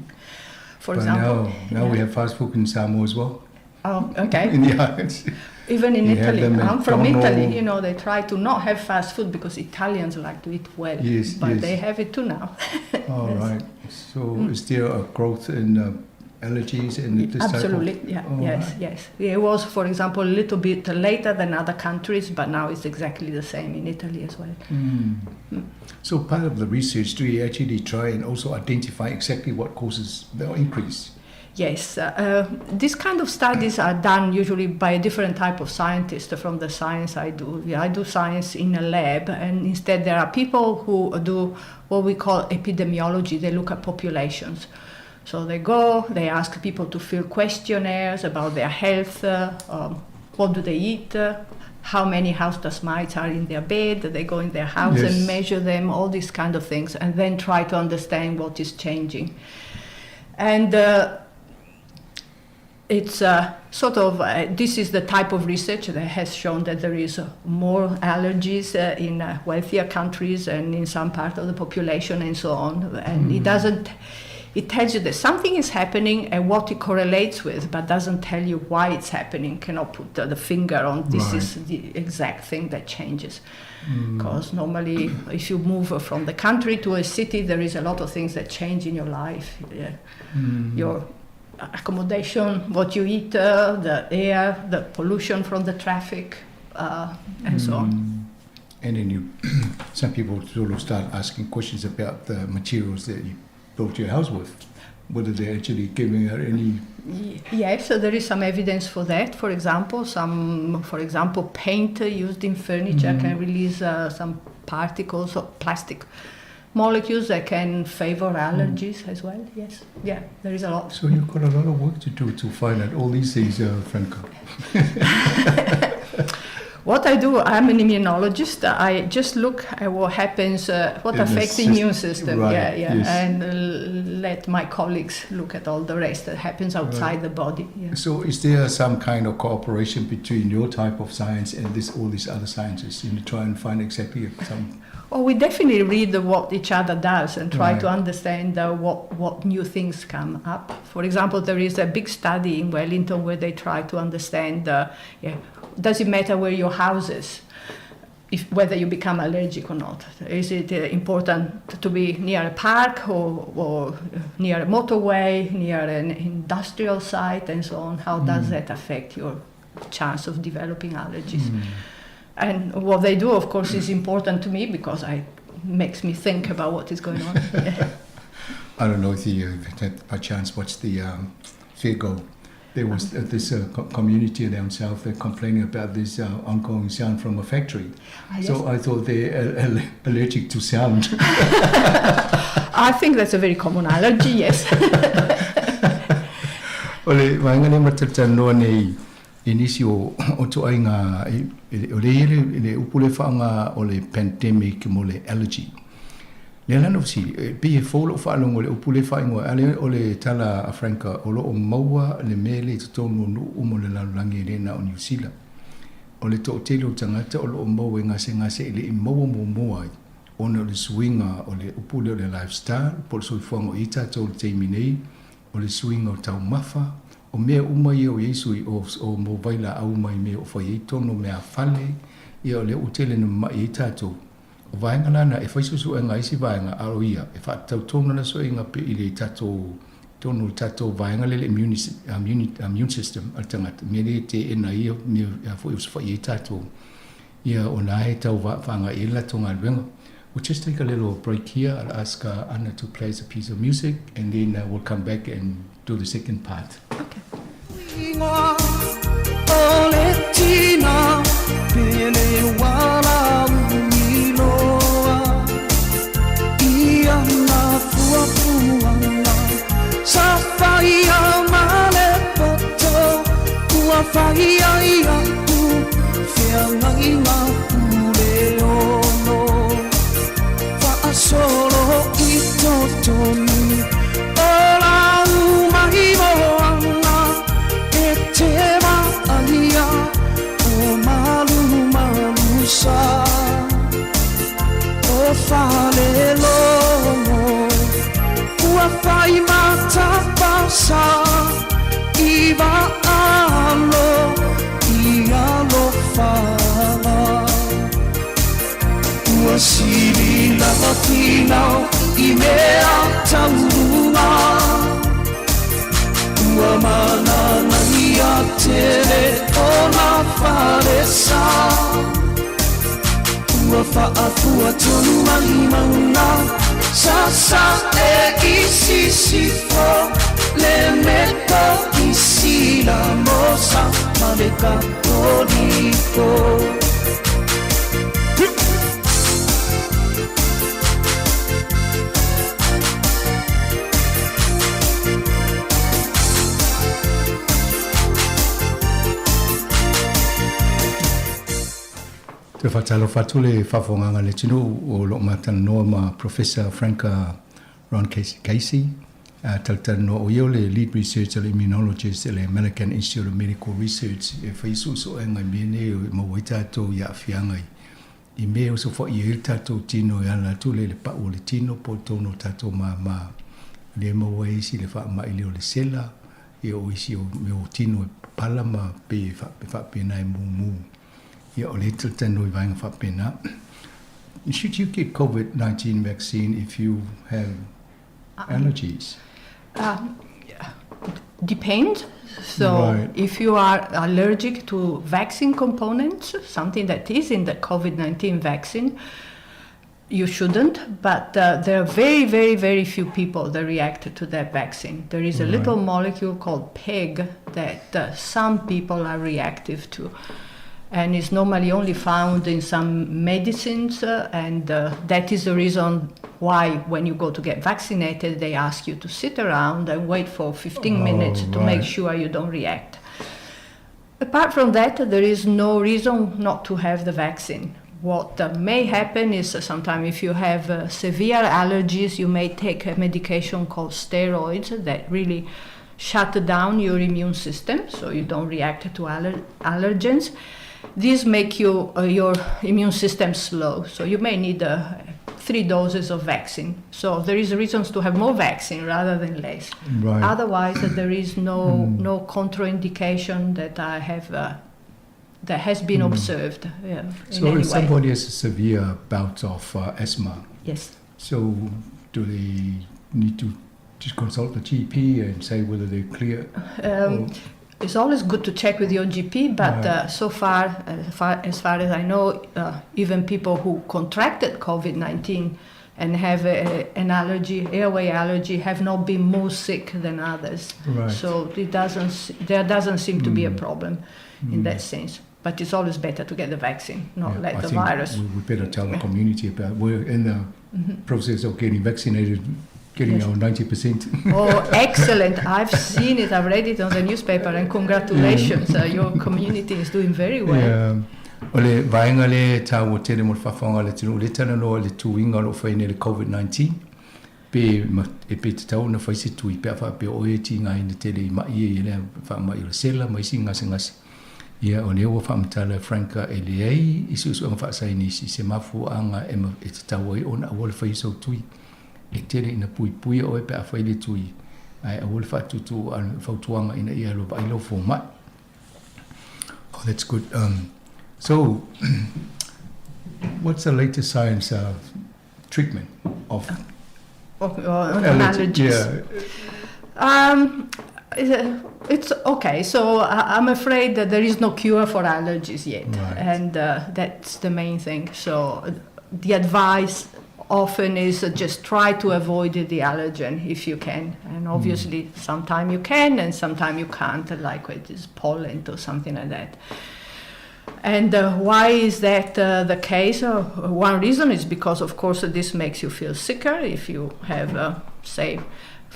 For example. Now we have fast food in Samoa as well. Oh, okay. In the islands. Even in Italy. I'm from McDonald's. Italy, they try to not have fast food because Italians like to eat well. Yes, but yes. they have it too now. All right. So is there a growth in allergies and this Absolutely, type of... yeah, Oh, yes, right. yes. It was, for example, a little bit later than other countries, but now it's exactly the same in Italy as well. So part of the research, do you actually try and also identify exactly what causes the increase? Yes, these kind of studies are done usually by a different type of scientist from the science I do. I do science in a lab, and instead there are people who do what we call epidemiology. They look at populations. So they go, they ask people to fill questionnaires about their health, what do they eat, how many house dust mites are in their bed, they go in their house Yes. and measure them, all these kind of things, and then try to understand what is changing. And it's this is the type of research that has shown that there is more allergies in wealthier countries and in some part of the population and so on. And it tells you that something is happening and what it correlates with, but doesn't tell you why it's happening, cannot put the finger on this is the exact thing that changes. Because normally if you move from the country to a city, there is a lot of things that change in your life. Your accommodation, what you eat, the air, the pollution from the traffic, and so on. And then some people sort of start asking questions about the materials that you built your house with, whether they're actually giving out any... Yes, so there is some evidence for that. For example, paint used in furniture can release some particles or plastic molecules that can favor allergies as well. Yes, yeah, there is a lot. So you've got a lot of work to do to find out all these things, Franco. What I do, I'm an immunologist. I just look at what happens, what affects the immune system, right, yes. and let my colleagues look at all the rest that happens outside the body. Yeah. So is there some kind of cooperation between your type of science and all these other sciences in try and find exactly some... Oh, we definitely read what each other does and try to understand what new things come up. For example, there is a big study in Wellington where they try to understand, does it matter where your house is, whether you become allergic or not? Is it important to be near a park or near a motorway, near an industrial site and so on? How does that affect your chance of developing allergies? And what they do, of course, is important to me because it makes me think about what is going on. I don't know if you had by chance watched the Fairgo. There was this community down south that complaining about this ongoing sound from a factory. Yes. So I thought they're allergic to sound. I think that's a very common allergy, yes. Ole, wangani matatanoa nei inisio o to ainga ole upule whaanga o le pandemic mo le allergy. Le lana si be folo whaalongo le upule whaingo ale o le tala a Franca o lo o maua le mele to tonu no umo le lalangi rena o New Zealand. O le to tele o tangata o lo o maua ngase ele I maua mo ai. Ona le swinga o le upule o le lifestyle, por so whango ita to le teiminei, o le swinga o tau mafa, o mea umai o Yesu o mo vaila au mai me o whai tono mea fale, ia o le utele na mai i tātou. O vaenga lana e whaisusu e ngaisi vaenga aro ia, e whaatau tonu na so inga pe i le tātou tono tātou vaenga le immune system al tangata. Mele te e na ia me a fwoi usu whai i tātou. Ia o na he tau whaanga i la tonga alwenga. We'll just take a little break here. I'll ask Anna to play us a piece of music and then we'll come back and do the second part. Okay. Solo i toto tonu Ola umahi moana E te maania O malu malusa O fale longo Ua fai mata pasa Iwa alo I alo fala Ua siri na matinau I mea taurunga Ua manana I a tere o na wharesa Ua whaafua tonu mai mauna Sasa e isi sifo Le meto isi la mosa Maleka kodiko Te whatalo whatu le whawhonganga le tino o lo matana noa ma Professor Franca Ron Casey, taltana noa o iau le Lead Researcher le Immunologist le American Institute of Medical Research e whaisu so e ngai mene o mawai tātou ia awhiangai. I mea o so wha i e tātou tino e ana tu le pa o le tino po tono tātou ma le mawai si le wha mai leo le sela e o isi o me o tino e pala ma pe wha pena e mu. Yeah, should you get COVID-19 vaccine if you have allergies? Depends. So Right. if you are allergic to vaccine components, something that is in the COVID-19 vaccine, you shouldn't, but there are very, very, very few people that react to that vaccine. There is a little molecule called PEG that some people are reactive to. And it's normally only found in some medicines, and that is the reason why when you go to get vaccinated, they ask you to sit around and wait for 15 minutes to make sure you don't react. Apart from that, there is no reason not to have the vaccine. What may happen is sometimes if you have severe allergies, you may take a medication called steroids that really shut down your immune system so you don't react to allergens. These make your immune system slow, so you may need 3 doses of vaccine. So there is reasons to have more vaccine rather than less. Right. Otherwise, there is no contraindication that I have that has been observed. So if somebody has a severe bout of asthma, yes. So do they need to just consult the GP and say whether they're clear? It's always good to check with your GP, but so far, as far as I know, even people who contracted COVID-19 and have an allergy, airway allergy, have not been more sick than others. Right. So there doesn't seem to be a problem in that sense. But it's always better to get the vaccine, not let the virus. We better tell the community about we're in the process of getting vaccinated. Getting our 90%. Oh, excellent. I've seen it, I've read it on the newspaper, and congratulations. Your community is doing very well. Yeah. O le vaenga le tau o tere mo le whawhanga le tino, le tana loa le tuinga lo whaine le COVID-19. Pe te tau na whaise tui, pe a pe oe ti ngai na tele i mai e le whaama i le sela, mai si ngase ngase. Ia o leo whaamata le Franca Eliei, isu usu anga whaasai nisi, se mafu anga e te tau ai ona awole whaisau tui. E tere ina pui o e pe a whaile tui ai awole whaatutu anu whautuanga ina ia lo bailo fo mai. Oh, that's good. So, what's the latest science treatment of allergies? Yeah. It's okay. So I'm afraid that there is no cure for allergies yet, and that's the main thing. So the advice often is just try to avoid the allergen if you can, and obviously sometimes you can and sometimes you can't, like with this pollen or something like that. And why is that the case? One reason is because, of course, this makes you feel sicker. If you have, say,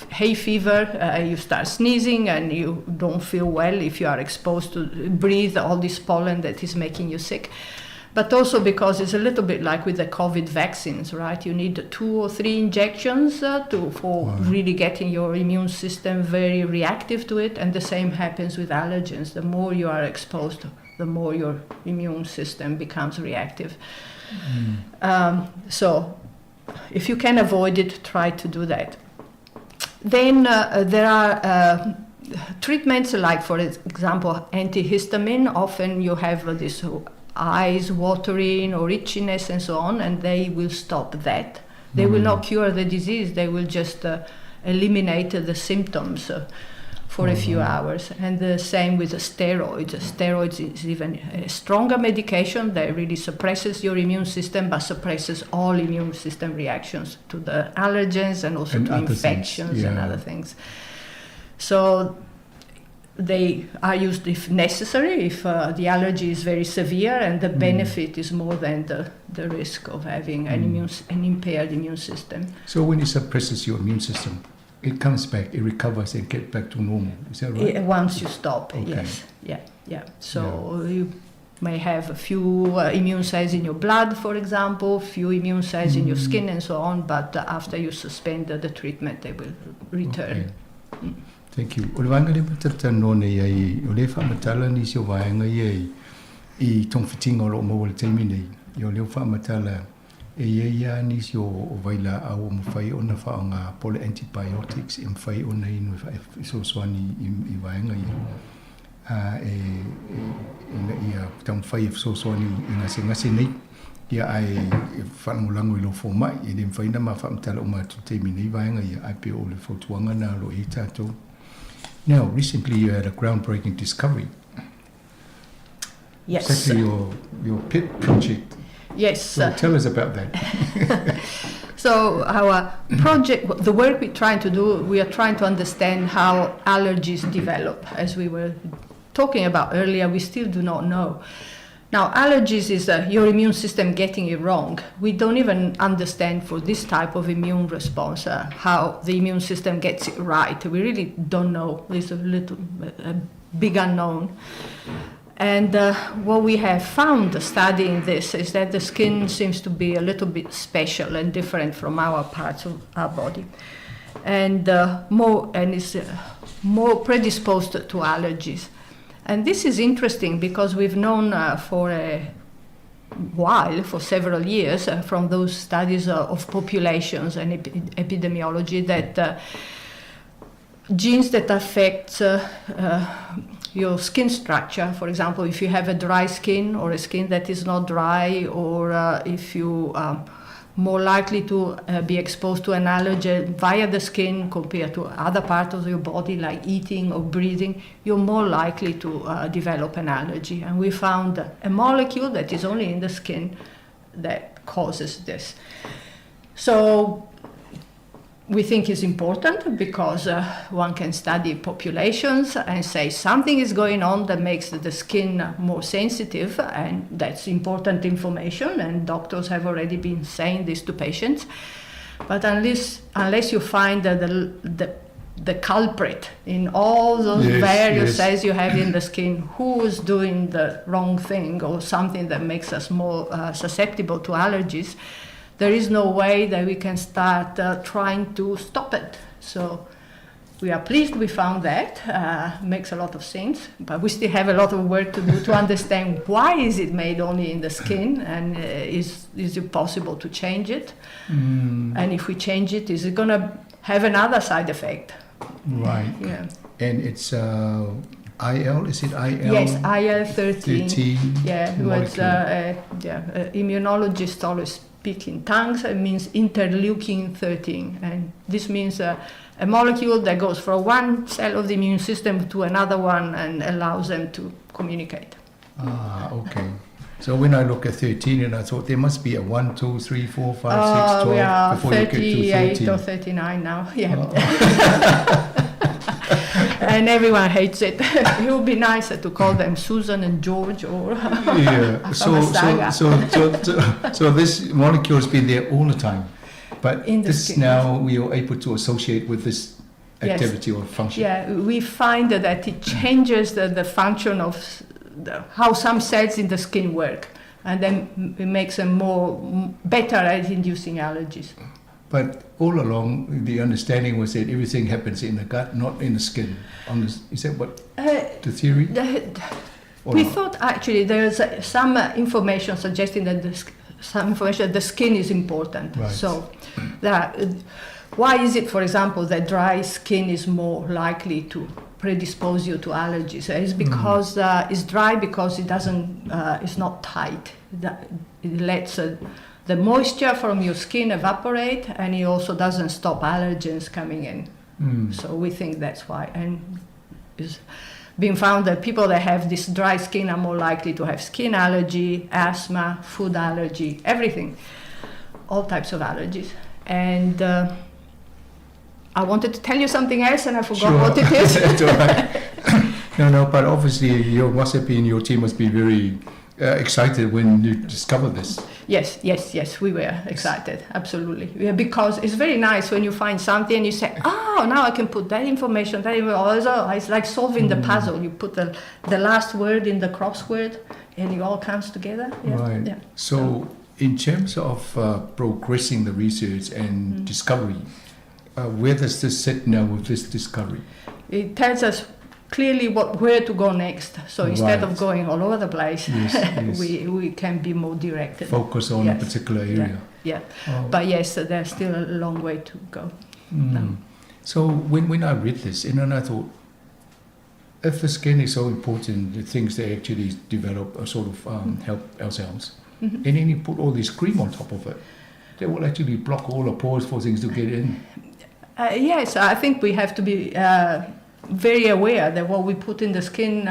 hay fever, you start sneezing and you don't feel well if you are exposed to breathe all this pollen that is making you sick. but also because it's a little bit like with the COVID vaccines, right? You need 2 or 3 injections for really getting your immune system very reactive to it, and the same happens with allergens. The more you are exposed, the more your immune system becomes reactive. So if you can avoid it, try to do that. Then there are treatments like, for example, antihistamine. Often you have this eyes watering or itchiness and so on, and they will stop that. They will not cure the disease, they will just eliminate the symptoms for a few hours. And the same with the steroids. Steroids is even a stronger medication that really suppresses your immune system, but suppresses all immune system reactions to the allergens and also to infections and other things. So they are used if necessary, if the allergy is very severe and the benefit is more than the risk of having an impaired immune system. So when it suppresses your immune system, it comes back, it recovers and gets back to normal. Is that right? Once you stop, yes. Yeah. So you may have a few immune cells in your blood, for example, few immune cells in your skin and so on, but after you suspend the treatment, they will return. Okay. Thank you. O le wanga le matata none ai, o le whamatala ni si o vaenga i tong fitinga o lo mo le teimi nei. I o le whamatala e ia ni si o vaila au o mwhai o na whaanga pole antibiotics i mwhai o na inu i so soani i vaenga i. Ia tang whai i so soani i ngase nei. Ia ai whanangulango i lo fo mai. I le mwhai na ma whamatala o ma tu teimi nei vaenga ia ai pe o le whautuanga na lo i tātou. Now, recently you had a groundbreaking discovery. Yes. Exactly your PIT project. Yes. So tell us about that. So our project, the work we're trying to do, we are trying to understand how allergies develop. As we were talking about earlier, we still do not know. Now, allergies is your immune system getting it wrong. We don't even understand for this type of immune response how the immune system gets it right. We really don't know. It's a big unknown. And what we have found studying this is that the skin seems to be a little bit special and different from our parts of our body, and is more predisposed to allergies. And this is interesting because we've known for a while, for several years, from those studies of populations and epidemiology, that genes that affect your skin structure, for example, if you have a dry skin or a skin that is not dry, or if you more likely to be exposed to an allergen via the skin compared to other parts of your body like eating or breathing, you're more likely to develop an allergy. And we found a molecule that is only in the skin that causes this. So we think it's important because one can study populations and say something is going on that makes the skin more sensitive, and that's important information, and doctors have already been saying this to patients. But unless you find the culprit in all those various cells you have in the skin, who is doing the wrong thing or something that makes us more susceptible to allergies, there is no way that we can start trying to stop it. So we are pleased we found that. Makes a lot of sense, but we still have a lot of work to do to understand why is it made only in the skin, and is it possible to change it? And if we change it, is it going to have another side effect? Right. Yeah. And it's IL, is it IL? Yes, IL-13. Yeah, molecule. Immunologists always speak in tongues. It means interleukin-13, and this means a molecule that goes from one cell of the immune system to another one and allows them to communicate. Okay. So when I look at 13, and I thought there must be a 1, 2, 3, 4, 5, 6, 12 we are before you get to 38 13. or 39 now. Yeah. And everyone hates it. It would be nicer to call them Susan and George or So this molecule has been there all the time, but in the skin. Now we are able to associate with this activity or function. Yeah, we find that it changes the function of how some cells in the skin work. and then it makes them better at inducing allergies. But all along, the understanding was that everything happens in the gut, not in the skin. Is that what the theory? We thought actually there's some information suggesting that the skin is important. Right. So, why is it, for example, that dry skin is more likely to predispose you to allergies? It's because it's dry because it's not tight. It lets the moisture from your skin evaporate, and it also doesn't stop allergens coming in. So we think that's why. And it's been found that people that have this dry skin are more likely to have skin allergy, asthma, food allergy, everything, all types of allergies. And I wanted to tell you something else, and I forgot what it is. That's all right. No, but obviously your team must be very excited when you discovered this. Yes, we were excited, absolutely. Yeah, because it's very nice when you find something and you say, oh, now I can put that information. It's like solving the puzzle. You put the last word in the crossword and it all comes together. Yeah. Right. Yeah. So in terms of progressing the research and discovery, where does this sit now with this discovery? It tells us clearly where to go next. So instead of going all over the place, yes. we can be more directed. Focus on a particular area. Yeah. But yes, there's still a long way to go. So when I read this, and I thought, if the skin is so important, the things that actually develop a sort of help ourselves, and then you put all this cream on top of it, that will actually block all the pores for things to get in. Yes, I think we have to be very aware that what we put in the skin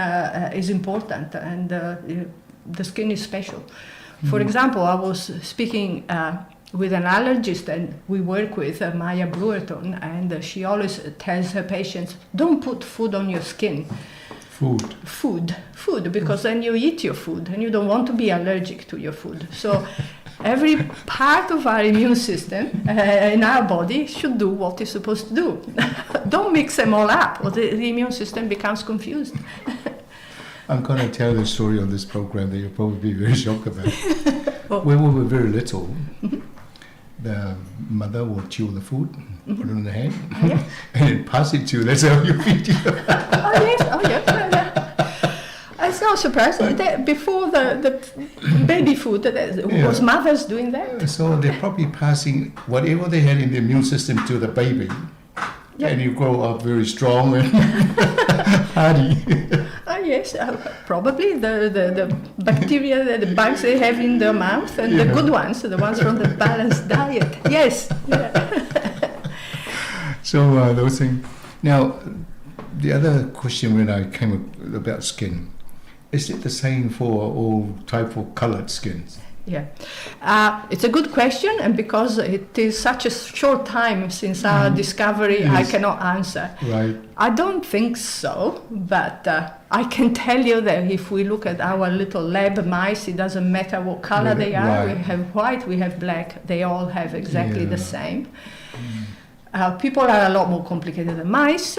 is important, and the skin is special. For example, I was speaking with an allergist and we work with, Maya Brewerton, and she always tells her patients, don't put food on your skin. Food, because then you eat your food and you don't want to be allergic to your food. So every part of our immune system in our body should do what it's supposed to do. Don't mix them all up, or the immune system becomes confused. I'm going to tell the story on this program that you'll probably be very shocked about. When we were very little, the mother will chew the food, put it on the hand, and then pass it to you. That's how you feed you. Oh yes. It's not surprising that before the baby food, was mothers doing that? So they're probably passing whatever they had in the immune system to the baby, and you grow up very strong and hardy. Yes, probably the bacteria, the bugs they have in their mouth, and the good ones, the ones from the balanced diet. Yes. So those things. Now, the other question when I came up about skin, is it the same for all type of colored skins? Yeah, it's a good question, and because it is such a short time since our discovery, I cannot answer. Right. I don't think so, but I can tell you that if we look at our little lab mice, it doesn't matter what color they are. Right. We have white, we have black. They all have exactly the same. People are a lot more complicated than mice.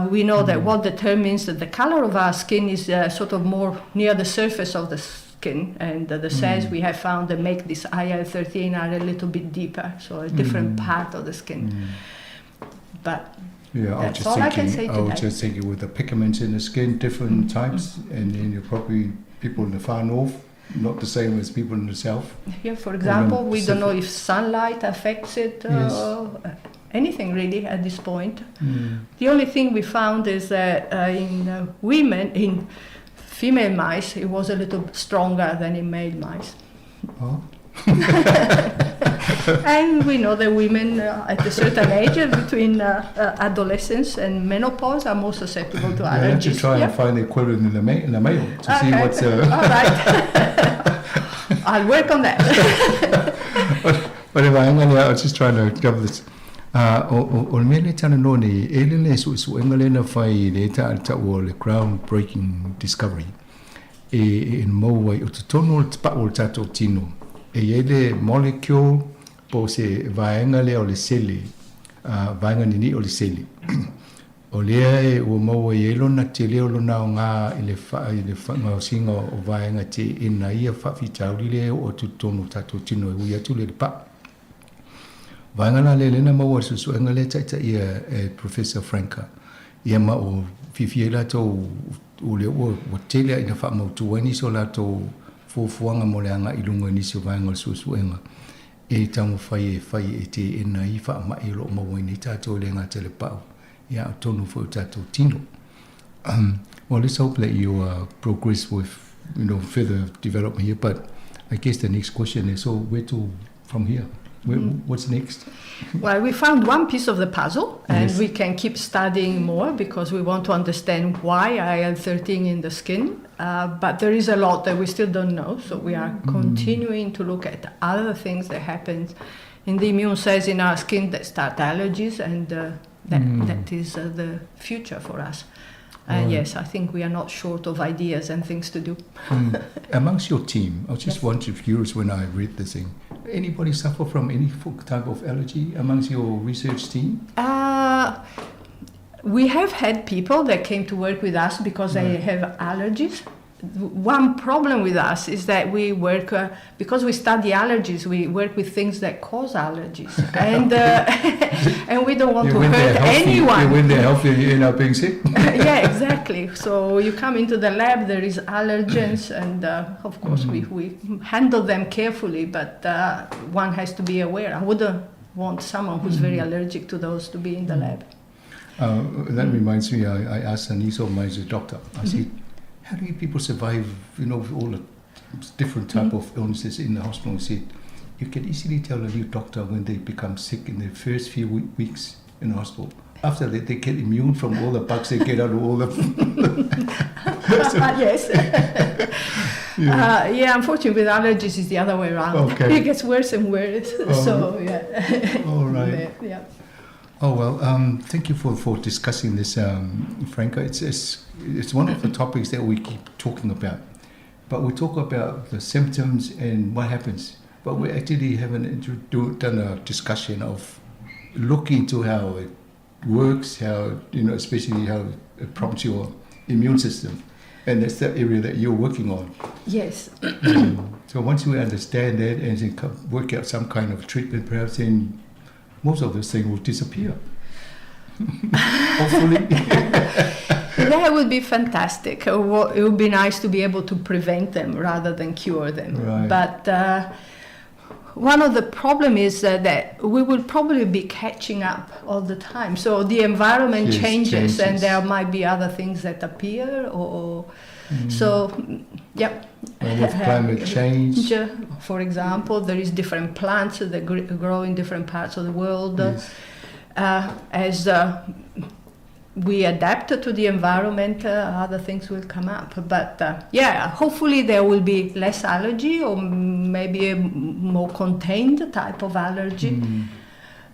We know that what determines the color of our skin is sort of more near the surface of the skin, and the cells we have found that make this IL-13 are a little bit deeper, so a different part of the skin. But that's all I can say today. I was just thinking with the pigments in the skin, different types, and then you're probably people in the far north, not the same as people in the south. Yeah, for example, we don't know if sunlight affects it. Anything really at this point. The only thing we found is that in female mice, it was a little stronger than in male mice. Oh. And we know that women at a certain age, between adolescence and menopause, are more susceptible to allergies. You have to try and find the equivalent in the male to see what's... All right. I'll work on that. But if I was just trying to cover this. O mele tana no ni elele su engale na fai le ta o le groundbreaking discovery in mowai o tono pa o tato tino ele molecule po se vaenga le o le seli vaenga ni o le seli O lea e ua maua i lona te leo lona o ngā i le ngā singa o vaenga te ina ia whawhitauri le o tutonu tato tino e ui atu le pa. Vaenga na le lena maua susu enga le taita ia Professor Franka. Ia ma o whiwhia la tō o le o telea ina wha mautua ni so la tō fuafuanga mo le anga i lunga ni so vaenga le susu enga. E tango whai e te ina i wha ma i lo maua ni tato le ngā tele pao. Yeah, tonu for tato tino. Well, let's hope that you progress with, further development here. But I guess the next question is, so where to from here? What's next? Well, we found one piece of the puzzle, and Yes. we can keep studying more because we want to understand why IL-13 in the skin. But there is a lot that we still don't know, so we are continuing to look at other things that happen in the immune cells in our skin that start allergies, and that is the future for us. And yes, I think we are not short of ideas and things to do. Amongst your team, I was just curious when I read this thing. Anybody suffer from any type of allergy amongst your research team? We have had people that came to work with us because they have allergies. One problem with us is that we work, because we study allergies, we work with things that cause allergies. And we don't want to hurt anyone. When they're healthy, you end up being sick? Yeah, exactly. So you come into the lab, there is allergens, and of course we handle them carefully, but one has to be aware. I wouldn't want someone who's very allergic to those to be in the lab. That reminds me, I asked a niece of mine, who's a doctor, I said, how do you people survive, with all the different type of illnesses in the hospital? He said, you can easily tell a new doctor when they become sick in the first few weeks in the hospital. After that, they get immune from all the bugs they get out of all the... Yes. Yeah, unfortunately with allergies it's the other way around. Okay. It gets worse and worse. So, yeah. All right. Yeah. Oh, well, thank you for discussing this, Franka. It's one of the topics that we keep talking about. But we talk about the symptoms and what happens. But we actually haven't done a discussion of looking into how it works, how, especially how it prompts your immune system. And that's the area that you're working on. Yes. So once we understand that and then work out some kind of treatment, perhaps then most of those things will disappear. Hopefully. That would be fantastic. It would be nice to be able to prevent them rather than cure them. Right. But one of the problems is that we will probably be catching up all the time. So the environment changes and there might be other things that appear or so, yeah. And with climate change. For example, there is different plants that grow in different parts of the world. Yes. As we adapt to the environment, other things will come up. But yeah, hopefully there will be less allergy or maybe a more contained type of allergy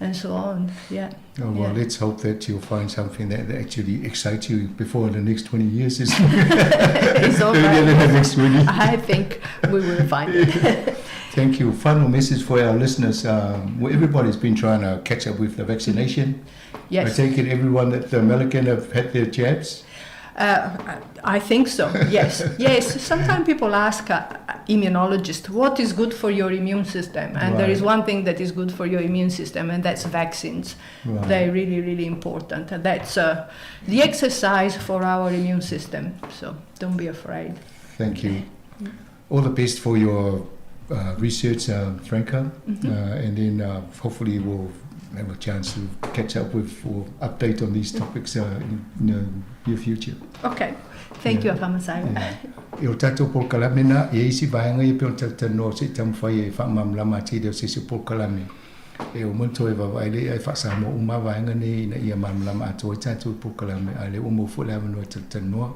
and so on. Yeah. Oh, well, let's hope that you'll find something that actually excites you before the next 20 years is It's all right. the next 20. I think we will find it. Thank you. Final message for our listeners. Everybody's been trying to catch up with the vaccination. Yes. I take it everyone that the American have had their jabs? I think so, yes. Yes, sometimes people ask immunologists, what is good for your immune system? And there is one thing that is good for your immune system, and that's vaccines. Right. They're really, really important. And that's the exercise for our immune system. So don't be afraid. Thank you. All the best for your research, Franka. And then hopefully we'll have a chance to catch up with or update on these topics in the near future. Okay. Thank you, Afamasaga. I o tātou polkalamina, e isi vaenga i peo tātano se tamwhai e whamamlama te reo se se polkalame. E o manto e wawaile e whasamo uma vaenga ne na ia mamlama ato i tātou polkalame a le umo fo lewa no tātanoa.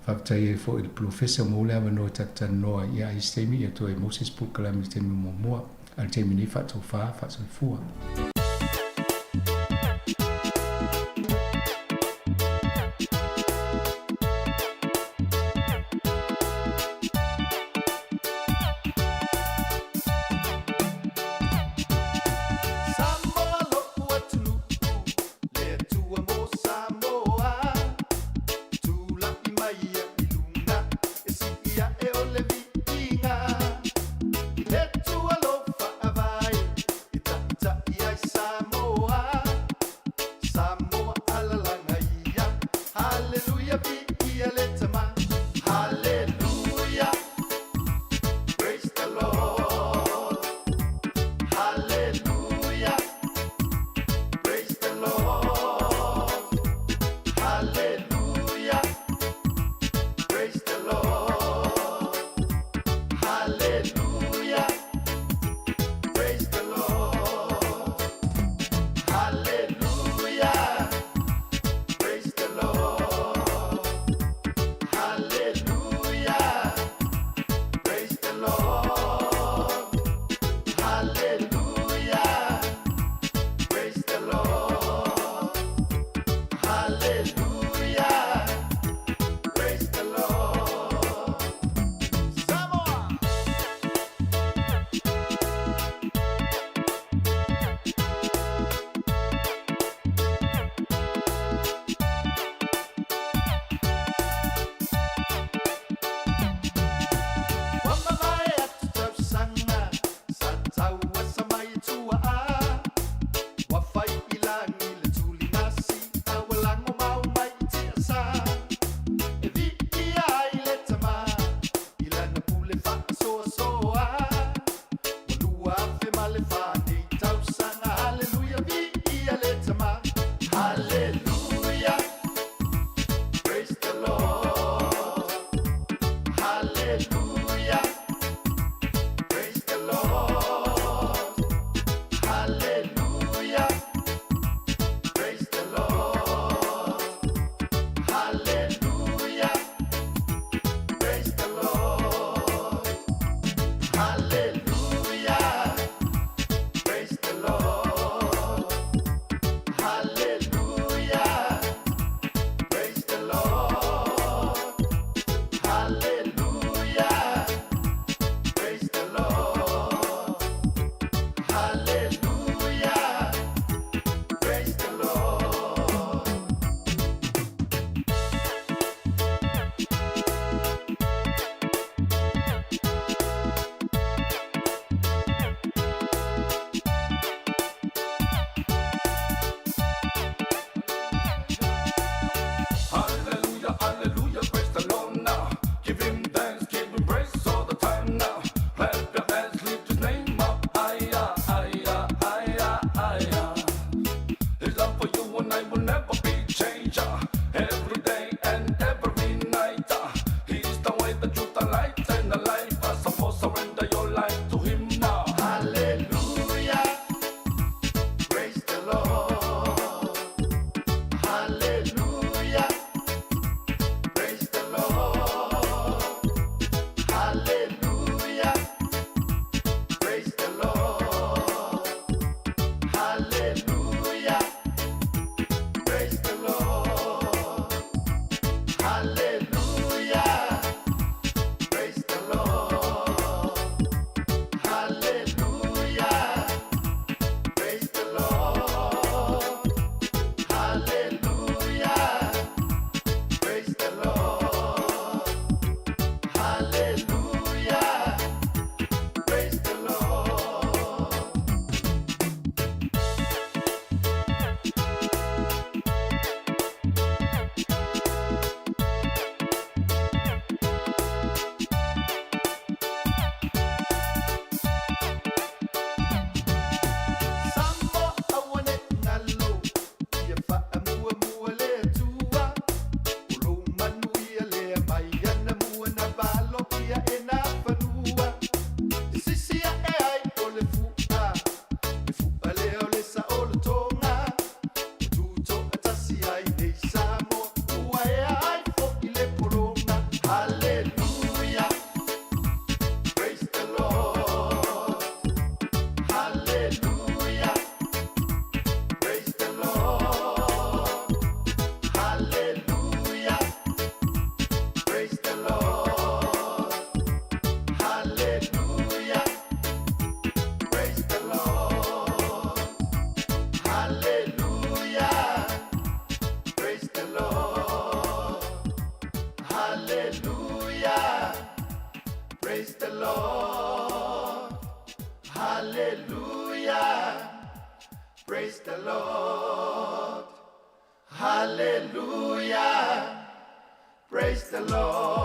Whaptai e fo il professor mo lewa no tātanoa i a istemi e to e Moses polkalame te mi moa. Al te mini whato wha, whato fua. Samoa, Hallelujah. Praise the Lord.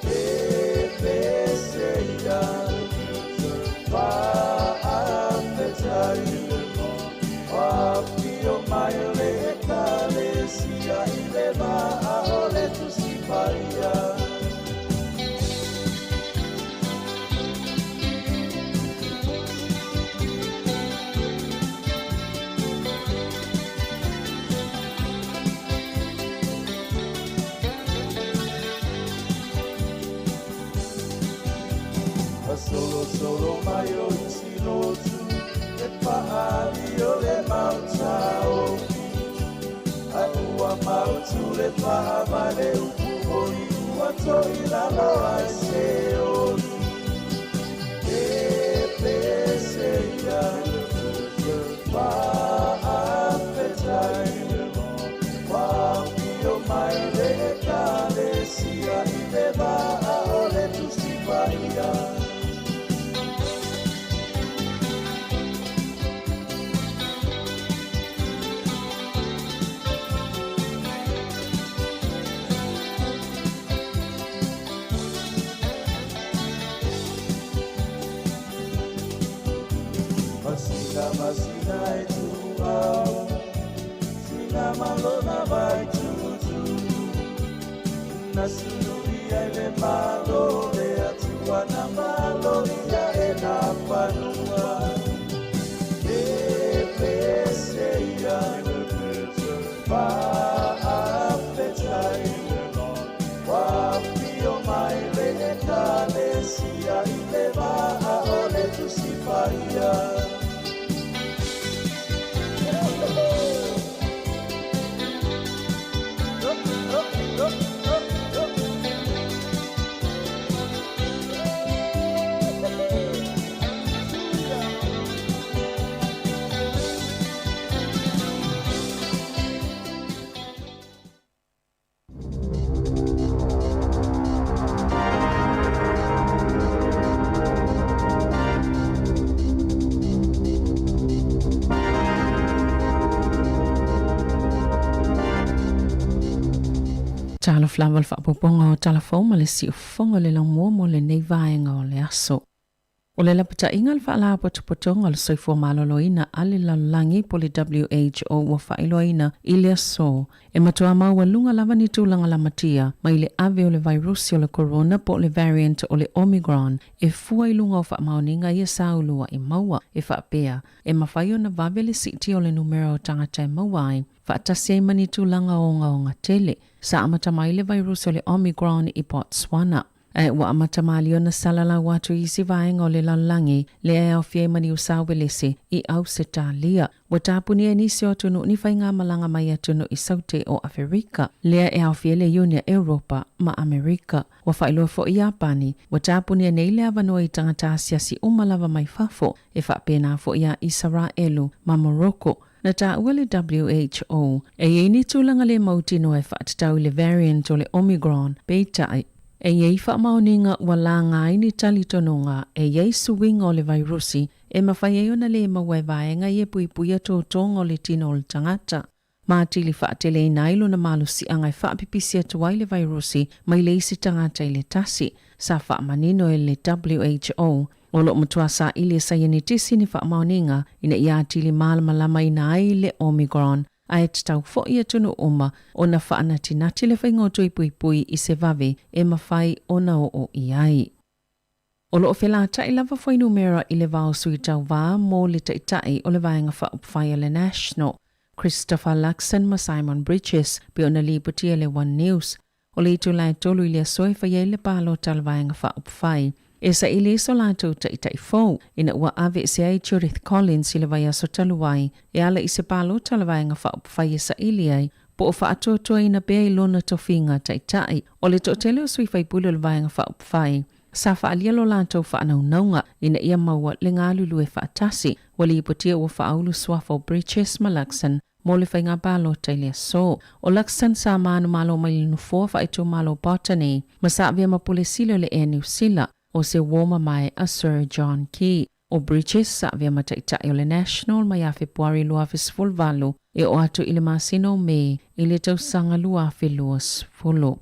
Pepe Seida solo solo mai o silotu e paali o le mautao a ua mautu le paha le upu o i ua to i la loa se o e pese ia pa apetai wa pio mai le kale sia i le va o le tu si paia Masina e tu au Sina malona vai tu Na sunuria e le malo Le atua na malo Ia e na panua E peseia Pa apetai Wa pio mai le e kale Sia i le va a ole tu si paia Tala flaval fa poponga o tala foma le si ufonga le la mo le nei vaenga o le aso. O le lapita ingal fa la potopotonga le soifua maloloina ale la langi po le WHO wa whailoina i le aso. E matua maua lunga lava ni tūlanga la matia mai le ave o le virusi o le corona po le variant o le Omicron e fua i lunga o wha maoninga i a saulua i maua e wha pea. E mawhaio na vave le siti o le numero o tangata e mawai wha atase mani tūlanga o nga tele. Sa amata mai le virusi o le Omicron i Botswana. E wa amata mali o na salala watu isi vaenga o le lalangi le e au fie mani usawe lese i au se talia. Wa tapuni e nisi o tunu ni whainga malanga mai atunu i saute o Afrika. Lea e au fie le Unia Europa ma Amerika. Wa whailua fo i Japani. Wa tapuni e neile avanua i tangata asiasi umalava mai fafo e whapena fo i a Israelu ma Morocco. Na ta ua le WHO e ni tūlanga le mautino e whaatatau le variant o le Omicron beitai. E iei whaamaoninga wala ngai ni talitononga e iei suwinga o le virusi e mawhai na le mawe vaenga i e puipuia tōtonga o le tino o le tangata. Mātili whaatele i nailo na malusi angai whaapipisia tuai le virusi mai le isi tangata i le tasi sa whaamanino e le WHO. O lo matua sa ili sa yeni tisi ni whaamaoninga ina i atili malamalama ina ai le Omicron. Ai tau fo ia tunu oma o na whaanati nati le whaingoto i pui i se vave e mawhai o na o i ai. O lo o whela tai lava whai numera i le vao sui tau vā mō le taitai o le vaenga whaupwhai le National. Christopher Luxon ma Simon Bridges pe o na liputia le One News. O le itu lai tolu i le soe whai le palo tal vaenga whaupwhai. E sa ili so lātou taitai fōu, ina ua ave se ai Judith Collins i le vai aso taluai, e ala i se pālo talawai ngā whaupwhai e sa ili ai, po o whaatotoa ina bea i lona tofinga taitai, o le tōtele o sui whai pulu le vai ngā whaupwhai. Sa whaalia lo lātou whaanau naunga, ina ia maua le ngā lulu e whaatasi, wali i putia ua whaaulu swafo Bridges ma Luxon, mo le whainga pālo taile so. O Luxon sa mānu malo mai nufua whaitu malo botany, ma sa avia mapule silo le e New Sila, o se woma mai a Sir John Key. O Bridges sa avia mataitai o le National mai a Februari luafis fulvalu e o atu i le masino me i le tausanga luafi luas fulu.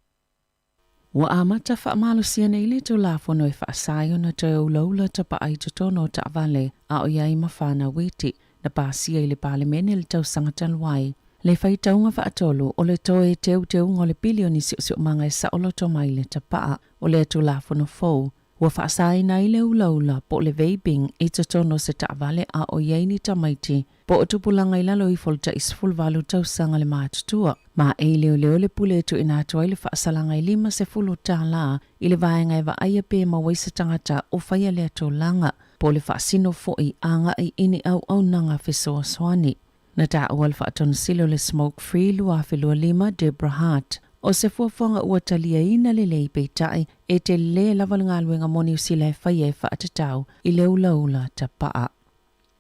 Wa amata whaamalo siana i le tau lafono e whaasayo na tau laula tapa ai tutono ta avale a o iai mawhana witi na pasia i le palemene le tausanga talwai. Le whai taunga whaatolu o le toe teu ngole bilioni siu manga e sa oloto mai le tapaa o le atu lafono fau. ua whaasaina i le ulaula po le vaping i te tono se taavale a o yeini tamaiti po o tupulanga i lalo i folta i sfulvalu tausanga le mātutua. Ma e leo le pule tu ina atua i le whaasalanga i 50 tāla i le vaenga e wa aia pē mawaisa tangata o whaia le atolanga po le whaasino foi anga i ini au nanga whesoa swani. Na tā ua le whaatonu silo le Smoke Free lua whelua 5 Deborah Hart. O se fuafuanga ua talia ina le lei peitai e te le lavalanga luenga moni usila e whaia e whaatatau i le ulaula ta paa.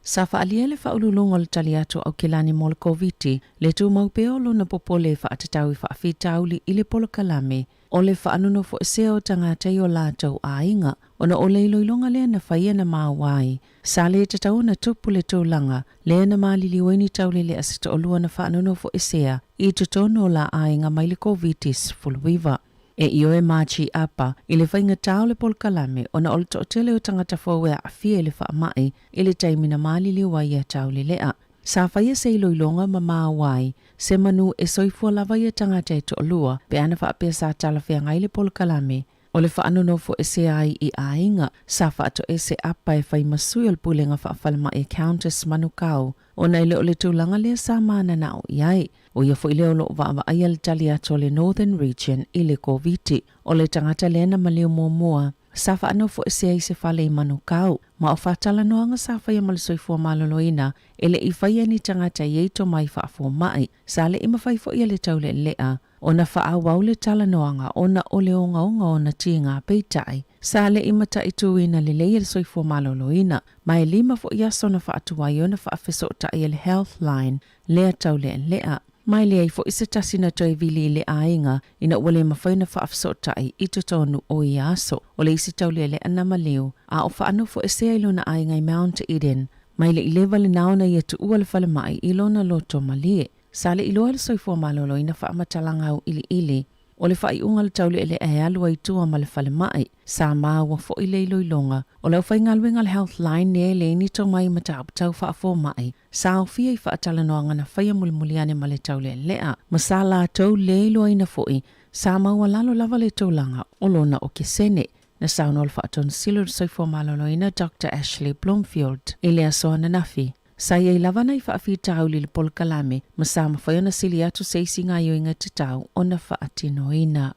Sa whaalia le whaululunga le tali atu au kilani mo le COVID le tu maupeolo na popole whaatatau i whaafitauli i le polo kalame o le whaanuno fo seo tangata i o lātou a inga o na o leiloilonga le na whaia na maawai. Sa le tatau na tupu le tūlanga le na maliliweni taule le asita o lua na whaanuno fo sea i tutono la a inga mai le COVID fuluiva. E io e machi apa i le whainga tau le pol kalame o na o le tootele o tangata fōwea a fie le whaamai i le taimina malili wai a tau le lea. Sa whaia se iloilonga ma maawai, se manu e soifua lava i a tangata e to lua pe ana whaapea sa tala whea ngai le pol kalame. O le whaanono fo e se ai i a inga, sa whaato e se apa e whai masui o le pulenga whaafalama e Countess Manukau, o na ile o le tūlanga lea sa mana na o iai, o ia fo i leo lo wa aia le tali ato le Northern Region i le COVID, o le tangata lea na maleo mua, sa whaano fo e se ai se whale i Manukau, ma o whaatala noanga sa whaia malisoifua maloloina, ele i whaia ni tangata i eito mai whaafua mai, sa le ima whai fo ia le taule lea, o na whaawau le tala noanga o na o le onga o na tinga peitai. Sa le imata i tuina le leia le soifua maloloina, mai 5 fo ia sona whaatuwai o na whaafeso ta i le Healthline, lea taule lea. Mai lea i fo isa tasina toi vili le ainga, ina wale mawhaina whaafeso ta i tutonu o i aso, o le isi taule le anama leo, a o whaano fo ese ilo na ainga i Mount Eden, mai le ilewa le naona i atu ua le whale mai ilo na loto malie. Sa le iloa le soifua maloloina whaamatalanga au ili, o le whai unga le taule ele e alua i tua ma le whale mai, sa maawa fo i le iloilonga, o le whai ngalwenga le Healthline ne le ni to mai mata apatau whaafo mai, sa au fia i whaatala noanga na whaia mulimuliane ma le taule lea, ma sa la tau le iloa ina foi, sa maua lalo lava le taulanga o lona o ke sene, na sauna o le whaaton silo le soifua maloloina Dr. Ashley Bloomfield, ele asoa na nafi. Sa iei lavana i whaafita hauli le pol kalame, ma sa mawhaiona sili atu seisi ngā yoinga te tau o na whaatinoina.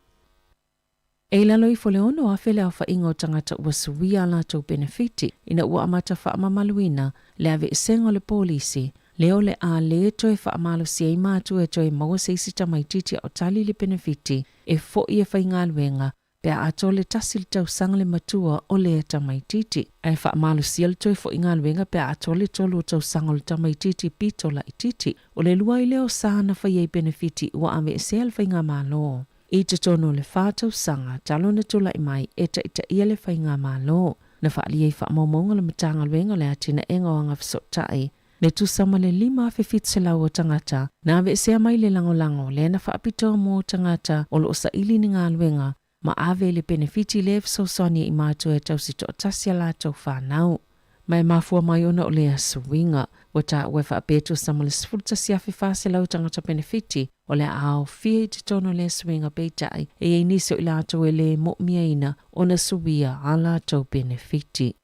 E lalo i fole ono a whele au whainga o tangata ua suia la tau benefiti, ina ua amata whaamamaluina, le ave esengo le polisi, leo le a le toe whaamalu si ei mātu e toe maua seisi tamaititi o tali le benefiti, e fo i e whainga luenga, pea ato le tasi le tau sanga le matua o le tamaititi. Ai whaamalu si al toi fo inga luenga pea ato le tolu o tau sanga le tamaititi pito la ititi. O le lua i leo sana whaiei benefiti ua ame e se al whainga malo. I te tono le whātau sanga talo na tula i mai e ta ita ia le whainga malo. Na whaali ei whaamamonga le matanga luenga le atina enga o anga whasotai. Le tusama le 5 fefit se lau o tangata. Na ave sea mai le lango le na whaapito mo tangata o lo sa ili ni ngā luenga. Ma ave le benefiti le fsosoni i mātua e tau si to tasia la tau whanau. Mai mafua mai ona o le asuinga, o ta ue whaapetu sama le sfulta si afi whase lau tangata benefiti, o le ao fie te tono le asuinga peitai, e ei niso i la tau e le mo miaina o na suia a la tau benefiti.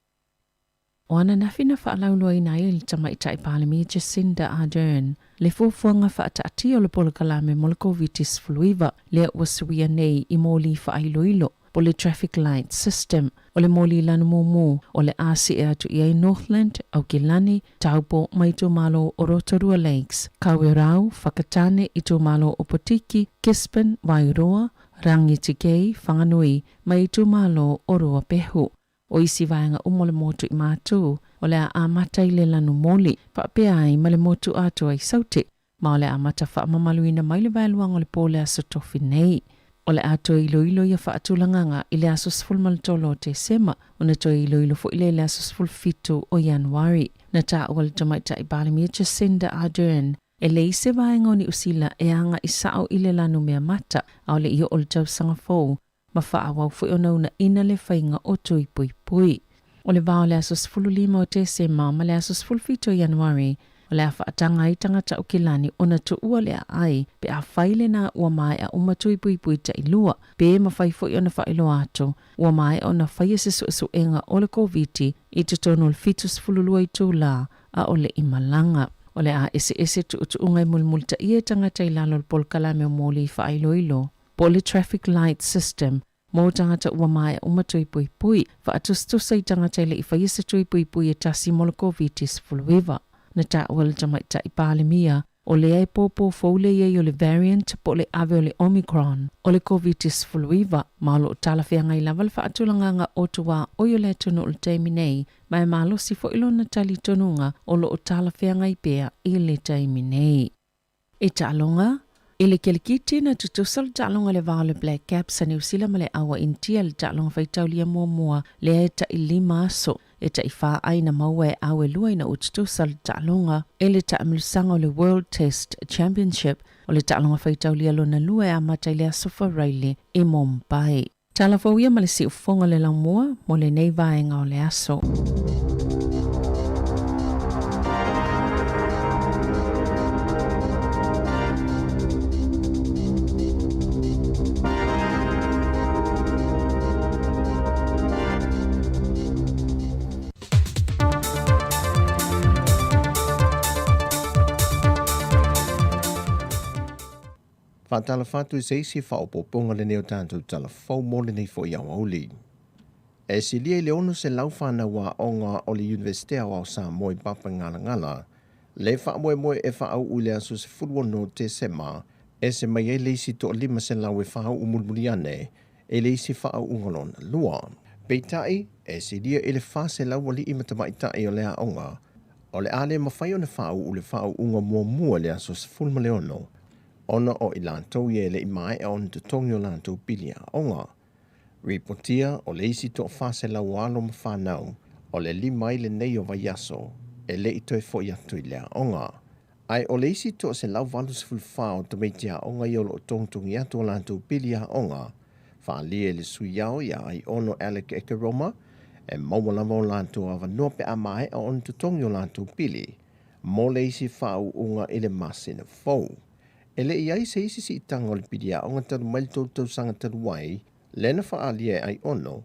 O ana nafina whaalaulua ina i le tamaita i Palemi Jacinda Ardern, le fuafuanga whaatati o le polo kalame mo le COVID fluiva, le ua suia nei i moli whaailoilo, po le traffic light system, o le moli lana momo, o le asi e atu i Northland, au Kilani, Taupo, mai tō malo o Rotorua Lakes, Kawirau, Whakatane i tō malo o Potiki, Gisborne, Wairoa, Rangitikei, Whanganui, mai tō malo o Roa Pehu. O isi vaenga umole motu i mātu, o le a amata i le lanu moli, whaapea ai ma le motu atu ai sauti, ma o le amata whaamamaluina mai le vaeluang o le pōle aso tofi nei. O le ato ilo i a whaatulanganga i le aso sfulmaltolo te sema, o na to ilo fo i le aso sfulfitu o Januari. Na ta o le tamaita i Palemi Jacinda Ardern, e le ise vaenga o ni usila e anga i sao i le lanu mea mata, au le iyo o le tau sanga fōu, ma whaawau fui o nauna ina le whainga o tui pui pui. O le vao le aso 15 o te sema ma le aso 15 Januari, O le a whaatanga i tangata o Kilani o na tu ua le ai pe a whaile na ua mai a umatui pui ta ilua pe ma whai fo i ona whailo ato ua mai o na whai se su enga o le COVID i te tono le fitus fululua i tū la a o le imalanga. O le a ese tu ungai mulmulta i e tangata i lalo le polkalame o mōli i whailo ilo. Po le traffic light system mō tangata ua mai a umatui pui whaatustus i tangata i le i whai se pui e tasi mo le COVID fuluiva. Na ta wal jamaita i palemia o le ai popo foule ye o le variant po le ave o le Omicron o le COVID fuluiva malo talafeanga i lava le whaatulanganga o tua o yo le tunu o le teiminei mai malo si fo ilo na tali tonunga o lo o talafeanga i pea i le teiminei. E talonga i le kelikiti na tutusal talonga le vao le Black Caps sa New Zealand ma le awa intia le talonga whaitaulia mua le e ta i lima aso e ta i wha aina maua e awe lua ina ututusal talonga e le ta amilusanga o le World Test Championship o le talonga whaitaulia lona lua e amata i le asofa Riley i Mumbai. Talafauia ma le si ufonga le langmua mo le nei vaenga o le aso. Whaatala whatu i seisi whaopoponga le neo tātou tala whau mo le nei fo i au auli. E si lia i le ono se lau whana wa onga o le Universitea o Samoa i papa ngala le wha moe e wha au ule aso se furuono te sema e se mai e leisi to lima se lau e wha au umulmuriane e leisi wha au ungalona lua. Peitai e si lia i le wha se lau wali i matamaitai o le a onga o le ale mawhai o le wha au ule wha au unga mua le aso se fulma le ono. Ona o i lantou ye le i mai e on te tongi o lantou pilia onga. Ripotia o le isi to whase la walo ma whanau o le li mai le nei o vaiaso e le i toi fo i atu i lea onga. Ai o le isi to se lau valu se fulfao to meitia onga i o lo tongtungi atu o lantou pilia onga. Whaalia le suyao ia ai ono Alec Ekeroma e mawalama o lantou ava nope a mai o on te tongi o lantou pili. Mo le isi whau unga i le masina fau. Ele iai se isi si itanga o le pidia o ngataru maili tau sanga taru wai, lena whaalia ai ono,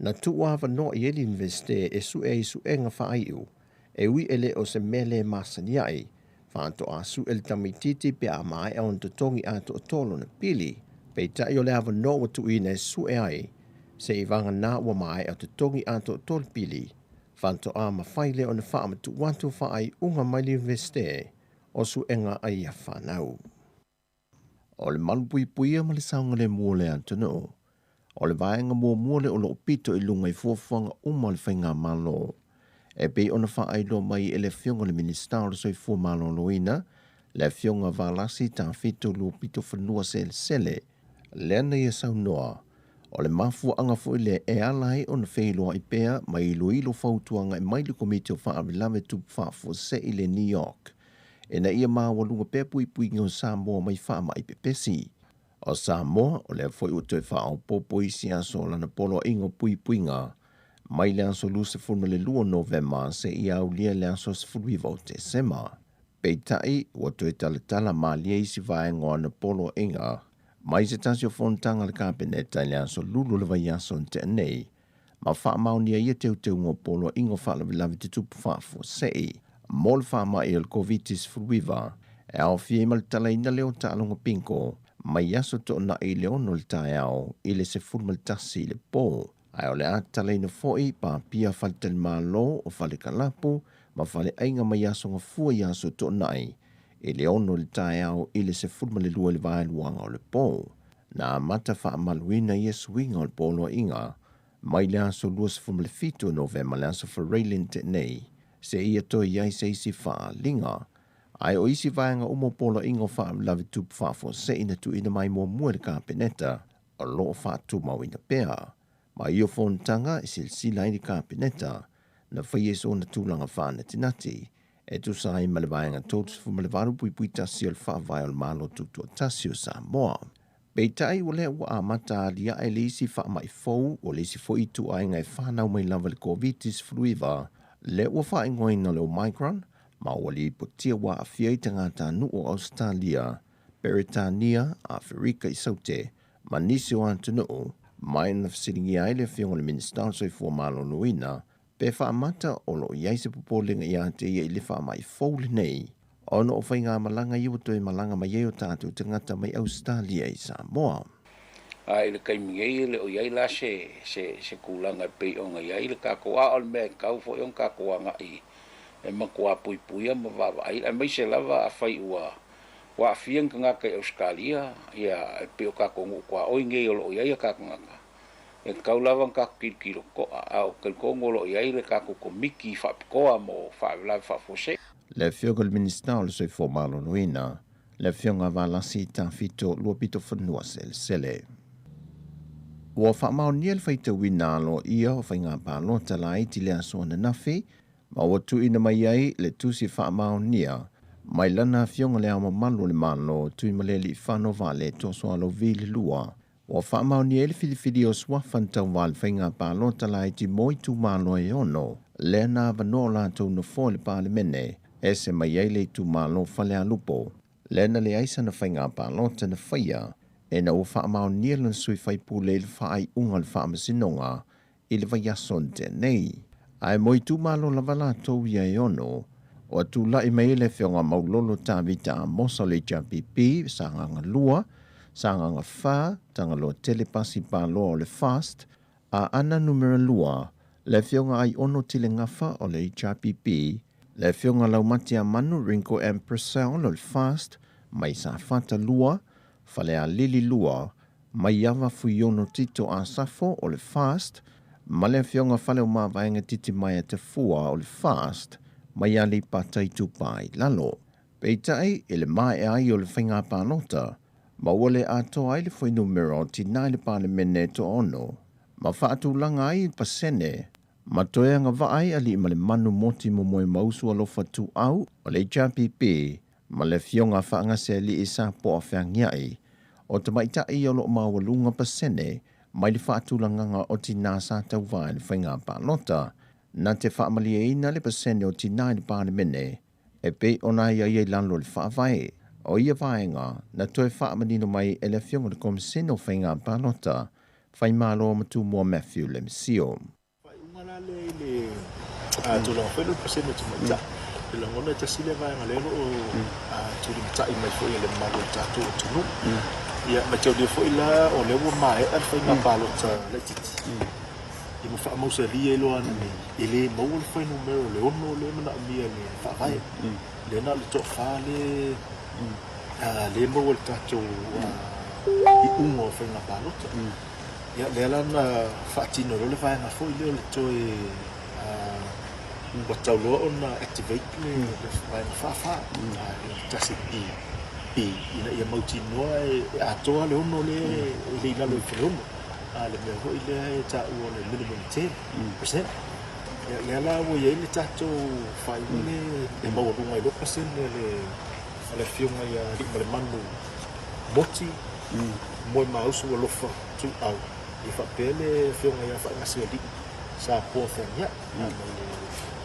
na tuwa hawa no i eli investe e su nga whaaiu, e ui ele o se mele masani ai, whaanto a su ele tamititi pe a mai e on tongi ato o tolo na pili, pe tai o le hawa no o tu ina e su ai, se i vanga na ua mai o tongi ato o tolo pili, whaanto a mawhaile o na wha amatu wantu whaai unga maili investe, o su enga ai a whanau. O le malupui ma le saunga le mua le antano. O le vaenga mua le o lo pito i lunga i fuafuanga uma le whainga malo. E pe ona whaailoa mai e le fionga le minister o le soi fua malo loina, le fionga valasi ta fito lo pito whanua sele. Le ana ia saunoa. O le mafua anga fo le e alai o na whailoa i pea mai ilo fautuanga e mai le komite o whaavilame tupu whaafua se i le New York. E na ia maa walunga pepui ngau Samoa mai wha mai pepesi. O Samoa, o lea foi utoi wha au popo isi aso lana polo ingo pui ngā. Mai le aso luse fulma le lua November se ia au lia le aso se fulwiva o te sema. Peitai, watoi tala maa lia isi vaengo ana polo inga. Mai se tasi o fontanga le kabineta le aso lulu le vai aso te anei. Ma wha maunia ia teu ngō polo ingo wha lavi te tupu whaafo sei. Mol fama e el covitis fruiva e au fiema le talaina leo talonga pinko mai aso to na i leo no le taeao i le se fulma le tasi le po ai o le a talaina foi pa pia falte le malo o fale kalapu ma fale ainga mai aso nga fua i aso to nai i leo no le taeao i le se fulma le lua le vae luanga o le po na mata fa maluina i e swinga o le polo inga mai le aso lua se fulma le fito November le aso Ferrailin te nei se ia toi iai se isi wha linga. Ai o isi vaenga umo polo ingo wha lavi tupu whaafo se ina tu ina mai mua le kapeneta o loo wha tu mau ina pea. Ma iyo fontanga i silsila ini kapeneta na whai eso na tūlanga whaana tinati e tu sai ma le vaenga tōtus fu ma le varu pui tasi o le wha vai o le malo tutu o tasi o Samoa. Peitai o le ua a mata lia e le isi wha mai fau o le isi fo itu ai ngai whanau mai lava le covitis fruiva le ua wha ingoina le Omicron, ma wali putia wa afia i tangata nu o Australia, Beritania, Afrika i saute, ma nisi o antunu, mai na fasiringi ai le fionga le minister soi fua malo nuina, pe whaamata o lo iai se popolinga i ate i le wha mai fōle nei, ono o whainga malanga i uto i malanga mai eo tātou tangata mai Australia i Samoa. Ai le kai mingai le o iai la se kulanga pe o nga iai le kakoa o le mea kau fo yon kakoa nga i e makua pui pui ma vava ai ai mai se lava a fai ua wa fiang nga kai Australia ia e pe o kakongo kwa o nge o lo iai ka nga e kau lava ka kilo ko a o ko ngolo iai le kako ko miki fa ko mo fa la fa fose le fiogol minister le soi formalo noina le fionga vala si ta fito lo pito fonua sele wa fa ma niel faita winalo ia o fainga pa lo talai ti le aso na nafi ma o tu ina mai ai le tu si fa ma nia mai lana fionga le ama malu le malo tu maleli fano vale to so lo vil lua wa fa ma niel filifili o swa fanta wal fainga pa lo talai ti moi tu malo e ono le na vanola to no fo le parlemene ese mai ai le tu malo fale a lupo le na le aisa na fainga pa lo te na faia e na o wha mao nielan sui whai pule le whaai unga le wha masinonga i le vaiason te nei. Ai moi tu malo la wala tau ia e ono, o tu la i mei le whionga maulolo tāwita a mosa le JPP, sanganga lua, sanganga wha, tangalo telepasi palo o le fast, a ana numera lua, le whionga ai ono tile ngafa o le JPP, le whionga laumati a manu rinko empresa o le fast, mai sa fata lua, fale a lili lua, mai awa fuiono tito a safo o le fast, ma le fionga fale o maa vaenga titi mai a te fua o le fast, mai a li patai tupai lalo. Peitai, e le mai ai o le whainga pānota, ma wale a to ai le fwai numero ti nai le pāne mene to ono, ma whaatu langa ai pasene, ma toeanga wa ai ali ma le manu moti mo moe mausu alofa tu au, o le JPP, ma le fionga whaanga se li i sa po a whiangiai, o te maita i olo mawalunga pasene, mai le whaatulanganga o ti nā sa tau vai le whainga pānota, na te whaamali e ina le pasene o ti nā le pāne mene, e pe ona ia i lalo le whaavai, o ia vaenga, na toe whaamanino mai e le fionga le komisino whainga pānota, whai malo matu mua Matthew le misio. Whainga le tulong whainu pasene tu maita, la ngona ta sile vai ngalelo o tu ri ta i mai foi le malu ta tu tu ia ma tau de foi la o le wo mai al foi na palo ta le titi i mo fa mo se ri lo an ele mo le foi numero le ono le na mi le fa vai le na le to fa le le mo le ta tu i umo foi na palo ta ia le la na fa tino le vai na foi le to wa tau loa ona activate le vai fa tasi ina ia mauti noa e atoa le ono le la lo filomo le me ho ile ta o le minimum 10% ya la wo ye le tato fai le mo do mai lo pasen le fioma ya le manu moti mo ma usu lo fa tu au e fa pele fioma ya fa ngasi di sa po fa ya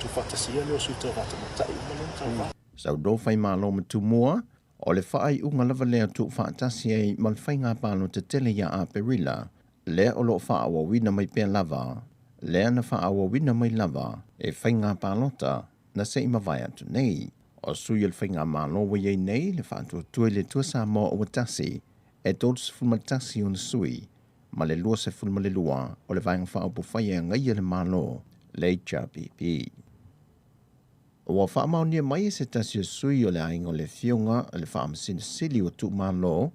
tu fantasia le su to vata mata i malon tava sau do fai malo matu mua o le fai unga lava lea tu fantasia i mal fai ngā pāno te tele ya a perila le o lo fa awa wina mai pia lava le ana fa awa wina mai lava e fai ngā pānota na se ima vai atu nei o sui el fai ngā malo wa yei nei le fa atu tue le tua sa mo o watasi e tolu se fulmatasi on sui ma le lua se fulma le lua o le vai ngā fa apu fai e ngai le malo le HRPP. Wa whaamau nia mai se tasi o sui o le aingo le fionga le whaamasina sili o tu malo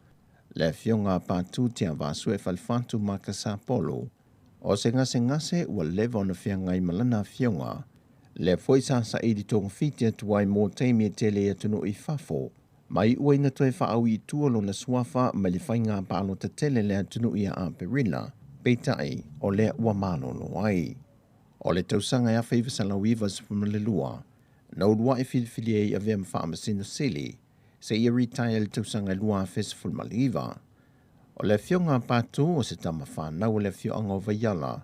le fionga pātū tia vasu e whalifatu maka sa polo o se ngase ua lewa na whiangai malana fionga le foi sa idi tonga fitia tuai mō teimi e tele e tunu i fafo mai ua ina toi whaau i tuolo na suafa mai le whainga pālo ta tele le tunu i a perila peitai o le ua malo no ai o le tausanga ia whaiva salawiva sipumale lua na urua e filifili e a vea mawhaamasina sili, se ia retire le tausanga lua fesiful maliva. O le fionga pātū o se tama whanau le fionga o vaiala,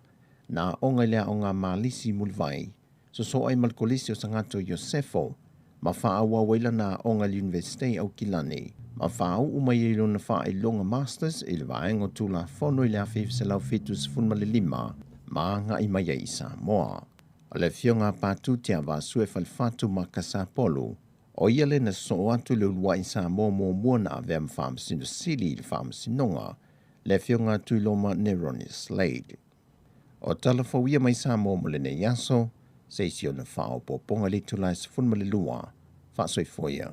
na onga lea o ngā malisi mulvai, so ai malkolisi o sangato Iosefo, ma whaaua waila na onga University au Kilani. Ma whaau umairo na wha i longa masters i le vaengo tula fono i le awhiw se lau fitu sifun le 5 ma nga i mai i Samoa. O le fionga pātu tia wa sue falfatu ma Kasapolu, o ia le na so atu le ulua i Samoa mō mua na avea mawhamasino sili i le whamasinonga, le fionga tu loma Neroni Slade. O talafauia mai Samoa mo le ne yaso, se isio na whao poponga le tulai sifun le lua, whaasoi foia.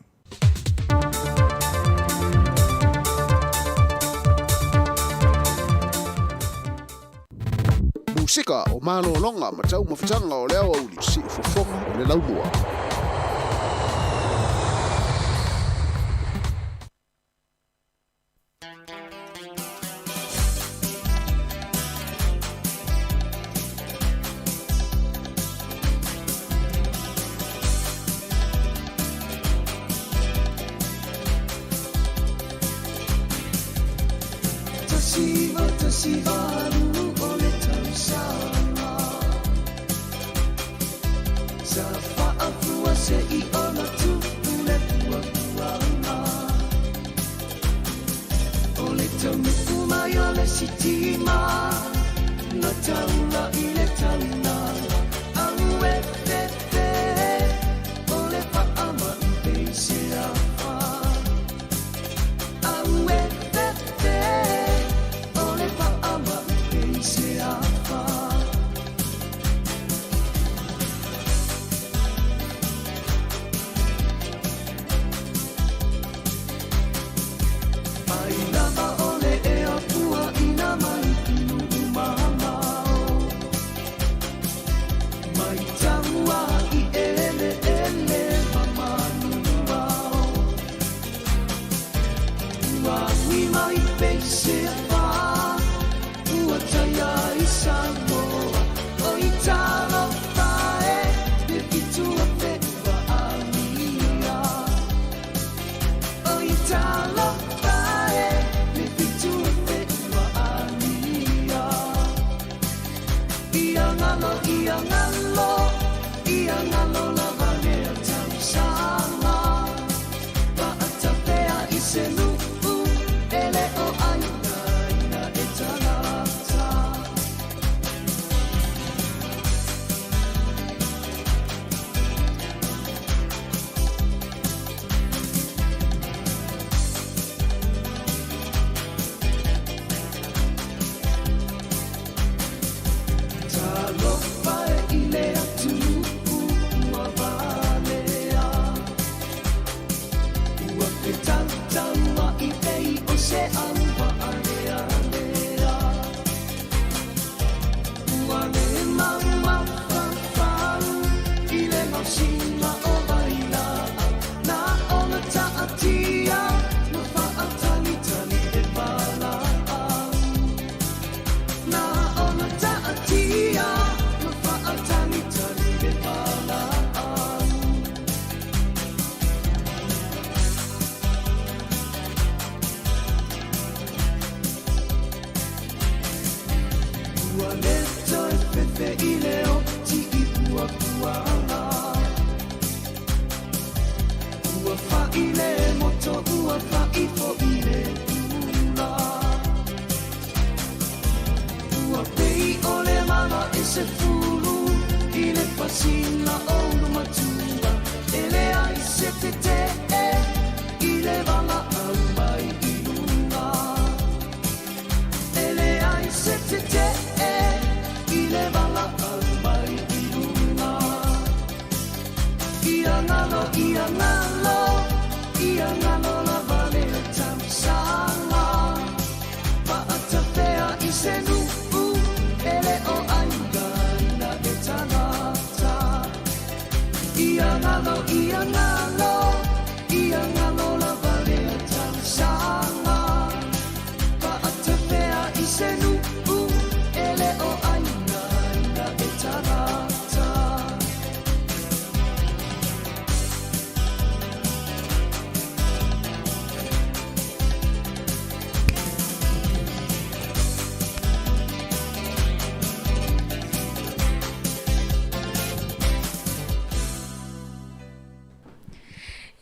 Musika o malo longa ma tau mawhitanga o leo au li si ufofonga o le launua.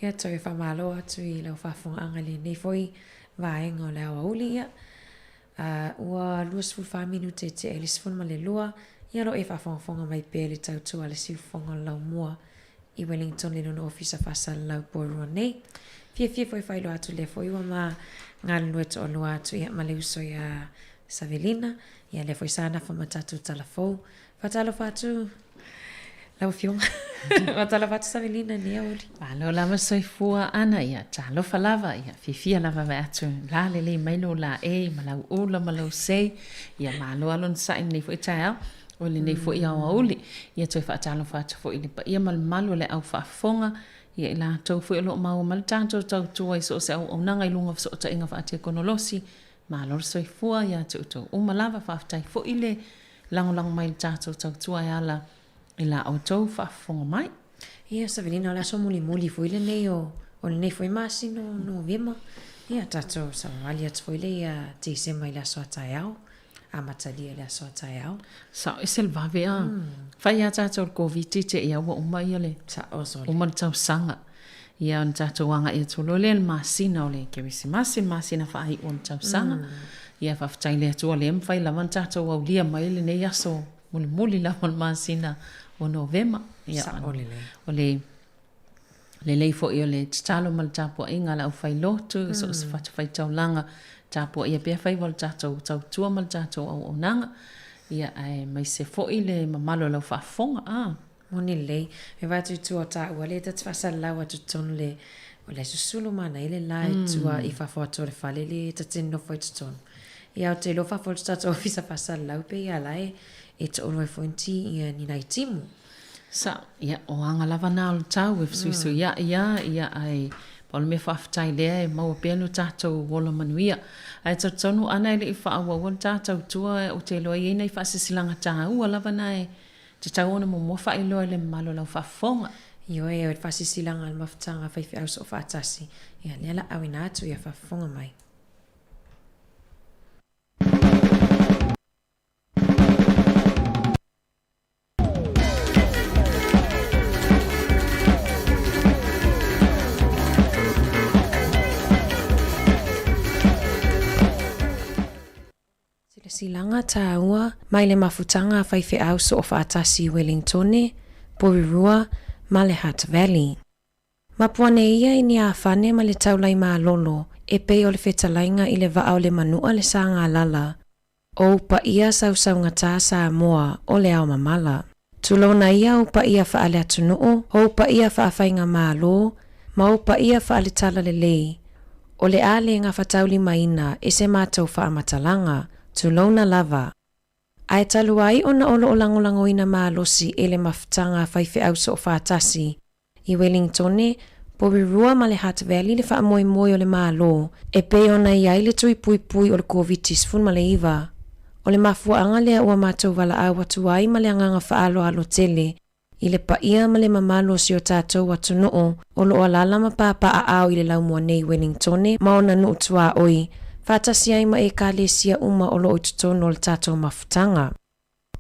Ia toi whamalo atu I lau whafonga angale nei foi vaenga o le awa uli ia. Ua luas fulfa minute te e lisfun ma le lua. Ia lo e whafonga mai pe le tautua le siufonga lau mua I Wellington le nono ofisa whasala lau porua nei. Fia foi whailo atu le foi wa ma ngāle nueto o lua atu ia ma le uso ia Savelina. Ia le foi sana whamatatu talafou. Whatalo whatu lau fionga. Whatalo whatu Savelina ni auri. Alo lava soifua ana ia talo falava ia fifia lava vai atu la lele mailo la e malau ula malau sei ia malo alon sa nei foi tau o le nei foi ia uli ia toi whaatalo whatu foi ni pa ia malu le au whaafonga ia ila tau foi lo mau mal tanto tau tua so se au nanga I lunga so ta inga whaatia konolosi malo soifua ia tau o malava whaatai foi le lang mai tanto tau tua ia la ila au tau whaafonga mai. Ia Savelina la so muli foi le nei o le nei foi masi no vema. Ia tato sa vali atu foi le ia te se mai la so ataiao. A matalia la so ataiao. Sa esel va vea. Fai a tato o COVID te ia wa uma ia le. Sa oso le. Uma tau sanga. Ia on tato wanga ia tolo le masina o le kewisi masina fai on tau sanga. Ia whaftai le atua le mwhai la man tato au lia mai le nei aso muli la on masina o Novema. Sa olele. O le lei fo I o le talo mal tapo inga la ufai lotu so se fai tau langa tapo ia pia fai wal tato tau tua mal tato au nanga ia ai mai se fo I le mamalo la ufa fonga moni lei me va tu tua ta wale ta tfasa la wa tu ton le o le susulu mana ile lai tua I fa fo to le fale le ta tino fo tu ton ia te lo fa fo tato ofisa pasa la pe ia lai e to no fo inti ia ni nai timu. Sa ia o anga lava na o tau e fsuisu ia ai pol me whaftai lea mau pia no tātou wola manuia ai tonu ana ele I whaawa wala tātou tua o te loa iena I whasisilanga tā ua lava na e te tau ona mo mofa I loa le malo lau whafonga Io e whasisilanga al maftanga whaifi au so whaatasi ia lela awina atu ia whafonga mai. Silanga taua mai le mafutanga whaifi au so whaatasi Wellington, Porirua, ma le Hutt Valley. Mapuane ia I ni a whane ma le taulai maa lolo e pei o le whetalainga I le vaau le manua le sanga lala. O pa ia sausaunga tā sa moa o le au mamala. Tulona ia o pa ia whaale atunuu, o pa ia whaafainga maa lo, ma o pa ia whaale tala le lei. O le ale ngā whatauli maina e se mātou whaamatalanga. Tulona lava. Ai taluai ona olo o langolangoina maalosi e le mafutanga whaifi au so o whaatasi. I Wellington, Porirua ma le Hutt Valley le whaamoe o le maalo e pe ona I ai le tui pui o le COVID-19 ma le iwa. O le mafuanga lea ua mātou wala au atu ai ma le anganga whaalo tele I le paia ma le mamalo si o tātou atu noo o lo alala ma papa a au I le laumua nei Wellington ma ona nuu tua oi. Whatasi ai ma e ka lesia uma o lo o tutono le tātou mafutanga.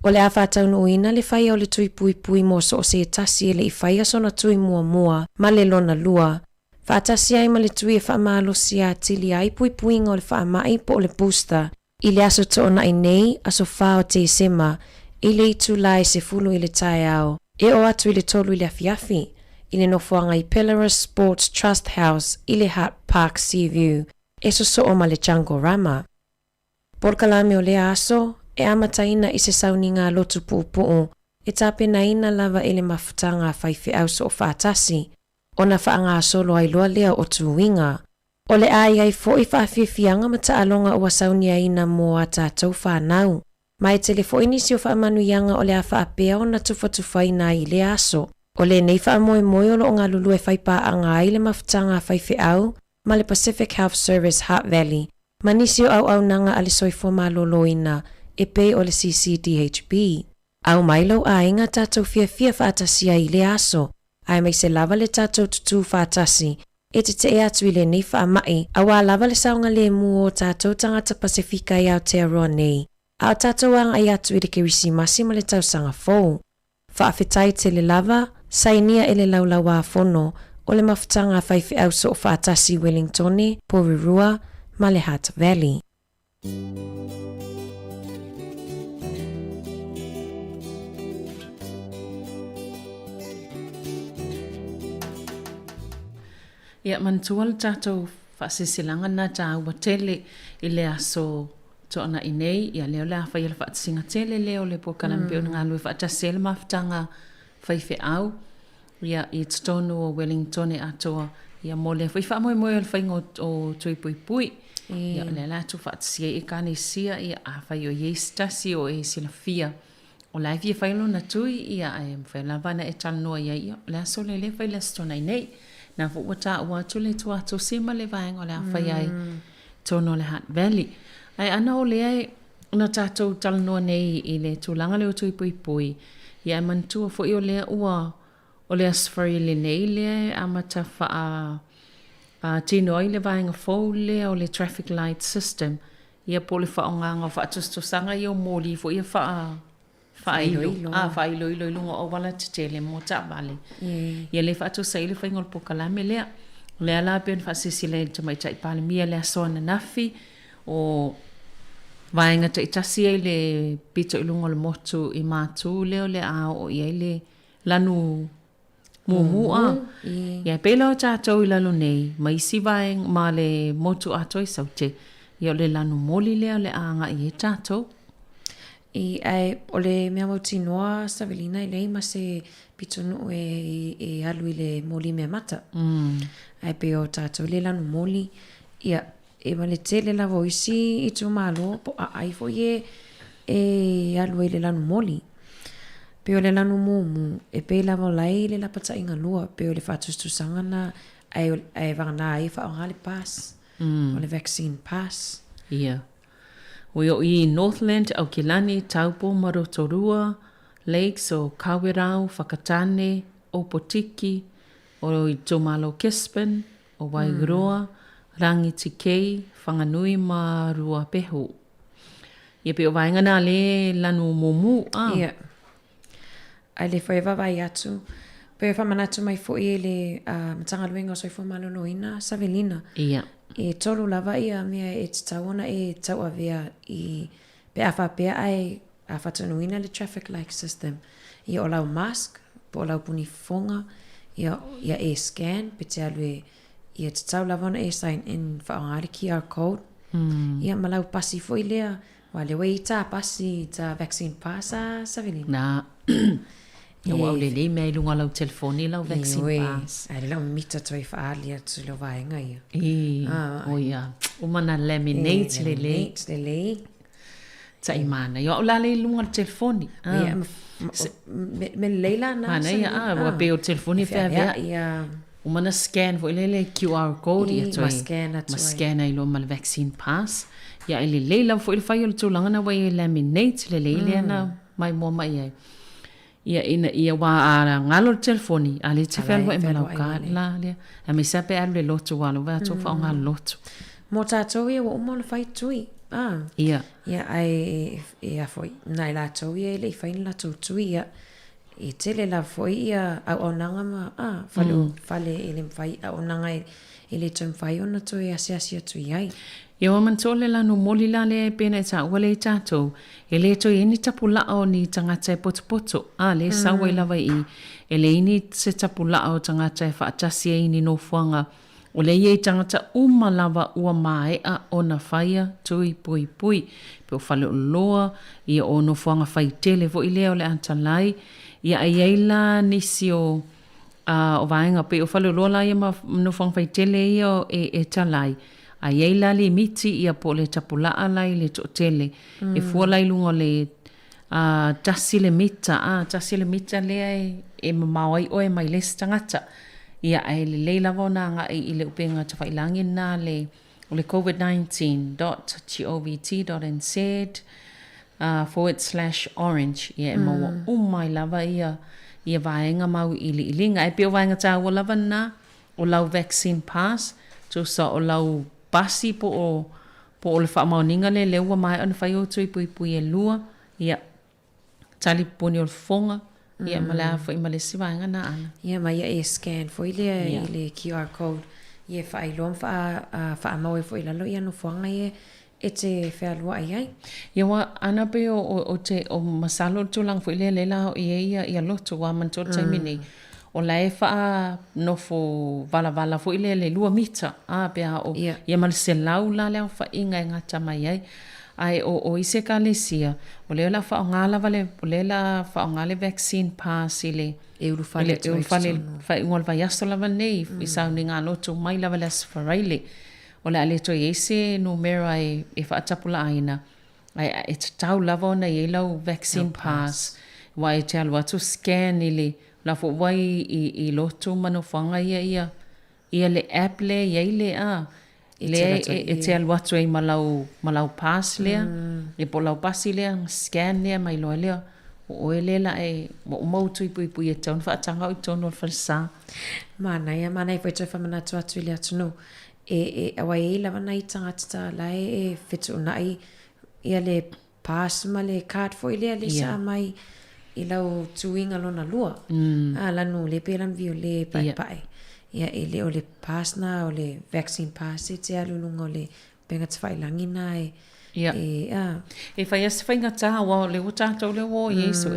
O le a whatau no ina le whaia o le tui pui mo so o se tasi e le I whaia sona tui mua ma le lona lua. Whatasi ai ma le tui e whaamalo si a tili ai pui inga o le whaamai po o le booster. I le aso to ona I nei aso whao te sema. I le itu lai se fulu I le tai au. E o atu I le tolu I le afiafi. I le nofuanga I Pellerus Sports Trust House I le Hutt Park Seaview. E so o ma le Django Rama. Polkalame o le aso, e amataina I se sauninga lotu puupuu, e tape na ina lava ele mafutanga whaifi au so o whaatasi, o na whaanga solo ai loa lea o tuwinga. O le ai fo I whaafifianga ma taalonga ua saunia ina mo a tātou whanau. Mai telefoini si o whaamanuianga o le a whaapea o na tufatufaina I le aso. O le nei whaamoe o lo ngā lulu e whaipa anga ai le mafutanga whaifi au, ma le Pacific Health Service Hutt Valley, manisi o au nanga ale soifo maloloina e pe o le CCDHB. Au mailo a inga tātou fia whaatasia I le aso, ai mai se lava le tātou tutu whaatasi, e te atu I le nei whaamai, awa lava le saunga le mu o tātou tangata Pasifika I Aotearoa nei, a tātou anga I atu I le kerisi masi ma le tausanga fōu. Whaafetai te le lava, sainia e le laulawa fono, o le mafutanga whaiwhiau so o whaatasi Wellingtone, Porirua, ma le Hunter Valley. Ia mantua le tātou whaasisilanga na tā ua tele i le aso toana i nei, ia leo le awhai le whaatisinga tele leo le po kalampio ngā lui whaatasi le mafutanga whaiwhiau. Ia i tonu o Wellingtone atoa, ia mo le whaiwha moe moe le whaingo o tui pui pui. Ia le latu whaatasi e kane sia ia awhai o yeistasi o e sila fia. O lai fia whailo na tui ia e mwhailavana e tanua ia le aso le le whaile stona i nei. Na fu wata ua tule tua to sima le vaenga le awhai ai tono le Hunt Valley. Ai ana o le ai na tātou talanoa nei i le tūlanga le o tui pui pui. Ia mantua fo i o le ua o le asfari le nei le amata wha tino ai le vaenga fau le o le traffic light system. Ia po le whaonganga wha atustosanga i o mōli fo i a whailo ilo ilunga o wala titele mo ta vale. Ia le whaatu sa ili whaingol po kalame lea. Le ala pion whaasisi le tamai tai pale mia le asoa na nafi o vaenga tai tasi ai le pito ilunga le motu i mātu leo le ao o ia le lanu mumua. Ia pela o tātou i lalo nei ma isi vaeng ma le motu ato i saute. Ia le lanu moli leo le anga i e tātou. I ai o le mea mauti noa Savelina i lei ma se pitonu e alu i le moli mea mata. Ai pe o tātou le lanu moli ia e wale tele la voisi i tu malo po a ai fo e alu i le lanu moli. Pe o le lanu mumu e pe la volai le la pata inga lua pe o le whatustu sangana ai wangana ai whaonga le pass o le vaccine pass. Ia. Oi o i Northland, Aukilani, Taupo, Marotorua, Lakes o Kawirau, Whakatane, o Potiki, o i Tomalo Kispin, o Wairoa, Rangitikei, Whanganui ma Rua Pehu. Ia pe o waingana le lanu mumu. Ia. Ai le whaiva vai atu. Pe whamanatu mai fo i le matangaluenga o soifo maloloina, Savelina. Ia. E tolu lava ia mea e tauona e tau avea i pe awha pea ai a whatanuina le traffic light system. Ia o lau mask, po o lau puni fonga, ia e scan, pe te alue ia te tau lavana e sign in whaongari QR code. Ia malau pasi fo i lea, wa le wei ta pasi ta vaccine passa, Savelina. Na. Ia wau le le mea ilunga lau telefoni lau vaccine pass. Ai le lau mita toi whaali atu le vaenga ia. O ia. Umana laminate le le. Le le. Ta imana. Ia ula le ilunga le telefoni. Me leila na. Mana ia wa pe o telefoni fea vea. Umana scan vo le QR code ia toi. Ma scan ai lo ma le vaccine pass. Ia le leila vo il fai o le tūlanga na wai laminate le leila na mai mo mai ai. Ia wa ara ngalo telefoni ale te whelwa e malau ka la lea a me sape alu le lotu walo wa to fa ngalo lotu mo tātou ia wa umalo fai tui ia ai ia foi nai la tau ia le fai la tui ia e tele la foi ia au onanga ma fale ele fai au onanga ele tum fai ona to ia sia tui ai. Ia wa mantole la no moli la le pena ta wale tato ele to ini tapula o ni tangata e poto le sawa ila vai ele ini se tapula o tangata e whaatasi e ini no fuanga o le ye tangata lava ua mae a ona faia tui pui pe o fale o loa ia o no fuanga fai tele vo ilea o le antalai ia aiela nisi o vaenga pe o fale o loa la ia no fuanga fai tele ia e talai a iei la li miti ia po le tapula alai le totele e fuala ilunga le tasi le mita le e mamawai o e mai les tangata ia ai le leila vona nga i le upenga tawhailangi na le covid19.govt.nz/orange ia e maua umai lava ia vaenga mau ili ilinga e pio vaenga tā ua lava na o lau vaccine pass to sa o lau pasi po o le whaamauninga le leua mai ana whai o tui pui e lua ia tali poni o le fonga Ia mala fo imale siwanga na ana. Ia ma ia scan fo ile QR code. Ia fa ilom fa mau fo ila lo ia no fuanga ia e te whealua ai. Ia wa ana pe o te o masalo tulang fo ile lela ia loto wa man to taimini. O lai wha nofo vala fo ile le 2 mita. Pea o ia mal se lau la leo wha inga ngata mai ai. Ai o ise ka lesia. O leo la wha o ngala vale, o leo la wha o ngale vaccine pass ile. E uru whale wha ingol vai asto lava nei. I sau ni ngā loto mai lava les wharaile. O le ale to ese numero ai e wha atapula aina. Ai e tau lava ona i lau vaccine pass. Wa e te alu atu scan ile. La fo wai i loto mano whanga ia le app le le le e te alu atu e malau pass lea e po lau pasi lea scan lea mai loa lea o e le la e mo mautu i pui e taun whaatanga o i tono whalsa mana i fwoi toi whamanatu atu i lea tunu e awa e lawa nai tangata la e whitu nai ia le pass ma le card fo i lea le sa mai i lau tuinga lona lua. Lanu le pelan vi o le pai. Ia e le o le pass na o le vaccine pass e te alulunga o le penga te whailangina e... E whai ase whainga taha wa le o tātou le o Yesu.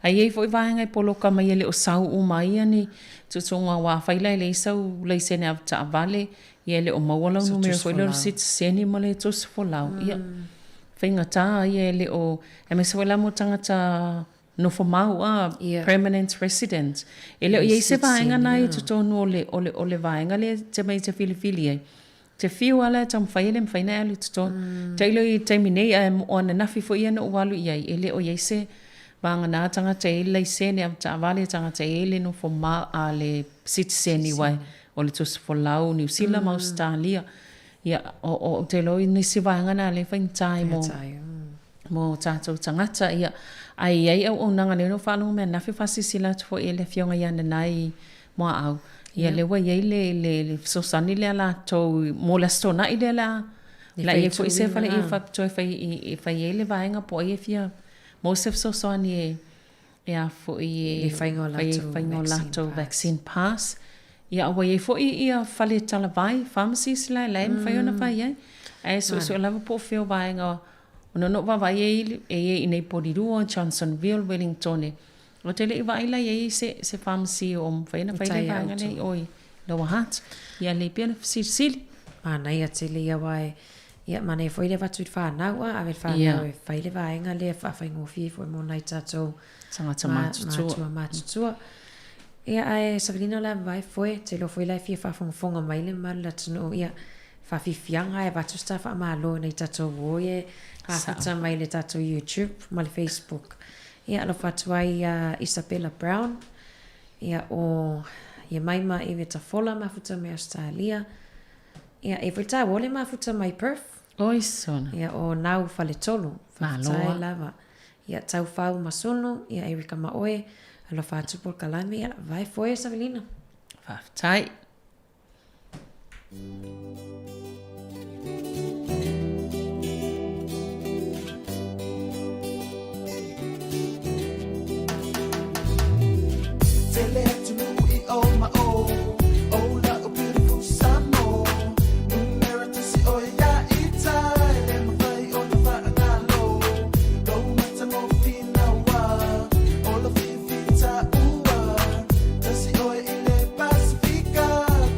Ai e fwoi vahenga i poloka mai e le o sau o mai ani. Tutunga wa whailai le isau le sene av ta avale. Ia le o maualau numero fwoi le o sit seni ma le tos folau. Ia whainga taha ia le o... E me se wala mo tangata... no for mau permanent resident ele o se vaenga nai to tonu ole vaenga le te mai te fili te fiu ala tam faile mfaina ali to ton te lo i te mine on na fi fo ia no walu ia ele o se vanga na tanga te le se ne ta vale tanga te ele no for ma ale citizen wai ole to for lau New Zealand Australia ia o te lo i se vaenga na le fain time mo tato tangata ia ai au nanga le no falu me na fi fasisila fo ele fionga ia nai mo au ia le wa le so sani le la to mo la stona ile la e fo se fale e fa to fa ele vaenga po e fia mo se so sani e fo e fa to vaccine pass ia wa e fo ia fale tala vai pharmacies la fa ona fa ia ai so la po fio vaenga no va vai e nei podiruo Johnsonville Wellington o te le vai la e se pharmacy o fai na nei oi lo hat ia le pena sil ana ia te le ia vai ia mana foi le vatu fa na wa ave fa na fai le vai nga le fa ngo fi fo mo nai tato sanga matu ia ai Sabrina la vai foi te lo foi la fi fa fonga mai le mal la tno ia fa fi fianga e vatu sta fa malo nei tato voye Hafata mai le tato YouTube, mai Facebook. Ia alo fatuai Isabella Brown. Ia o ia mai e ta fola mafuta me Australia. Ia e vita wole mafuta mai Perth. Oi sona. Ia o nau fale tolu. Fatuai lava. Ia tau fau masono. Ia Erika Maoe. Alo fatu por kalame. Ia vai foi Savelina. Fatai. Tele to me, oh my oh, oh like a beautiful summer. Numero to see oh ya ita, and my fire on the fire galo. Don't matter no fina wa, all of you fita uwa. To see oh ile Pacifica,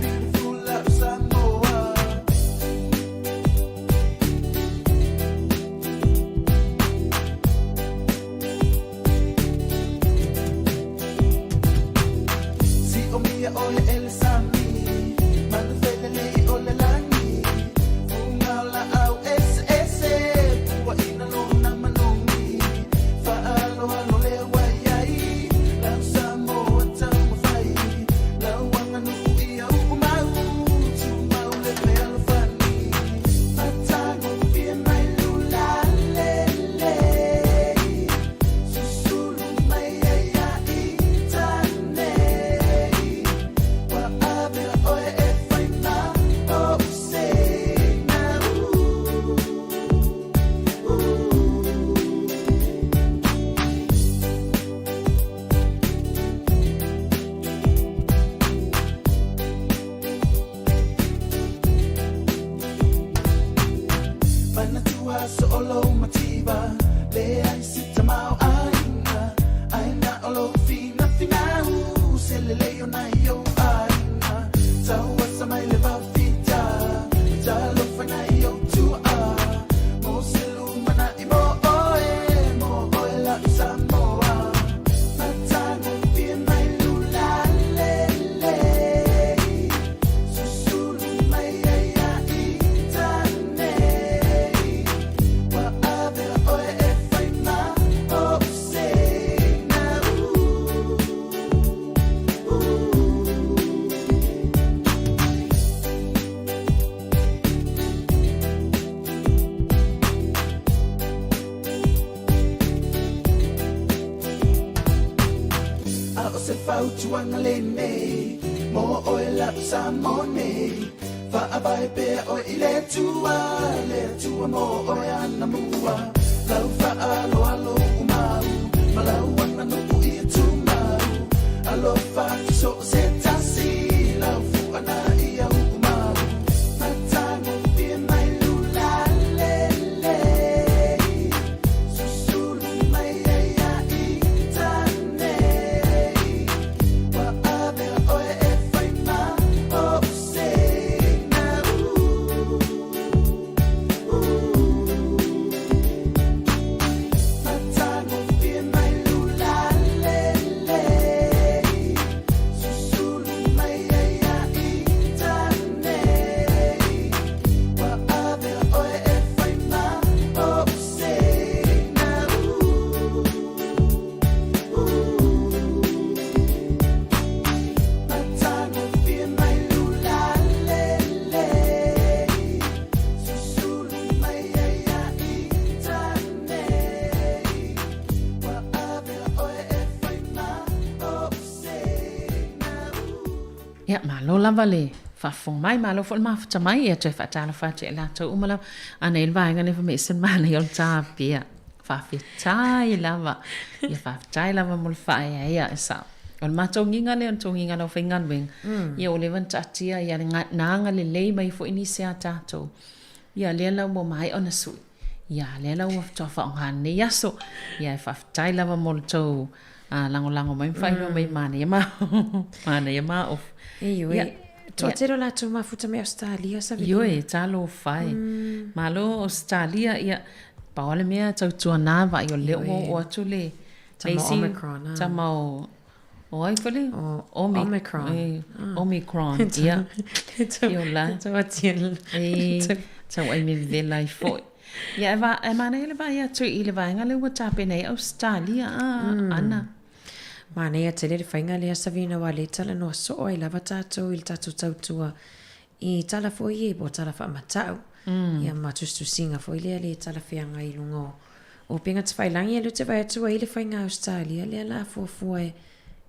beautiful like Samoa. Oye el sami, manu fedeli ole langi, funga la au ese, wa ina no na manongi, fa alo alo le wayai, la samo tamu fai, la wanga no ia umau, tu mau le pelo fani, atago pia mai lula lele, susulu mai ya itane. e o na i o aina Tau asa mai le wawhita Talo whana i o tua Mo se lumana i mo oe la Samoa Matano pia mai lula lele Susulu mai aia i tane Wa ave oe e whaima o se na A o se whautuanga le nei Mo oe la Samone Wha abai pea o i le tua mo oe ana mua Lau wha alo alo umau Ma lau ana nuku i tu mau Alo wha so se tasi Lau fu ana i au umau Matango pia mai lula lele Susulu mai aia i tane Wa ave oe e whaima o se na Matango pia mai lula lele Susulu mai aia i tane Wa ave oe e whaima o se na Matango pia mai lula lele Susulu mai aia i tane Wa ave oe e whaima o se Ia, malo lava le whafong mai, malo fo mafuta mai, ia tui whatala whate la tau umala, ana il vaenga ne whame sen mana i ol tā pia, whawhitai lava, ia whawhitai lava mul whae ia isa. Ol mātou nginga le, on tō nginga lau whaingan weng, ia o lewan tatia, ia nanga le lei mai fo inisi a tātou, ia lea lau mo mai ona sui, ia lea lau waftoa whaongan ne yaso, ia whawhitai lava mul tau, lango mai whaino mai mana ia mana ia ma of. Iwe, tō tero la tō mafuta me Australia sa vini. Iwe, tālo whai. Malo Australia, ia, pawale mea tau tua nāwa i o leo o atu le. Tama Omicron. Tama o ai whale? Omicron. Omicron, ia. Ia la. Tau atia. Tau ai me vela i fwoi. Ia, e mana ele vai atu i le vaenga le ua tāpe nei Australia, ana. Mana ia te lere whainga lea savina wa le tala noa soa i lava tātou i tātou tautua i tala fwoi e bo tala wha matau. Ia matustu singa fwoi lea le tala whianga i lungo. O pinga te whailangi e lute vai atua i le whainga Australia lea la fua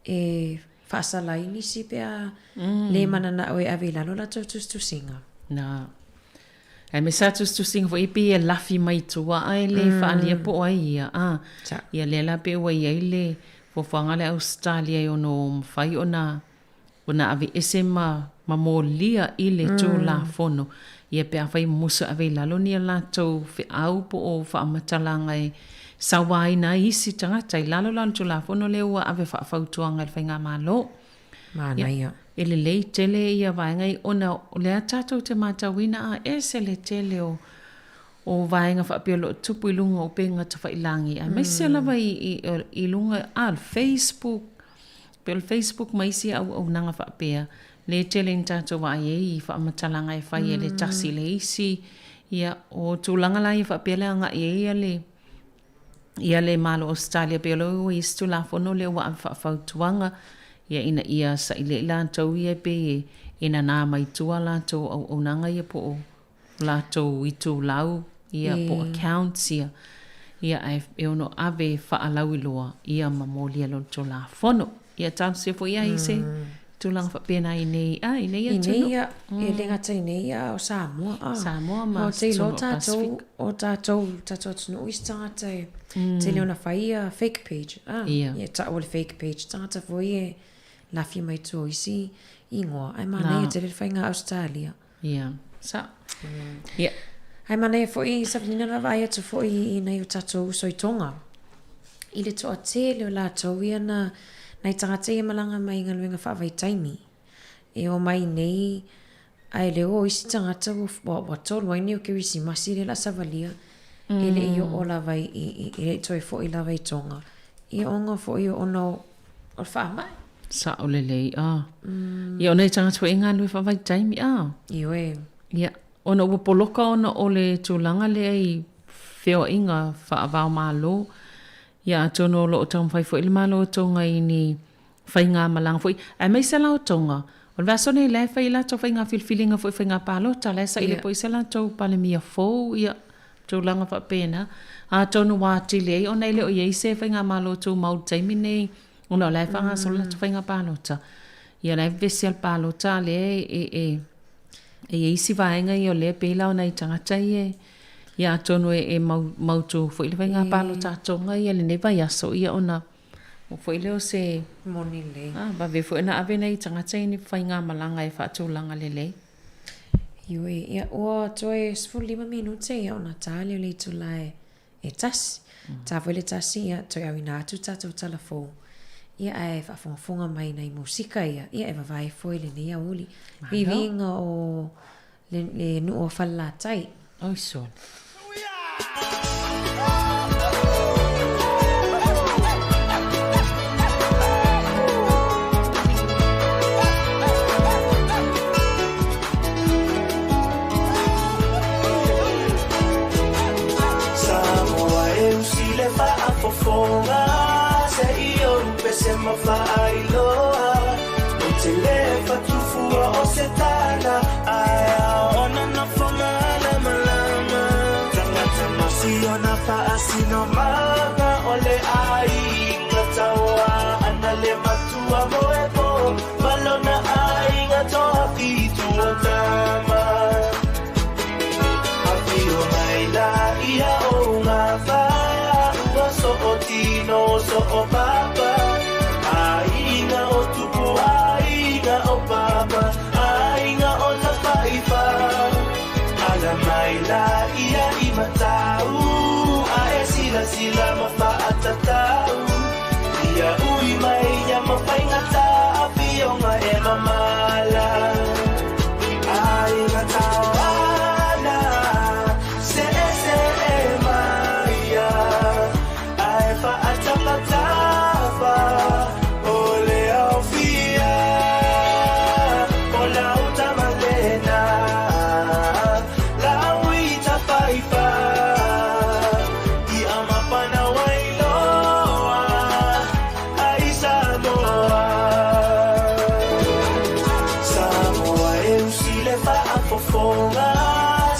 e whaasala i nisi pia le manana o e awe lalo la tautustu singa. Na. E me sa tustu singa fo ipi e lafi mai tua ai le whaalia po ai ia. Ia le la pe wa ia le fo whanga le Australia i ono mwhai ona ave ese ma molia i le tū la fono. Ia pe a whai musa ave lalo ni a la tau whi au po o whamatalanga e sawai na isi tangata i lalo lan tū la fono le ua ave whautuanga le whainga malo. Mana ia. E le lei tele ia vaenga i ona o lea tātou te mātawina a e se le tele o vaenga whapia lo tupu i lunga o penga ta whailangi. A mai se lava i lunga al Facebook. Pe o Facebook mai si au nanga whapia. Le tele in tātou wa i whamatalanga e whai e le tasi le isi. Ia o tūlanga lai whapia le anga ia le malo Australia pe o lo i stu la fono le wa whautuanga. Ia ia sa ile lātou ia pe ina nā mai tua lātou au nanga ia po o lātou i tū lau ia po accounts ia e ono ave whaalau i loa ia mamolia lo tō la fono ia tātu se fo ia i se tūlanga whapena i nei ia tunu e le ngata i nei ia o Samoa ma te lo tātou o tātou tunu i stangata te leona whaia fake page ia ta o le fake page tangata fo ia lafi mai tō isi ingoa. Ai mana ia te le whainga Australia. Ia. Sa. Ia. Ai mana ia fwoi sa vinina na vai atu fwoi i nei o tātou soi tonga. I le toa te leo lātou ia na Nei tangata ia malanga mai ngā luenga whaavai taimi. E o mai nei, ai leo o isi tangata wa tolu ai ni o kirisi masi le la savalia. E le i o la vai i le toi fo i la vai tonga. I onga fo i ono o whaamai. Sa o le lei, Ia o nei tangata wa inga lui whaavai taimi, Io e. Ia, ona ua poloka ona o le tūlanga le ai whio inga whaavao malo. Ia tono lo o tau mwhai fo i le malo o tonga i ni whainga malanga fo i. E mei se lao tonga. O le vaso nei le whai la tau whainga filfilinga fo i whainga palota. Le sa i le po i se la tau pale mia fo ia tūlanga wha pēna. A tono wāti le o nei le o iei se whainga malo tū mau taimi nei. Ona o le whanga so la tau whainga palota. Ia le vesi al palota le e isi vaenga i o le pēla o nei tangata i e. Ia tonu e mautu fo i le whainga palota tonga i le neva i aso ia ona. Mo fo i leo se... Moni le. Ba ve fo ina ave nei tangata i ni whainga malanga e whaatulanga le le. Iwe, ia ua toe 15 minute ia ona tāle o le tulae e tasi. Tā fo le tasi ia toe au ina atu tātou talafou. Ia e whaafonga mai nei musika ia. Ia e wawai fo i le nei auli. Vivinga o le nu o whala tai. Oi son. Fofonga se io pese ma fai loa o te lefa tu fua o se tana aya ona na fonga la malama tangata masi ona fa asino manga ole ai ngatawa anale matua moepo balona ai ngatoa fitu o tama afio mai la ia o ngava so o tino so o papa ainga o tupu ainga o papa ainga o tafaifa ala mai la ia i matau a e sila mawhaatatau ia ui mai ia mawhaingata a pionga e mamala ainga tau ana se e maia Atapatapa, ole aufia, ola utamalena, la uita paipa, I amapana wailoa, aisa moa. Samoa usile fa afofonga,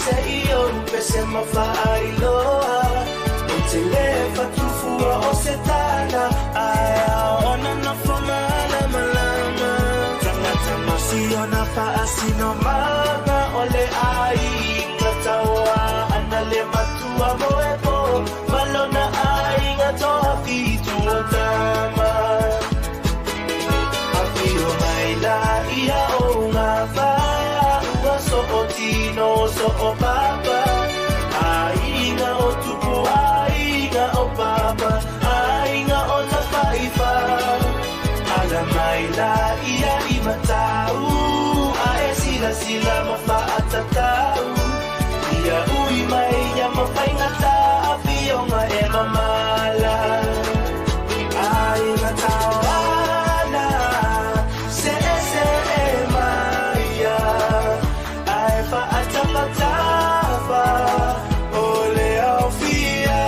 se io pese mawhailoa, te lefa tufua o se tana aya ona na fona la malama tangata masi ona fa asino manga ole ai ngatawa anale matua moepo malona ai ngatoa fitu o tama afio mai la ia o ngava ua so o tino so o papa ainga o tupu o papa ainga o tafaifa ala mai la ia i matau a e sila mawhaatatau ia ui mai ia mawhaingata a pionga e mamala ainga tau ana se e maia a e whaatapatapa ole au fia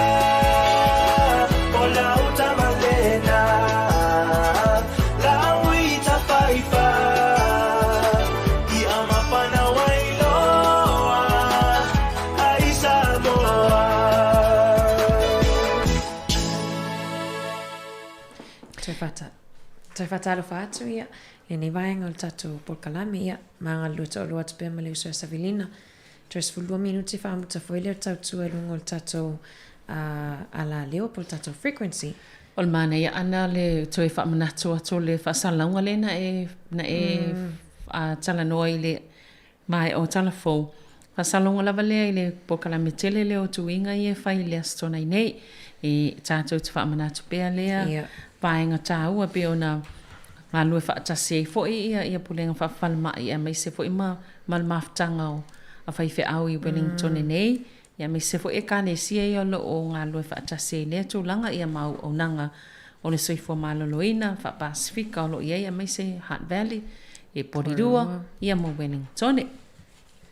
Toi whatalo whaatu ia, e ni vaenga o tatu polkalame ia, maanga luta o lua tupe ma leuso e savilina. Toi sfulua minuti whaamuta foile o tautua lungo o tatu ala leo pol tatu frequency. O le mana ia ana le toi whaamanatu ato le whaasalaunga le na e talanoa i le mai o talafou. Whaasalaunga lava lea i le polkalame tele le o tuinga i e whai le astona i nei. E tātou te whaamanatu pēa lea. vaenga tāua pe ona ngā lue whaatase foi ia pulenga whawhalma ia mai se foi ma maftanga o a whaiwhi au i Wellington nei ia mai se foi kane sia ia lo o ngā lue whaatase lea tūlanga ia mau o nanga o le soifua maloloina wha Pasifika o lo ia mai se Hutt Valley e Porirua ia mo Wellington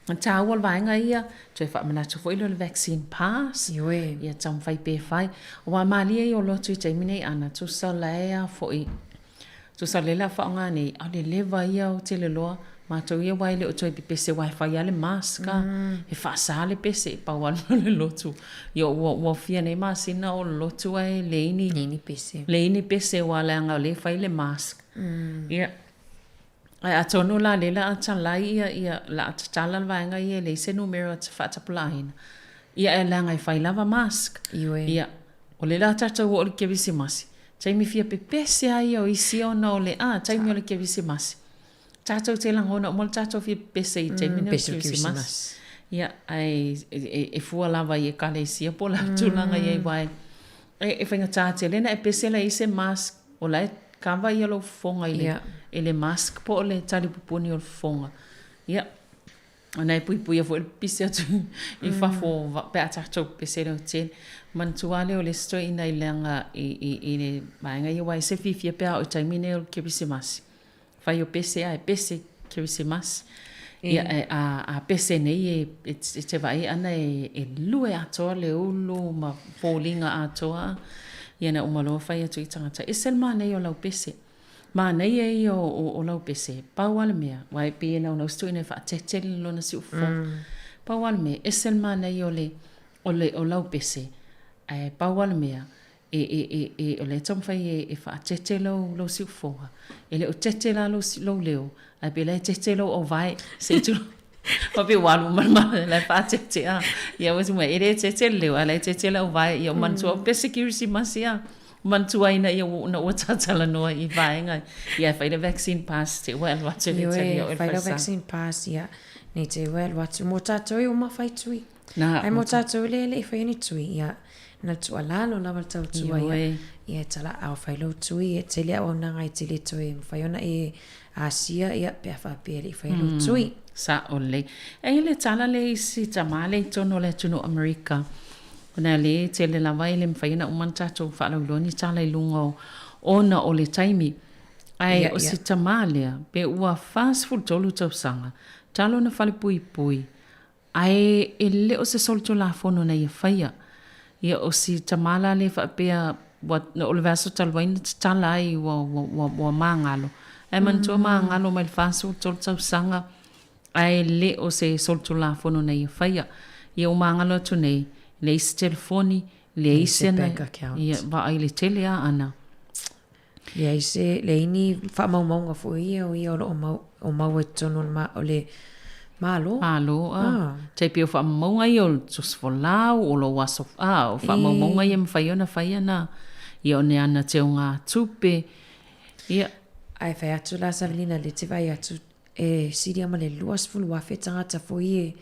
tāua le vaenga ia toi whaamanatu foi lo le vaccine pass ia tam whai pe whai o wa malia i o lotu i taimine ana tu sa lea foi tu sa lela whaonga nei au le lewa ia o te le loa mātou ia wai le o toi pese wifi ale maska e whaasa le pese e pauano le lotu ia o fia nei masina o lotu ai leini pese wa leanga o le whai le mask ia ai atono la lela atalai ia la atatala vaenga ia le se numero at fatapulaina ia e langa i whai lava mask ia o le la tatou o le kevisi masi taimi fia pepese ai o isi ona o le taimi o le kevisi masi tatou te langona o mo le tatou fia pese i taimi o le kevisi masi ia ai e fua lava i e kale isia po la tulanga ia i wai e whainga tate lena e pese la i se mask o la e kava ia lo fonga i le mask po le tali pupuni o fonga ia ona e pui fo pisi atu i fafo pe atato pese le hotel man tuale o le sto ina i langa i le maenga i wai se fifia pe o taimine o kebisimas fai o pese ai pese kebisimas ia a pese nei e te vai ana e lue atoa le ulu ma folinga atoa ia na umalo fai atu i tangata e selma nei o lau pese ma nei e o lau pese pauale mea wai pe na no sto ina fa tetele lo na si ufo pauale me e selma nei o lau pese ai pauale mea e o le tom fai e fa tetele lo si ufo ele o tetele lo leo ai pe le tetele o vai se tu pa pe walu mal la fa tetele ia was mo ele tetele leo ala tetele o vai ia man so pese security masia mantua ina ia na o tatala noa i vaenga ia fai le vaccine pass te well watu le tali o fai le vaccine pass ia nei te well watu mo tato i o mawhai tui ai mo tato le fai ni tui ia na tu alano na waltau tua ia tala au fai lo tui e te lea o nanga i te le tui fai ona e asia ia pia fa pia fai lo tui sa ole e le tala le si tamale tono le tuno America na le te le lava ile mfaina umantato fala uloni tala ilungo ona o le taimi ai o si tamalia pe ua fast food tolu tau sanga talo na fale pui ai ele o se solto la fono na ia faia ia o si tamala le fa pe what no le vaso talwain tala ai wa mangalo ai man to mangalo mai fast food tolu tau sanga ai le o se solto la fono na ia faia ia o mangalo tu nei le isi telefoni, le isi ana, ia wa ai le tele a ana. Ia isi, le ini wha maunga fu ia o ia o mau e tono o le malo. Malo, te pio wha maunga i o tusfolau, o lo wasof o wha maunga i mwhaiona whaiana, ia o ne ana te o ngā tupe. Ia. Ai whai atu la Savelina le te vai atu e siri ama le luas fulu a whetanga ta fu i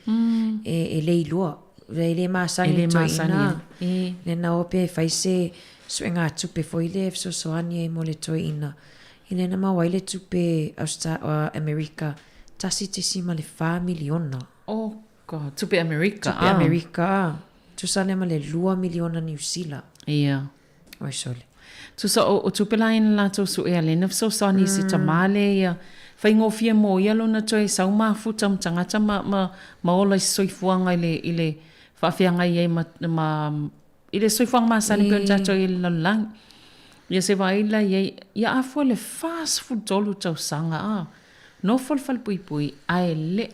e lei lua. Le masangi toina le na ope fai se suenga tupe foi le so soani mo le toina ina na ma waile tupe America tasi te sima le 5 miliona oh god tupe America tu sale ma le 2 miliona New Zealand oi sole tu so o tupe line la to su e le so soani si tamale ia fai ngofia mo ia lo na toi sau ma futa mtangata ma ola soifuanga ile whawhianga i i le soifuanga masani pio tato i lalang. Ia se waila ia afua le fast food tolu tau sanga no fal pui ai le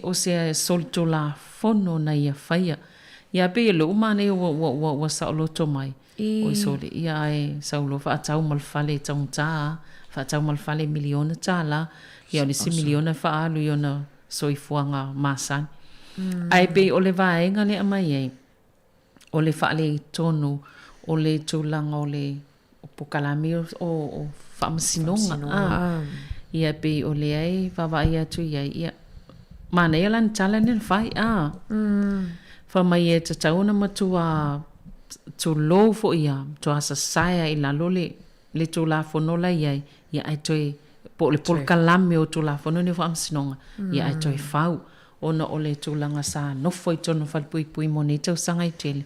o se solto la fono na ia whaia. Ia pe lo umane wa saoloto mai. O sole ia e saulo whaatau malfale taung taa. Whaatau malfale miliona tala. Ia o le si miliona whaalu i ona soifuanga masani. Ai pe o le vaenga le amai ei. O le whaale tonu, o le tūlanga, o le pokalami o whaamasinonga. Ia pe o le ai, whawai atu iai. Ia mana ia lan tala nil whai. Whamai e ta tauna matua tu lo fo ia to asa saia I la lole le tu la fonola ia ia ai toi po le pol kalame o tu la fonone fo amsinonga ia ai toi fau ona ole tu langa sa no foi tono fal pui pui monita sanga I tele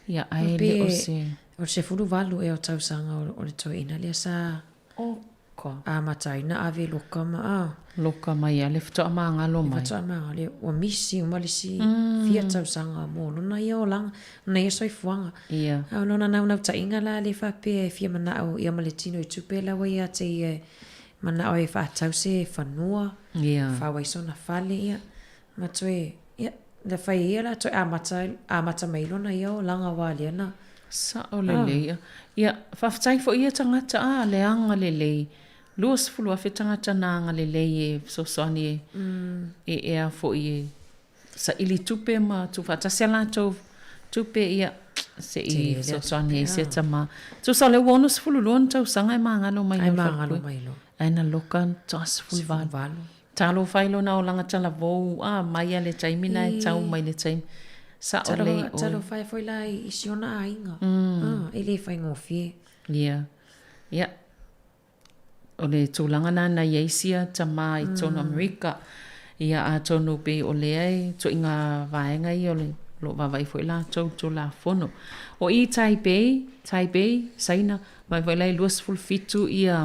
ia ai le o se fulu valu e o tau sanga o le toi ina le sa a mataina ave loka mai ale fto ma ngalo mai fto ma le o misi o malisi fia tau sanga mo lona ia o lang na ia soi fuanga ia a lona na ta inga la le fa pe fia mana o ia maletino I tupe la wa ia te mana o fa tau se fanua ia fa wai sona fale ia ma toe ia le fa ia la toe a mata mai lona ia o langa wa le na sa o le ia fa ftai fo ia tangata a le anga le Luas fulu a fetanga tana le e sosani e a fo I sa ili tupe ma tu fata sela to tupe ia se I sosani se tama tu sa le bonus fulu lon tau sanga ma ngalo mai lo ana lokan tas fulu valo talo failo na olanga tala vo a mai le taimina e tau mai le taim sa ole talo fai foi la I siona ainga ele fai ngofie ia o le tūlanga nana Iesia tama I tono Amerika ia a tono pe o le ai to inga vaenga I o le lo vavai foi la to la fono o I Taipei saina vai vai lai luas full fitu ia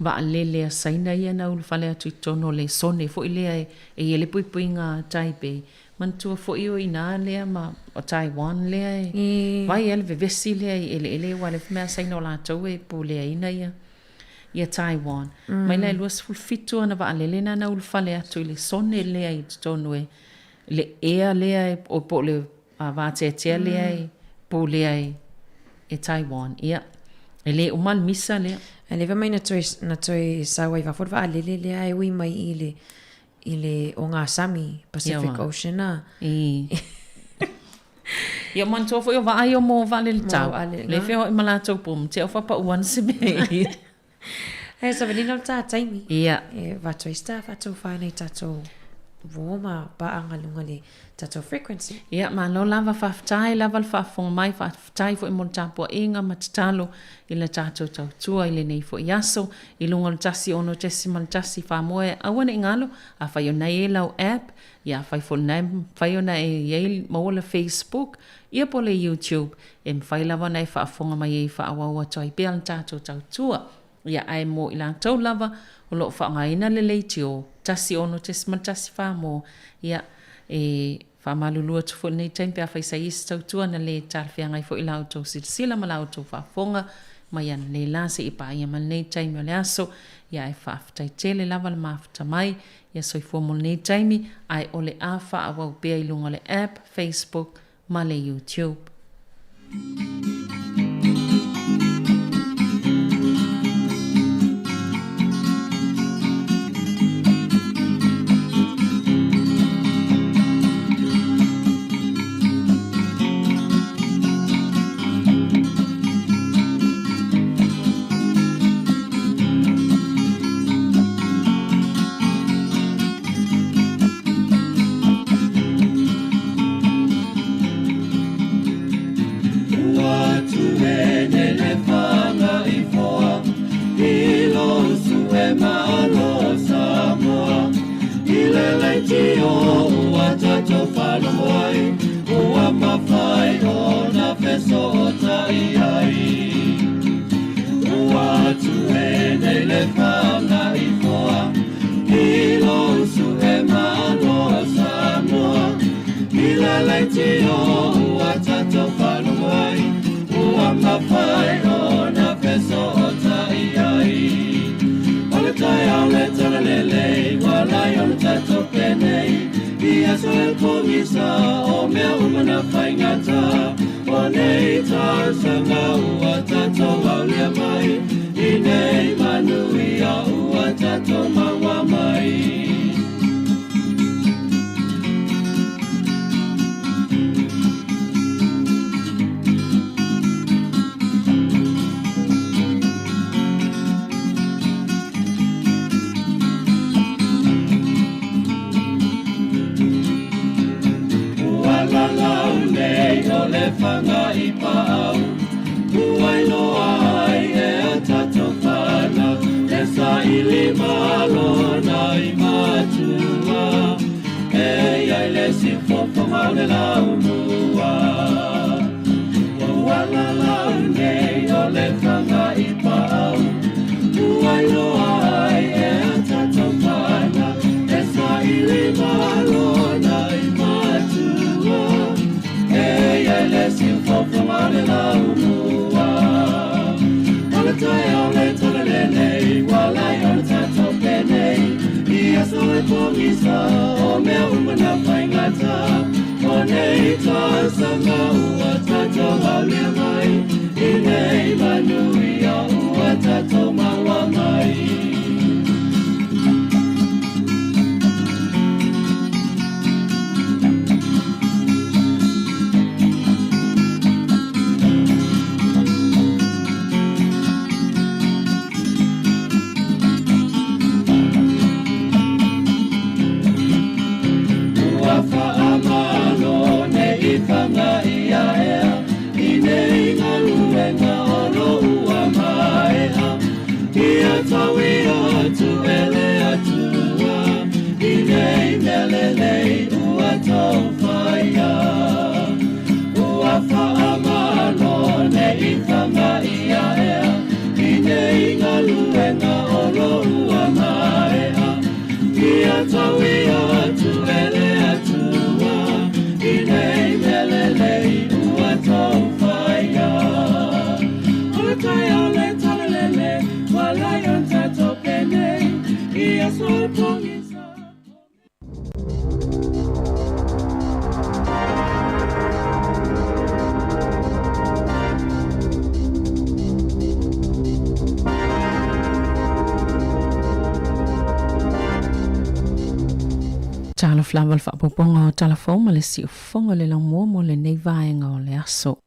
va lele saina ia na ul fale atu tono le sone foi le e le puipuinga Taipei man tu fo I o ina le ma o Taiwan le vai ele vesi le ele wale me saina la to e pu le ina ia Taiwan. Mai lai luas full fitu ana va alelena na ulfale atu le sone le ai tonu le ea le ai o po le va te le ai po le ai e Taiwan. Ia. Ele umal misa le. Ele va mai na toi sa wa va for va alele le ai wi mai ile o ngā Sami Pacific Ocean na. Ia man tofo yo va ai o mo va le tau. Le feo I malato pum te o fa pa uan se me. Hey, so venino ta taimi. Ia. Va to sta va to fa nei tato voma ba angalunga le tato frequency. Ia ma no lava fa ftai lava fa fong mai fa ftai fo mo tapo inga matalo ile tato tau tua ile nei fo yaso ilunga tasi ono tesimal tasi fa moe awana ingalo a fa yo nei lau app ia fa fo nem fa yo nei ye mo le Facebook ia po le YouTube em fa lava nei fa fonga mai fa awa toi pel tato tau tua. Ia ai mo I tau lava o lo whaangaina le leitio tasi ono tesimal tasi wha mo ia wha malulua tufu nei taimpe a whaisa isi tau tua na le talwhiangai fo I lau tau sila ma lau tau whafonga mai an le lase I pa ia mal nei taimi o le aso ia ai whaaftai tele lava le maafta mai ia soi fuamol nei taimi ai o le a wha awau pia I lunga le app, Facebook ma le YouTube. Wala lau nei o le whanga I pa le lau mua. Wala lau nei o le whanga I pau. Uai loa ai e atato pana. E sa ili malona I matua. E ia le sinfofo ma le lau mua. Ole tai o le tole nei. Wala I o le tato penei. Ia so e pongisa o mea umana whaingata. O nei ta sanga ua tato halia mai. I nei manui a ua tato maua mai. Whanga ia ea, I nei ngā luenga o no ua maea. Ia tawi atu ele atua, I nei melelei ua tau whaia. Ua whaamano nei whanga ia ea, I nei ngā luenga o no ua maea. Ia tawi atu ele atua, I nei melelei ua tau whaia. Ole tai o le talelele, walai o tato penei, Ia sol pongisa. Talo flaval whaapoponga o talafo ma le si ufonga le lang mua mo le nei vaenga o le aso.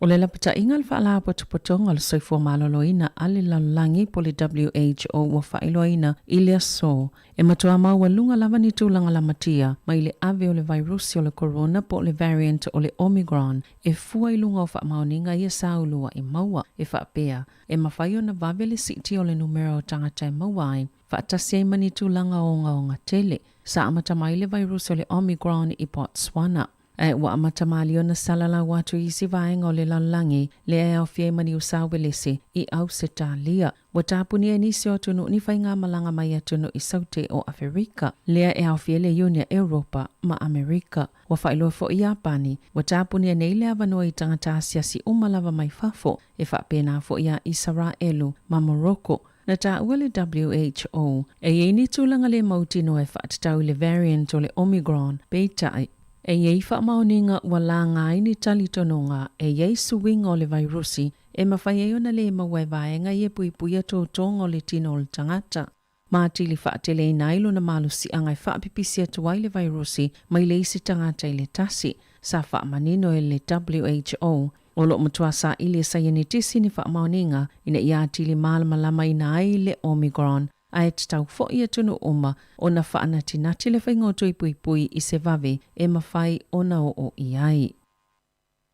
O le lapita inga le whaala potopotonga le soifua maloloina ale lalangi po le WHO wa whailoina I le aso. E matua maua lunga lava ni tūlanga la matia ma I le ave o le virusi o le corona po le variant o le Omicron e fua I lunga o whaamaoninga I saulua I maua e whaapea. E mawhaio na vave le siti o le numero o tangata e mawai whaatase e mani tūlanga o nga tele. Sa amatamai le virusi o le Omicron I Botswana. E wa amatamali o na salala watu isi vaenga o le lalangi le e au fie mani usawe lese I au setalia. Wa tapuni e nisi o tunu ni whainga malanga mai atunu I saute o Afrika. Lea e au fie le Unia Europa ma Amerika. Wa whailo fo I Japani. Wa tapuni e neile avanua I tangata Asia si umalava mai fafo. E whapena fo I Israelu ma Morocco. Na ta ua le WHO, e iei ni tūlanga le mautino e whaatatau le variant o le Omicron, peitai. E iei whaamaoninga ua la ngai ni talitononga, e iei suwinga o le virusi, e mawhai e ona le mawe vaenga I e puipuia tōtonga o le tino o le tangata. Mātili whaatele I nailo na malusi angai whaapipisia tuai le virusi, mai le isi tangata I le tasi, sa whaamanino e le WHO. O lo matua sa ili sa yenitisi ni whaamaoninga ina ia atili malamalama ina ai le Omicron a e tatau fo ia tunu uma o na whaanatinati le whaingoto I puipui I se vave e mawhai o na o I ai.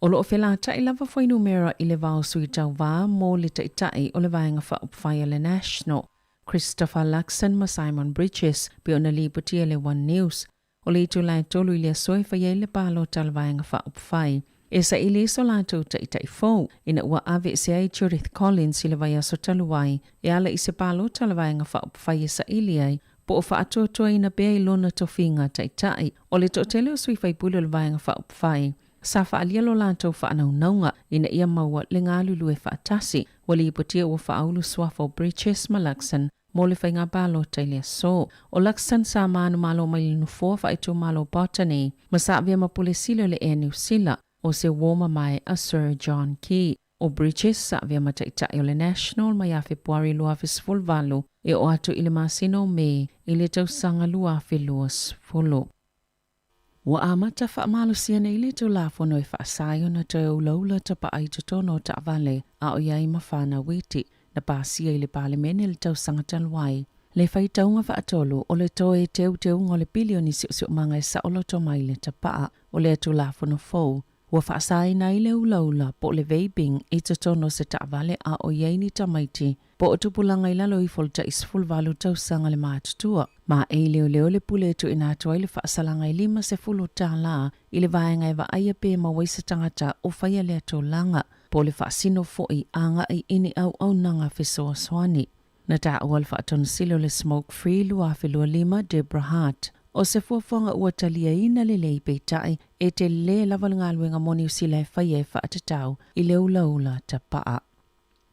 O lo whela tai lava whai numera I le vau sui tau vā mō le taitai o le vaenga whaupwhai le National. Christopher Luxon ma Simon Bridges pe o na liputia le One News. O le itu lai tolu I le soe whai le palo tal vaenga whaupwhai. E sa ili so lātou taitai fōu, ina ua ave se ai Judith Collins I le vai aso taluai, e ala I se pālo talawai ngā whaupwhai sa ili ai, po o whaatotoa ina bea I lona tofinga taitai, o le totele o sui whai pulu le vai ngā whaupwhai. Sa whaalia lo lātou whaanau naunga, ina ia maua le ngā lulu e whaatasi, wali I putia ua whaaulu swafo Bridges ma Luxon, mo le whai ngā pālo tailia so. O Luxon sa mānu malo mai nufo whaitu malo botany, ma sa avia mapule silo le e New Sila, o se woma mai a Sir John Key. O Bridges sa via mataitai o le National mai a Februari luafis fulvalu e o atu I le masino me I le tausanga luafi luas fulu. Wa amata whaamalu siana I le tau lafono e whaasayo na te ulaula ta pa ai tutono ta vale a o iai mawhana witi na pāsia I le palemene le tausanga talwai. Le whaitaunga whaatolo o le toe teu ngole bilioni siu manga e sa oloto mai le ta paa o le atu lafono fau. ua whaasaina i le ulaula po le vaping i te tono se taavale a o yeini tamaiti po o tupulanga i lalo i folta i sfulvalu tausanga le mātutua. Ma e leo le pule tu ina atua i le whaasalanga i 50 tāla i le vaenga e wa aia pē mawaisa tangata o whaia le atolanga po le whaasino foi anga i ini au nanga fesoa swani. Na tā ua le whaatonu silo le Smoke Free lua whelua 5 Deborah Hart. O se fuafuanga ua talia ina le lei peitai e te le lavalanga luenga moni usila e whaia e whaatatau i le ulaula ta paa.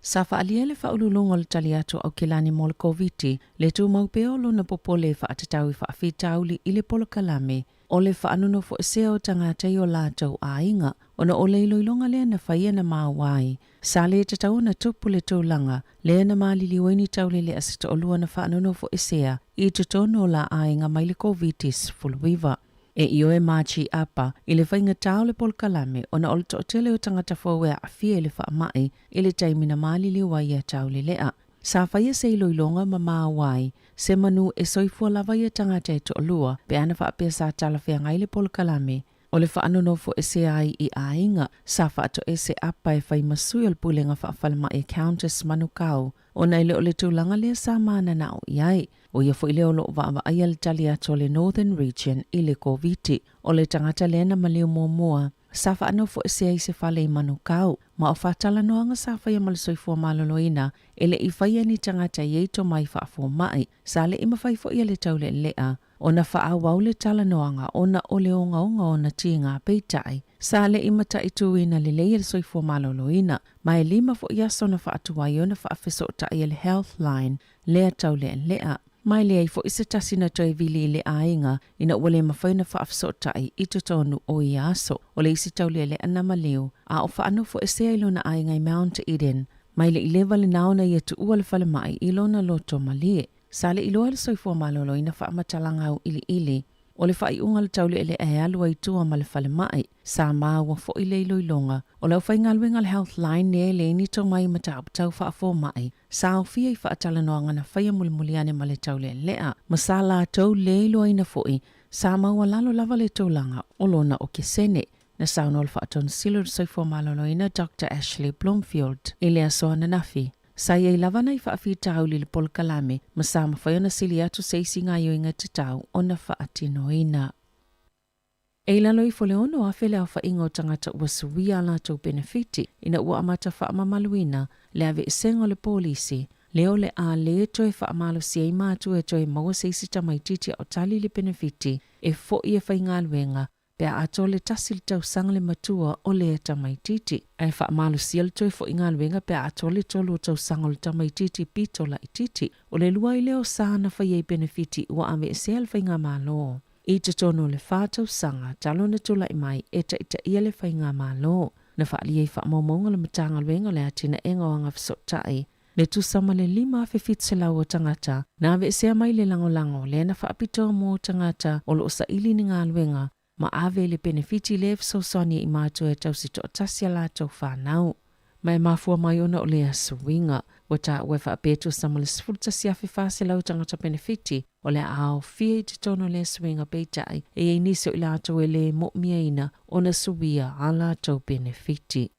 Sa whaalia le whaululunga le tali atu au kilani mo le COVID le tu maupeolo na popole whaatatau i whaafitauli i le polo kalame o le whaanuno fo eseo tangata i o lātou a inga o na o leiloilonga lea na whaia na mawai. Sa le tatau na tupu le tūlanga lea na maliliweni taule le asita o lua na whaanuno fo esea i tutono la a inga mai le COVID fuluiva. E io e machi apa i le whainga tau le pol kalame o na o le tootele o tangata fawea a fie le whaamai i le taimina malili wai a tau le lea. Sa whaia se iloilonga ma mawai se manu e soifua lava i a tangata e to lua pe ana whaapea sa tala whea ngai le pol kalame. O le whaanono fo ese ai i a inga, sa whaato ese apa e whai masui o le pulenga whaafalama e Countess Manukau. O nei le o le tūlanga lea sa mana na o iai. O ia fo i leo loo wa ai le tali ato le Northern Region i le COVID. O le tangata lea na maleo mua. Sa whaano fo ese ai se whale i Manukau. Ma o whaatala noanga sa whaia malisoi maloloina. E le i whaia ni tangata i eito mai whaafo mai. Sa le ima whai fo ia le taule lea. O na whaawau le tala noanga o na o le onga o na tinga peitai. Sa le imata i tuina le leia le soifua maloloina. Mai 5 fo iaso na whaatuwai o na whaafeso ta i le Healthline lea taule lea. Mai lea i fo isa tasina toi vili le ainga ina ule mawhaina whaafeso ta i tutonu o iaso. O le isi taule le anama leo a o whaano fo esea ilo na ainga i Mount Eden. Mai le ilewa le naona i atu ua le whale mai ilo na loto malie. Sa le iloa le soifua maloloina whaamatala ngau ili. O le whai unga le taule ele e alua i tua ma le whale mai. Sa maawa fo i le iloilonga. O leo whai ngalwenga le Healthline ne le ni to mai mata apatau whaafo mai. Sa o fia i whaatala noanga na whaia mulimuliane ma le taule lea. Masala tau le iloa ina foi. Sa maua lalo lava le taulanga o lona o kesene. Na sauna o le whaaton silo le soifua maloloina Dr. Ashley Bloomfield. Ile asoa na nafi. Sa iei lavana i whaafitau li le pol kalame, ma sa mawhaiona sili atu seisi ngā yoinga te tau o na whaatinoina. E lalo i fole ono a whele au whainga o tangata ua suia la tau benefiti, ina ua amata whaamamaluina, le ave sengo le polisi, leo le a le toe whaamalo si ei mātu e toe maua seisi tamaititi o tali le benefiti, e fo i e whainga luenga, pea ato le tasil tau sang le matua o le tamaititi. Ai whaamalu sial toi fo inga luenga pea ato le tolu tau sang o le tamaititi pito la ititi. O le lua i leo sana whaiei benefiti ua ame e sel whainga malo. I te tono le whātau sanga talo na tula i mai e ta ita ia le whainga malo. Na whaali ei whaamamonga le matanga luenga le atina enga o anga whasotai. Le tusama le 5 awhewhitsela o tangata. Na ave e sea mai le lango le na whaapito mo tangata o lo sa ili ni ngā luenga. Ma ave le benefiti le fsosoni i mātua e tausito o tasia la tau whanau. Mai mafua mai ona o le asuinga. Wata ue whaapetu sama le sfulta si awhi whase lau tangata benefiti o le ao fia i te tono le asuinga peitai e ei niso i la tau e le mokmia ina o na suia a la tau benefiti.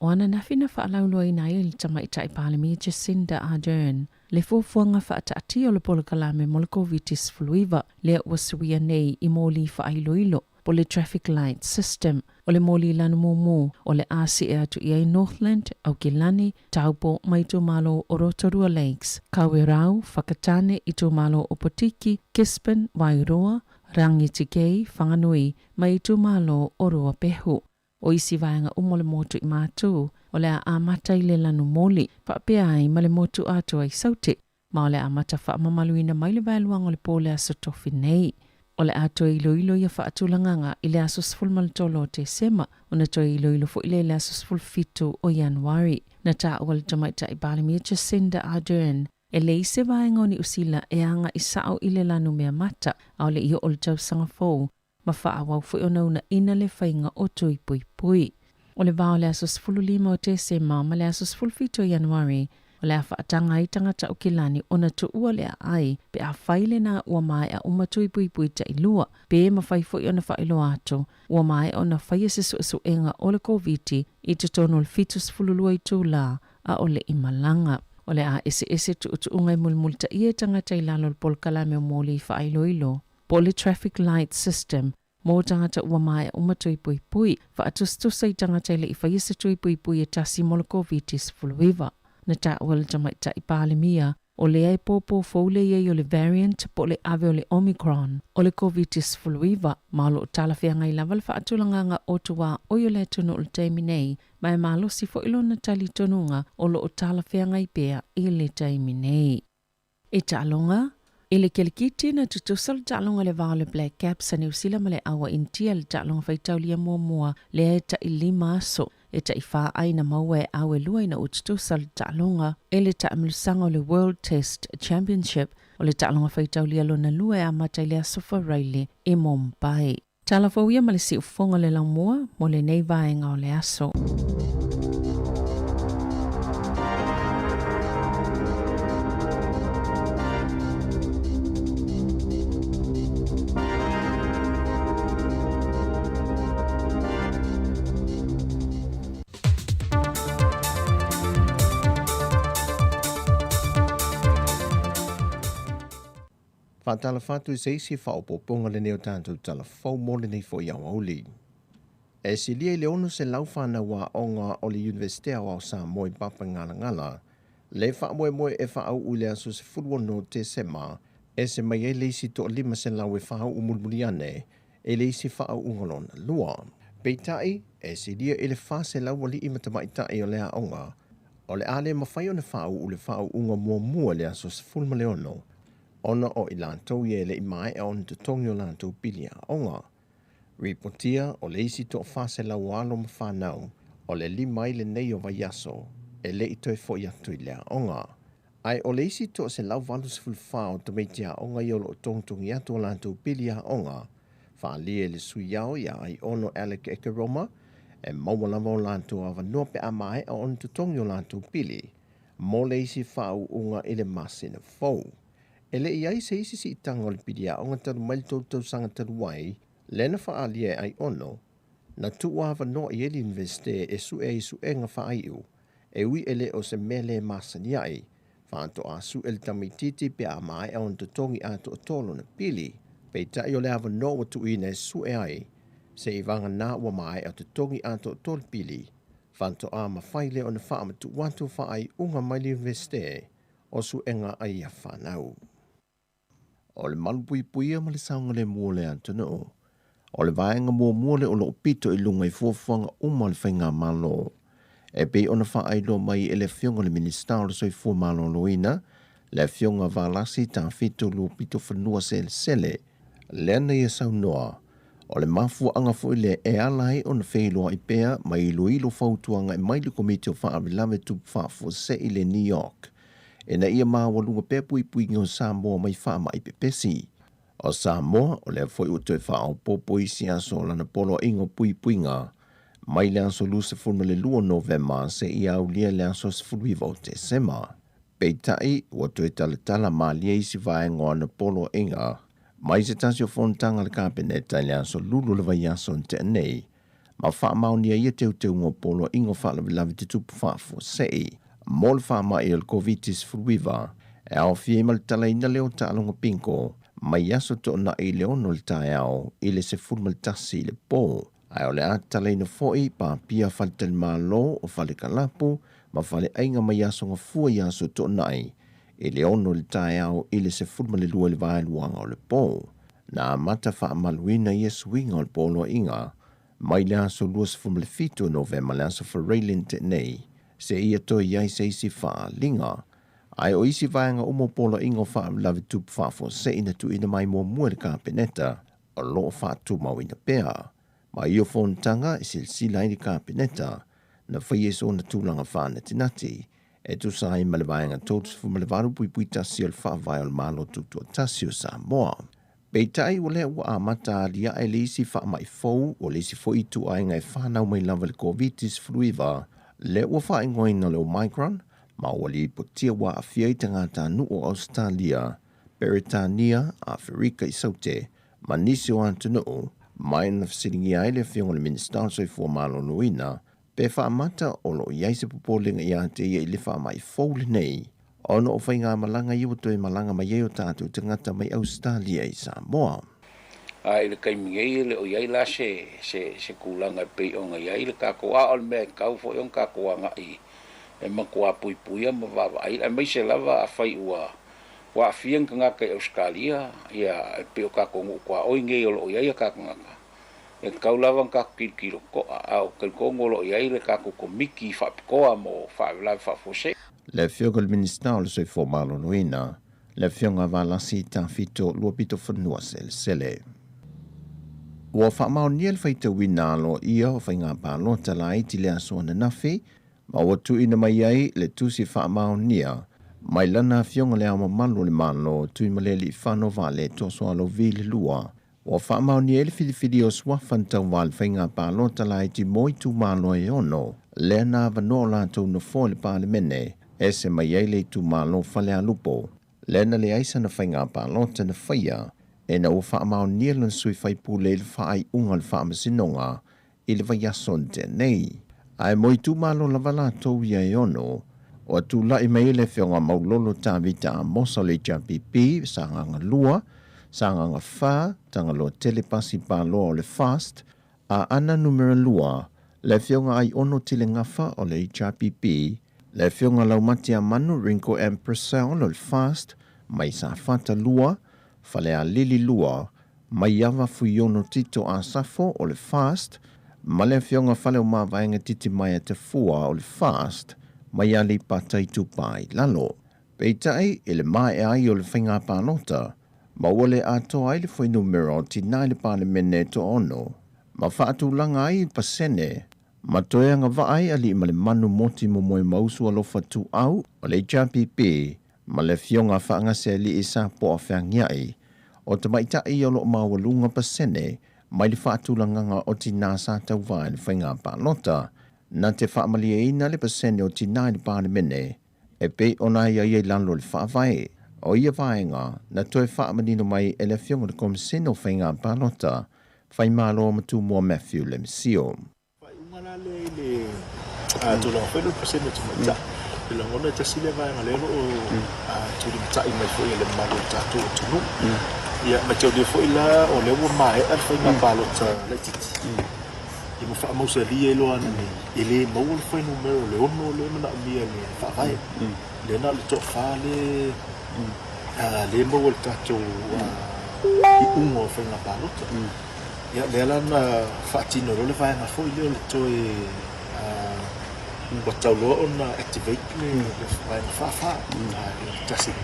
O ana nawhina whaalaulua ina i le tamaita i Palemi Jacinda Ardern, le fuafuanga whaataati o le polokalame mo le COVID-19 fluiva, lea ua suia nei i mōli whaailoilo, po le traffic light system, o le mōli lanu mōmō, o le asi e atu i Northland, au Kilani, Taupo, mai tō malo o Rotorua Lakes, Kawerau, Whakatane i tō malo o Potiki, Gisborne, Wairoa, Rangitikei, Whanganui, mai tō malo o Roa Pehu. O isi vaenga umole motu i mātu, o le a mata i le lanu moli, whaapea ai ma le motu atu ai saute, ma o le a mata whaamamaluina mai le vailuang o le pōle aso tofi nei. O le ato i ilo ia whaatulanganga i le aso sful maltolo te sema, o na to i ilo fo i le aso sful fitu o Januari. Na ta o le tamaita i Palemi Jacinda Ardern, e le ise vaenga o ni usila e anga i sao i le lanu mea mata, au le iyo o le tau sanga fōu, ma whaawau fui o nauna ina le whainga o tui pui pui. O le vao le aso sfulu 5 o te sema ma le aso sfulu fitu o Januari, O le a whaatanga i tangata o kilani o na tu ua le ai pe a whaile na ua mai a umatui pui pui ta ilua pe ma whai fo i ona whailo ato ua mai o na whai se su enga o le COVID i te tono le fitus fululua i tū la a o le imalanga. O le a ese tu ungai mulmulta i e tangata i lalo le polkalame o mōli i whailo ilo. Po le traffic light system mō tangata ua mai o matui pui pui whaatustus i tangata i le i whaiese tui pui pui e tasi mo le COVID-19 fuluiva. Na ta wale tamaita i pālemia o le ai pōpō fōle i o le variant po le ave o le Omicron o le COVID-19 fuluiva malo o talawhianga i lawal whaatulanganga o tuwa o i o le tunu o le teimi nei mai malo si fo ilo na tali tonunga o lo o talawhianga i pēa i le teimi nei. E talonga, i le kelikiti na tutusal talonga le vāo le Black Caps a New Zealand ma le awa intia le talonga whaitaulia mua le e ta i lima aso e ta i wha aina maua e awe lua ina ututusal talonga e le ta amilusanga o le World Test Championship o le talonga whaitaulia lona lua e amata i le asofa Riley e Mumbai. Talafauia ma le si ufonga le laumua mo le nei vaenga o le aso. Whātala whātu se isi whaopoponga le neo tātou tala whau mōle nei fo iau auli. E si lia le ono se lau whāna wā onga o le Universitea o Samoa Papa ngala le wha e wha au ule aso se furuono te sema e se mai e leisi to lima se lau e wha au umulmuriane e leisi wha au ungalona lua. Peitai e si lia ele wha se lau wali imatamaitai o lea onga o le ale mawhai o ne wha au ule wha au unga mua le aso se fulma le ono. Ona o i lantou ye le mai e on te tongi o lantou pilia onga. Ripotia o le isi to fase la walo mawhanau o le li mai le nei o vaiaso e le ito e fo i atu i lea onga. Ai o le isi to se lau valu se fulfao to meitia onga i o lo tongtongi atu o lantou pilia onga. Wha lie le sui yao ia ai ono Alec Ekeroma e mawalama o lantou ava nope a mai e on te tongi o lantou pili. Mo le isi whau unga i le masina fau. Ele iai se isi si itanga o le pidia o ngataru maili tau sanga taru wai, lena wha alia ai ono, na tuwawa no i eli investe e su nga wha aiu, e ui ele o se mele masani ai, wha anto a su el tamititi pe a mai on te tongi ato o tolo na pili, pe tai o le ava no wa tu ina e su ai, se i vanga na wa mai o te tongi ato o tolo pili, wha anto a mawhaile o na wha amatu wantu wha ai unga maili investe, o su enga ai a whanau. O le malupui puia ma le saunga le mua le antano. O le vaenga mua le o lo pito i lunga i fuafuanga uma le whainga malo. E pei ona wha ailo mai e le fionga le minister o soi fua malo loina, le fionga valasi ta fito lo pito whanua sele. Lena ia saunoa. O le mafua anga fo le e alai o na whailoa i pea mai ilo fautuanga e mai le komite o wha avilame tu wha se i le New York. E na ia maa walunga pe pui o Samoa mai wha mai pepesi. O Samoa, o lea foi uto e wha au popo isi aso lana polo ingo pui nga. Mai le aso luse fulma le lua Novema se ia au lia le aso se fuluiva o te sema. Peitai, wato e tala maa lia isi vaengo ana polo inga. Mai se tasi o fontanga le kapeneta le aso lulu le vai aso nte nei. Ma wha maunia ia teu ngo polo ingo wha lavi te tupu wha fu sei. Mol wha i el COVID-19 fuluiva, e au fie mal tala ina leo ta alonga pinko, mai aso to na i leo no le tae au, i le se fulmal tasi le po. Ai o le a tala ina foi pa pia faltel malo o fale kalapu, ma fale ainga mai aso nga fua i aso to nai, i leo no le tae au, i le se fulmal le lua le vae luanga o le po. Na mata wha maluina i esuinga o le polo inga, mai le aso lua se fulmal fito Novema le aso whareilin te nei, se ia to iai se isi wha linga. Ai o isi vaenga umo polo ingo wha lavi tup wha fo se ina tu ina mai mua le kapeneta o loo wha tu mau ina pea. Ma io fontanga i silsila ini kapeneta na whaieso na tūlanga wha na tinati e tu sai ma le vaenga totus fu ma le varu pui tasi al wha vai al malo tutu tasi o Samoa. Peitai o lea ua amata alia e le isi wha mai fau o le isi fo i tu ai ngai whanau mai lava le COVID-19 fluiva le ua wha ingoina le Omicron, Ma wali putia wa afia i tangata nu o Australia, Beritania, Afrika i saute, ma nisi o antunu, mai na fasiringi aile fionga le minister so i fua malo nuina, pe whaamata o lo iaise pupolinga i ate i le wha mai fōle nei, ono o whainga malanga i wato e malanga mai eo tātou tangata mai Australia i Samoa. Ai le kaimigei le o iai la se kulanga pe o nga iai le kakoa o le mea kau fo i on kakoa nga i e makua pui pui ma vava ai mai se lava a fai ua wa fiang nga ka Australia ia pe o kakongo kwa o nge o iai ka nga e kau lava ka kilo ko au ka kongo lo iai le kako ko miki fa ko mo fa la fa fose le fiogal minister so fo malo noina le fionga va la sita fito lo pito fonua sele wa fa ma niel faita winalo ia o fainga pa lo talai ti le aso na nafi ma watu ina mai ai le tusi fa ma nia mai lana fionga le ama malo le malo tu maleli fano vale to so lo vil lua wa fa ma niel fili o swa fanta wal fainga pa lo talai ti moi tu malo e ono le na vanola to no fo le parlemene ese mai ai le tu malo fale a lupo le na le aisa na fainga pa lo tana faia e na o wha amao nielan sui whai pule il wha ai unga le wha amasinonga i le vai ason te nei. Ai moi tu malo la wala tau ia e ono, o atu la i mei le whionga maulolo tā vita a mosa le JPP, sa nganga lua, sa nganga wha, tanga lo telepasi pa loa o le fast, a ana numera lua, le whionga ai ono tile ngafa o le JPP, le whionga laumati a manu rinko empresa o le fast, mai sa fata lua, fale a lili lua, mai awa fuiono tito a safo o le fast, ma le fionga fale o mawaenga titi mai a te fua o le fast, mai a li patai tupai lalo. Peitai, ele mai e ai o le whainga pānota, ma wale a toa ai le fwai numero ti nai le pāne mene to ono, ma whaatu langa ai pasene, ma toeanga wa ai ali ma le manu moti mo moe mausu alofa tu au, o le JPP, ma le fionga whaanga se li isa po a whangiai, o te maita i olo mawalunga pasene, mai le whaatulanganga o ti nasa tau vai le whainga pānota, na te whaamalia ina le pasene o ti nai le pāne mene, e pe ona ia i lalo le whaavai, o ia vaenga, na toe whaamanino mai e le fionga le komiseno whainga pānota, whai malo matu mua Matthew le misio. Whaingana le tula whainu pasene tu maita, ila ngona ta sile vaenga lelo o tuli matai mai fo le malo tatu o tunu, ia ma teo de fo ila o le wa mai al whainga pānota le titi. I mo wha mausa lia ilo ana ni, i le mau le whai numero le ono le mana mia le whaavai. Le na le toa wha le mau le tato i ungo whai ngā pālota. Ia le alana whaatino lo le whai ngā fo i leo le toe wa tau loa ona activate le whai ngā whaafā. Tasi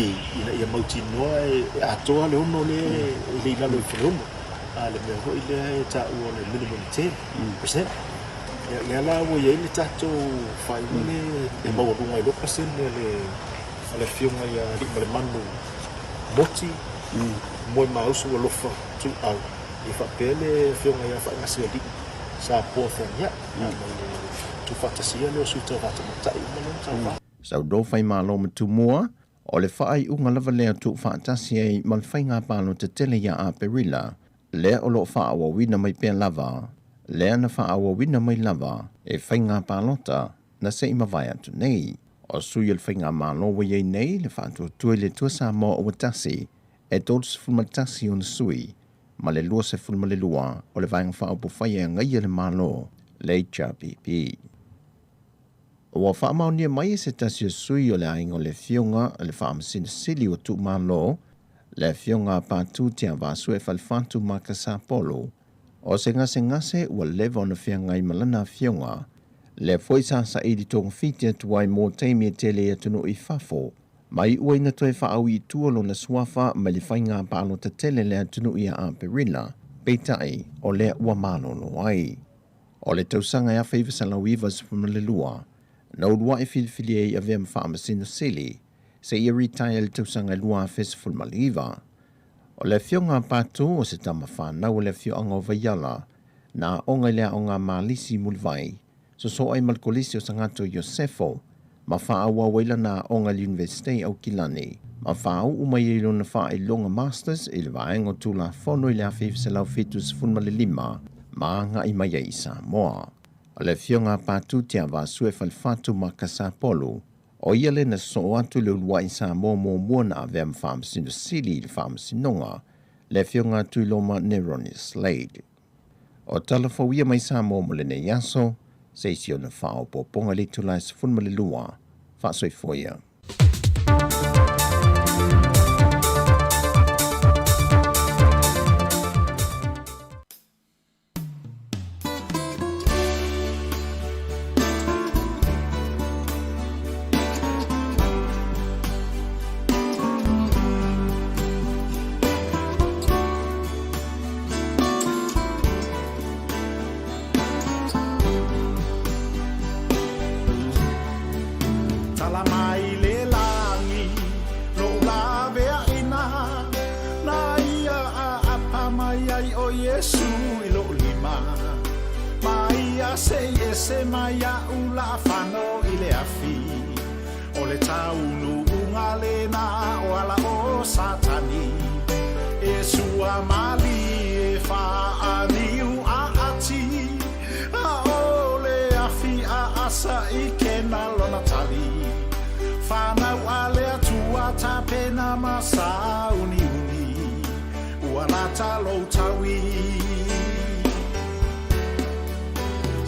i ina ia mautinoa e atoa le ono le ina lo i wharomo. Le mea hoi le ta ua le minimum 10%. Le ala ua iei le tato whai le maua runga i loka sen le fionga ia rima le manu moti moe mausu ua lofa tu au. I whapea le fionga ia whai ngasi ali sa poa whania. Tu whatasia leo suita whata matai manon tau wha. Sau do whai malo matu mua, o le whai unga lava lea tu whatasia i mal whai ngā pālo te tele ia a perila. Lea o lo whaawa wina mai pēr lava, lea na whaawa wina mai lava, e whainga pālota na se ima vai atu nei. O sui al whainga māloa iei nei, le whaatua tue le tuasa mō o watasi, e tōtu se fulmatasi o na sui, ma le lua se fulma le lua, o le vaenga whaaupu whaia ngai le mālo, le HRPP. O a whaamau nia mai se tasi o sui o le aingo le fionga, le whaamasina sili o tu mālo, le fionga pātū tia vāsu e whalwhātu maka sa polo, o se ngase ua lewa o na whiangai malana fionga, le foi sa idi tōng whitia tuai mō teimia tele e tunu i whafo, mai ua ina toi whaau i tuolo na suafa ma le whainga pālo ta tele lea tunu i a perila, peitai o lea ua mālo no ai. O le tausanga ia whaiva sa lauiva sa whamalelua, na urua e filifili e a vea mwhaamasina sili, se ia retire le tausanga lua festival maliva. O le fionga pātū o se tama whanau le fionga o vaiala, na onga lea o ngā malisi mulvai, so ai malkolisi o sangato Iosefo, ma whaaua waila na Onga University au Kilani. Ma whaau umai i lona wha i longa masters i le vaenga tula whono i le awhiw se lau fitus funma le 5 ma nga i mai i Samoa. O le fionga pātu tia wa sue whalwhatu ma Kasapolu, o ia le na so atu le ulua i Samoa mō mua na avea mwhamasino sili le whamasinonga, le fionga tu loma Neroni Slade. O talafawia mai Samoa mo le ne yaso, se isi o na whao po ponga le tulai se funma le lua, whasoi foia. Se maya ula fano ile afi o le taunu unga le na o ala o satani e sua mali e fa aniu a ati a o le afi a asa i kena lona tali fana wale atua ta pena masa uni uala talo tawi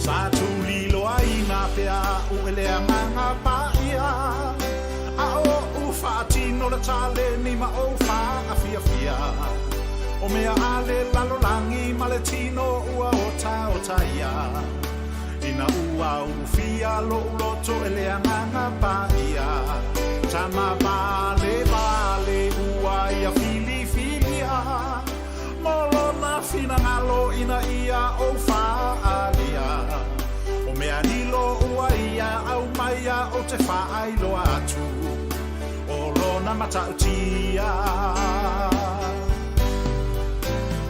sa tuli loa ina pea uele anganga paia a o ufati no le tale ni ma o fa afia fia o mea ale lalo langi maletino ua o taia ina ua ufia lo uloto ele anganga paia tama vale ua ia fili filia molo na fina ngalo ina ia o fa alia o mea nilo ua ia au maia o te whaai loa atu o lona matautia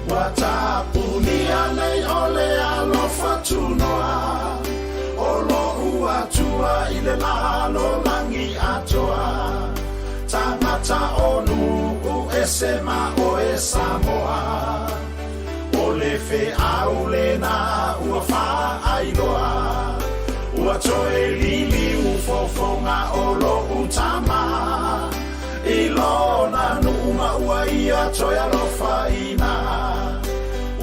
watapunia nei ole alofa tunoa o lo ua tua ile lalo langi atoa tangata onu u esema o e Samoa o le fe au le na ua wha ailoa ua toe lili u fofonga o lo utama i lona numa ua ia toe alofa ina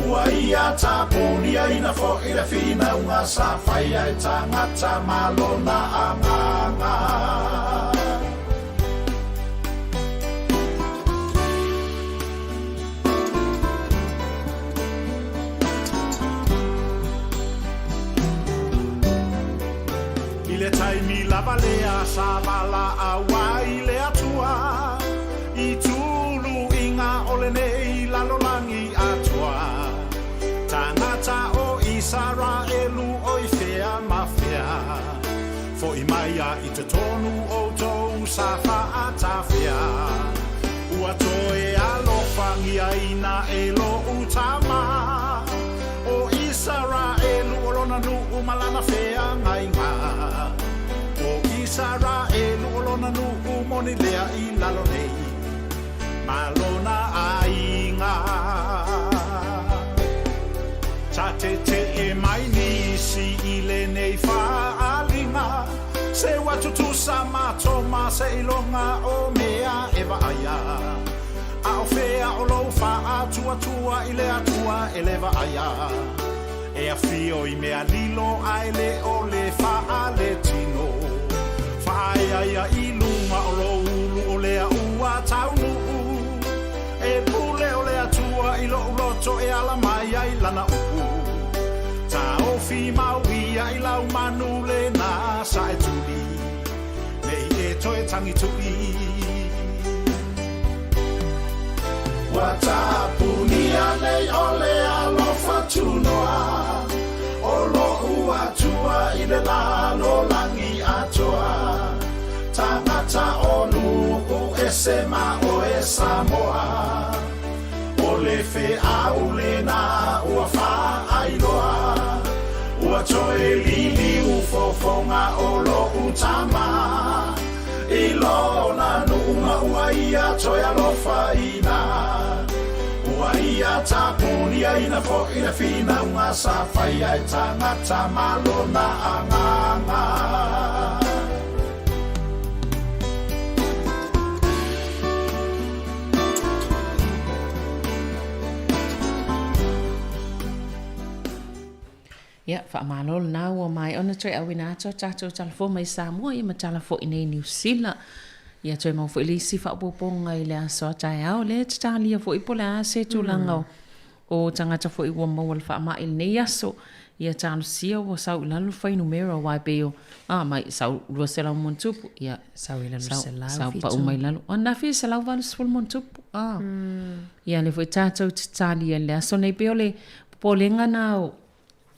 ua ia tapunia ina fo ina fina unga sa whaia e tangata malona anganga le taimi lava lea sa bala awa i le atua i tulu inga ole nei lalolangi atua tangata o Israelu o i fea mafia fo i maia i te tonu o tou sa whaatawhia ua toe alofangia ina e lo utama o Israelu o lona nu umalana fea ngainga o Israelu o lona nu umoni lea i lalo nei malona ainga tate te e mai nisi i le nei whaalinga se watutu sa matoma se ilonga o mea e vaaya a o fea o lo whaatua i le atua e le vaaya e a fio i mea lilo ai le o le whaale tino whaaya i lunga o lo ulu o lea ua taunu e pule o lea tua i lo uloto e ala mai ai lana upu ta o fi mauia i lau manu le na sa e tuli le i e toe tangi tui watapunia nei ole alofa tunoa o lo ua tua i le lalo langi atoa tangata onu o esema o e Samoa o le fe au le na ua wha ailoa ua toe lili u fofonga o lo tama ilo na numa uaia toi alofa ina uaia tapunia ina fo ina fina unga safai ai tangata malona anganga. Ia, whaamalo na ua mai ona toi awina ato tato talafo mai Samoa ia ma talafo ine New Zealand. Ia toi mau fo ilisi whaapoponga i le aso atai au le tatalia fo ipola ase tūlanga o tangata fo iwa mawal whaama il nei aso. Ia talo sia o sau ilalu whai numero wai peo. Mai sau rua selau montupu. Ia sau ilalu selau sau pa umai lalu. O nafi selau valu seful montupu. Ia le fo i tato tatalia le aso nei peo le polenga nao.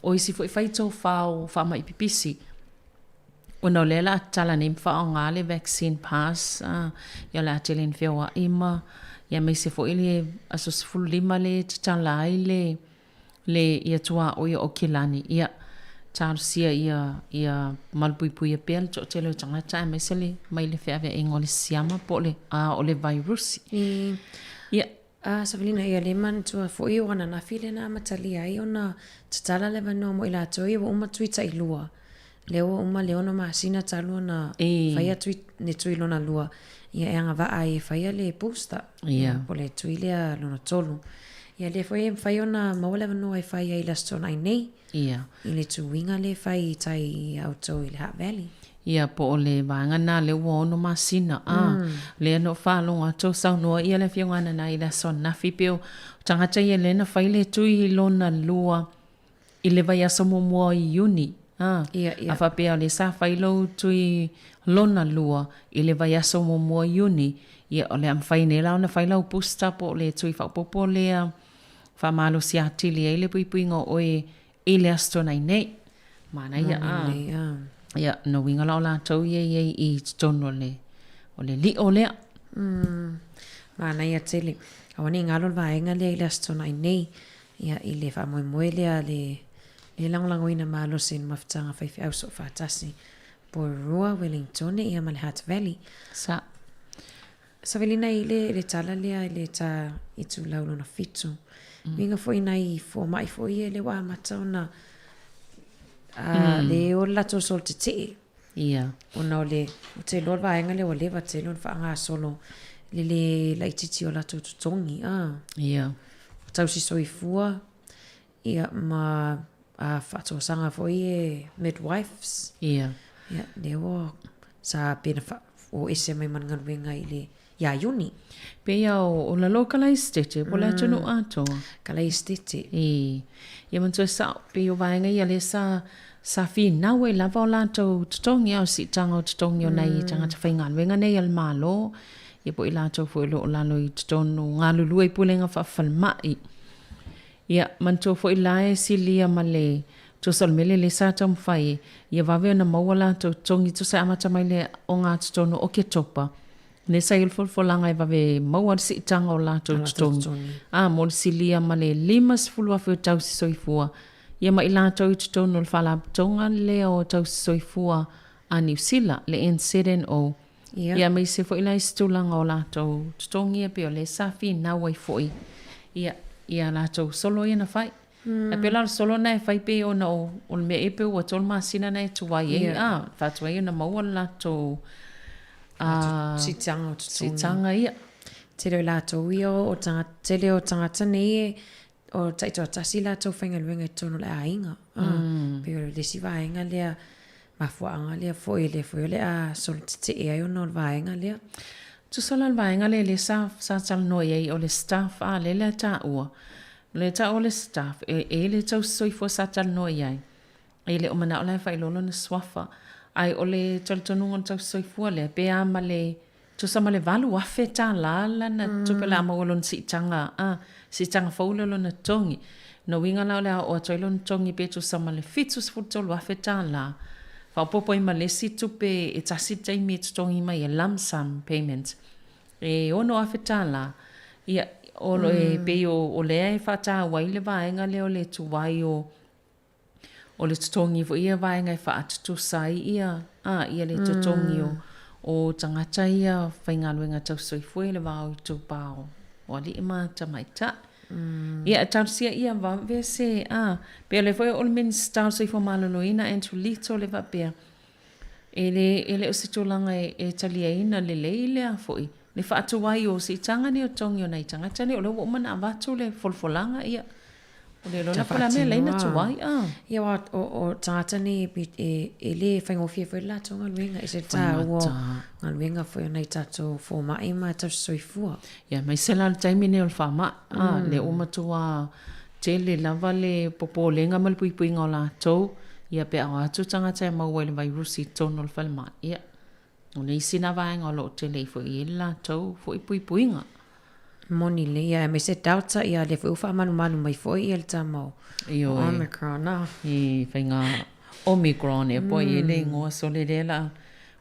O isi fo i whaito whao whaama i pipisi. O nau lela tala ni mwhao ngā le vaccine pass. Ia la tele ni whiawa ima. Ia me se fo ili aso sifulu lima le tatala ai le ia tua o ia o kilani. Ia tāru sia ia malpuipui a pēl. Tō tele o tangata e me se le mai le whiawea ingo le siama po le o le virusi. Ia. Savelina ia le man tua fo i wana na file na matali ai ona tatala le vano mo ila toi o uma tuita i lua. Leo uma leona masina talua na faya tuit ne tui lona lua. Ia e anga va ai faya le posta. Po le tui lea lona tolu. Ia le fo e faya ona mawale vano ai faya i lastona ai nei. I le tuinga le fai tai auto i le Hat Valley. Ia po o le vanga na le ua ono masina. Le ano whalonga tō sau noa ia le whiongana na i la son na whipeo. Tangata ia le na whai le tui lona lua i le vai asa mua i uni. A whapea le sa whai lo tui lona lua i le vai asa mua i uni. Ia o le am whai ne lau na whai lau pusta po le tui whapopo lea whamalo si atili e le puipuinga oe i le astona i nei. Mana ia Ia, no winga lao la tau ye i tono o le li o lea. Mana ia tele. Awane ngalo vaenga lea i le astona i nei. Ia i le wha moe lea le langolango ina malo sin mafutanga whaifi au so whaatasi. Porua Wellington ia ma le Hat Valley. Sa velina i le tala lea i le ta i tu laulo na fitu. Winga fo ina i fo mai fo i le wa mata ona le o lato sol te te. Ia. Ona o le te lor vaenga le o lewa te lor whaanga solo le laititi o lato tutongi. Ia. Tau si soifua. Ia ma whato sanga fo i midwives. Ia. Ia le o sa pena o ese mai mangaruenga i le ia uni. Pea o la lo kalai stete, po le atunu ato. Kalai stete. Ia mantua sa pe o vaenga ia le sa fi nawe lava o lato tutongi au si tanga o tutongi o nei tangata whainga luenga nei al malo. Ia po i lato fo i lo o lalo i tutonu ngā lulua i pulenga whawhalmai. Ia mantua fo i lae si lia ma le tusol mele le sa tam whai. Ia vawe na maua lato tutongi tu sa amata mai le o ngā tutonu o ke topa. Ne sa ilfolfolanga i vawe maua si tanga o lato tutongi. Mo si lia ma le 5 afu tau si soifua. Ia ma i lato i tutonu o whala tonga le o tau si soifua a New Zealand le N7O. Ia mai se fo ila istulanga o lato tutongi e peo le safi na wai foi. Ia lato solo ia na fai. E pe la solo na e fai pe o na o me e pe o tol masina na e tuwai e. Fatua ia na maua lato sitanga o tutongi. Sitanga ia. Tele o lato ia o tele o tangata nei o taito atasi lato whainga luenga i tono le ainga. Pero le si vaenga lea mafuanga lea foi le a sol te e ai o no vaenga lea. Tu sola vaenga le sa tal noi ai o le staff a le ta ua. Le ta o le staff e le tau soifo sa tal noi ai. E le o mana o le whai lolo na swafa. Ai o le toltonunga tau soifua le pe a ma le tu sa ma le valu afe ta la na tupela ma olon si tanga faulolo na tongi. No winga la o toilon tongi pe tu sa ma le fitus futol afe ta la. Fa popo i ma le si tupe e tasi taimi tu tongi mai e lump sum payment. E ono afe ta la. Ia o le pe o le e fata wai le vaenga le o le tu wai o o le totongi fo ia vai ngai wha atutu sai ia. Ia le totongi o tangata ia whaingaluenga tau soifue le wau i tū pāo. O li ima tamaita. Ia tausia ia wa vese. Pea le foi o le minister soifo maloloina Andrew Lito le vapea. Ele o se tūlanga e talia ina le leilea foi. Le wha atu wai o si tanga ni o tongi o nei tangata ni o le womana avatu le folfolanga ia. O le lona pula mea leina tu wai. Ia wa o tangata ni e le whaingofia foi la tonga luenga. E se tā ua ngā luenga foi o nei tato fo mai ma tau soifua. Ia mai sela le taimi ne o le whama. Le umatua te le lava le popo lenga malpui pui ngā la tau. Ia pe au atu tangata e maua le vai rusi tono le whalma. Ia. O nei sina vai ngā lo te le foi i la tau foi pui pui ngā. Moni le ia me se dauta ia le fu fa manu mai foi il tamau. Io Omicron na. I whainga Omicron e poi e le ngoa sole le la.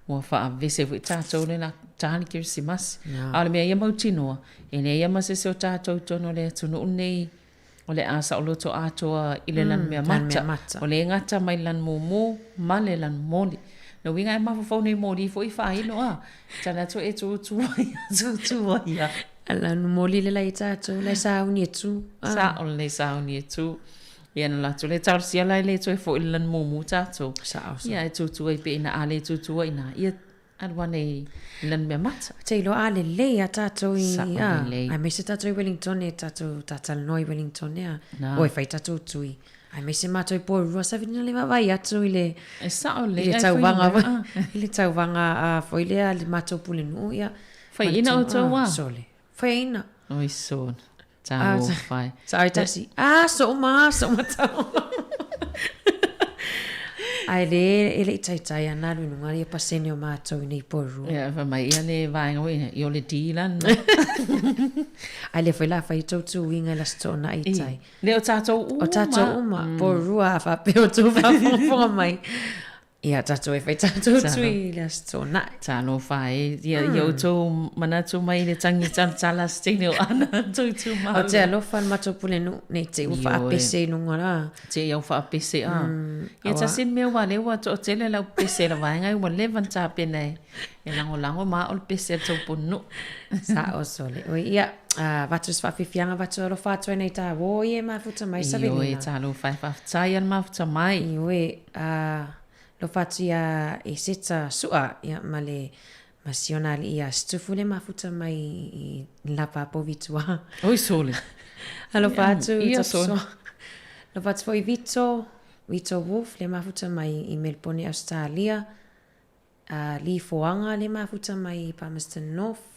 Ua wha vese fu tātou le na tāni kirisimas. Ale mea ia mautinoa. E ne ia mase se o tātou tono le tunu unei. O le asa o loto atoa i le lan mea mata. O le ngata mai lan momo ma le lan moli. No winga e mawhawhau nei mori fo i whaino Tana to e tūtua ia. Ala no moli le lai tātou, le sauni e tū. Sa o le sauni e tū. Ia na latu le tausia lai le to e fo i lan momo tātou. Ia e tūtua i pe ina ale tūtua ina. Ia alwane lan mea mata. Te ilo ale le a tātou i. Ai me se tātou i Wellington e tātou tātal noi Wellington ea. Oi whai tātou tui. Ai me se mātou i pōrua sa vina le mawai atu i le... E sao le. I le tauwanga. I le tauwanga fo i lea le mātou pule nu ia. Whai ina o tau wā? Sole. Whai ina. Oi son. Tau whai. Sa oi tasi. So ma tau. Ai le i taitai ana lunga i pasene o mātou i nei pōrua. Ia, wha mai ia le vaenga wina. I o le dīlan. Ai le whai la whai tautu winga la stona i tai. Le o tātou uma. O tātou uma. Pōrua a wha peo tu wha mai. Ia tātou e whai tātou tui la stona. Tāno whai. Ia o tō manatu mai le tangi tala stene o ana tūtu mau. O te alofan matou pule nu. Nei te uwha apese nunga la. Te iau wha apese Ia ta sin mea wale ua to o tele lau pese la vaenga ua levan tā pene. E lango ma o le pese tau punu. Sa o sole. O ia, vatus whawhiwhianga vatu alo whātua nei tā wo e mafuta mai sa venina. Io e tā lo whaiwhaftai an mafuta mai. Io e, lo whatu ia e seta sua ia ma le masionali ia stufu le mafuta mai i lapa po vitua. Oi sole. Alo whatu. Ia sole. Lo whatu fo i Vito Wolf le mafuta mai i Melbourne, Australia. Li Foanga le mafuta mai i Palmerston North.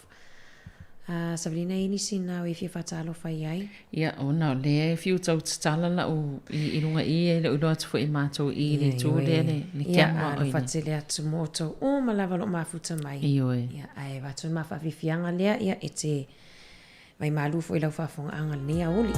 Sabrina ini sina o e fia whatalo whai ai. Ia, o nao le fiu tau tala la o i runga i e le ulo atu fo i mātou i le tū le kiama o ine. Ia, whate le atu moto o malawa lo mafuta mai. Io e. Ia, ai watu mawhawhiwhianga lea ia e te mai malu fo i lau whafonga anga nea oli.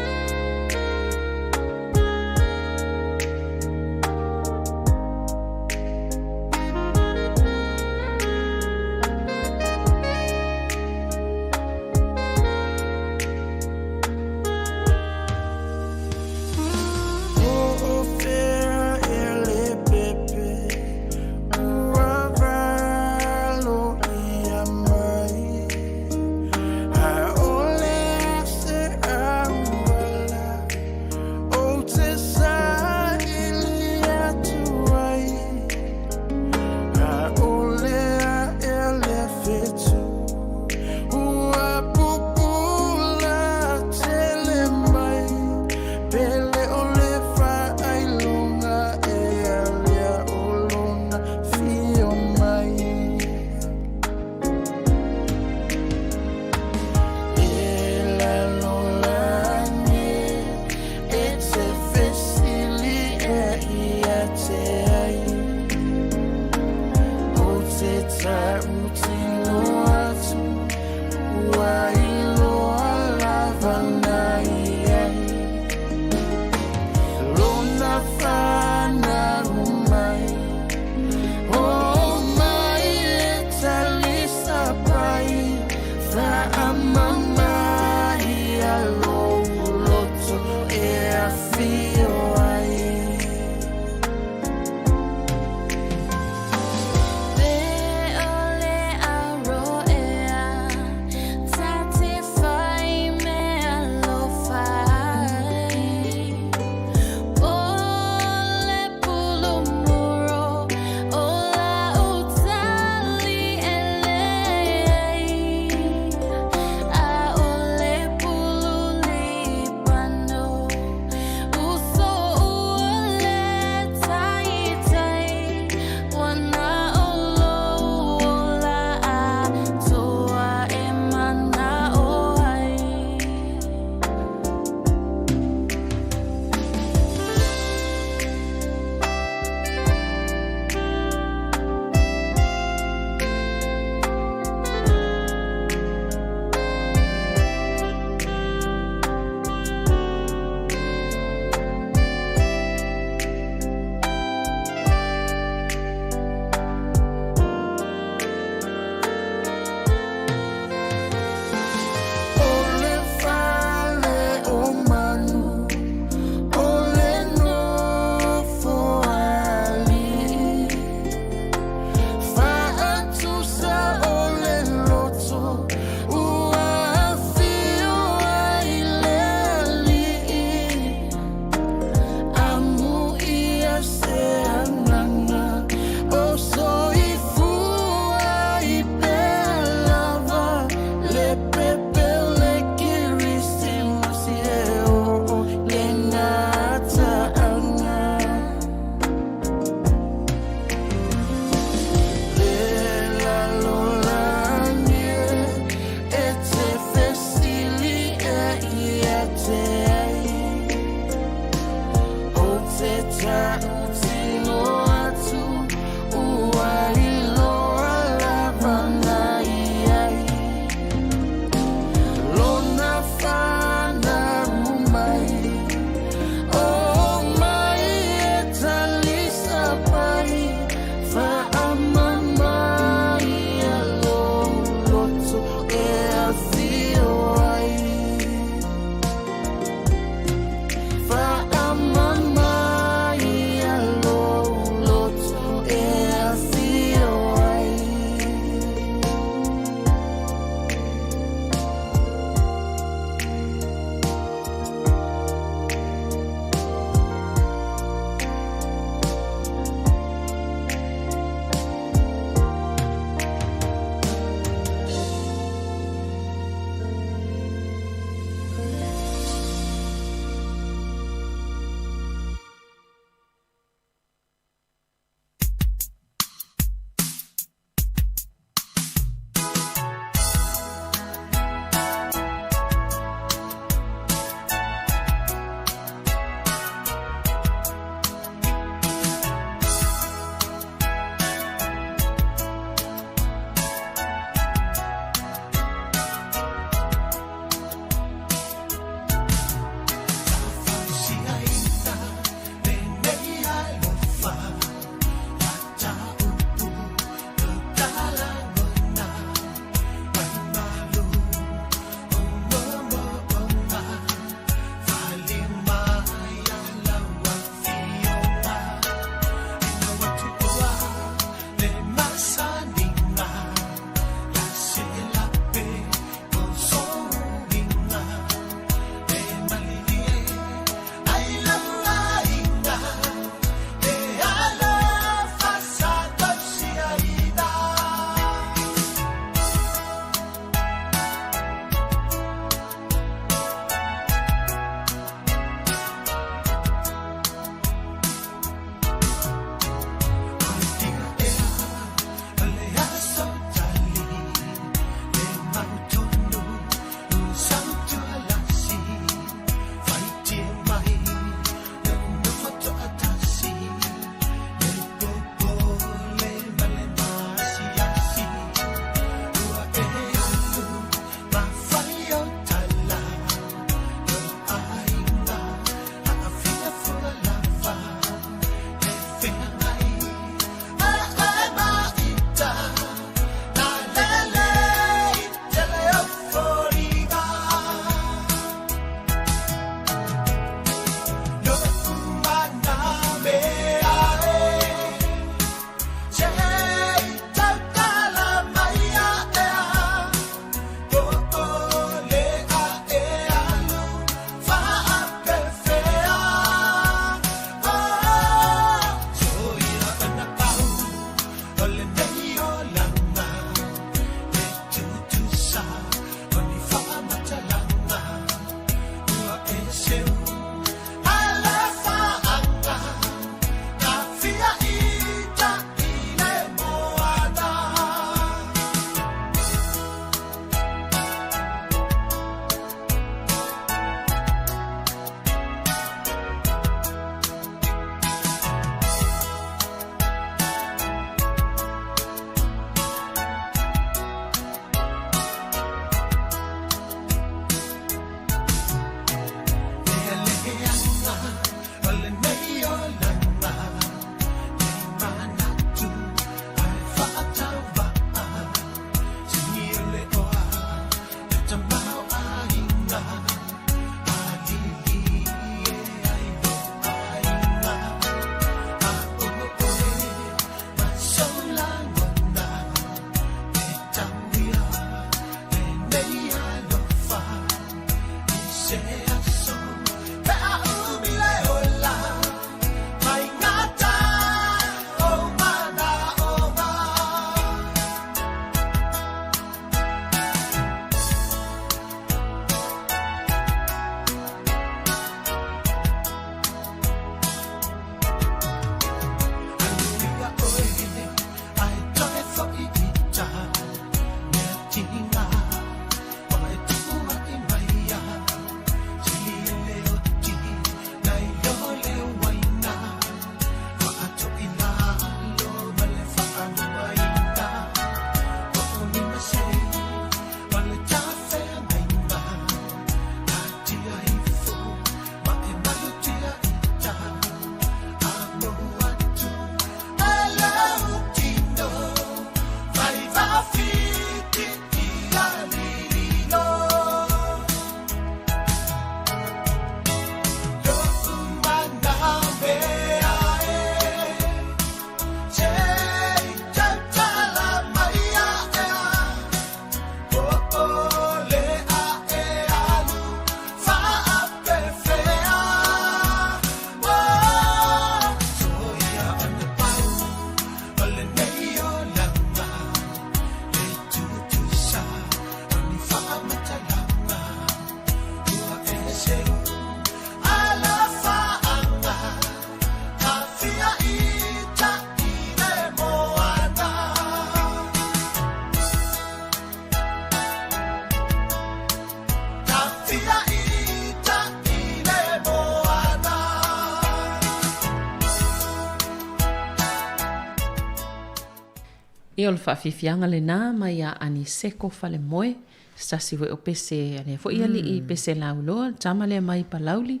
Ia o le whaafifianga le nā mai a ani seko whale moe. Stasi we o pese ane fo ia li I pese lauloa. Tama le mai pa lauli.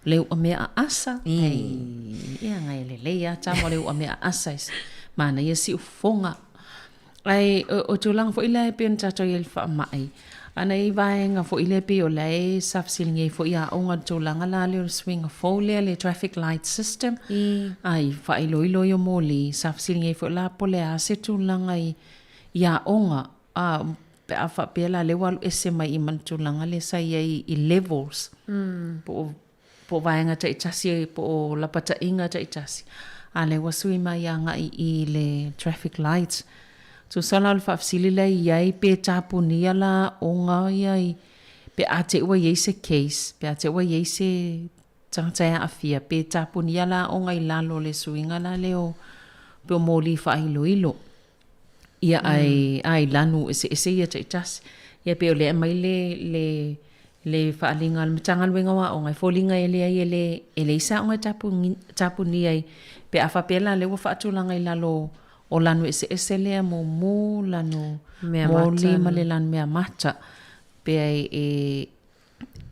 Leu o mea a asa. Ia ngai le leia. Tama leu o mea a asa. Mana ia si ufonga. Ai o tulang fo ila e pe on tato ia le wha mai. Ana I vaenga fo ile pe o lei safsilingi fo ia onga tulanga la le swing fo le traffic light system. Ai fa ilo yo moli safsilingi fo la pole a se tulanga ia onga pe a fa pe la le walu ese mai I man tulanga le sa I levels. Po vaenga ta itasi po la pata inga ta itasi. Ale wasui mai anga I le traffic lights. So sala al fafsili la iai pe tapunia la onga iai pe ate ua iei se case pe ate ua iei se tangata afia pe tapunia la onga I lalo le suinga la leo pe o moli fa ilo ia ai lanu ese ia taitas ia pe o le mai le fa alinga al matanga wenga wa onga folinga ele isa onga tapunia pe afa pela le wa fa atulanga I lalo o lanu ese lea mo lanu moli male lanu mea mata pe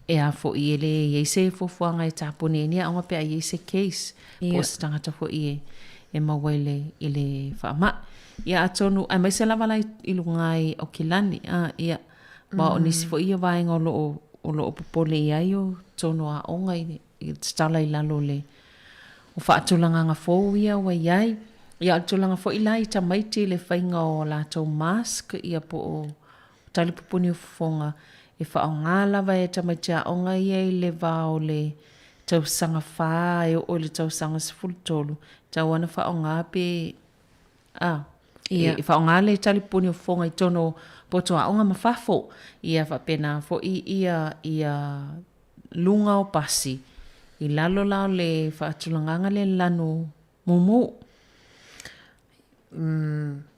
e a fo I ele e se fo fuanga I tapone ni a onga pe ai se case po stangata fo I e mawele ile fa ma ia atonu a mai se lava lai I lungai o kilani ia ba o nisi fo I vaenga o lo popole ia yo tonu a onga I stala I lalo le o fa atulanga nga fo ia wa iai ia tulanga fo ilai ta maiti le fainga o la tau mask ia po o tali pupuni o fonga e fa ngala va e ta maiti a onga ia le va o le tau sanga fa e o le tau sanga sfultolu ta wana fa onga pe ia e fa ngala tali pupuni o fonga I tono po to a onga mafafo ia fa pena fo ia lunga o pasi I lalo lao le fa tulanga le lanu mumu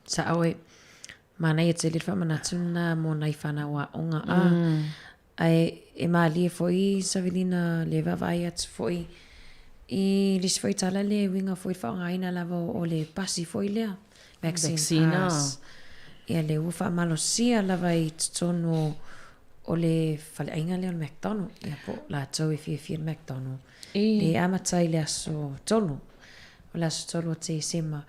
sa awe mana ia te lifa manatuna mo nai whana wa onga ai e mali foi Savelina le vavai at foi I lis foi tala le winga foi whaonga ina lava o le pasi foi lea vaccine pass ia le ufa malosia lava I tono o le fale ainga le o McDonald ia po la tau e fia McDonald le amatai le aso tolu o le aso tolu o te sema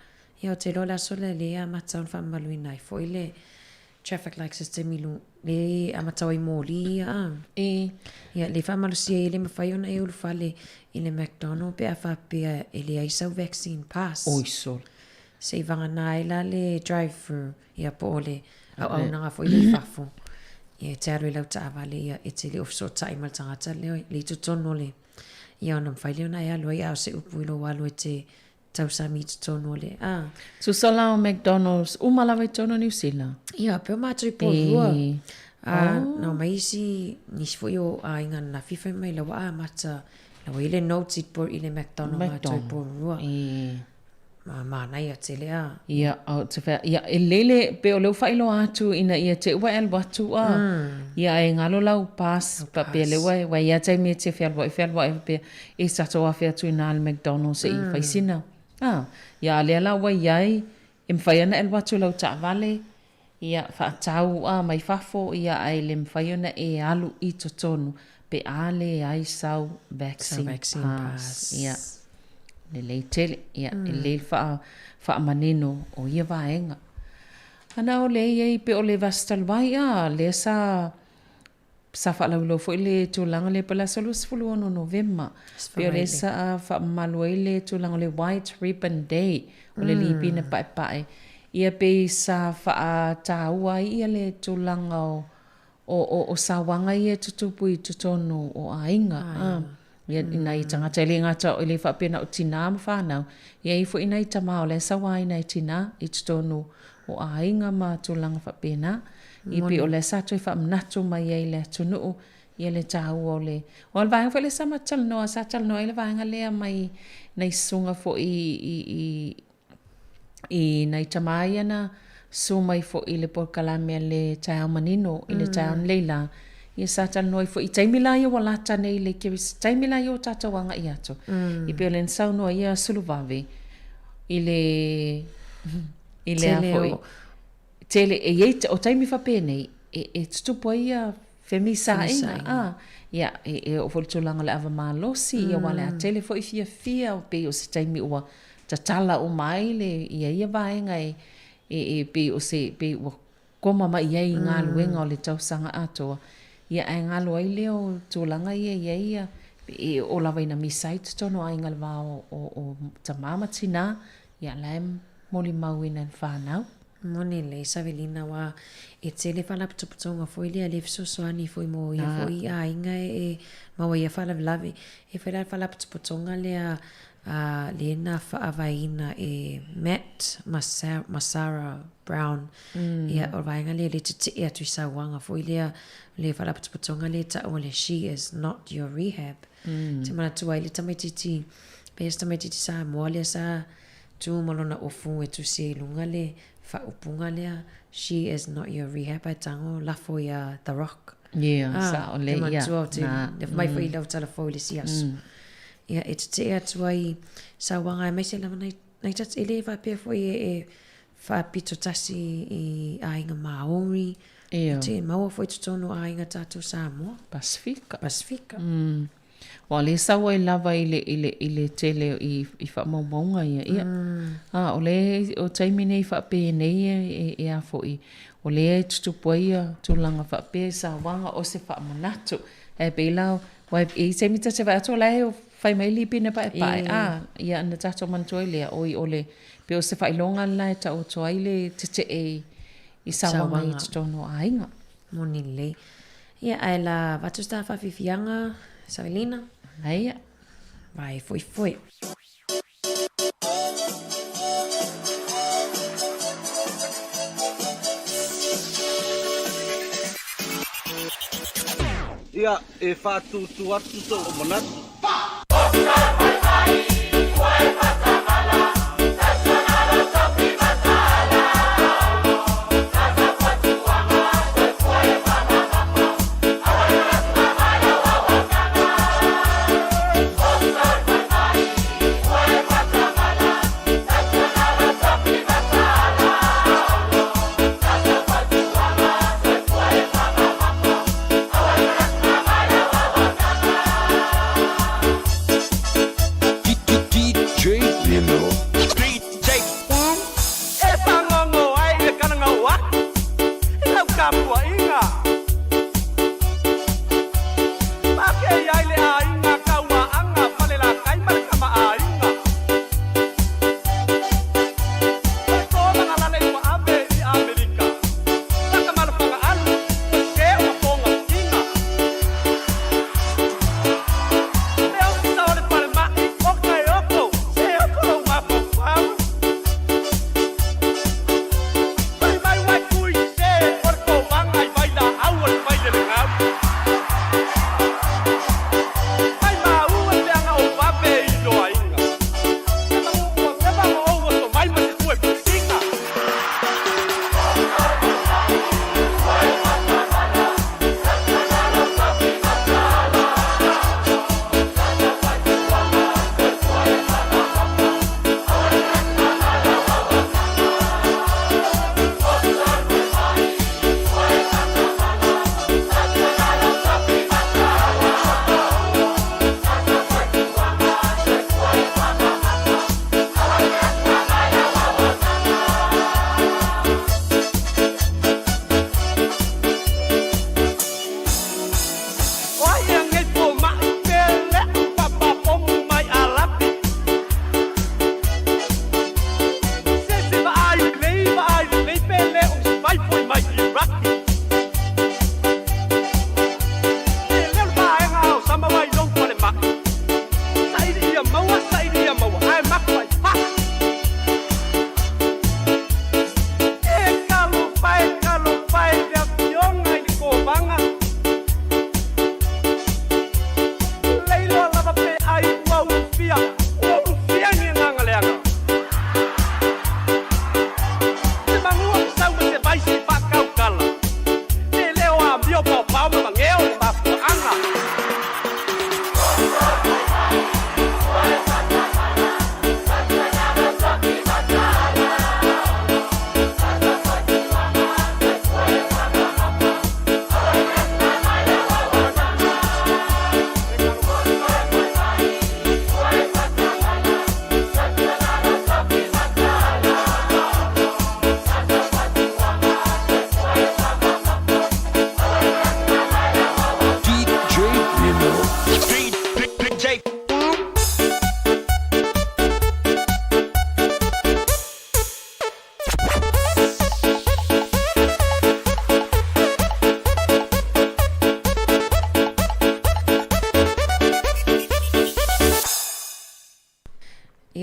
ia o te lola sole le amata on whamaluina I fo le traffic light system ilu le amata I moli ia le whamalusia I le mawhai ona e ulufale I le McDonald pe a whapea e le aisau vaccine pass oisol se vanga na la le drive through ia po le au nanga fo I le whafo Ia te aru I lau ta avale ia e te le ofso tai mal tangata leo le tu tono le. Ia ona mwhai leo na e alu ia o se upu ilo walu e te tau sami tu tono le. Susala o McDonald's, umalawa I tono New Zealand. Ia, peo mātui po rua. Nau mai isi nisi fo o a inga na fifa mai lawa mata lawa ile notes it por ile McDonald's mātui po rua. Mana ia te lea. Ia, te whea. Ia, e lele pe o leu whailo atu ina ia te ua elwa atu a. Ia e ngalo lau pas pa pe lewa wa ia te me te whealwa e pe e sato a whea tu ina al McDonald's e I whaisina. Ia lea lau wa iai e mwhaiana elwa atu lau ta vale. Ia whaatau a mai whafo ia ai le mwhaiana e alu I totonu pe ale ai sau vaccine pass. Ia. Le lei tele, ia, e lei wha maneno o ia vaenga. Ana o le iei pe o le vastalwai le sa wha laulo fo le tūlanga le pala solus fulu ono November. Pe o le sa wha malua le tūlanga le White Ribbon Day o le lipina pae. Ia pe sa wha tāua ia le tūlanga o sawanga ia tutupu I tutonu o ainga. Ia ina I tangata ele ngata o le whapena o tina ma whanau. Ia I fo ina I tamao le sawa ina I tina I tutonu o ainga ma tūlanga whapena. I pe o le sato I whamnatu mai ei le tunu ia le tāu o le. O al vaenga fo le sama talnoa, sa talnoa I le vaenga lea mai nei sunga fo I nei tamai ana sumai fo I le porkalamea le taiao manino I le taiao leila. Ia sa talnoa fo I taimila ia walata nei le kiris taimila ia o tatawanga I ato. I pe o le nsau noa ia suluvawe I le afo tele e iei o taimi whapene e tutupo ia femisa inga. Ia e o foltulanga le ava malosi ia wale a tele fo I fia o pe o se taimi ua tatala o mai le ia vaenga e pe o se pe ua koma ma iei ngā luenga o le tausanga atoa. Ia e ngalo ai leo tūlanga ia e o lawa ina misai tutono ai ngalwa o tamama tina ia laim moli mau ina whanau. Moni le Savelina wa e tele whala putuputonga foi le alef sosoani foi mo ia foi a inga e maua ia whala vlave e whala putuputonga le le na whaavaina e Matt Masara Brown ia o vainga le te e atu sa wanga foi le whala putuputonga le ta o le She Is Not Your Rehab te mana tua le tamaititi pes tamaititi sa moa le sa tu malona ofu e tu se lunga le whaupunga lea She Is Not Your Rehab ai tango lafo ia The Rock sa o le ia te mai fo I lau tala fo le si asu ia e te atua I sa wanga e mai se lama nai tat ele va pe fo e whapito tasi I ainga Maori te maua fo I tutono ainga tatu Samoa Pasifika Wa le sawa I lava I le tele I whamaumaunga ia. O le o taimi nei whape nei e a foi. O le tutupua ia tūlanga whape sa wanga o se whamanatu. E peilau, wai e taimi ta te whato lai o whai mai li pina pae pae. Ia ana tato mantua lea oi o le pe o se whailonga lai ta o toa I le te I sawa mai tutono ainga. Moni le. Ia ai la watusta whawhiwhianga Savelina. Aia. Vai, foi. Ia, e whātu tu atu so o manatu.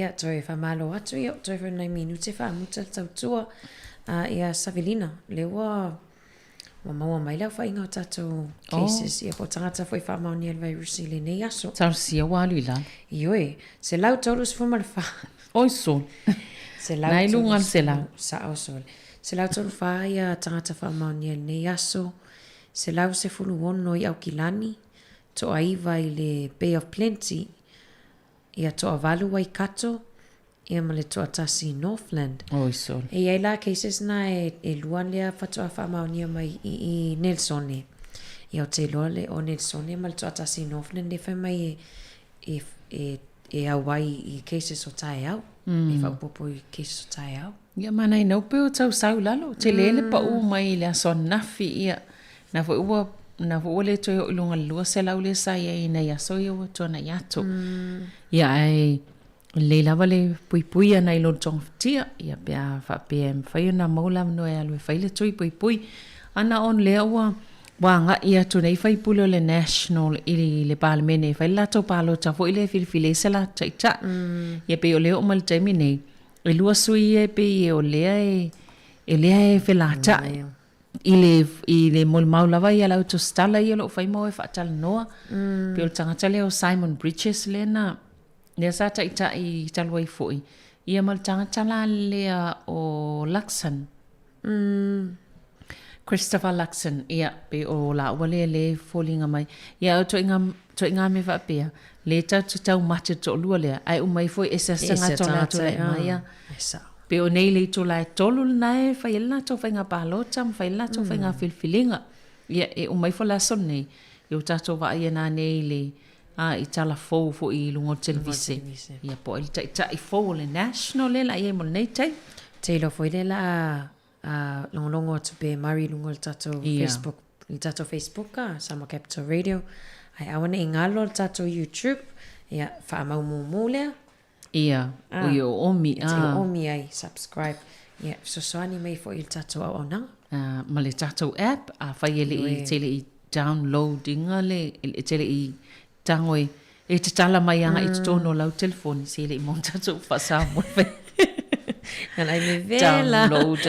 ia toi fa malo atu ia toi fa nai minute fa muta tautua ia Savelina lewa Mama mai lau fa inga tato cases ia po tangata foi fa mauni al virus le nei aso. Tau sia walu ila. Ioi, se lau tolus fu mal fa. Oi sol. Se lau nai lungan se lau. Sa o sol. Se lau tolu fa ia tangata fa mauni al nei aso. Se lau se fulu wono i au kilani. To aiva i le Bay of Plenty. Ia to avalu wai kato. Ia male to atasi Northland. Oi sol. E ia la cases na e luan lea fatoa fa maunia mai i Nelsone. Ia o te loa le o Nelsone male to atasi Northland le fai mai e au wai i cases o tae au. E fa upopo i cases o tae au. Ia mana i nau peo tau sau lalo. Te lele pa u mai le aso nafi ia. Na fo ua na fo le to i lunga lua se lau le sa ia i na ia so ia o tona iato. Ia ai le lava le pui ana i lo tong tia ia pea fa PM fa na maula no e alwe fa le tui pui ana on le wa nga ia to nei fa pulo le national i le parliament fa la to palo ta fo ile fil sala cha ia pe o le o mal temi nei e lua sui e pe o le e felata i le mol maula vai ala to stala ia lo fa mo e fa tal noa pe o tanga tale o Simon Bridges le na Nea sa ta i talwai foi. Ia maltanga tala lea o Luxon. Christopher Luxon. Ia pe o la wale le fallinga mai. Ia o to inga me va pea. Le tau mate to lua lea. Ai umai foi esa sanga tola to le mai ia. Pe o nei le to la tolu nai fa ila to fa inga palotam fa ila to fa inga filfilinga. Ia e umai fo la son nei. Ia tato va ia na nei le I tala fo i lungo televise. Ia po i tai fo le national le la ia mo nei tai. Te lo foi le la longo to be Mari lungo tato Facebook. I tato Facebook Sama Capital Radio. Ai awana ingalo tato YouTube. Ia fa mau mule. Ia o yo omi omi ai subscribe. Ia so ani mai fo il tato au na. Ma le tato app fa ele i tele i downloading le tele i tangoi e te tala mai anga i te tono lau telefoni se le i monta tu whasa mwe ai me vela download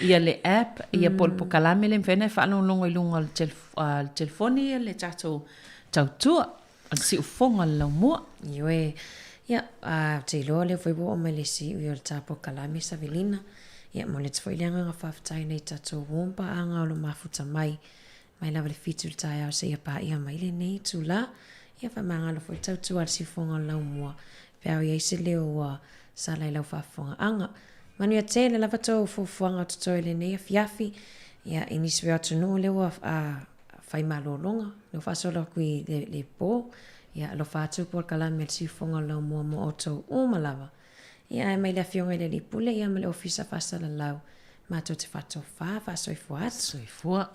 ia le app ia polpo kalame le mwhene whanau longo i lunga al telefoni ia le tato tautua al si ufonga lau mua iwe ia te loa le fwebo o mai le si ui o le tapo kalame Savelina ia mo le tfo ilianga nga whaftai nei tato wompa anga o lo mafuta mai lava le fitu le tae au se ia pa ia mai le nei tu la ia fa manga lo foi tau tu al si fonga lau mua pe au ia se leo sa lai lau fa fonga anga manu ia te le lava tau fuanga tu toi le nei fiafi ia inisi vea tu no leo fai malo longa lo fa solo kui le po ia lo fa tu por kala me si fonga lau mua mo oto lava ia mai le fionga le lipule ia me le ofisa fa sala lau ma tu te fa to fa soifuat soifua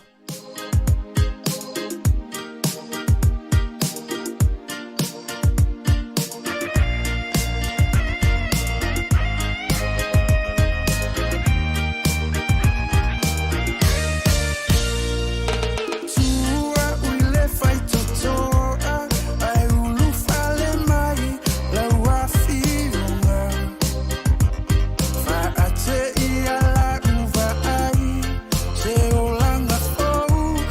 Se o langa fou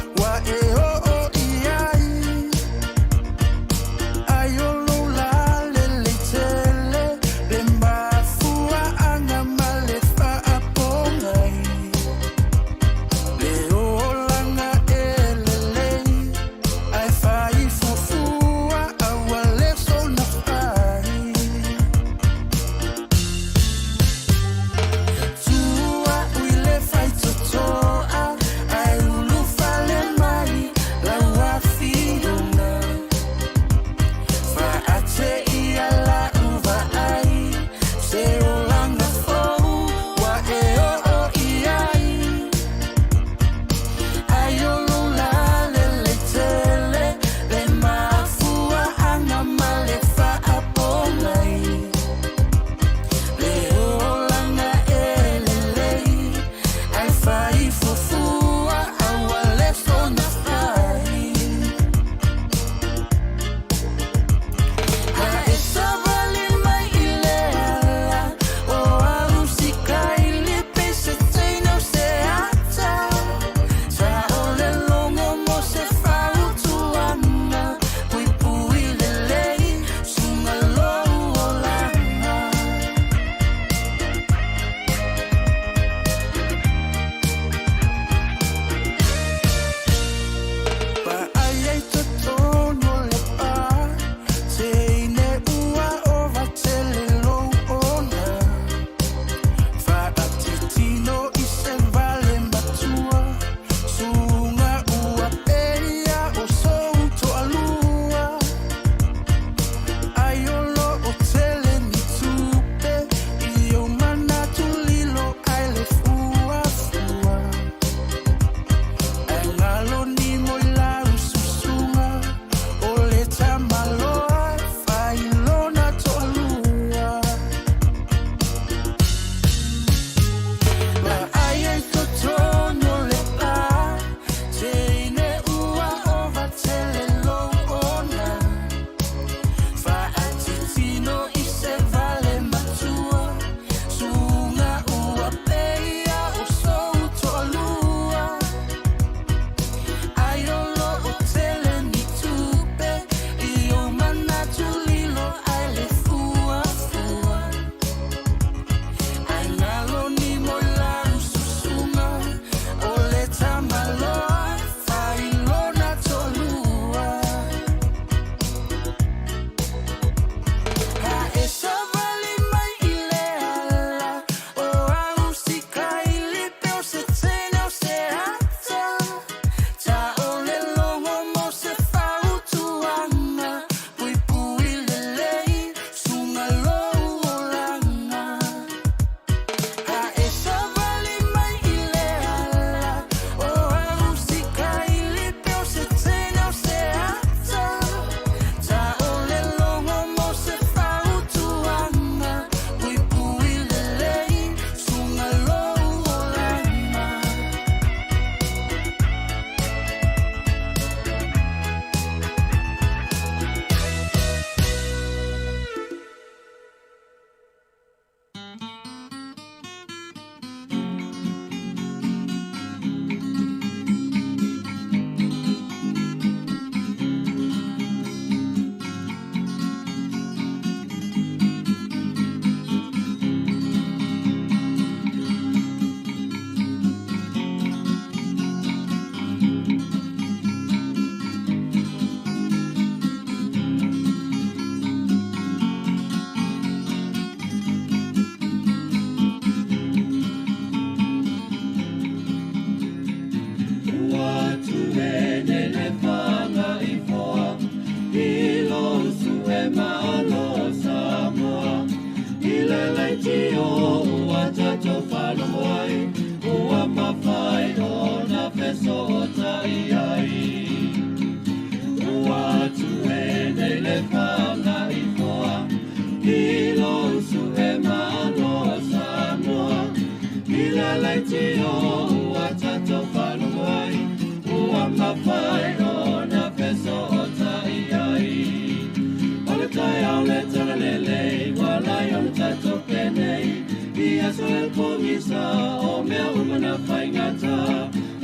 so e pōngisa o mea umana whaingata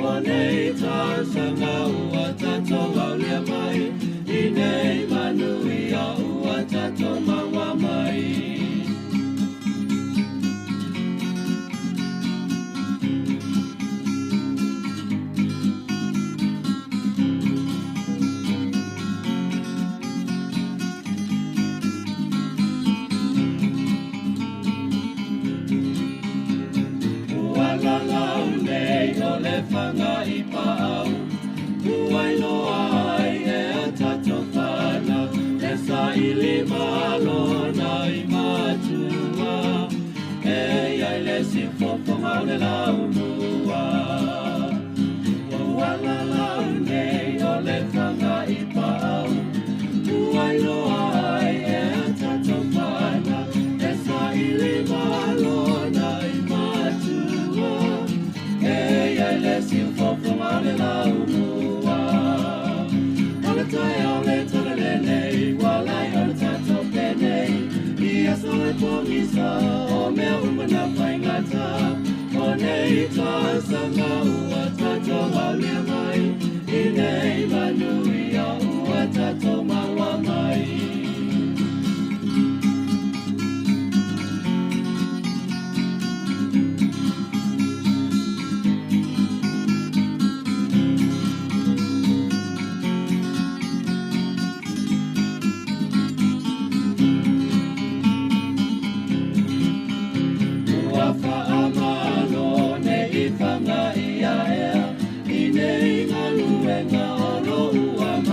o nei tā sanga ua tātou au lea mai I nei manui a ua tātou maua mai Whanga I pāu Uai loa ai e a tato whana E sa I li malo na I matua E ai le si whoponga o le lau mua Wala lau nei o le whanga I pāu Uai loa ai e a tato whana E sa I li malo na I matua Si fofo male la umua Ala tai ale tole nei Wala ala tato penei Ia so e pōngisa O mea umana whaingata O nei tai